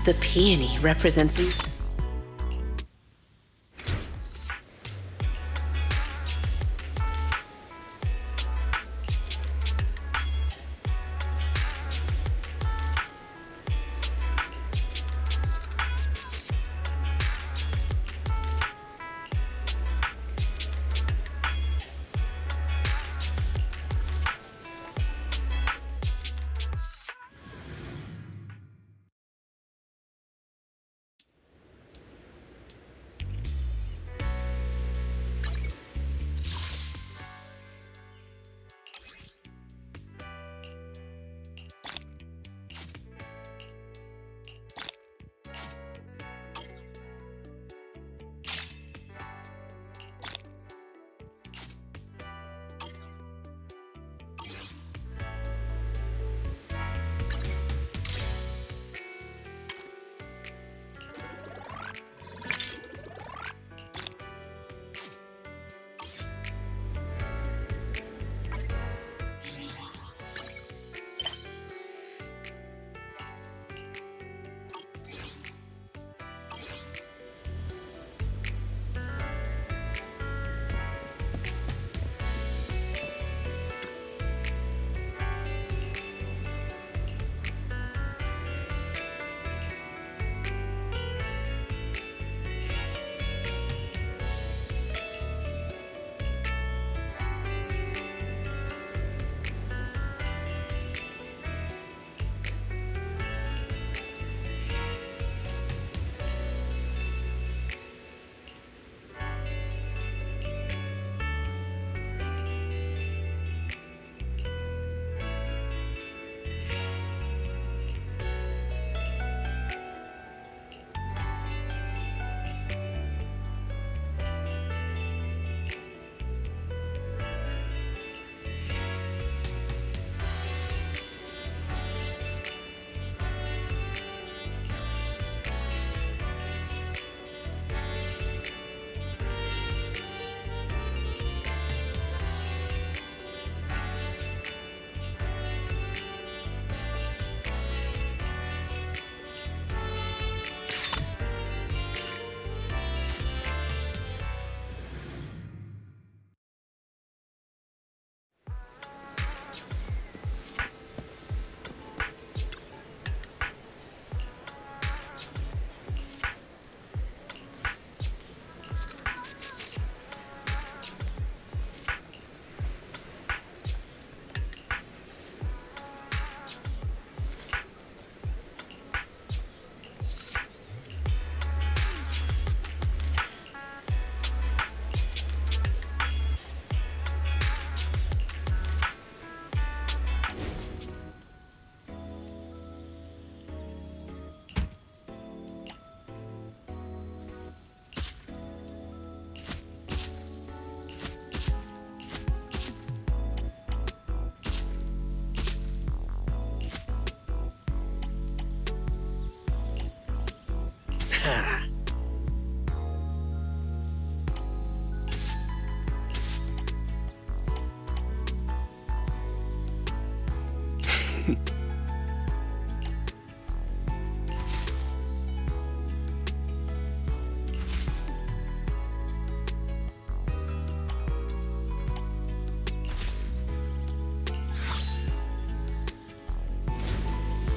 The peony represents...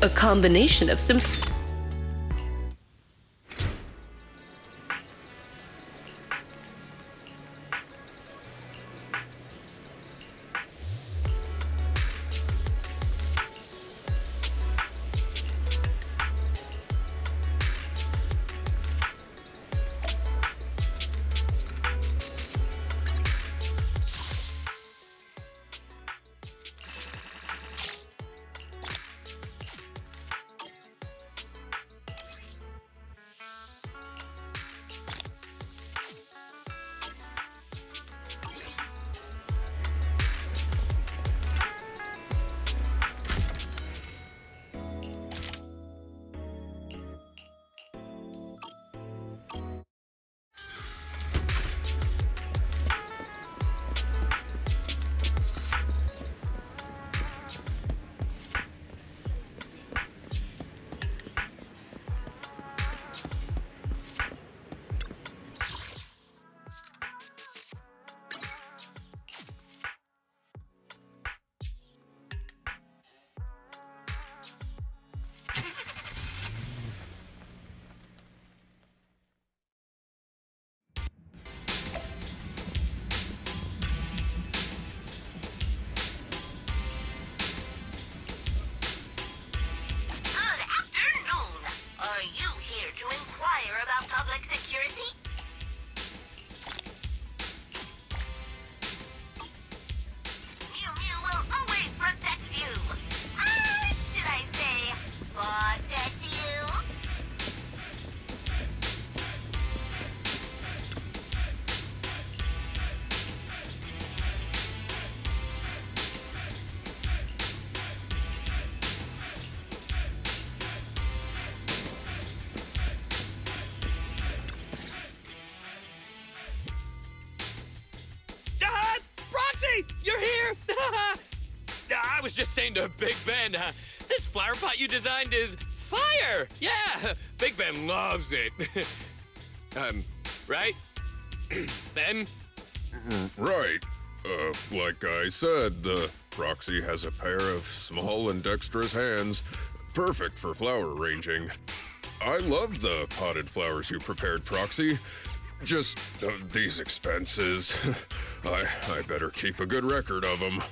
A combination of some... You're here! I was just saying to Big Ben, this flower pot you designed is fire! Yeah, Big Ben loves it. Right? Ben? Right. Like I said, the Proxy has a pair of small and dexterous hands, perfect for flower arranging. I love the potted flowers you prepared, Proxy. Just these expenses. I better keep a good record of them.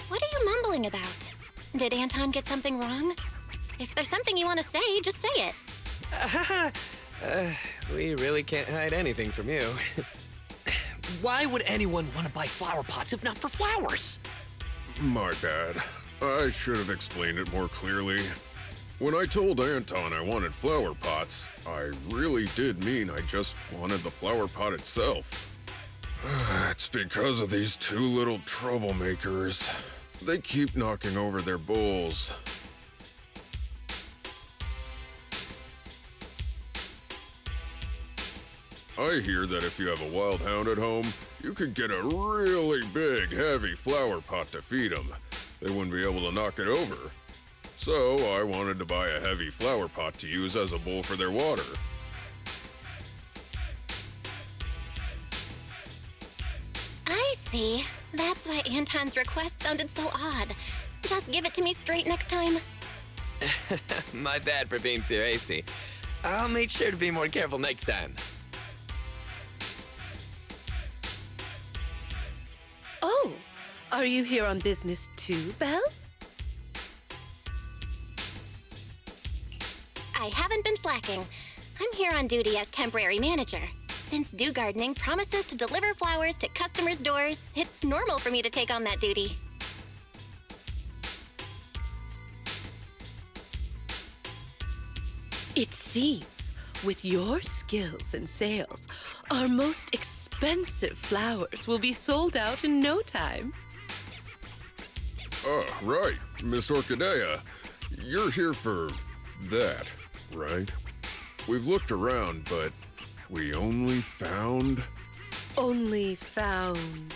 What are you mumbling about? Did Anton get something wrong? If there's something you want to say, just say it. We really can't hide anything from you. Why would anyone want to buy flower pots if not for flowers? My bad. I should have explained it more clearly. When I told Anton I wanted flower pots, I really did mean I just wanted the flower pot itself. It's because of these two little troublemakers. They keep knocking over their bowls. I hear that if you have a wild hound at home, you could get a really big, heavy flower pot to feed them. They wouldn't be able to knock it over. So I wanted to buy a heavy flower pot to use as a bowl for their water. I see. That's why Anton's request sounded so odd. Just give it to me straight next time. My bad for being too hasty. I'll make sure to be more careful next time. Oh, are you here on business too, Belle? I haven't been slacking. I'm here on duty as temporary manager. Since Dew Gardening promises to deliver flowers to customers' doors, it's normal for me to take on that duty. It seems, with your skills and sales, our most expensive flowers will be sold out in no time. Oh, right. Miss Orchidea. You're here for that, right? We've looked around, but we only found... Only found...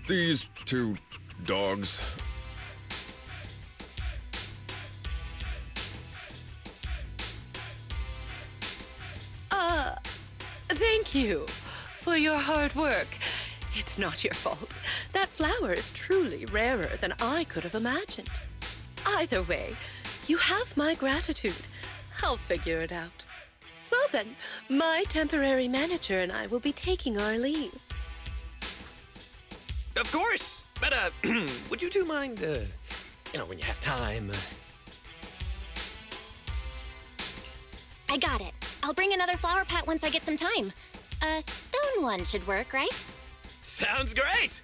these two dogs. Thank you for your hard work. It's not your fault. That flower is truly rarer than I could have imagined. Either way, you have my gratitude. I'll figure it out. Well then, my temporary manager and I will be taking our leave. Of course! But, would you two mind, when you have time, I got it. I'll bring another flower pot once I get some time. A stone one should work, right? Sounds great!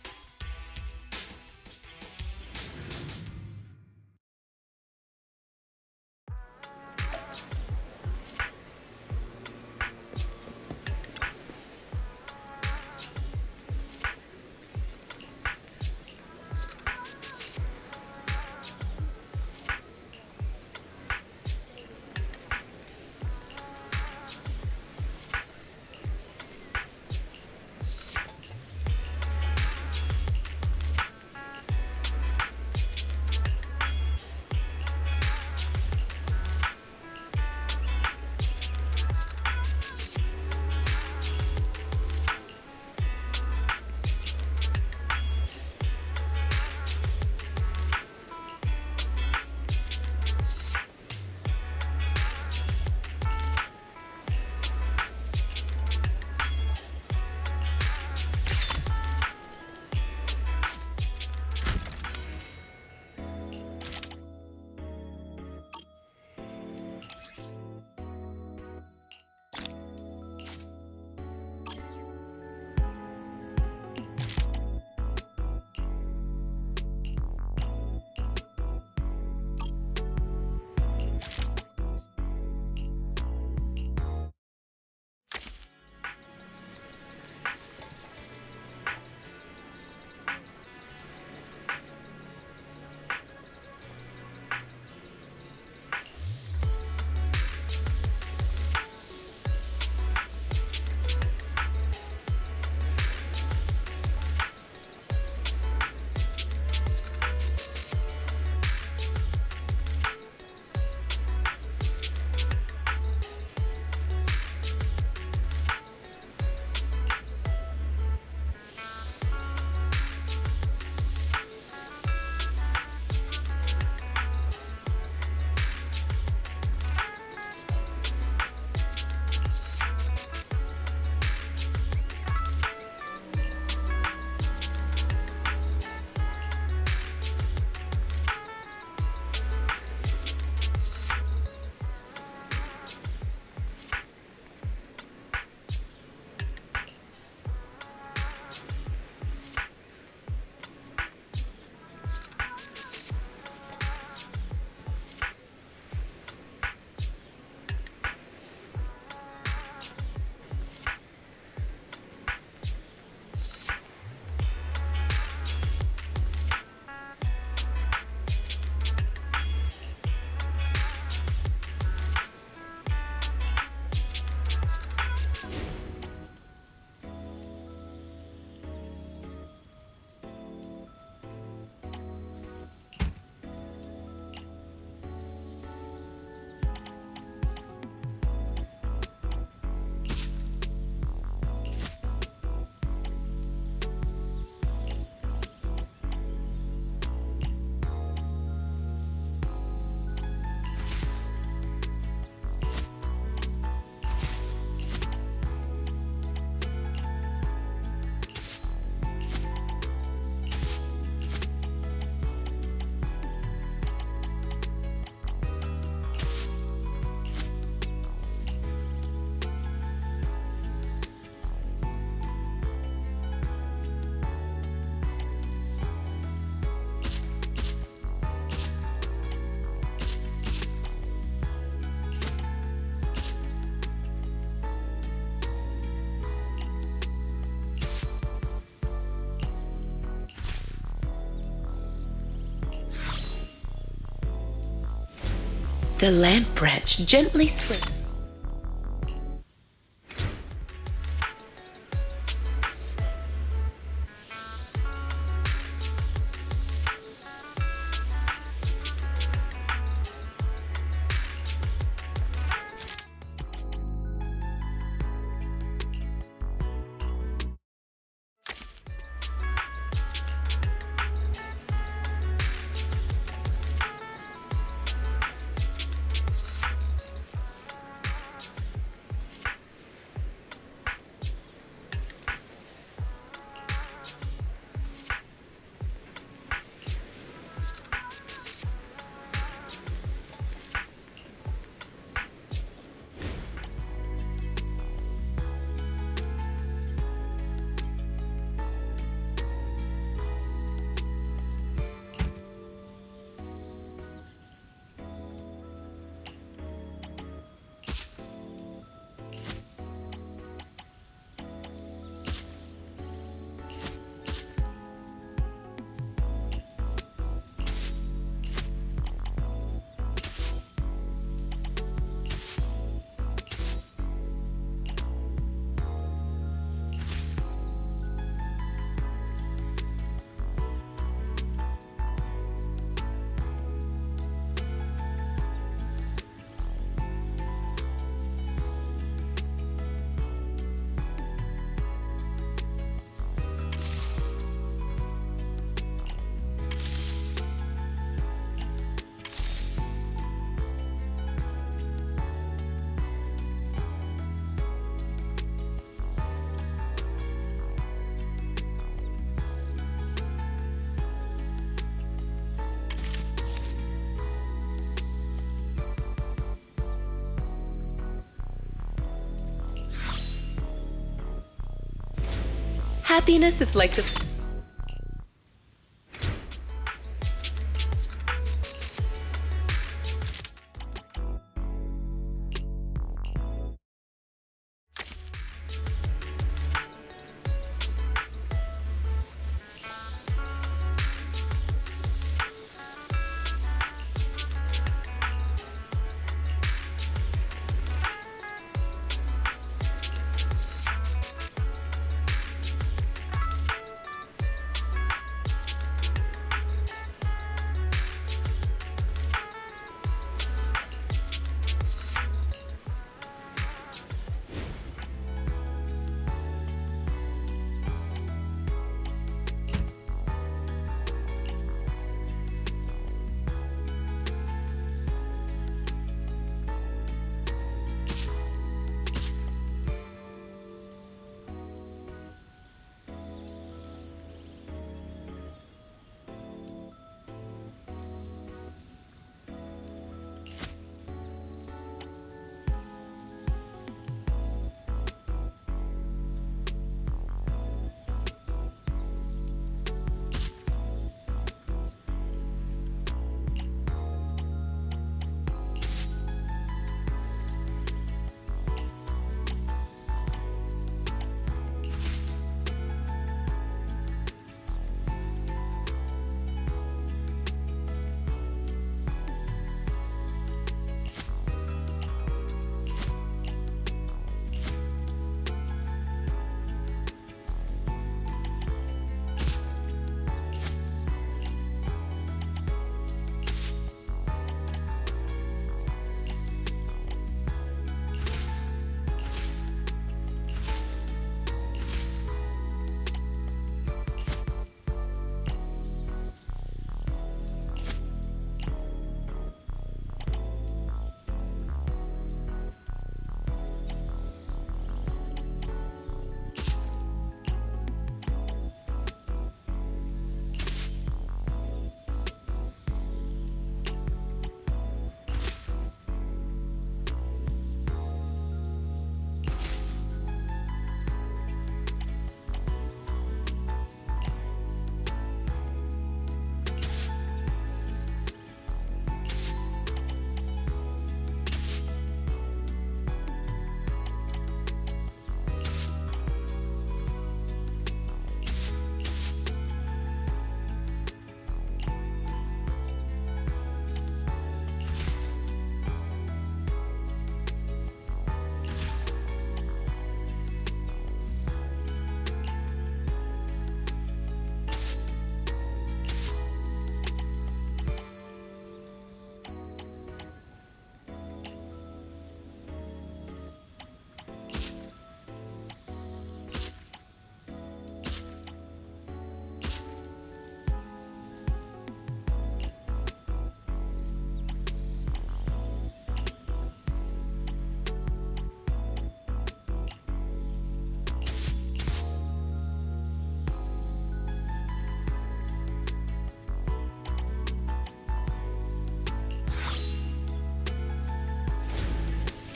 The lamp branch gently swings. Happiness is like the...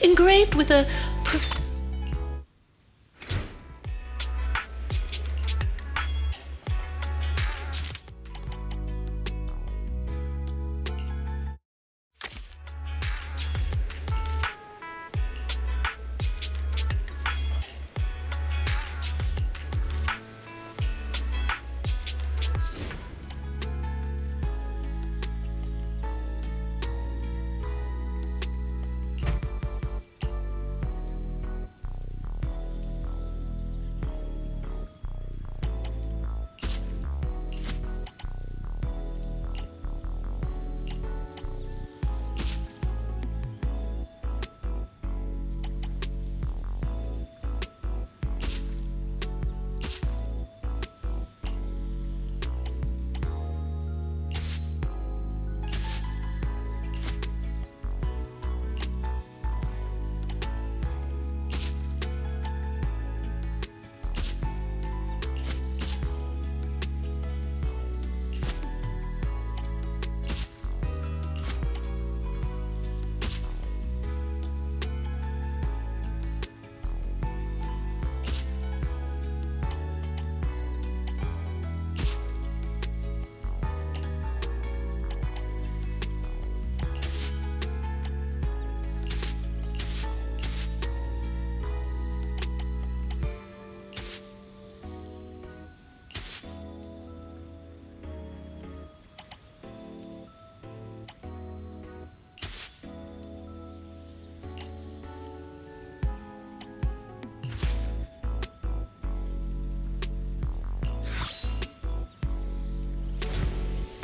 engraved with a...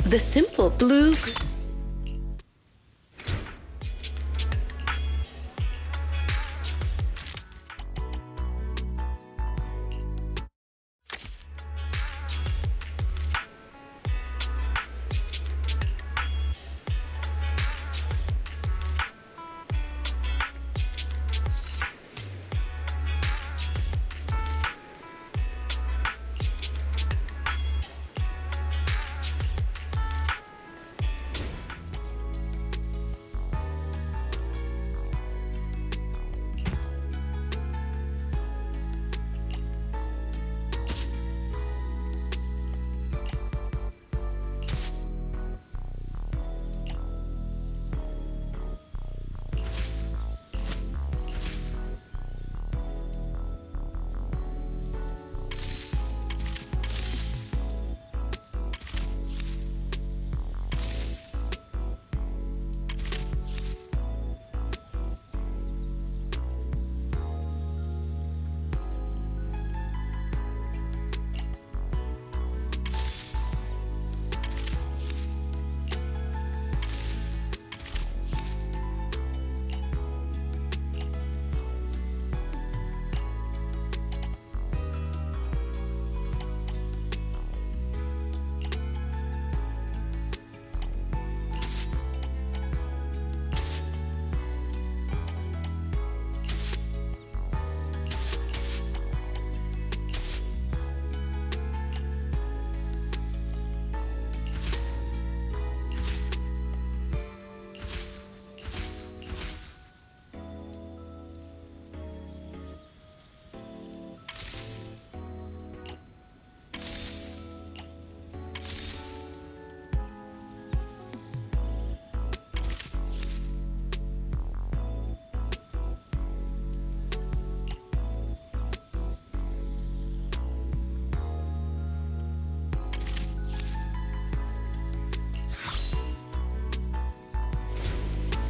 The simple blue...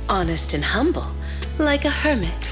honest and humble, like a hermit.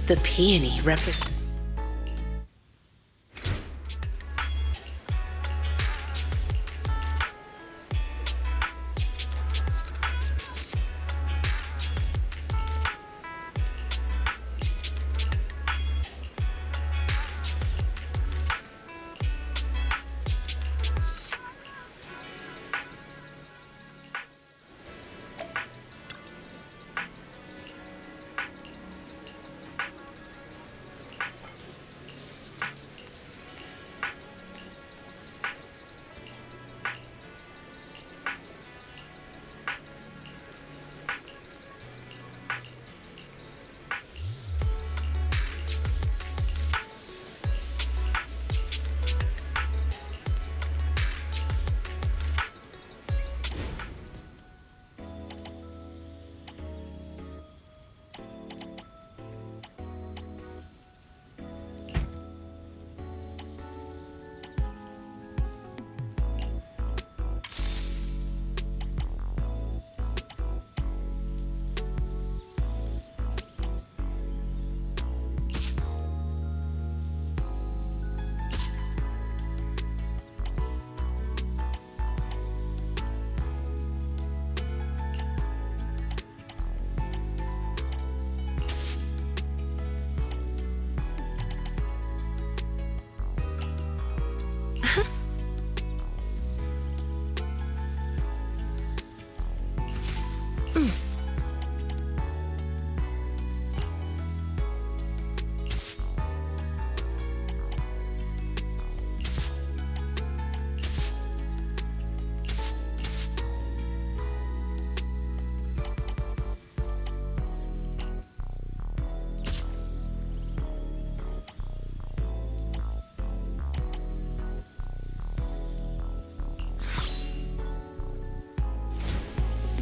The peony represents.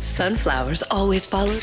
Sunflowers always follow.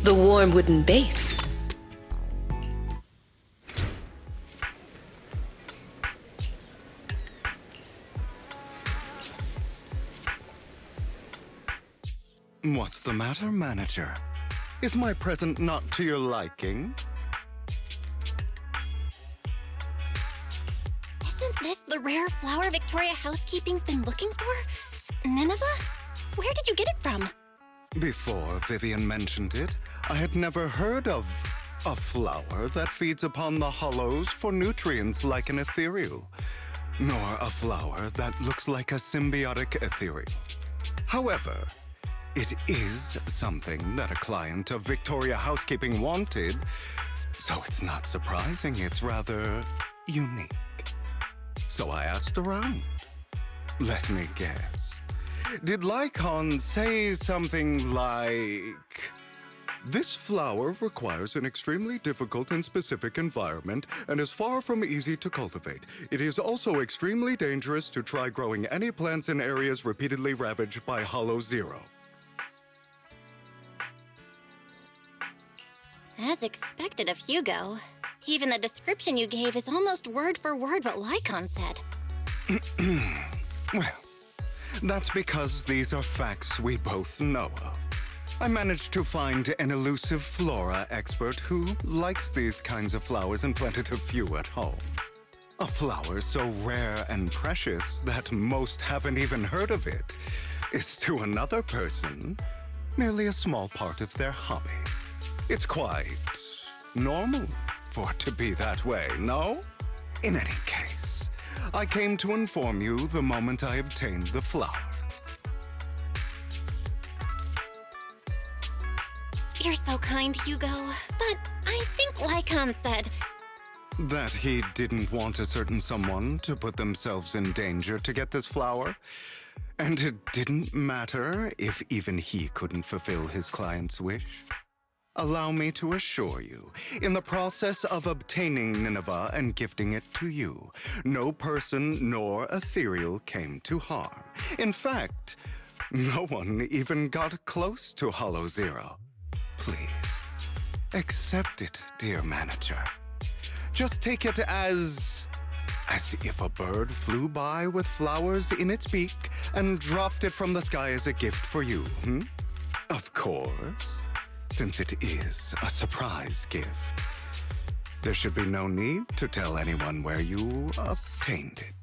The warm wooden base. What's the matter, manager? Is my present not to your liking? Isn't this the rare flower Victoria Housekeeping's been looking for? Nineveh? Where did you get it from? Before Vivian mentioned it, I had never heard of a flower that feeds upon the hollows for nutrients like an ethereal, nor a flower that looks like a symbiotic ethereal. However, it is something that a client of Victoria Housekeeping wanted, so it's not surprising it's rather unique. So I asked around. Let me guess. Did Lycon say something like, This flower requires an extremely difficult and specific environment and is far from easy to cultivate. It is also extremely dangerous to try growing any plants in areas repeatedly ravaged by Hollow Zero. As expected of Hugo. Even the description you gave is almost word for word what Lycon said. Well, that's because these are facts we both know of. I managed to find an elusive flora expert who likes these kinds of flowers and planted a few at home. A flower so rare and precious that most haven't even heard of it is to another person merely a small part of their hobby. It's quite normal for it to be that way, no? In any case, I came to inform you the moment I obtained the flower. You're so kind, Hugo. But I think Lycon said... That he didn't want a certain someone to put themselves in danger to get this flower? And it didn't matter if even he couldn't fulfill his client's wish? Allow me to assure you, in the process of obtaining Nineveh and gifting it to you, no person nor ethereal came to harm. In fact, no one even got close to Hollow Zero. Please, accept it, dear manager. Just take it as if a bird flew by with flowers in its beak and dropped it from the sky as a gift for you, Of course, since it is a surprise gift. There should be no need to tell anyone where you obtained it.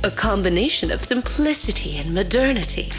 A combination of simplicity and modernity.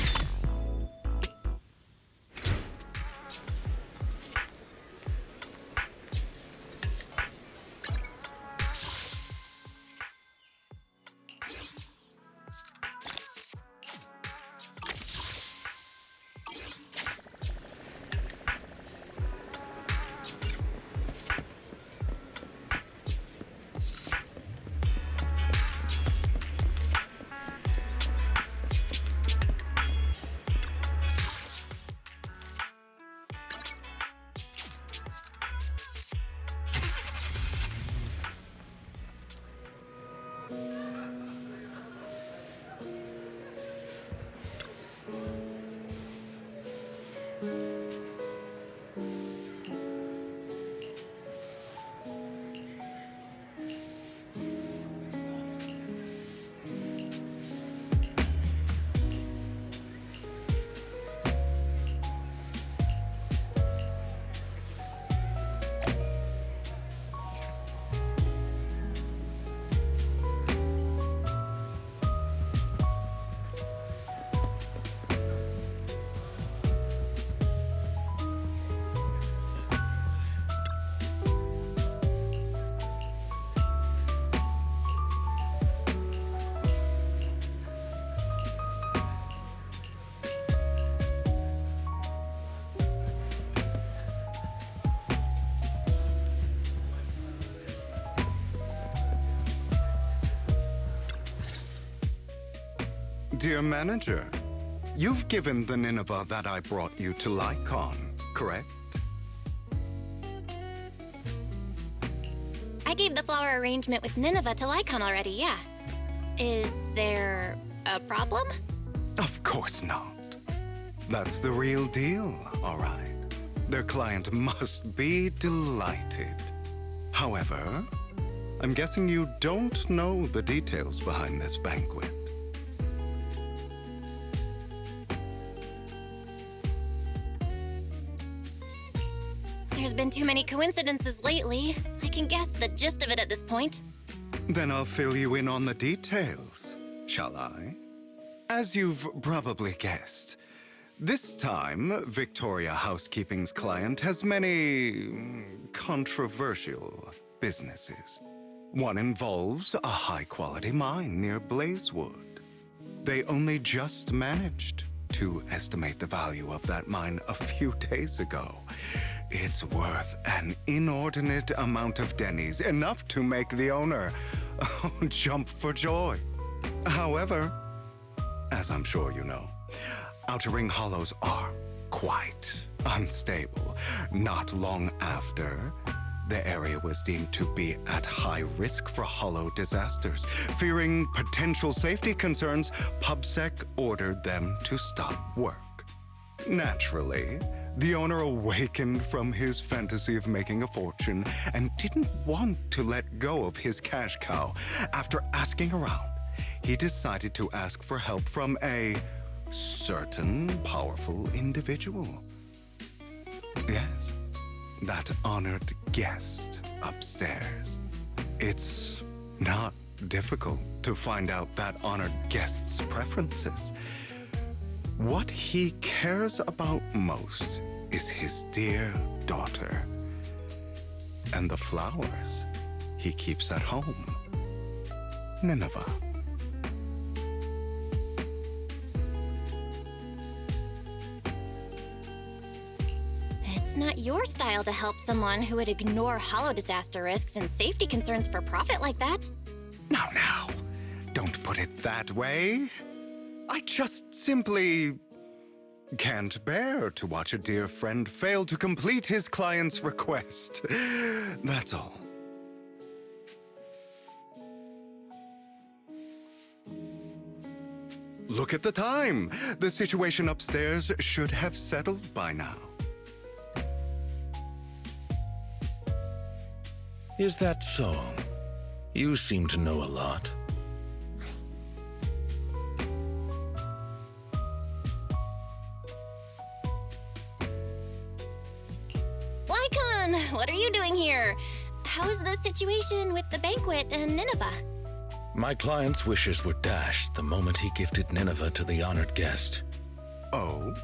Dear manager, you've given the Nineveh that I brought you to Lycon, correct? I gave the flower arrangement with Nineveh to Lycon already, yeah. Is there a problem? Of course not. That's the real deal, all right. Their client must be delighted. However, I'm guessing you don't know the details behind this banquet. There's been too many coincidences lately. I can guess the gist of it at this point. Then I'll fill you in on the details, shall I? As you've probably guessed, this time, Victoria Housekeeping's client has many controversial businesses. One involves a high-quality mine near Blazewood. They only just managed to estimate the value of that mine a few days ago. It's worth an inordinate amount of Denny's, enough to make the owner jump for joy. However, as I'm sure you know, Outer Ring Hollows are quite unstable. Not long after, the area was deemed to be at high risk for hollow disasters. Fearing potential safety concerns, PubSec ordered them to stop work. Naturally, the owner awakened from his fantasy of making a fortune and didn't want to let go of his cash cow. After asking around, he decided to ask for help from a certain powerful individual. Yes, that honored guest upstairs. It's not difficult to find out that honored guest's preferences. What he cares about most is his dear daughter and the flowers he keeps at home. Nineveh. It's not your style to help someone who would ignore hollow disaster risks and safety concerns for profit like that. Now, don't put it that way. I just simply can't bear to watch a dear friend fail to complete his client's request. That's all. Look at the time. The situation upstairs should have settled by now. Is that so? You seem to know a lot. Lycon, what are you doing here? How's the situation with the banquet and Nineveh? My client's wishes were dashed the moment he gifted Nineveh to the honored guest. Oh?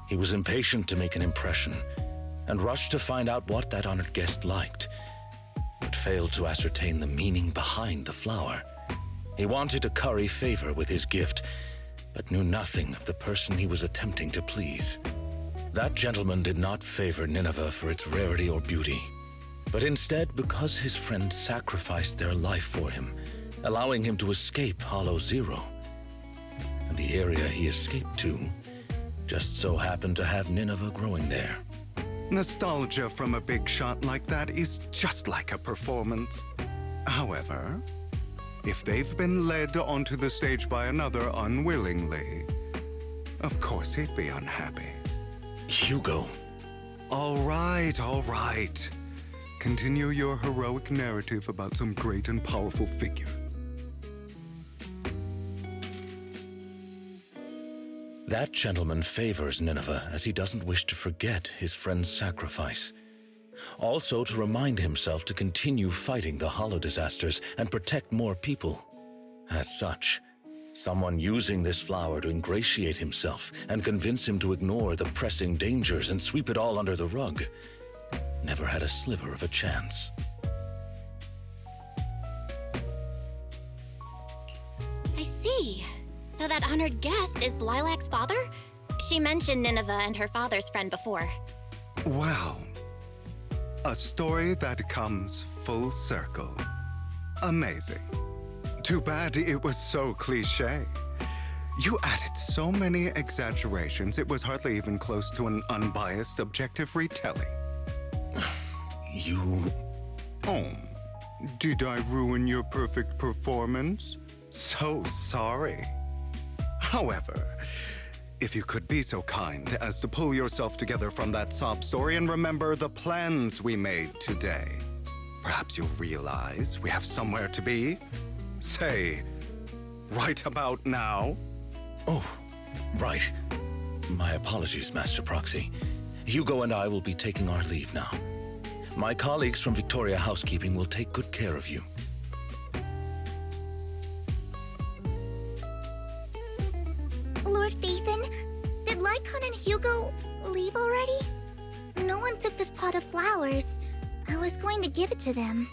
He was impatient to make an impression and rushed to find out what that honored guest liked, but failed to ascertain the meaning behind the flower. He wanted to curry favor with his gift, but knew nothing of the person he was attempting to please. That gentleman did not favor Nineveh for its rarity or beauty, but instead because his friend sacrificed their life for him, allowing him to escape Hollow Zero. And the area he escaped to just so happened to have Nineveh growing there. Nostalgia from a big shot like that is just like a performance. However, if they've been led onto the stage by another unwillingly, of course he'd be unhappy. Hugo. All right. Continue your heroic narrative about some great and powerful figure. That gentleman favors Nineveh as he doesn't wish to forget his friend's sacrifice. Also to remind himself to continue fighting the Hollow disasters and protect more people. As such, someone using this flower to ingratiate himself and convince him to ignore the pressing dangers and sweep it all under the rug never had a sliver of a chance. I see. So that honored guest is Lilac's father? She mentioned Nineveh and her father's friend before. Wow. A story that comes full circle. Amazing. Too bad it was so cliché. You added so many exaggerations, it was hardly even close to an unbiased, objective retelling. You... Oh, did I ruin your perfect performance? So sorry. However, if you could be so kind as to pull yourself together from that sob story and remember the plans we made today, perhaps you'll realize we have somewhere to be. Say, right about now. Oh, right. My apologies, Master Proxy. Hugo and I will be taking our leave now. My colleagues from Victoria Housekeeping will take good care of you. Lord Phaethon, did Lycon and Hugo leave already? No one took this pot of flowers. I was going to give it to them.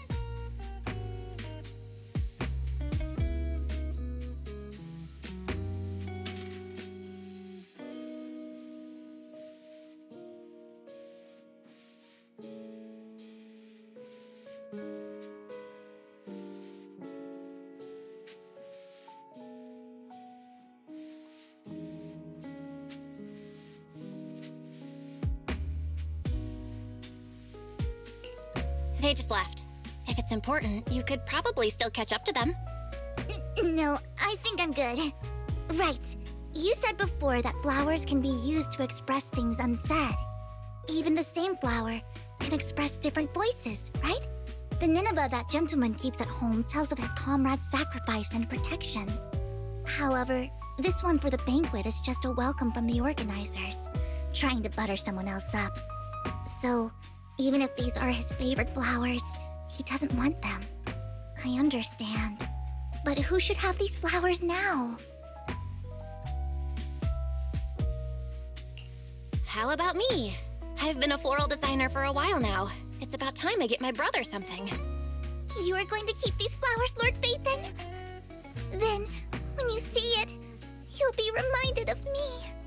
They just left. If it's important, you could probably still catch up to them. No, I think I'm good. Right. You said before that flowers can be used to express things unsaid. Even the same flower can express different voices, right? The Nineveh that gentleman keeps at home tells of his comrade's sacrifice and protection. However, this one for the banquet is just a welcome from the organizers, trying to butter someone else up. So, even if these are his favorite flowers, he doesn't want them. I understand. But who should have these flowers now? How about me? I've been a floral designer for a while now. It's about time I get my brother something. You are going to keep these flowers, Lord Phaethon? Then, when you see it, you'll be reminded of me.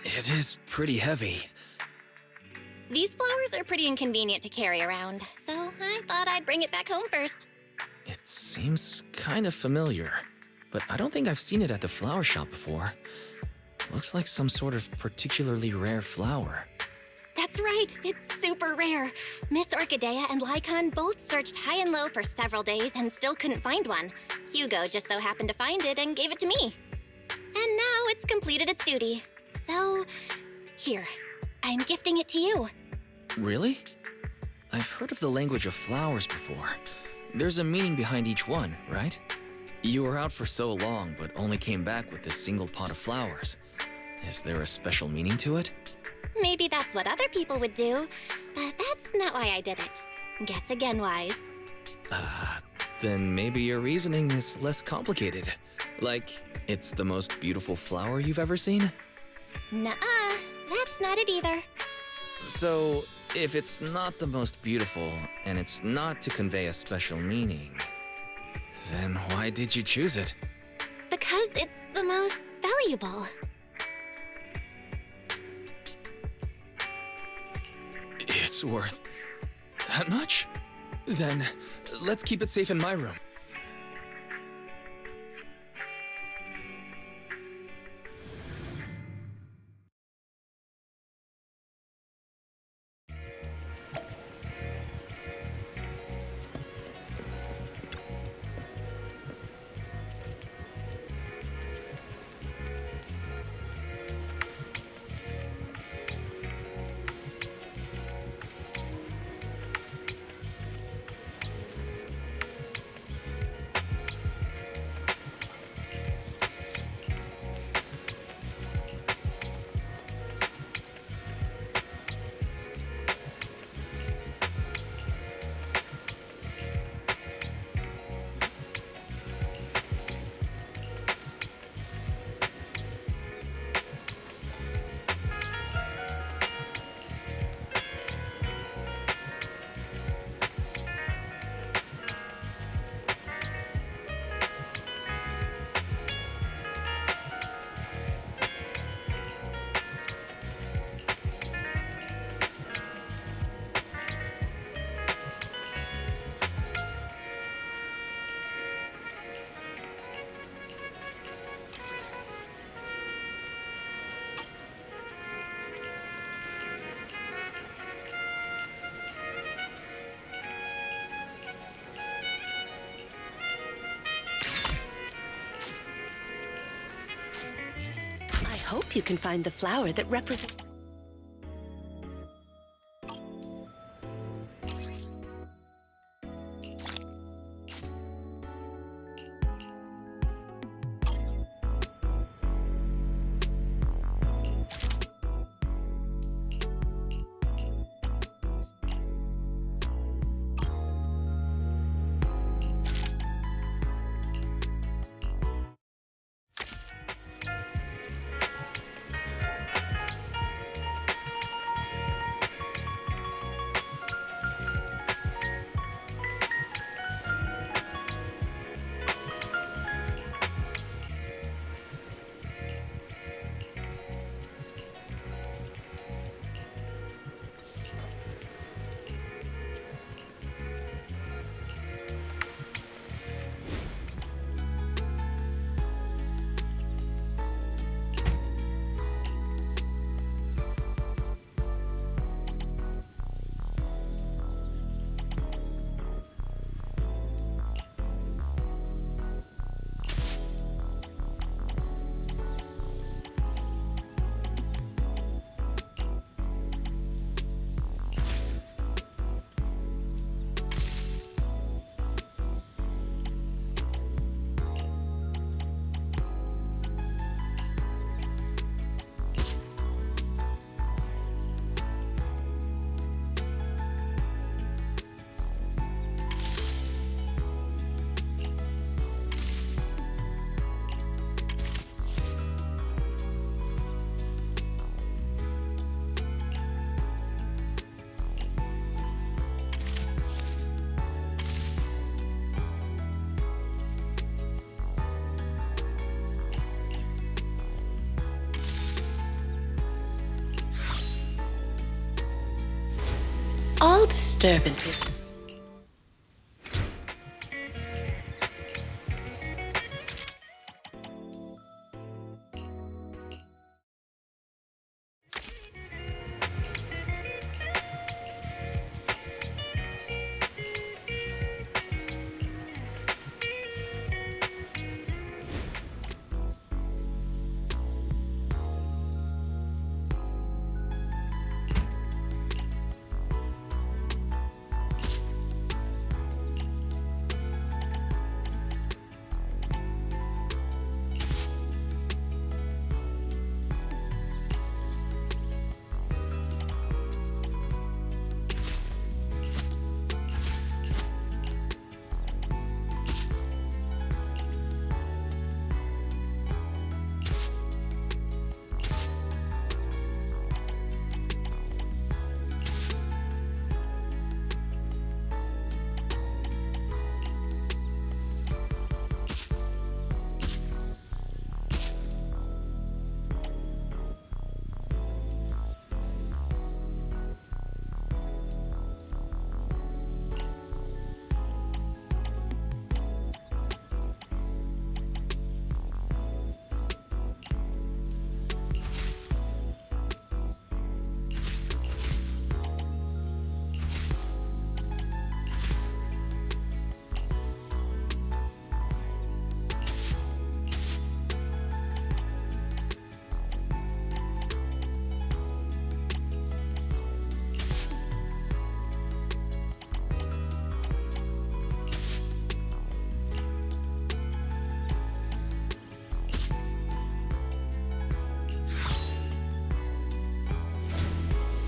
It is pretty heavy. These flowers are pretty inconvenient to carry around, so I thought I'd bring it back home first. It seems kind of familiar, but I don't think I've seen it at the flower shop before. Looks like some sort of particularly rare flower. That's right, it's super rare. Miss Orchidea and Lycon both searched high and low for several days and still couldn't find one. Hugo just so happened to find it and gave it to me. And now it's completed its duty. So, here, I'm gifting it to you. Really? I've heard of the language of flowers before. There's a meaning behind each one, right? You were out for so long, but only came back with this single pot of flowers. Is there a special meaning to it? Maybe that's what other people would do, but that's not why I did it. Guess again, Wise. Then maybe your reasoning is less complicated. Like, it's the most beautiful flower you've ever seen? Nuh-uh, that's not it either. So, if it's not the most beautiful, and it's not to convey a special meaning, then why did you choose it? Because it's the most valuable. It's worth that much? Then, let's keep it safe in my room. I hope you can find the flower that represents... All disturbances.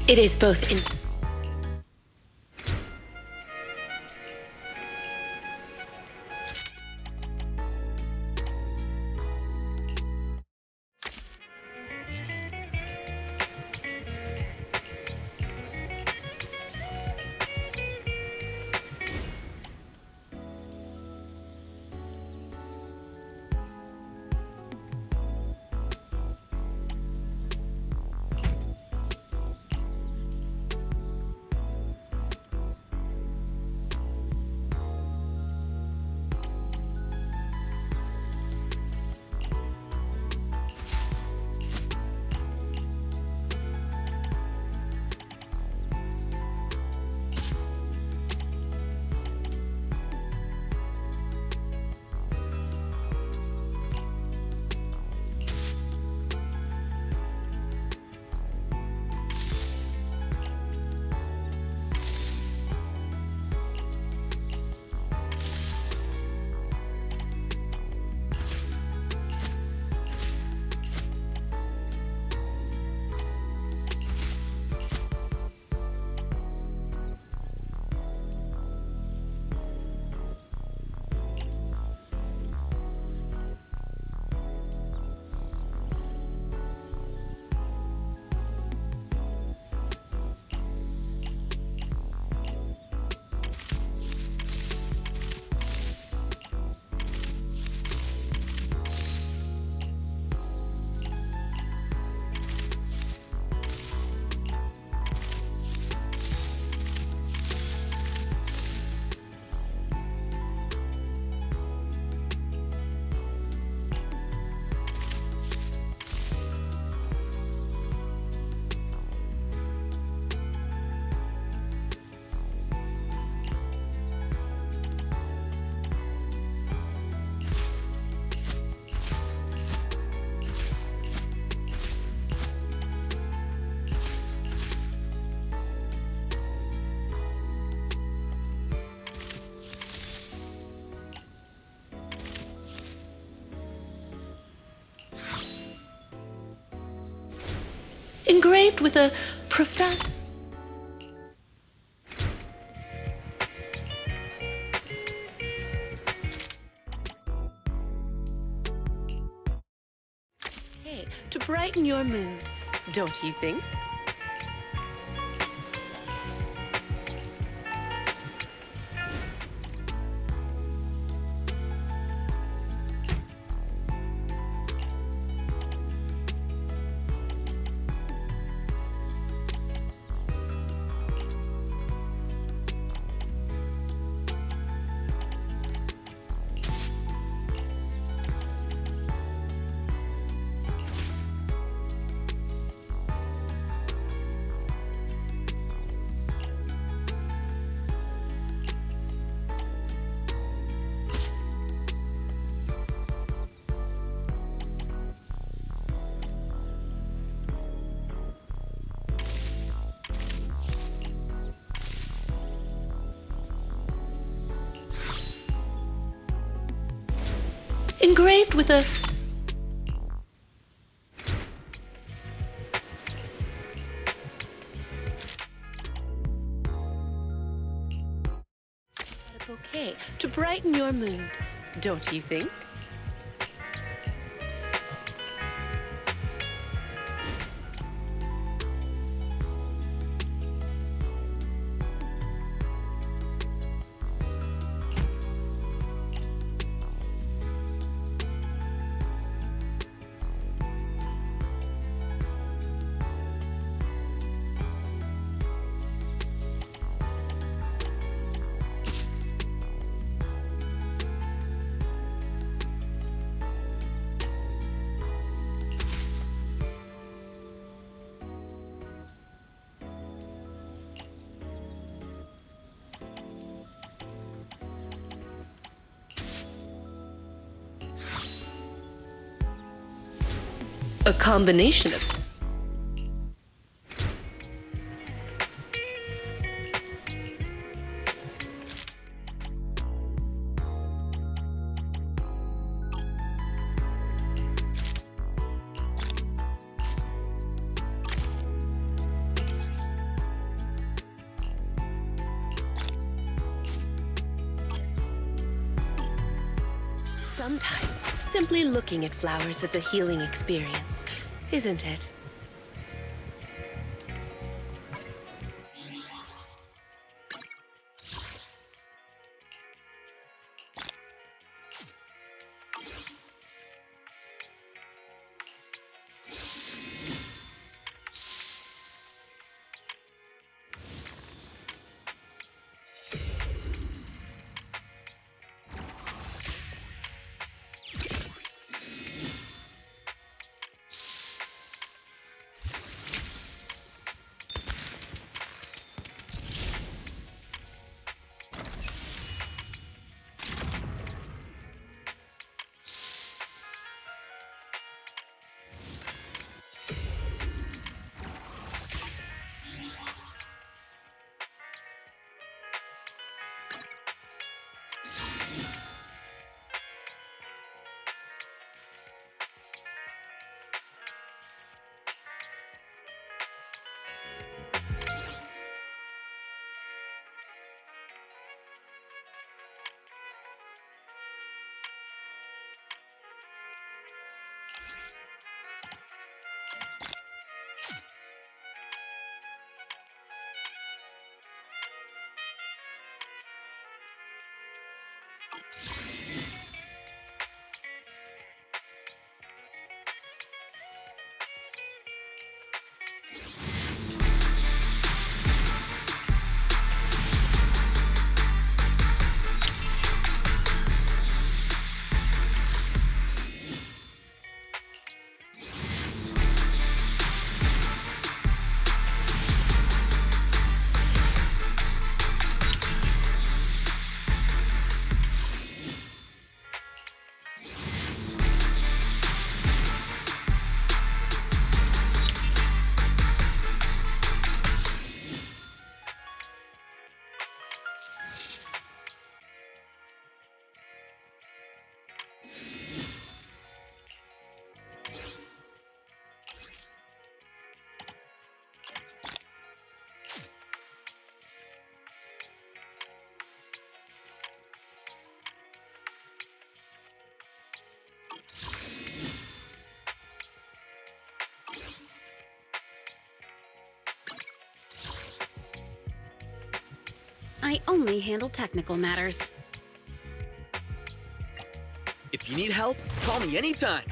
It is both in... engraved with a profound... Hey, to brighten your mood, don't you think? Engraved with a... a bouquet to brighten your mood, don't you think? A combination of... sometimes simply looking at flowers is a healing experience, isn't it? I only handle technical matters. If you need help, call me anytime.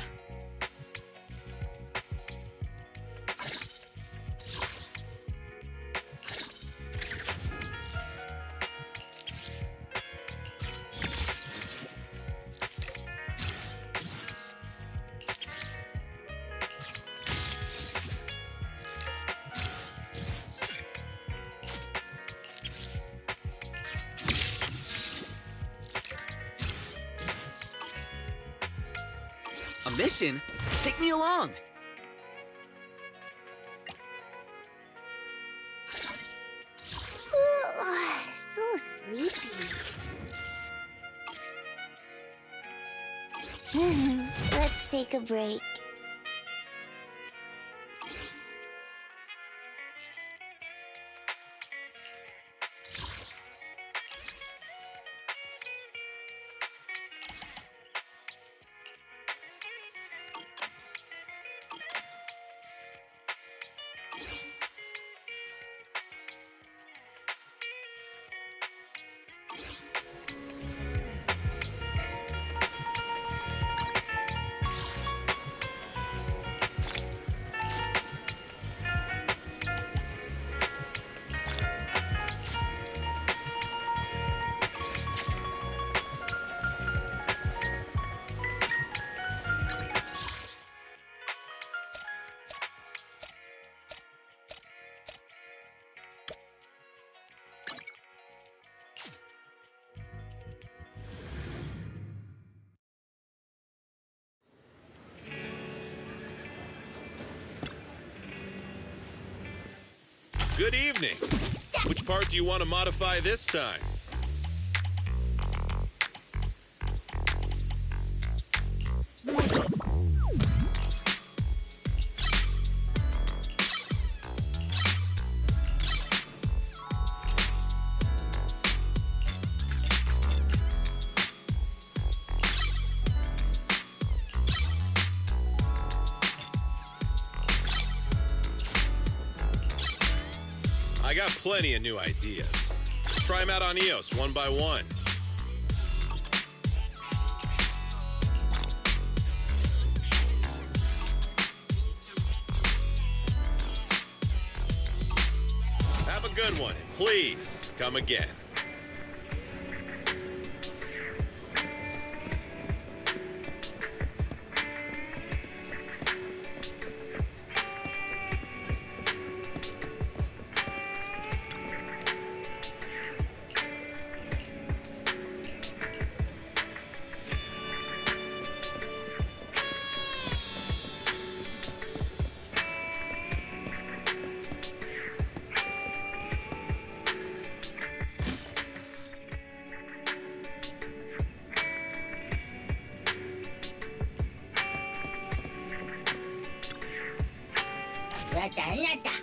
A mission? Take me along. So sleepy. Let's take a break. Good evening. Which part do you want to modify this time? I got plenty of new ideas. Let's try them out on EOS one by one. Have a good one, and please come again. Rata, rata.